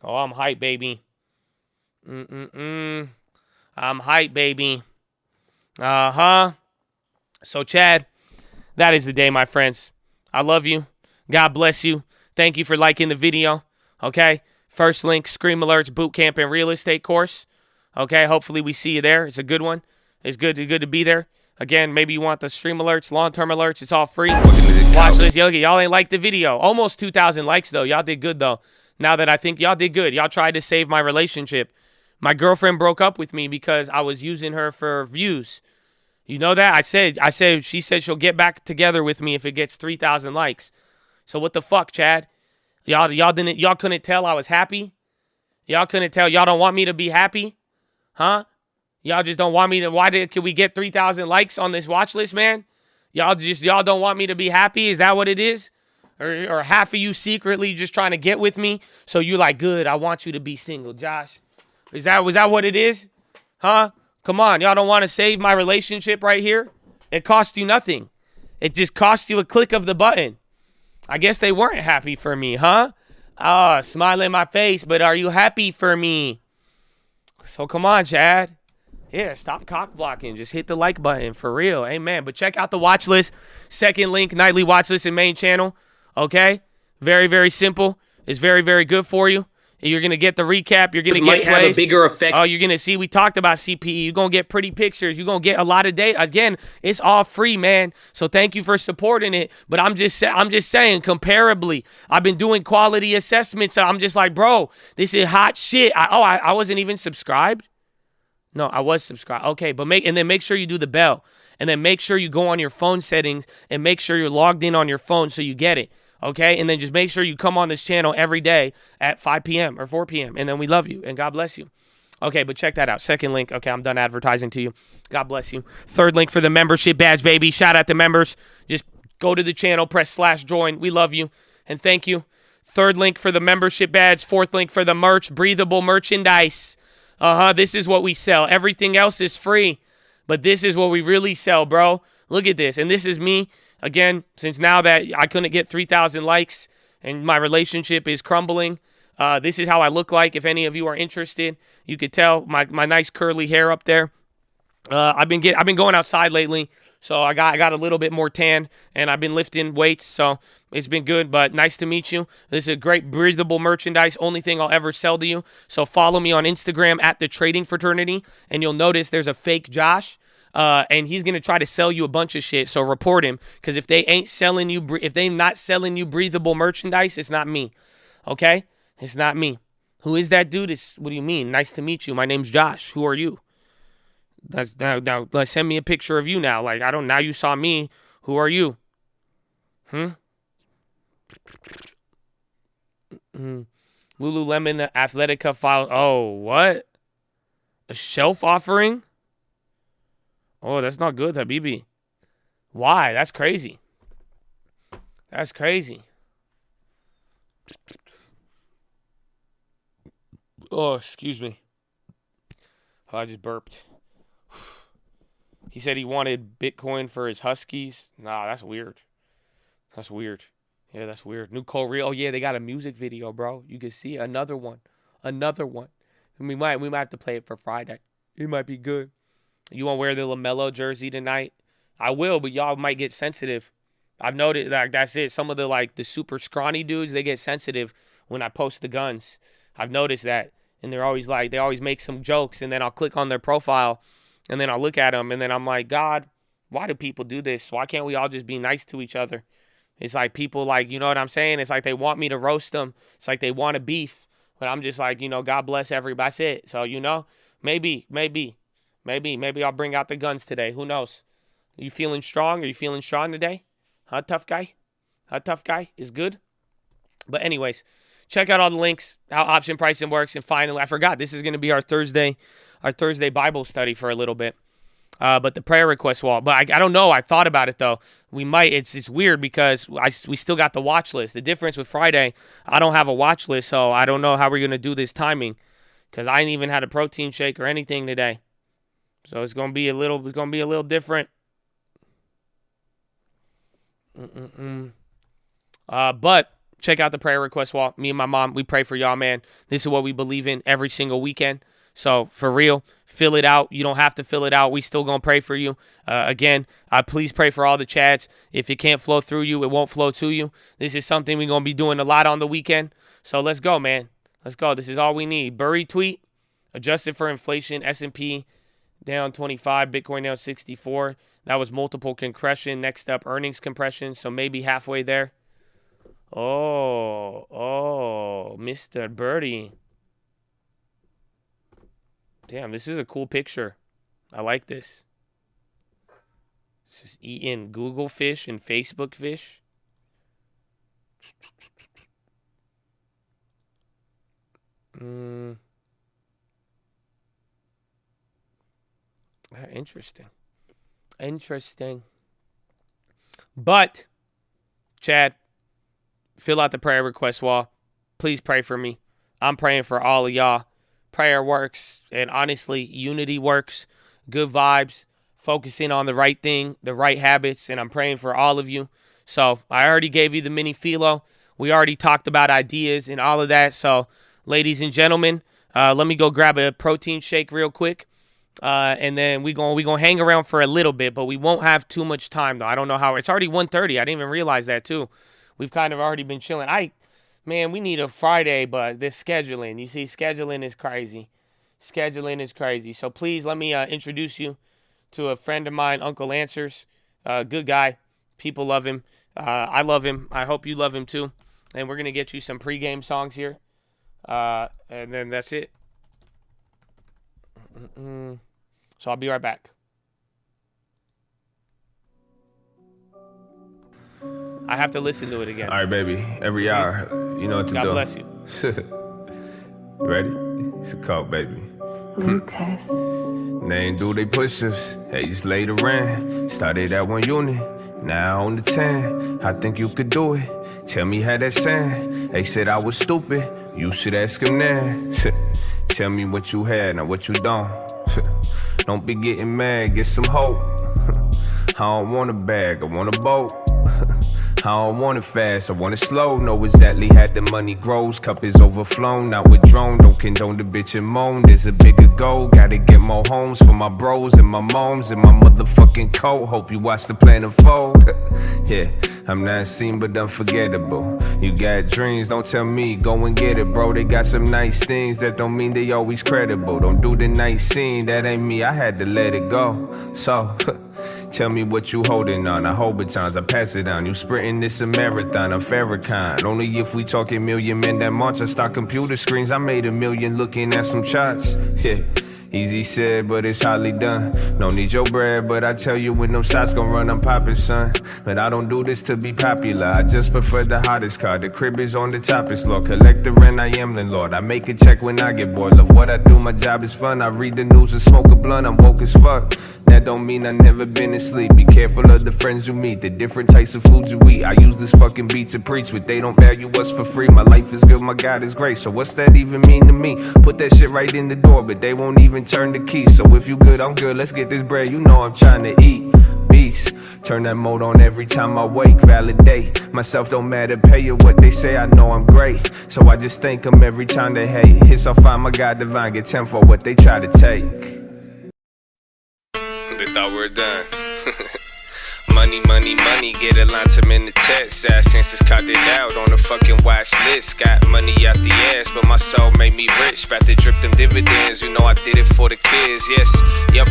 Oh, I'm hyped, baby. I'm hyped, baby. So, Chad, that is the day, my friends. I love you. God bless you. Thank you for liking the video. Okay? First link, Scream Alerts Bootcamp and Real Estate course. Okay? Hopefully we see you there. It's a good one. It's good to be there. Again, maybe you want the stream alerts, long-term alerts. It's all free. Watchlist. Y'all ain't liked the video. Almost 2,000 likes, though. Y'all did good, though. Now that I think y'all did good. Y'all tried to save my relationship. My girlfriend broke up with me because I was using her for views. You know that? She said she'll get back together with me if it gets 3,000 likes. So what the fuck, Chad? Y'all couldn't tell I was happy? Y'all couldn't tell? Y'all don't want me to be happy? Huh? Y'all just don't want me to, can we get 3,000 likes on this watch list, man? Y'all don't want me to be happy? Is that what it is? Or half of you secretly just trying to get with me? So you like, good, I want you to be single, Josh. Was that what it is? Huh? Come on, y'all don't want to save my relationship right here? It cost you nothing. It just cost you a click of the button. I guess they weren't happy for me, huh? Smile in my face, but are you happy for me? So come on, Chad. Yeah, stop cock blocking. Just hit the like button for real. Amen. But check out the watch list. Second link, nightly watch list and main channel. Okay? Very, very simple. It's very, very good for you. You're going to get the recap. You're going to get plays. Have a bigger effect. Oh, you're going to see. We talked about CPE. You're going to get pretty pictures. You're going to get a lot of data. Again, it's all free, man. So thank you for supporting it. But I'm just saying, comparably, I've been doing quality assessments. I'm just like, bro, this is hot shit. I wasn't even subscribed. No, I was subscribed. Okay, but make sure you do the bell. And then make sure you go on your phone settings and make sure you're logged in on your phone so you get it. Okay, and then just make sure you come on this channel every day at 5 p.m. or 4 p.m. And then we love you and God bless you. Okay, but check that out. Second link. Okay, I'm done advertising to you. God bless you. Third link for the membership badge, baby. Shout out to members. Just go to the channel, press /join. We love you and thank you. Third link for the membership badge. Fourth link for the merch, breathable merchandise. This is what we sell. Everything else is free, but this is what we really sell, bro. Look at this. And this is me. Again, since now that I couldn't get 3,000 likes and my relationship is crumbling, this is how I look like. If any of you are interested, you could tell my nice curly hair up there. I've been going outside lately, So I got a little bit more tan, and I've been lifting weights, so it's been good. But nice to meet you. This is a great breathable merchandise, only thing I'll ever sell to you. So follow me on Instagram at The Trading Fraternity, and you'll notice there's a fake Josh, and he's gonna try to sell you a bunch of shit. So report him, because if they not selling you breathable merchandise, it's not me. Okay, it's not me. Who is that dude? What do you mean? Nice to meet you. My name's Josh. Who are you? Now, send me a picture of you now. Like, now you saw me. Who are you? Lululemon Athletica file. Oh, what? A shelf offering? Oh, that's not good, Habibi. Why? That's crazy. That's crazy. Oh, excuse me. Oh, I just burped. He said he wanted Bitcoin for his Huskies. Nah, that's weird. That's weird. Yeah, that's weird. New Cole Real. Oh, yeah, they got a music video, bro. You can see another one. Another one. And we might have to play it for Friday. It might be good. You want to wear the LaMelo jersey tonight? I will, but y'all might get sensitive. I've noticed, like, that's it. Some of the super scrawny dudes, they get sensitive when I post the guns. I've noticed that. And they're always they always make some jokes, and then I'll click on their profile, and then I'll look at them, and then I'm like, God, why do people do this? Why can't we all just be nice to each other? It's like people you know what I'm saying? It's like they want me to roast them. It's like they want a beef. But I'm just like, God bless everybody. That's it. So, maybe I'll bring out the guns today. Who knows? Are you feeling strong? Are you feeling strong today? Huh, tough guy? Huh, tough guy is good? But anyways, check out all the links, how option pricing works. And finally, I forgot, this is going to be our Thursday Bible study for a little bit. But the prayer request wall. But I don't know. I thought about it, though. We might. It's weird because we still got the watch list. The difference with Friday, I don't have a watch list, so I don't know how we're going to do this timing because I ain't even had a protein shake or anything today. So it's going to be a little different. But check out the prayer request wall. Me and my mom, we pray for y'all, man. This is what we believe in every single weekend. So, for real, fill it out. You don't have to fill it out. We still going to pray for you. Again, please pray for all the chats. If it can't flow through you, it won't flow to you. This is something we're going to be doing a lot on the weekend. So, let's go, man. Let's go. This is all we need. Burry tweet, adjusted for inflation, S&P down 25, Bitcoin down 64. That was multiple compression. Next up, earnings compression. So, maybe halfway there. Oh, Mr. Birdie. Damn, this is a cool picture. I like this. This is eating Google fish and Facebook fish. Interesting. But, Chad, fill out the prayer request wall. Please pray for me. I'm praying for all of y'all. Prayer works, and honestly, unity works. Good vibes, focusing on the right thing, the right habits, and I'm praying for all of you. So I already gave you the mini PHILO. We already talked about ideas and all of that. So, ladies and gentlemen, let me go grab a protein shake real quick, and then we gonna hang around for a little bit, but we won't have too much time though. I don't know how. It's already 1:30. I didn't even realize that too. We've kind of already been chilling. Man, we need a Friday, but this scheduling, you see, scheduling is crazy. So please let me introduce you to a friend of mine, Uncle Answers. Good guy. People love him. I love him. I hope you love him too. And we're going to get you some pregame songs here. And then that's it. So I'll be right back. I have to listen to it again. All right, baby. Every hour, you know what to do. God bless you. You ready? It's a cup, baby. Lucas. They ain't do they push-ups. They just laid around. Started at 1 unit. Now on the 10. I think you could do it. Tell me how that sound. They said I was stupid. You should ask them now. Tell me what you had, not what you don't. Don't be getting mad, get some hope. I don't want a bag, I want a boat. I don't want it fast, I want it slow. Know exactly how the money grows. Cup is overflown, not withdrawn. Don't condone the bitch and moan. There's a bigger goal. Gotta get more homes for my bros and my moms and my motherfucking coat. Hope you watch the plan unfold. Yeah, I'm not seen but unforgettable. You got dreams, don't tell me, go and get it, bro. They got some nice things, that don't mean they always credible. Don't do the nice scene, that ain't me, I had to let it go. So, tell me what you holding on. I hold batons, I pass it on. You sprinting, this a marathon, I'm Farrakhan. Only if we talking million men that march. I stock computer screens, I made $1 million looking at some charts. Yeah. Easy said, but it's hardly done. No need your bread, but I tell you when them shots gon' run, I'm poppin', son. But I don't do this to be popular, I just prefer the hottest car. The crib is on the toppest floor, collect the rent, I am landlord. I make a check when I get bored, love what I do, my job is fun. I read the news and smoke a blunt, I'm woke as fuck. That don't mean I never been asleep. Be careful of the friends you meet, the different types of foods you eat. I use this fucking beat to preach, but they don't value us for free. My life is good, my God is great, so what's that even mean to me? Put that shit right in the door, but they won't even turn the key. So if you good, I'm good, let's get this bread, you know I'm trying to eat. Beast, turn that mode on every time I wake. Validate myself, don't matter, pay you what they say, I know I'm great. So I just thank them every time they hate. Hits off find my God divine, get 10 for what they try to take. They thought we were done. Money, money, money, get a line to them in the text. Since it's caught it out on the fucking watch list. Got money out the ass, but my soul made me rich. About to drip them dividends, you know I did it for the kids. Yes, yep,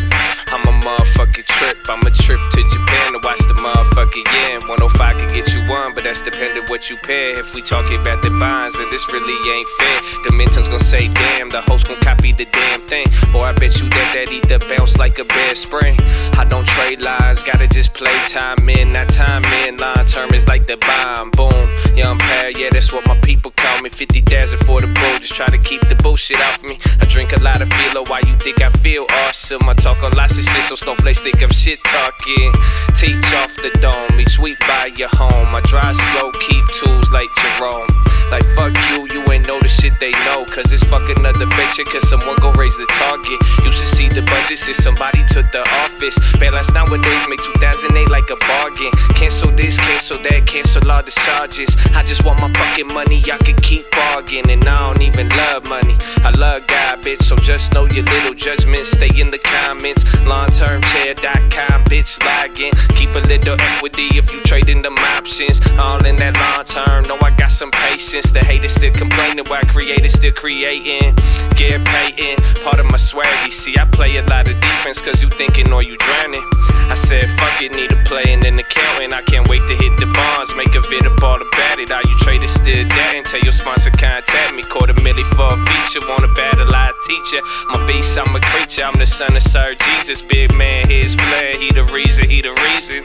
I'm a motherfucking trip. I'm a trip to Japan to watch the motherfucking yen. 105 could get you one, but that's dependent what you pay. If we talking about the bonds, then this really ain't fair. The mentors gon' say damn, the host gon' copy the damn thing. Boy, I bet you that ether bounce like a bad spring. I don't trade lies, gotta just play time in, not time in. Long term is like the bomb, boom. Young pair, yeah, that's what my people call me. 50,000 for the bull, just try to keep the bullshit off me. I drink a lot of PHILO, why you think I feel awesome? I talk on lots of shit, so snowflakes think I'm shit talking. Teach off the dome, each week by your home. I drive slow, keep tools like Jerome. Like fuck you, you ain't know the shit they know. Cause it's fucking another venture, cause someone go raise the target. You should see the budget since somebody took the office. Bailouts nowadays make 2008 like a bargain. Cancel this, cancel that, cancel all the charges. I just want my fucking money, I can keep bargaining. I don't even love money, I love God, bitch. So just know your little judgments, stay in the comments. Longtermchair.com, bitch, log in. Keep a little equity if you trading them options. All in that long term, know I got some patience. The haters still complaining while creators still creating. Get paying, part of my swaggy. See, I play a lot of defense cause you thinking or you drowning. I said fuck it, need a play and an accountant. I can't wait to hit the bonds, make a vid up all about it. All you traders still dead and tell your sponsor contact me. $250,000 for a feature, want a battle, I teach ya. My beast, I'm a creature, I'm the son of Sir Jesus. Big man, his plan, he the reason, he the reason.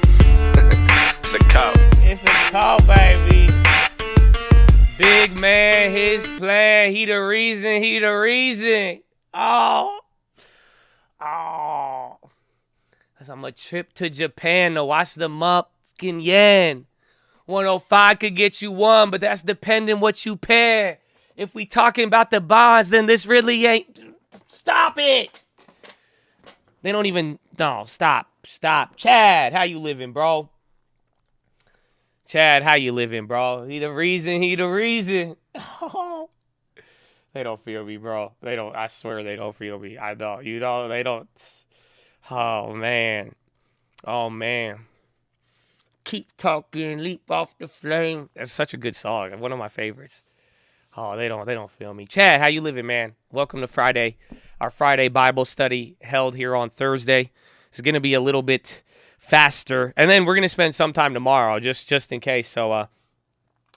It's a call. It's a call, baby. Big man, his plan, he the reason, he the reason. Oh. Cause I'm a trip to Japan to watch the fucking yen. 105 could get you one, but that's depending what you pair. If we talking about the bonds, then this really ain't. Stop it. They don't even. No, stop. Chad, how you living, bro? Chad, how you living, bro? He the reason, he the reason. They don't feel me, bro. They don't. I swear they don't feel me. I know. You know, they don't. Oh, man. Keep talking, leap off the flame. That's such a good song. One of my favorites. Oh, they don't feel me. Chad, how you living, man? Welcome to Friday. Our Friday Bible study held here on Thursday. It's going to be a little bit faster. And then we're going to spend some time tomorrow just in case. So,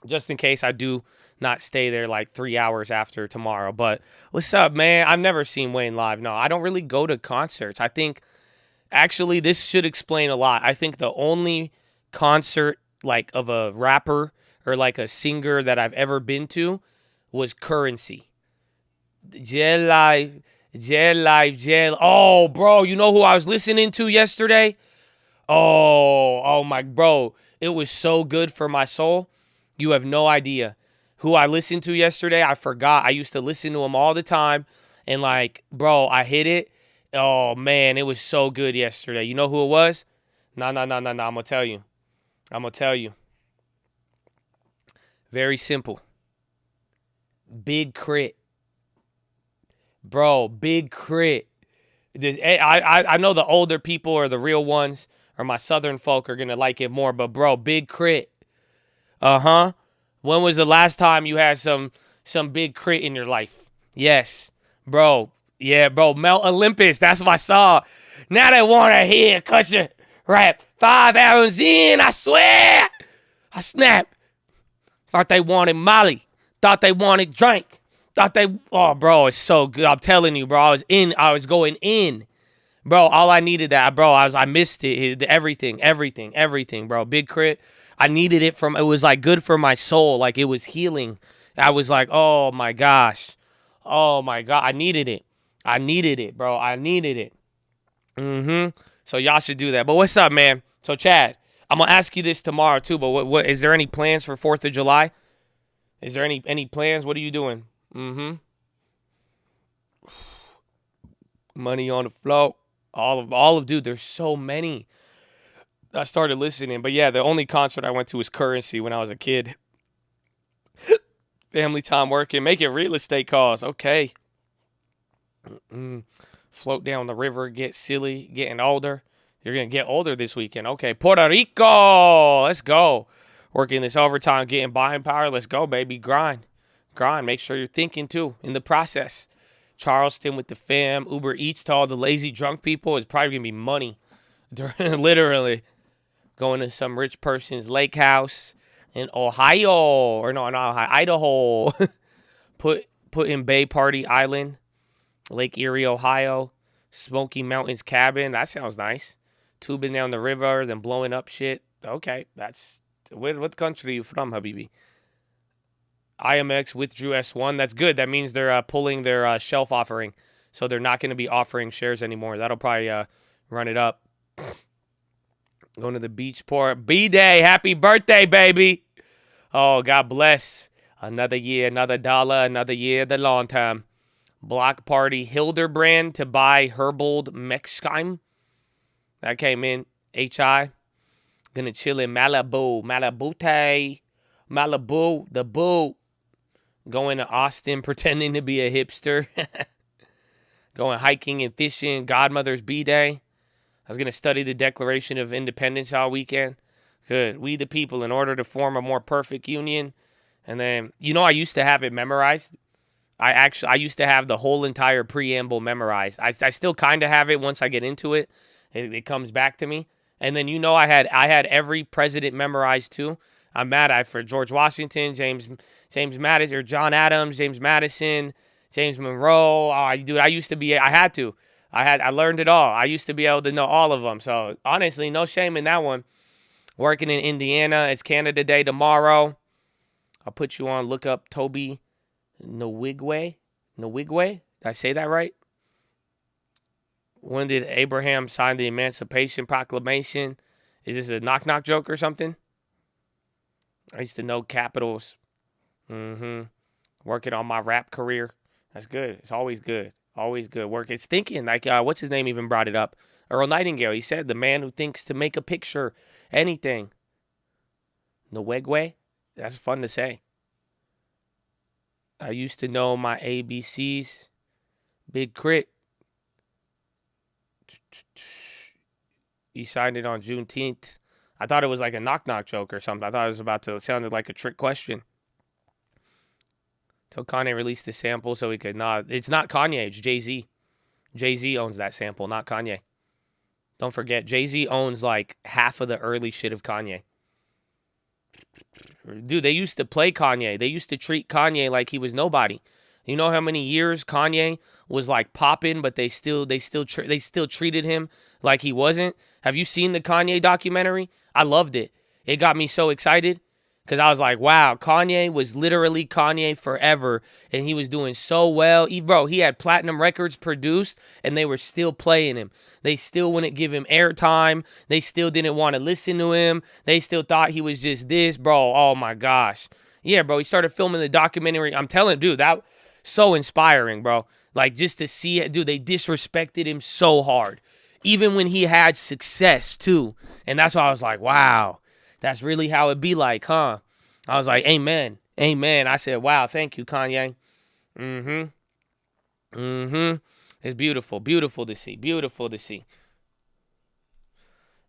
just in case I do not stay there like 3 hours after tomorrow. But what's up, man? I've never seen Wayne live. No, I don't really go to concerts. I think, actually, this should explain a lot. I think the only concert like of a rapper or like a singer that I've ever been to was Currency. Jail Live. Oh, bro, you know who I was listening to yesterday? Oh my bro. It was so good for my soul. You have no idea. Who I listened to yesterday, I forgot. I used to listen to him all the time. And like, bro, I hit it. Oh, man, it was so good yesterday. You know who it was? No. I'm going to tell you. Very simple. Big crit. Bro, big crit. I know the older people or the real ones or my southern folk are going to like it more, but bro, big crit. Uh-huh. When was the last time you had some big crit in your life? Yes. Bro. Yeah, bro. Melt Olympus. That's what I saw. Now they want to hear Cusher rap 5 hours in, I swear. I snap. Thought they wanted Molly. Thought they wanted drink. Oh, bro, it's so good. I'm telling you, bro. I was going in. Bro, all I needed that, bro. I missed it. Everything, bro. Big crit. I needed it it was like good for my soul. Like it was healing. I was like, oh my gosh. Oh my God. I needed it, bro. I needed it. So y'all should do that. But what's up, man? So Chad, I'm going to ask you this tomorrow too, but what is there any plans for 4th of July? Is there any plans? What are you doing? Money on the flow. All of, dude, there's so many. I started listening, but yeah, the only concert I went to was Currency when I was a kid. Family time working, making real estate calls. Okay. Float down the river, get silly, getting older. You're going to get older this weekend. Okay, Puerto Rico. Let's go. Working this overtime, getting buying power. Let's go, baby. Grind. Make sure you're thinking, too, in the process. Charleston with the fam. Uber Eats to all the lazy drunk people. It's probably going to be money. Literally. Going to some rich person's lake house in Ohio. Or no, not Ohio. Idaho. Put in Bay Party Island. Lake Erie, Ohio. Smoky Mountains cabin. That sounds nice. Tubing down the river, then blowing up shit. Okay, that's... What country are you from, Habibi? IMX withdrew S1. That's good. That means they're pulling their shelf offering. So they're not going to be offering shares anymore. That'll probably run it up. Going to the beach port. B-Day. Happy birthday, baby. Oh, God bless. Another year, another dollar, another year, the long time. Block party. Hildebrand to buy Herbold Mexheim. That came in. HI. Gonna chill in Malibu. Malibu, the boo. Going to Austin, pretending to be a hipster. Going hiking and fishing. Godmother's B-Day. I was going to study the Declaration of Independence all weekend. Good. We the people, in order to form a more perfect union. And then, I used to have it memorized. I used to have the whole entire preamble memorized. I still kind of have it once I get into it. It comes back to me. And then I had every president memorized too. I'm mad for George Washington, James Madison, or John Adams, James Madison, James Monroe. Oh, dude, I learned it all. I used to be able to know all of them. So honestly, no shame in that one. Working in Indiana, it's Canada Day tomorrow. I'll put you on. Look up Toby Nwigwe. Did I say that right? When did Abraham sign the Emancipation Proclamation? Is this a knock-knock joke or something? I used to know capitals. Working on my rap career. That's good. It's always good. Always good work. It's thinking. Like, what's his name even brought it up? Earl Nightingale. He said, the man who thinks to make a picture, anything. Nwigwe? That's fun to say. I used to know my ABCs. Big crit. He signed it on Juneteenth. I thought it was like a knock-knock joke or something. I thought it was it sounded like a trick question. Till Kanye released the sample so he could not. It's not Kanye, it's Jay-Z. Jay-Z owns that sample, not Kanye. Don't forget, Jay-Z owns like half of the early shit of Kanye. Dude, they used to play Kanye. They used to treat Kanye like he was nobody. You know how many years Kanye was like popping, but they still treated him like he wasn't? Have you seen the Kanye documentary? I loved it. It got me so excited because I was like, wow, Kanye was literally Kanye forever, and he was doing so well. He had platinum records produced, and they were still playing him. They still wouldn't give him airtime. They still didn't want to listen to him. They still thought he was just this, bro. Oh, my gosh. Yeah, bro, he started filming the documentary. I'm telling you, dude, that so inspiring, bro. Like, just to see it, dude, they disrespected him so hard. Even when he had success, too. And that's why I was like, wow, that's really how it be like, huh? I was like, amen. Amen. I said, wow, thank you, Kanye. It's beautiful. Beautiful to see. Beautiful to see.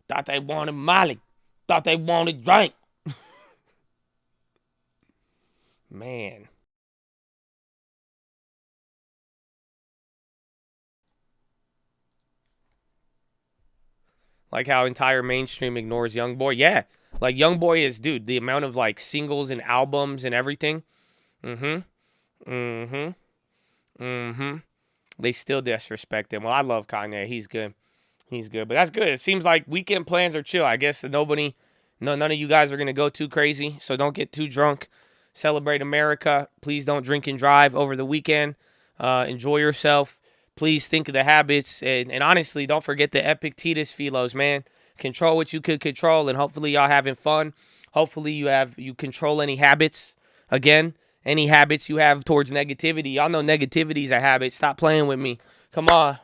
Thought they wanted Molly. Thought they wanted drink. Man. Like how entire mainstream ignores YoungBoy. Yeah. Like YoungBoy is, dude, the amount of like singles and albums and everything. They still disrespect him. Well, I love Kanye. He's good. He's good. But that's good. It seems like weekend plans are chill. I guess none of you guys are going to go too crazy. So don't get too drunk. Celebrate America. Please don't drink and drive over the weekend. Enjoy yourself. Please think of the habits. And honestly, don't forget the Epictetus Philos, man. Control what you could control. And hopefully y'all having fun. Hopefully you control any habits. Again, any habits you have towards negativity. Y'all know negativity is a habit. Stop playing with me. Come on.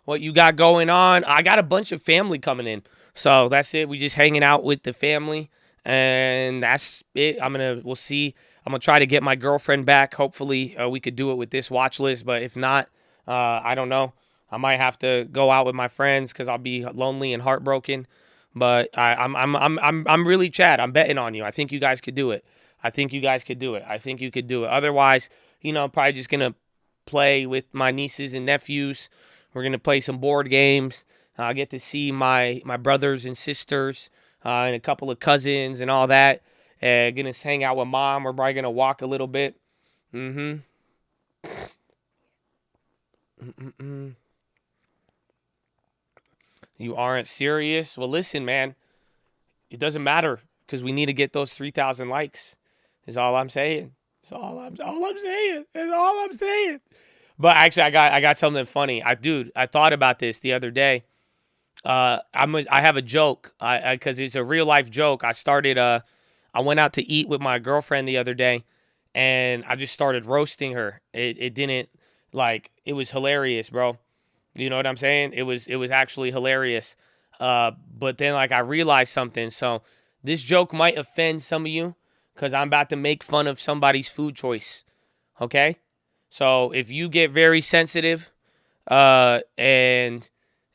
What you got going on? I got a bunch of family coming in. So that's it. We just hanging out with the family. And that's it. We'll see. I'm going to try to get my girlfriend back. Hopefully we could do it with this watch list. But if not, I don't know. I might have to go out with my friends because I'll be lonely and heartbroken. But I'm really Chad. I'm betting on you. I think you guys could do it. I think you could do it. Otherwise, I'm probably just going to play with my nieces and nephews. We're going to play some board games. I get to see my brothers and sisters and a couple of cousins and all that. Going to hang out with mom. We're probably going to walk a little bit. You aren't serious? Well, listen, man. It doesn't matter because we need to get those 3,000 likes is all I'm saying. That's all I'm saying. But actually, I got something funny. I thought about this the other day. I have a joke because it's a real life joke. I went out to eat with my girlfriend the other day, and I just started roasting her. It was hilarious, bro. You know what I'm saying? It was actually hilarious. But then I realized something. So this joke might offend some of you because I'm about to make fun of somebody's food choice. Okay? So if you get very sensitive, and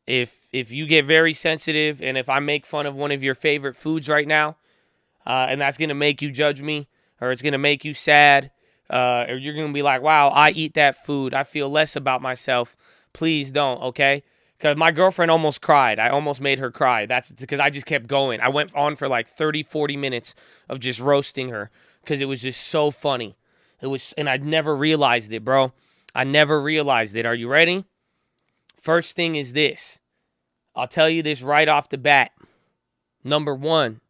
if you get very sensitive, and if I make fun of one of your favorite foods right now, and that's going to make you judge me, or it's going to make you sad, or you're going to be like, wow, I eat that food. I feel less about myself. Please don't, okay? Because my girlfriend almost cried. I almost made her cry. That's because I just kept going. I went on for 30, 40 minutes of just roasting her because it was just so funny. And I never realized it, bro. I never realized it. Are you ready? First thing is this. I'll tell you this right off the bat. Number one,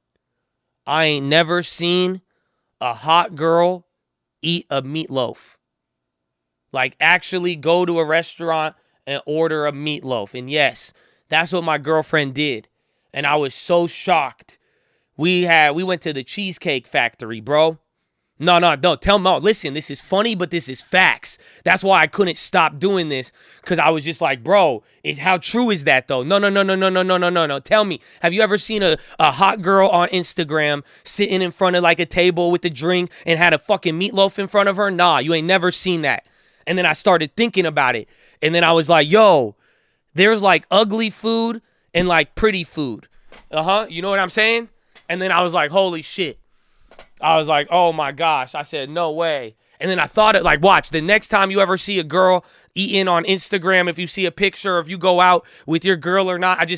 I ain't never seen a hot girl eat a meatloaf. Actually go to a restaurant and order a meatloaf. And yes, that's what my girlfriend did. And I was so shocked. We went to the Cheesecake Factory, bro. No, tell me. No, listen, this is funny, but this is facts. That's why I couldn't stop doing this, because I was just like, bro, how true is that, though? No. Tell me, have you ever seen a hot girl on Instagram sitting in front of a table with a drink and had a fucking meatloaf in front of her? Nah, you ain't never seen that. And then I started thinking about it. And then I was like, yo, there's ugly food and pretty food. You know what I'm saying? And then I was like, holy shit. I was like, oh my gosh. I said, no way. And then I thought it watch, the next time you ever see a girl eating on Instagram, if you see a picture, if you go out with your girl or not,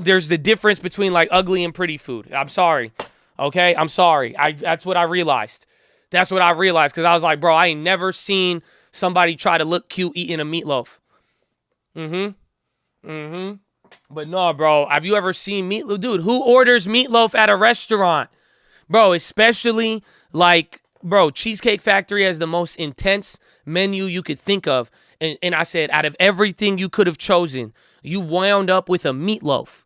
there's the difference between ugly and pretty food. I'm sorry. Okay? I'm sorry. That's what I realized. That's what I realized, because I was like, bro, I ain't never seen somebody try to look cute eating a meatloaf. But no, bro, have you ever seen meatloaf? Dude, who orders meatloaf at a restaurant? Bro, especially bro, Cheesecake Factory has the most intense menu you could think of. And I said, out of everything you could have chosen, you wound up with a meatloaf.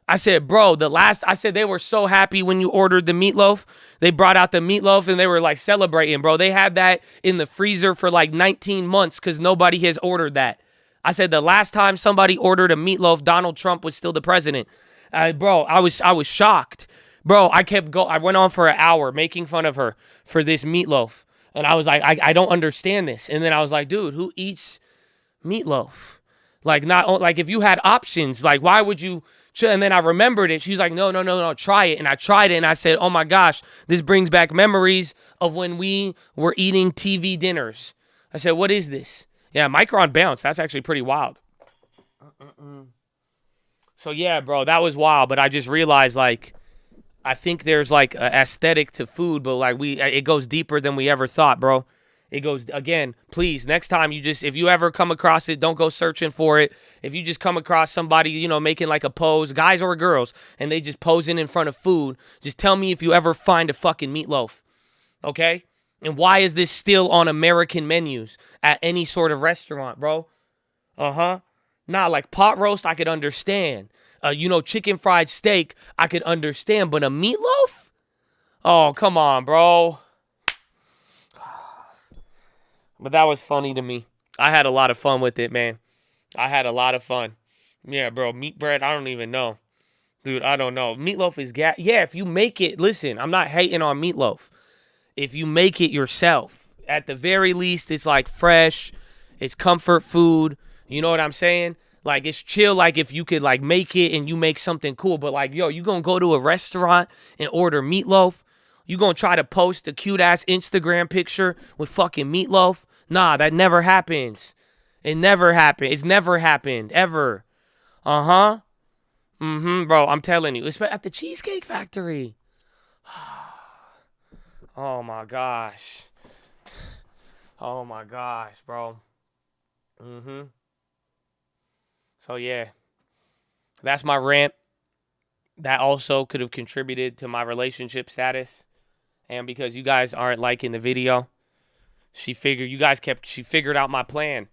I said, bro, they were so happy when you ordered the meatloaf. They brought out the meatloaf and they were celebrating, bro. They had that in the freezer for 19 months because nobody has ordered that. I said the last time somebody ordered a meatloaf, Donald Trump was still the president. Bro, I was shocked. Bro, I went on for an hour making fun of her for this meatloaf. And I was like, I don't understand this. And then I was like, dude, who eats meatloaf? Like, not like if you had options, like, why would you? And then I remembered it. She's like, no, try it. And I tried it, and I said, oh my gosh, this brings back memories of when we were eating TV dinners. I said, what is this? Yeah, micron bounce. That's actually pretty wild. So yeah, bro, that was wild. But I just realized, like, I think there's like an aesthetic to food, but like it goes deeper than we ever thought, bro. It goes, again, please, next time if you ever come across it, don't go searching for it. If you just come across somebody, you know, making like a pose, guys or girls, and they just posing in front of food, just tell me if you ever find a fucking meatloaf, okay? And why is this still on American menus at any sort of restaurant, bro? Nah, like pot roast, I could understand. You know, chicken fried steak, I could understand. But a meatloaf? Oh, come on, bro. But that was funny to me. I had a lot of fun with it, man. I had a lot of fun. Yeah, bro, meat bread, I don't even know. Dude, I don't know. Meatloaf is yeah, if you make it, listen, I'm not hating on meatloaf. If you make it yourself, at the very least, it's like fresh, it's comfort food. You know what I'm saying? Like, it's chill, like, if you could, like, make it and you make something cool. But, like, yo, you gonna go to a restaurant and order meatloaf? You gonna try to post a cute-ass Instagram picture with fucking meatloaf? Nah, that never happens. It never happened. It's never happened, ever. Bro, I'm telling you. It's at the Cheesecake Factory. Oh, my gosh. Oh, my gosh, bro. So, yeah. That's my rant. That also could have contributed to my relationship status. And because you guys aren't liking the video, she figured out my plan.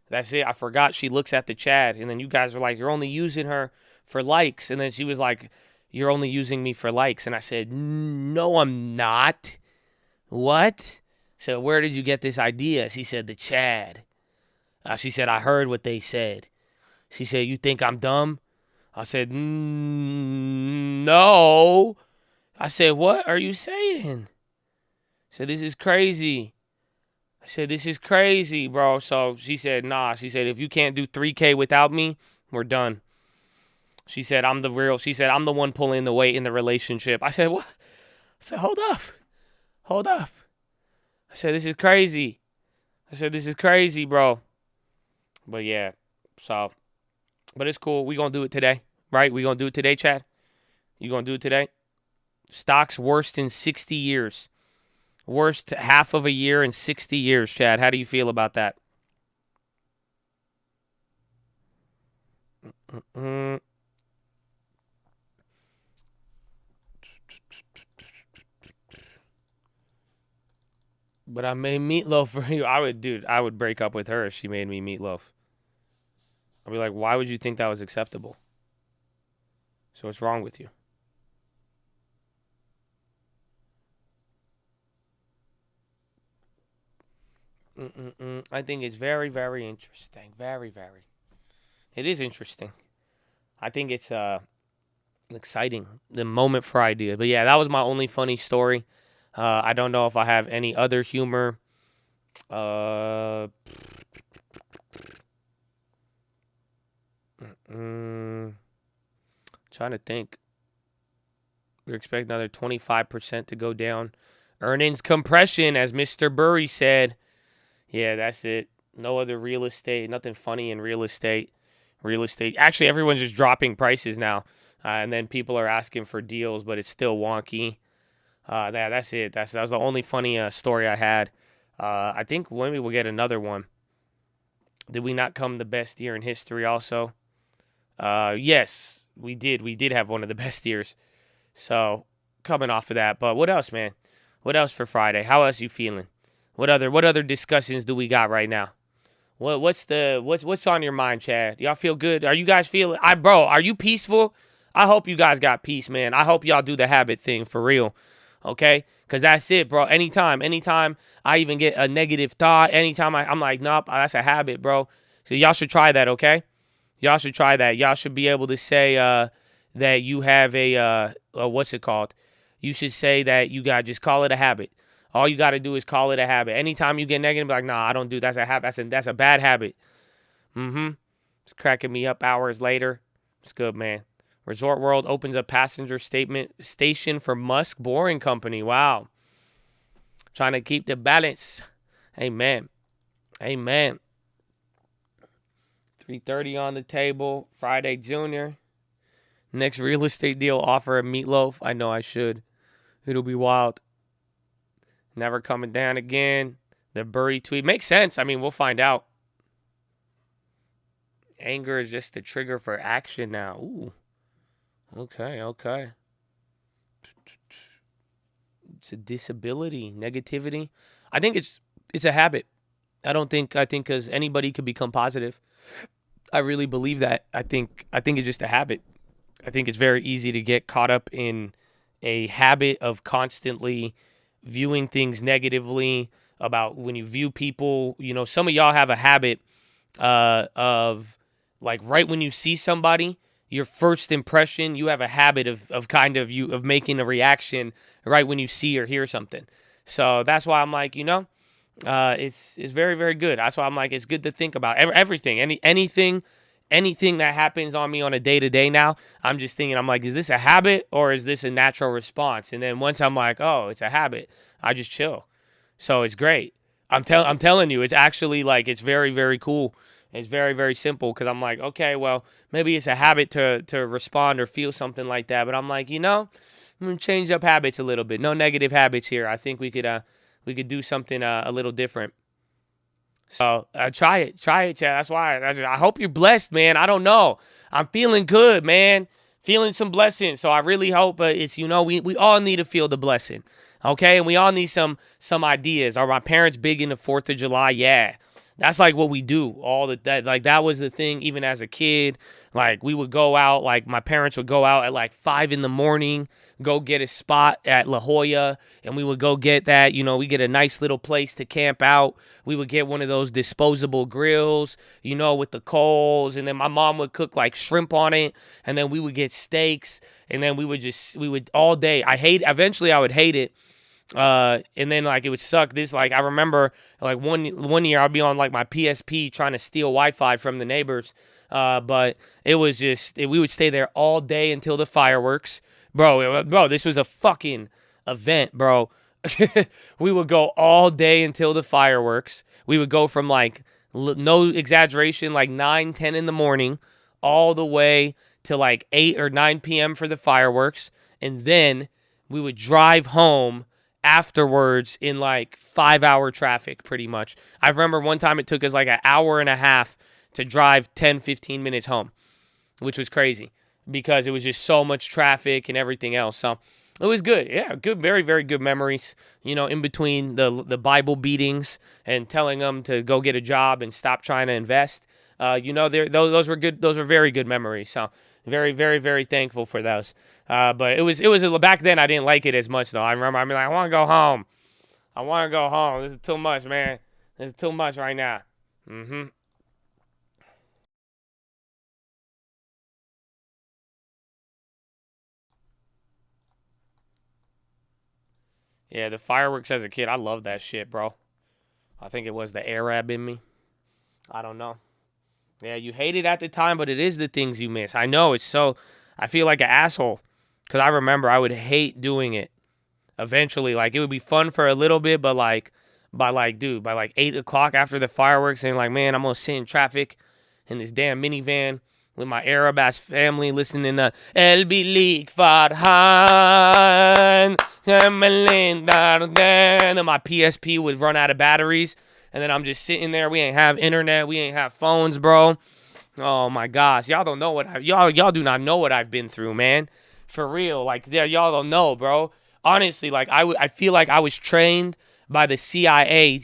That's it. I forgot she looks at the chat. And then you guys are like, you're only using her for likes. And then she was like, you're only using me for likes. And I said, no, I'm not. What? So where did you get this idea? She said, the Chad. She said, I heard what they said. She said, you think I'm dumb? I said, no. I said, what are you saying? I said, this is crazy. I said, this is crazy, bro. So she said, nah. She said, if you can't do 3K without me, we're done. She said, I'm the one pulling the weight in the relationship. I said, what? I said, hold up. I said, this is crazy. Bro. But yeah, so, but it's cool. We gonna do it today, right? We gonna do it today, Chad? You gonna do it today? Stocks worst in 60 years. Worst half of a year in 60 years, Chad. How do you feel about that? But I made meatloaf for you. I would break up with her if she made me meatloaf. I'd be like, why would you think that was acceptable? So what's wrong with you? I think it's very, very interesting. Very, very. It is interesting. I think it's exciting. The moment for idea. But yeah, that was my only funny story. I don't know if I have any other humor. Trying to think. We expect another 25% to go down. Earnings compression, as Mr. Burry said. Yeah, that's it. No other real estate. Nothing funny in real estate. Actually, everyone's just dropping prices now. And then people are asking for deals, but it's still wonky. That's it. That was the only funny story I had. I think maybe we'll get another one. Did we not come the best year in history also? Yes, we did. We did have one of the best years. So, coming off of that. But what else, man? What else for Friday? How else you feeling? What other discussions do we got right now? What's on your mind, Chad? Y'all feel good? Are you guys feeling? Bro, are you peaceful? I hope you guys got peace, man. I hope y'all do the habit thing for real. Okay? Because that's it, bro. Anytime I even get a negative thought, anytime I'm like, nope, that's a habit, bro. So y'all should try that, okay? Y'all should try that. Y'all should be able to say, that you have what's it called? You should say that just call it a habit. All you got to do is call it a habit. Anytime you get negative, be like, nah, I don't do that's a habit. That's a bad habit. It's cracking me up hours later. It's good, man. Resort World opens a passenger station for Musk Boring Company. Wow. Trying to keep the balance. Amen. Amen. 3:30 on the table. Friday Junior. Next real estate deal offer a meatloaf. I know I should. It'll be wild. Never coming down again. The Burry tweet. Makes sense. I mean, we'll find out. Anger is just the trigger for action now. Ooh. Okay. It's a disability. Negativity. I think it's a habit. I think because anybody could become positive. I really believe that. I think it's just a habit. I think it's very easy to get caught up in a habit of constantly viewing things negatively about when you view people. You know, some of y'all have a habit of like right when you see somebody, your first impression, you have a habit of making a reaction right when you see or hear something. So that's why I'm like, it's very, very good. That's why I'm like, it's good to think about everything, anything that happens on me on a day-to-day now. I'm just thinking, I'm like, is this a habit or is this a natural response? And then once I'm like, oh, it's a habit, I just chill. So it's great. I'm telling you, it's actually like, it's very, very cool. It's very, very simple because I'm like, okay, well, maybe it's a habit to respond or feel something like that. But I'm like, I'm going to change up habits a little bit. No negative habits here. I think we could do something a little different. So try it, Chad. That's why I hope you're blessed, man. I don't know. I'm feeling good, man. Feeling some blessings. So I really hope it's, we all need to feel the blessing. Okay. And we all need some ideas. Are my parents big into 4th of July? Yeah. That's like what we do that was the thing. Even as a kid, like we would go out, like my parents would go out at like 5 a.m, go get a spot at La Jolla. And we would go get that, we get a nice little place to camp out. We would get one of those disposable grills, with the coals. And then my mom would cook like shrimp on it. And then we would get steaks. And then we would all day. Eventually I would hate it. And then like it would suck. I remember like one year I'll be on like my PSP trying to steal Wi-Fi from the neighbors. But it was we would stay there all day until the fireworks, bro. This was a fucking event, bro. We would go all day until the fireworks. We would go from like no exaggeration, like 9-10 in the morning, all the way to like 8 or 9 p.m. for the fireworks, and then we would drive home afterwards in like 5-hour traffic pretty much. I remember one time it took us like an hour and a half to drive 10-15 minutes home, which was crazy because it was just so much traffic and everything else. So it was good. Yeah, good, very, very good memories, in between the Bible beatings and telling them to go get a job and stop trying to invest. Those were good. Those were very good memories. So very, very, very thankful for those. But it was back then I didn't like it as much though. I remember I'm like, I want to go home. I want to go home. This is too much, man. This is too much right now. Yeah, the fireworks as a kid, I love that shit, bro. I think it was the Arab in me. I don't know. Yeah, you hate it at the time, but it is the things you miss. I know I feel like an asshole because I remember I would hate doing it. Eventually, like it would be fun for a little bit, but by 8 o'clock after the fireworks, and like, man, I'm gonna sit in traffic in this damn minivan with my Arab ass family listening to El Bilik Farhan, and then my PSP would run out of batteries. And then I'm just sitting there. We ain't have internet. We ain't have phones, bro. Oh my gosh, y'all don't know y'all do not know what I've been through, man. For real, like y'all don't know, bro. Honestly, like I feel like I was trained by the CIA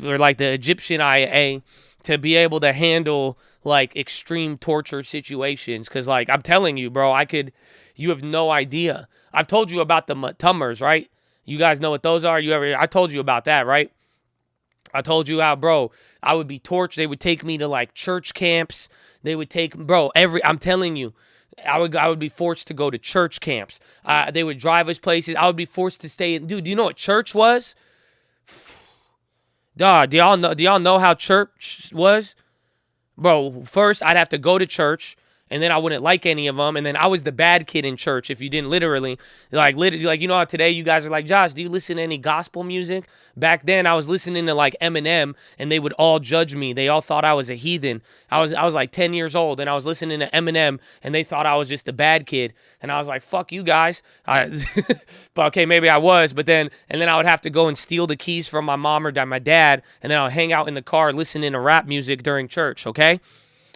or like the Egyptian IA to be able to handle like extreme torture situations. Cause like I'm telling you, bro, you have no idea. I've told you about the Tummers, right? You guys know what those are. I told you about that, right? I told you how, bro, I would be tortured. They would take me to like church camps. They would take, bro, I'm telling you, I would be forced to go to church camps. They would drive us places. I would be forced to stay in. Dude, do you know what church was? Dog, do y'all know how church was? Bro, first I'd have to go to church, and then I wouldn't like any of them, and then I was the bad kid in church if you didn't literally, you know how today you guys are like, Josh, do you listen to any gospel music? Back then I was listening to like Eminem, and they would all judge me. They all thought I was a heathen. I was like 10 years old, and I was listening to Eminem, and they thought I was just a bad kid, and I was like, fuck you guys. But okay, maybe I was, and then I would have to go and steal the keys from my mom or my dad, and then I'll hang out in the car listening to rap music during church, okay?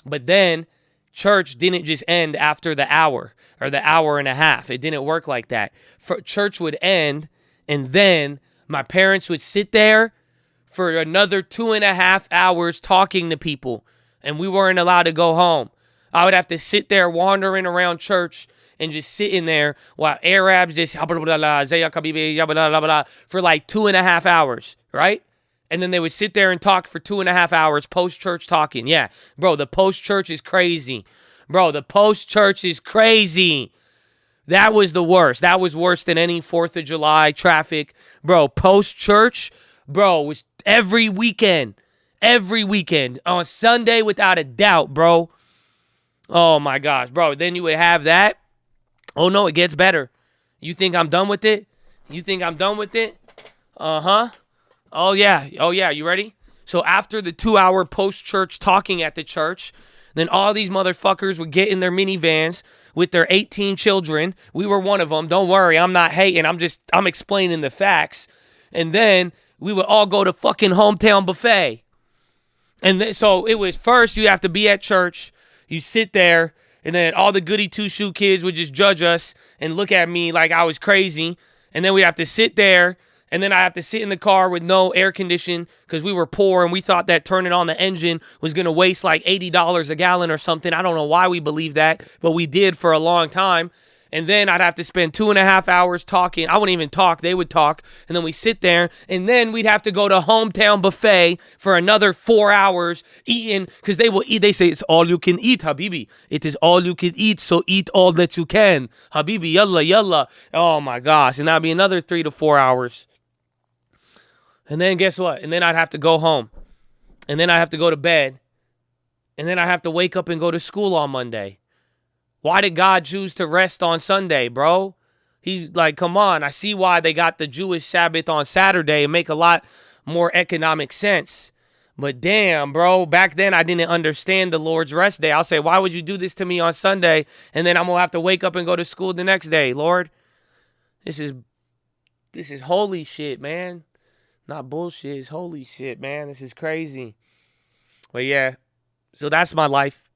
But then church didn't just end after the hour or the hour and a half. It didn't work like that. Church would end, and then my parents would sit there for another 2.5 hours talking to people, and we weren't allowed to go home. I would have to sit there wandering around church and just sitting there while Arabs just for like 2.5 hours, right? And then they would sit there and talk for 2.5 hours post-church talking. Yeah, bro, the post-church is crazy. Bro, the post-church is crazy. That was the worst. That was worse than any 4th of July traffic. Bro, post-church, bro, was every weekend. Every weekend. On Sunday, without a doubt, bro. Oh, my gosh, bro. Then you would have that. Oh, no, it gets better. You think I'm done with it? You think I'm done with it? Uh-huh. Oh, yeah. You ready? So after the 2-hour post-church talking at the church, then all these motherfuckers would get in their minivans with their 18 children. We were one of them. Don't worry. I'm not hating. I'm explaining the facts. And then we would all go to fucking hometown buffet. And so it was first you have to be at church. You sit there. And then all the goody two-shoe kids would just judge us and look at me like I was crazy. And then we'd have to sit there. And then I have to sit in the car with no air conditioning because we were poor and we thought that turning on the engine was going to waste like $80 a gallon or something. I don't know why we believed that, but we did for a long time. And then I'd have to spend 2.5 hours talking. I wouldn't even talk. They would talk. And then we sit there. And then we'd have to go to hometown buffet for another 4 hours eating because they will eat. They say it's all you can eat, Habibi. It is all you can eat. So eat all that you can. Habibi, yalla, yalla. Oh my gosh. And that'd be another 3 to 4 hours. And then guess what? And then I'd have to go home. And then I have to go to bed. And then I have to wake up and go to school on Monday. Why did God choose to rest on Sunday, bro? He like, come on. I see why they got the Jewish Sabbath on Saturday and make a lot more economic sense. But damn, bro, back then I didn't understand the Lord's rest day. I'll say, why would you do this to me on Sunday? And then I'm going to have to wake up and go to school the next day, Lord. This is holy shit, man. Not bullshit. It's holy shit, man. This is crazy. But yeah, so that's my life.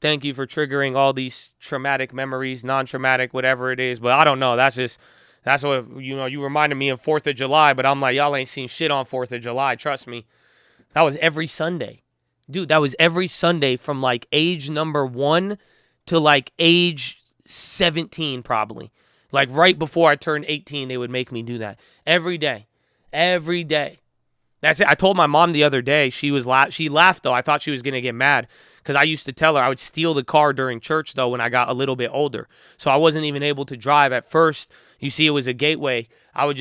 Thank you for triggering all these traumatic memories, non-traumatic, whatever it is. But I don't know. That's what, you reminded me of 4th of July, but I'm like, y'all ain't seen shit on 4th of July. Trust me. That was every Sunday. Dude, that was every Sunday from like age number 1 to like age 17 probably. Like right before I turned 18, they would make me do that. Every day. Every day. That's it. I told my mom the other day. She laughed, though. I thought she was going to get mad because I used to tell her I would steal the car during church, though, when I got a little bit older. So I wasn't even able to drive. At first, you see, it was a gateway. I would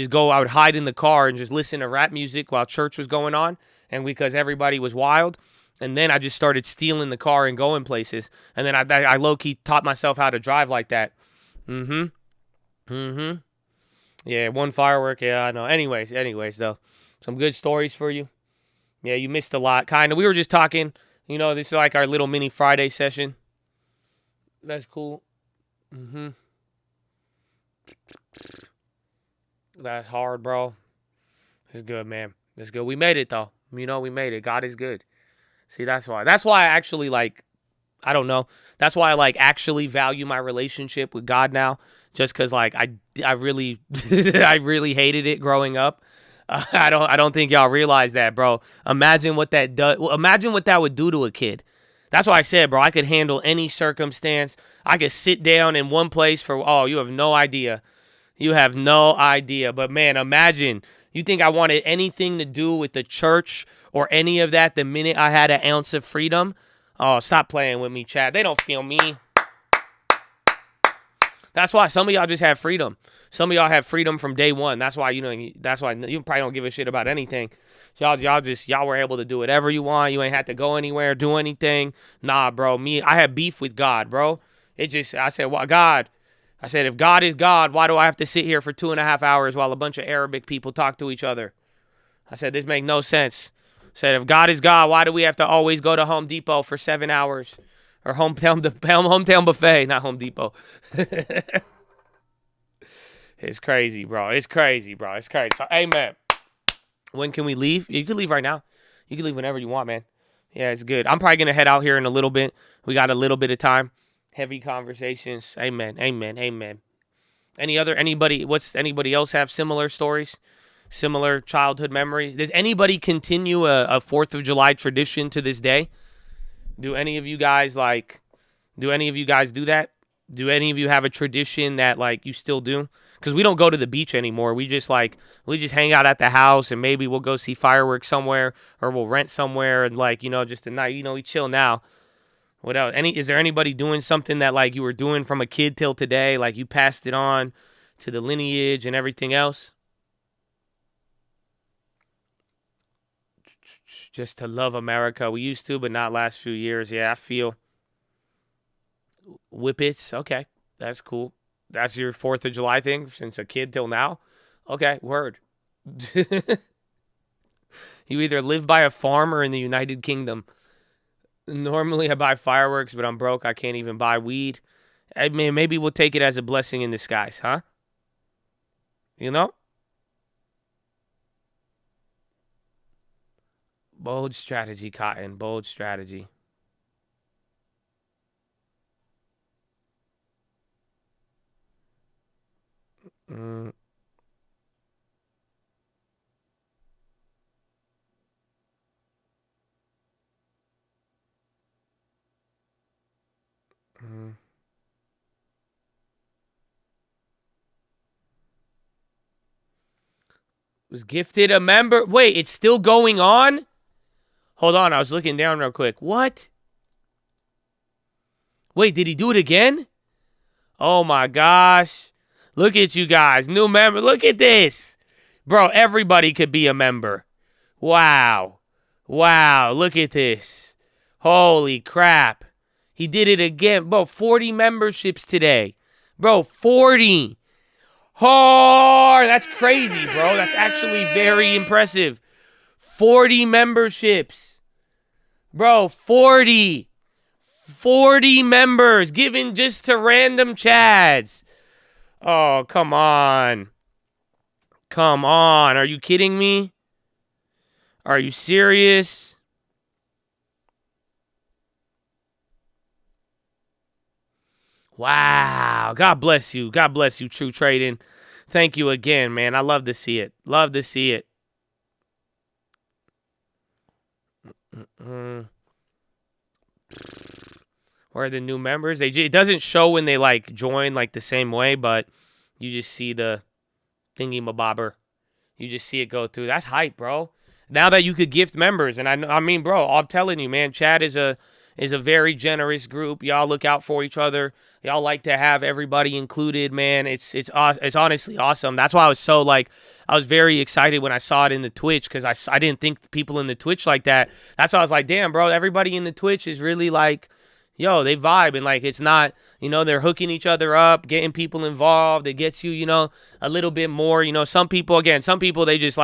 hide in the car and just listen to rap music while church was going on. And because everybody was wild. And then I just started stealing the car and going places. And then I low-key taught myself how to drive like that. Yeah, one firework. Yeah, I know. Anyways, though. Some good stories for you. Yeah, you missed a lot. Kind of. We were just talking. This is like our little mini Friday session. That's cool. That's hard, bro. It's good, man. It's good. We made it, though. We made it. God is good. See, that's why. That's why I actually, I don't know. That's why I, actually value my relationship with God now. Just because, I really, I really hated it growing up. I don't think y'all realize that, bro. Imagine what that does. Imagine what that would do to a kid. That's why I said, bro, I could handle any circumstance. I could sit down in one place you have no idea. You have no idea. But, man, imagine. You think I wanted anything to do with the church or any of that the minute I had an ounce of freedom? Oh, stop playing with me, Chad. They don't feel me. That's why some of y'all just have freedom. Some of y'all have freedom from day one. That's why, you probably don't give a shit about anything. Y'all were able to do whatever you want. You ain't had to go anywhere, do anything. Nah, bro. I had beef with God, bro. I said, well, God. I said, if God is God, why do I have to sit here for 2.5 hours while a bunch of Arabic people talk to each other? I said, this makes no sense. I said, if God is God, why do we have to always go to Home Depot for 7 hours? Or hometown buffet, not Home Depot. It's crazy, bro. It's crazy. So, hey, man, when can we leave? You can leave right now. You can leave whenever you want, man. Yeah, it's good. I'm probably going to head out here in a little bit. We got a little bit of time. Heavy conversations. Amen. Anybody else have similar stories? Similar childhood memories? Does anybody continue a 4th of July tradition to this day? Do any of you guys do that? Do any of you have a tradition that you still do? Because we don't go to the beach anymore. We just hang out at the house, and maybe we'll go see fireworks somewhere, or we'll rent somewhere and just a night, we chill now. What else? Is there anybody doing something that you were doing from a kid till today? You passed it on to the lineage and everything else? Just to love America. We used to, but not last few years. Yeah, I feel. Whippets. Okay, that's cool. That's your 4th of July thing since a kid till now? Okay, word. You either live by a farm or in the United Kingdom. Normally I buy fireworks, but I'm broke. I can't even buy weed. I mean, maybe we'll take it as a blessing in disguise, huh? Bold strategy, Cotton. Bold strategy. Was gifted a member. Wait, it's still going on? Hold on, I was looking down real quick. What? Wait, did he do it again? Oh my gosh. Look at you guys. New member. Look at this. Bro, everybody could be a member. Wow. Look at this. Holy crap. He did it again. Bro, 40 memberships today. Bro, 40. Oh, that's crazy, bro. That's actually very impressive. 40 memberships. Bro, 40. 40 members given just to random chads. Oh, come on. Come on. Are you kidding me? Are you serious? Wow. God bless you. God bless you, True Trading. Thank you again, man. I love to see it. Love to see it. Where are the new members? It doesn't show when they join the same way, but you just see the thingy mabobber. You just see it go through. That's hype, bro. Now that you could gift members, and I mean, bro, I'm telling you, man, Chad is a very generous group. Y'all look out for each other. Y'all like to have everybody included, man. It's honestly awesome. That's why I was so I was very excited when I saw it in the Twitch, because I didn't think people in the Twitch like that. That's why I was like, damn, bro, everybody in the Twitch is really yo, they vibe, and it's not, they're hooking each other up, getting people involved. It gets you, a little bit more, some people, they just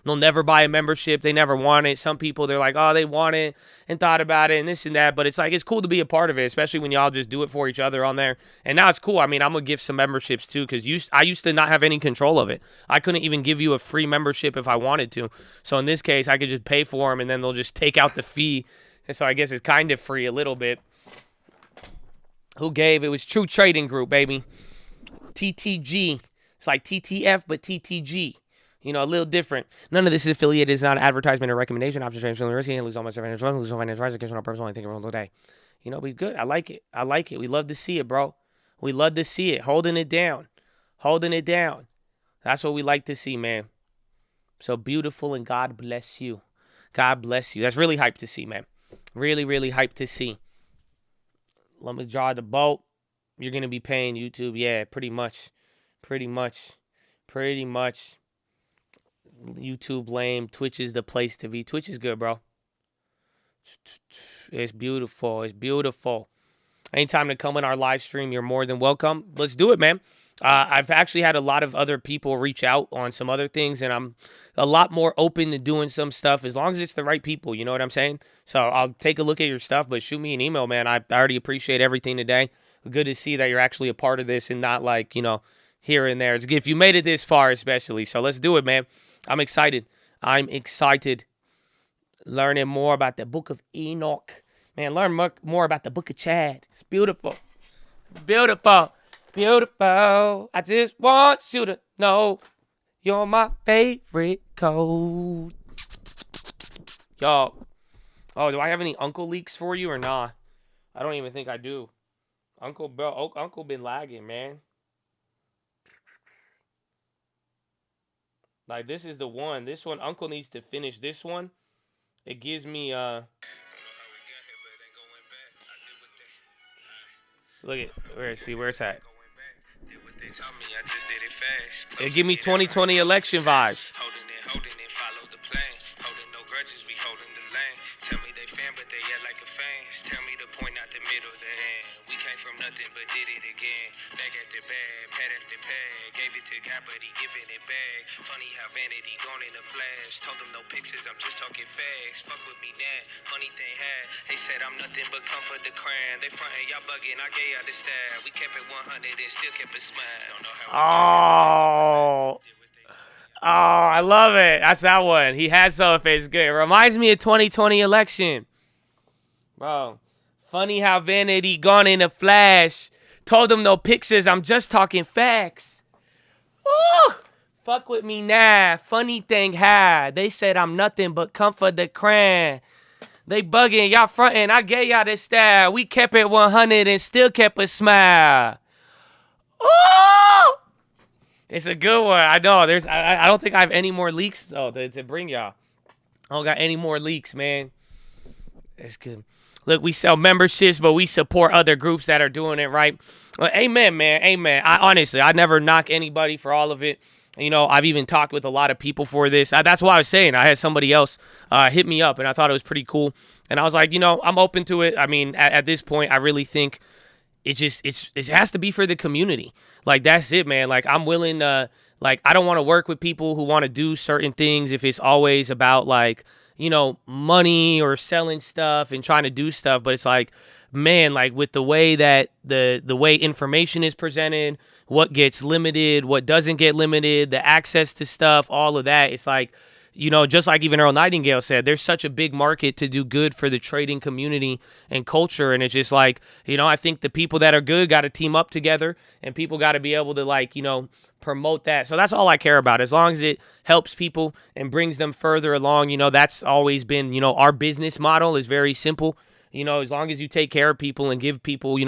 they'll never buy a membership. They never want it. Some people, they're like, oh, they want it and thought about it and this and that, but it's it's cool to be a part of it, especially when y'all just do it for each other on there. And now it's cool. I mean, I'm going to give some memberships too, because I used to not have any control of it. I couldn't even give you a free membership if I wanted to. So in this case, I could just pay for them, and then they'll just take out the fee. And so I guess it's kind of free a little bit. Who gave? It was True Trading Group, baby. TTG. It's like TTF, but TTG. A little different. None of this is affiliated. It's not an advertisement or recommendation. Options trading risky. Lose almost financial advice. Lose all financial advice. Occasional personal. I think everyone today. Be good. I like it. We love to see it, bro. We love to see it. Holding it down. That's what we like to see, man. So beautiful, and God bless you. God bless you. That's really hype to see, man. Really, really hype to see. Let me draw the boat. You're going to be paying YouTube. Yeah, pretty much. YouTube lame. Twitch is the place to be. Twitch is good, bro. It's beautiful. Anytime to come in our live stream, you're more than welcome. Let's do it, man. I've actually had a lot of other people reach out on some other things, and I'm a lot more open to doing some stuff as long as it's the right people. You know what I'm saying? So I'll take a look at your stuff, but shoot me an email, man. I already appreciate everything today. Good to see that you're actually a part of this and not like, here and there. It's good if you made it this far, especially. So let's do it, man. I'm excited. Learning more about the book of Enoch. Man, learn more about the book of Chad. It's beautiful. I just want you to know you're my favorite code. Yo. Oh, do I have any uncle leaks for you or nah? I don't even think I do. Uncle been lagging, man. Like, this is the one. This one, Uncle needs to finish this one. It gives me, look at, where it's at. It give me 2020 election vibes. Tell me they fan, but they act like a fans. Tell me to point out the middle, the end. We came from nothing, but did it again. Bag after bag, pad after pad. Gave it to God, but he giving it back. Funny how vanity gone in a flash. Told them no pictures, I'm just talking facts. Fuck with me now, funny thing had. They said I'm nothing but comfort the crown. They frontin', y'all bugging, I gave y'all the style. We kept it 100 and still kept a smile. Don't know how Oh, I love it. That's that one. He had so face good. It reminds me of 2020 election. Bro, funny how vanity gone in a flash. Told them no pictures, I'm just talking facts. Woo! Fuck with me now. Funny thing had. They said I'm nothing but comfort the crown. They bugging, y'all frontin', I gave y'all this style. We kept it 100 and still kept a smile. Ooh! It's a good one. I know. I don't think I have any more leaks though to bring y'all. I don't got any more leaks, man. It's good. Look, we sell memberships, but we support other groups that are doing it right. Well, amen, man. Amen. I never knock anybody for all of it. I've even talked with a lot of people for this. That's what I was saying. I had somebody else hit me up, and I thought it was pretty cool. And I was like, I'm open to it. I mean, at this point, I really think it has to be for the community. Like, that's it, man. Like, I'm willing to, like, I don't want to work with people who want to do certain things if it's always about, like, money or selling stuff and trying to do stuff. But it's like, man, like, with the way that the way information is presented, what gets limited, what doesn't get limited, the access to stuff, all of that, it's like, just like even Earl Nightingale said, there's such a big market to do good for the trading community and culture. And it's just like, I think the people that are good got to team up together, and people got to be able to, like, promote that. So that's all I care about. As long as it helps people and brings them further along, that's always been, our business model is very simple. As long as you take care of people and give people,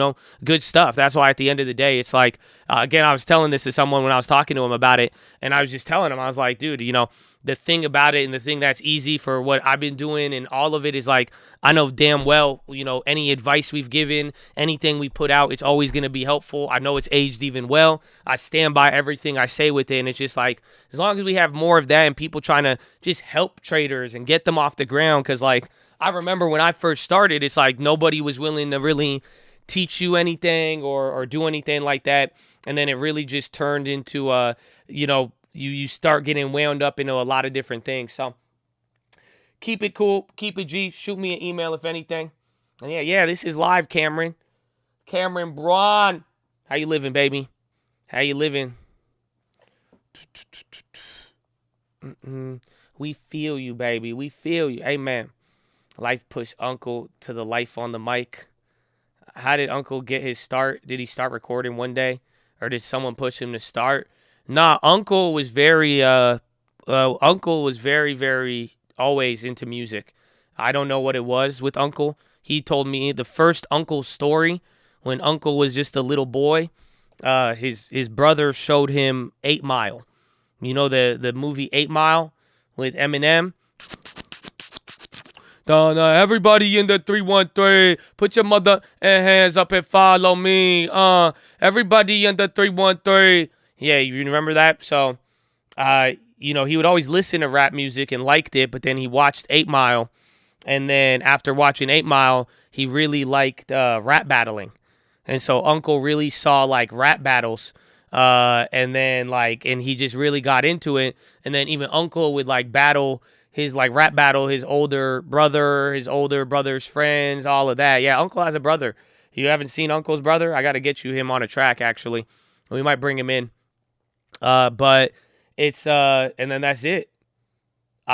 good stuff. That's why at the end of the day, it's like, again, I was telling this to someone when I was talking to him about it, and I was just telling him, I was like, dude, the thing about it and the thing that's easy for what I've been doing and all of it is like, I know damn well, any advice we've given, anything we put out, it's always going to be helpful. I know it's aged even well. I stand by everything I say with it. And it's just like, as long as we have more of that and people trying to just help traders and get them off the ground. Cause like, I remember when I first started, it's like nobody was willing to really teach you anything or do anything like that. And then it really just turned into, you start getting wound up into a lot of different things. So keep it cool. Keep it G. Shoot me an email if anything. And yeah, this is live, Cameron. Cameron Braun. How you living, baby? How you living? We feel you, baby. We feel you. Amen. Life pushed Uncle to the life on the mic. How did Uncle get his start? Did he start recording one day? Or did someone push him to start? Nah, Uncle was very very always into music. I don't know what it was with Uncle. He told me the first Uncle story when Uncle was just a little boy. His brother showed him 8 Mile. The movie 8 Mile with Eminem. Everybody in the 313, put your mother and hands up and follow me. Everybody in the 313. Yeah, you remember that? So, he would always listen to rap music and liked it, but then he watched 8 Mile. And then after watching 8 Mile, he really liked rap battling. And so Uncle really saw like rap battles. And he just really got into it. And then even Uncle would like battle his rap battle, his older brother's friends, all of that. Yeah, Uncle has a brother. You haven't seen Uncle's brother? I got to get you him on a track, actually. We might bring him in. But it's, and then that's it.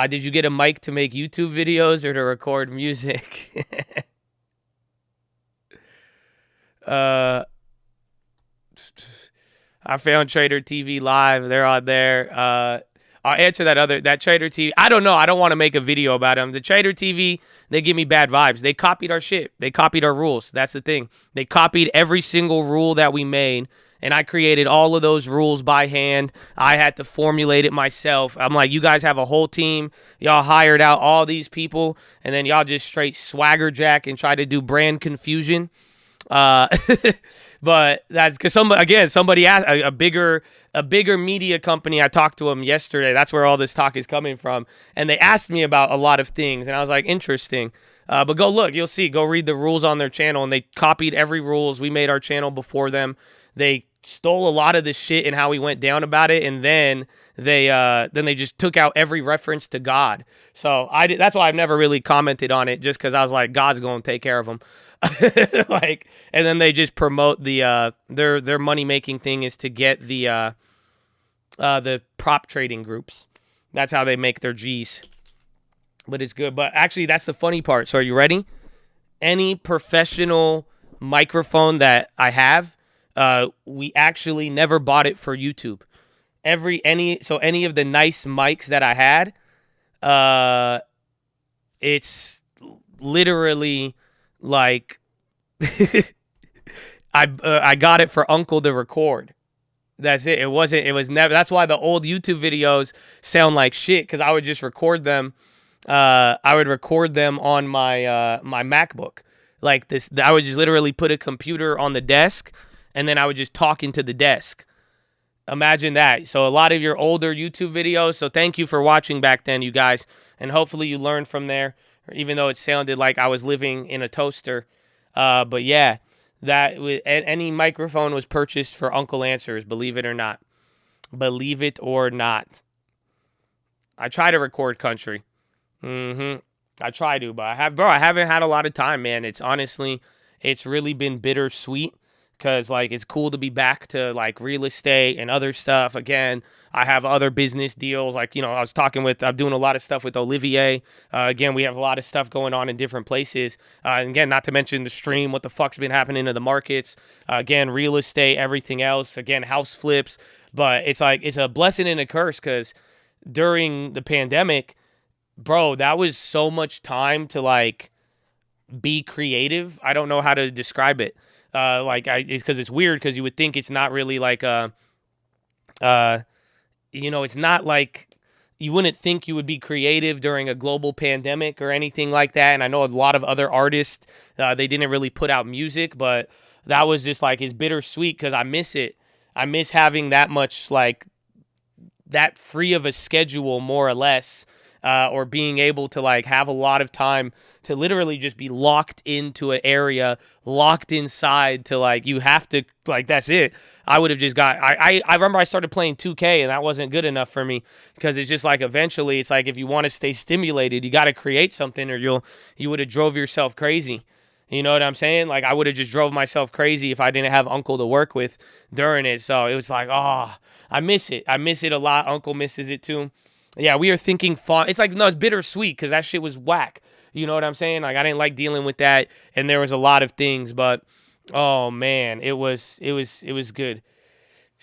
Did you get a mic to make YouTube videos or to record music? I found Trader TV Live. They're on there. I'll answer that Trader TV. I don't know. I don't want to make a video about them. The Trader TV, they give me bad vibes. They copied our shit. They copied our rules. That's the thing. They copied every single rule that we made, and I created all of those rules by hand. I had to formulate it myself. I'm like, you guys have a whole team. Y'all hired out all these people, and then y'all just straight swagger jack and try to do brand confusion. But that's because somebody asked a bigger media company. I talked to them yesterday. That's where all this talk is coming from. And they asked me about a lot of things, and I was like, interesting. But go look, you'll see. Go read the rules on their channel, and they copied every rules. We made our channel before them. They stole a lot of the shit and how we went down about it, and then they just took out every reference to God. So that's why I've never really commented on it, just because I was like, God's going to take care of them. And then they just promote the their money making thing is to get the prop trading groups. That's how they make their G's. But it's good. But actually, that's the funny part. So are you ready? Any professional microphone that I have, we actually never bought it for YouTube. Any of the nice mics that I had, it's literally like I got it for Uncle to record. That's it. It was never. That's why the old YouTube videos sound like shit, because I would just record them. I would record them on my my MacBook. Like this, I would just literally put a computer on the desk, and then I would just talk into the desk. Imagine that. So a lot of your older YouTube videos. So thank you for watching back then, you guys, and hopefully you learned from there. Even though it sounded like I was living in a toaster. But yeah, any microphone was purchased for Uncle Answers, believe it or not. Believe it or not. I try to record country. I try to, but I haven't had a lot of time, man. It's really been bittersweet. Because, it's cool to be back to, real estate and other stuff. Again, I have other business deals. I'm doing a lot of stuff with Olivier. Again, we have a lot of stuff going on in different places. And again, not to mention the stream, what the fuck's been happening to the markets. Again, real estate, everything else. Again, house flips. But it's a blessing and a curse because during the pandemic, bro, that was so much time to, be creative. I don't know how to describe it. It's because it's weird because you would think it's not really it's not like you wouldn't think you would be creative during a global pandemic or anything like that. And I know a lot of other artists, they didn't really put out music, but that was just it's bittersweet because I miss it. I miss having that much that free of a schedule, more or less, or being able to have a lot of time to literally just be locked into an area, locked inside to you have to that's it. I would have just I remember I started playing 2K and that wasn't good enough for me because it's just eventually it's if you want to stay stimulated, you got to create something or you would have drove yourself crazy. You know what I'm saying? I would have just drove myself crazy if I didn't have Uncle to work with during it. So it was I miss it. I miss it a lot. Uncle misses it too. Yeah, we are thinking fun. It's no, it's bittersweet because that shit was whack. You know what I'm saying? I didn't like dealing with that, and there was a lot of things, but oh man, it was good.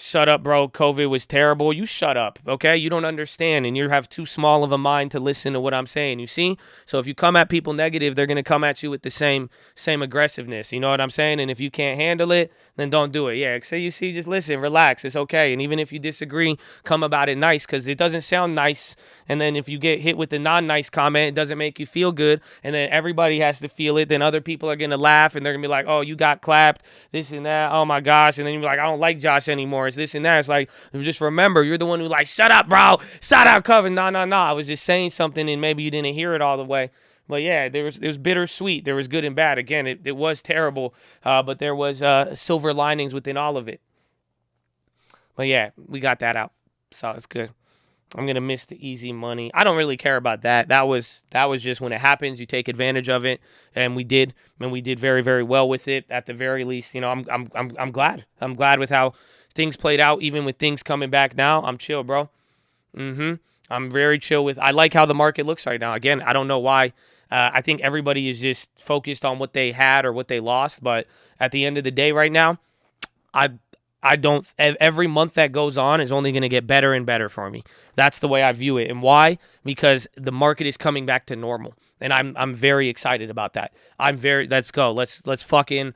Shut up, bro. COVID was terrible. You shut up, okay? You don't understand, and you have too small of a mind to listen to what I'm saying, you see? So if you come at people negative, they're going to come at you with the same aggressiveness, you know what I'm saying? And if you can't handle it, then don't do it. Yeah, so you see, just listen, relax. It's okay. And even if you disagree, come about it nice, because it doesn't sound nice. And then if you get hit with the non-nice comment, it doesn't make you feel good. And then everybody has to feel it. Then other people are going to laugh, and they're going to be like, oh, you got clapped, this and that. Oh, my gosh. And then you're like, I don't like Josh anymore. It's this and that. It's like, just remember, you're the one who like, shut up, bro. Shut up, cover. No. I was just saying something, and maybe you didn't hear it all the way. But yeah, it was bittersweet. There was good and bad. Again, it was terrible, but there was silver linings within all of it. But yeah, we got that out, so it's good. I'm gonna miss the easy money. I don't really care about that. That was just when it happens, you take advantage of it, and we did very, very well with it. At the very least, you know, I'm glad. I'm glad with how things played out. Even with things coming back now, I'm chill, bro. I'm very chill with. I like how the market looks right now. Again, I don't know why. I think everybody is just focused on what they had or what they lost. But at the end of the day, right now, I don't. Every month that goes on is only going to get better and better for me. That's the way I view it. And why? Because the market is coming back to normal, and I'm very excited about that. Let's go. Let's fucking.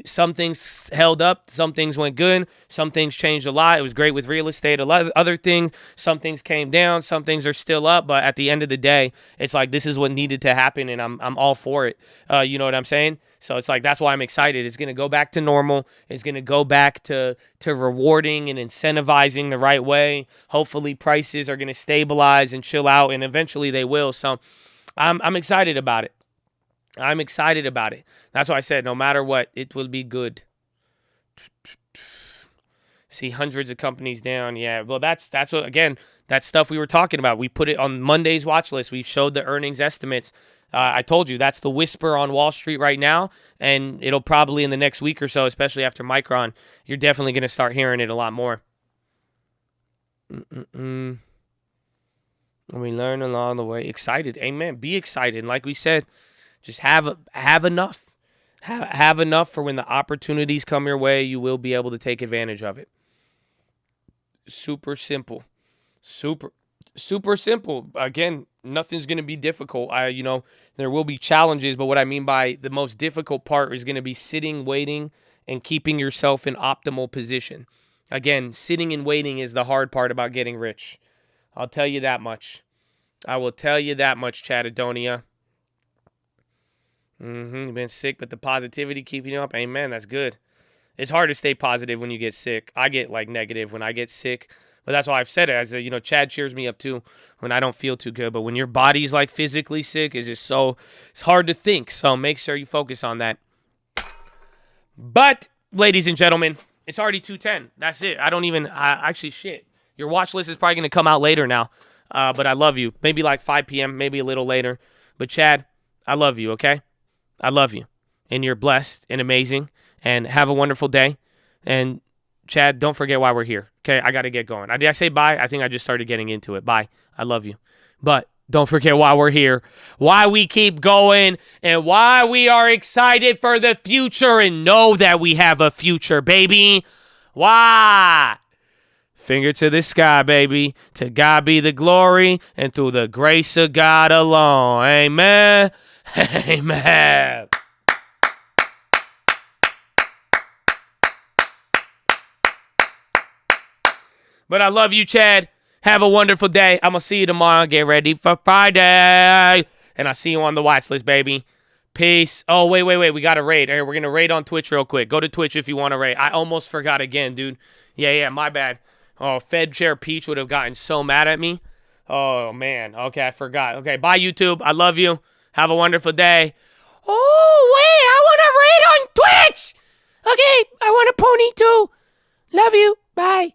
Some things held up, some things went good, some things changed a lot. It was great with real estate. A lot of other things, some things came down, some things are still up. But at the end of the day, it's like this is what needed to happen, and I'm all for it. You know what I'm saying? So it's like that's why I'm excited. It's gonna go back to normal. It's gonna go back to rewarding and incentivizing the right way. Hopefully, prices are gonna stabilize and chill out, and eventually they will. So I'm excited about it. I'm excited about it. That's why I said no matter what, it will be good. See hundreds of companies down. Yeah, well, that's what, again, that stuff we were talking about. We put it on Monday's watch list. We showed the earnings estimates. I told you that's the whisper on Wall Street right now, and it'll probably in the next week or so, especially after Micron, you're definitely going to start hearing it a lot more. And we learn along the way. Excited. Amen. Be excited. And like we said, just have enough. Have enough for when the opportunities come your way, you will be able to take advantage of it. Super simple. Super simple. Again, nothing's going to be difficult. There will be challenges, but what I mean by the most difficult part is going to be sitting, waiting, and keeping yourself in optimal position. Again, sitting and waiting is the hard part about getting rich. I'll tell you that much. I will tell you that much, Chatadonia. You've been sick, but the positivity keeping you up. Amen. That's good. It's hard to stay positive when you get sick. I get negative when I get sick, but that's why I've said it. Chad cheers me up too when I don't feel too good. But when your body's physically sick, it's hard to think. So make sure you focus on that. But ladies and gentlemen, it's already 2:10. That's it. Actually, shit. Your watch list is probably going to come out later now. But I love you. Maybe 5 p.m., maybe a little later. But Chad, I love you, okay? I love you. And you're blessed and amazing. And have a wonderful day. And Chad, don't forget why we're here, okay? I got to get going. Did I say bye? I think I just started getting into it. Bye. I love you. But don't forget why we're here, why we keep going, and why we are excited for the future and know that we have a future, baby. Why? Finger to the sky, baby. To God be the glory, and through the grace of God alone. Amen. Amen. But I love you, Chad. Have a wonderful day. I'm going to see you tomorrow. Get ready for Friday. And I'll see you on the watch list, baby. Peace. Oh, wait. We got to raid. We're going to raid on Twitch real quick. Go to Twitch if you want to raid. I almost forgot again, dude. Yeah, my bad. Oh, Fed Chair Peach would have gotten so mad at me. Oh, man. Okay, I forgot. Okay, bye, YouTube. I love you. Have a wonderful day. Oh, wait. I want to raid on Twitch. Okay, I want a pony too. Love you. Bye.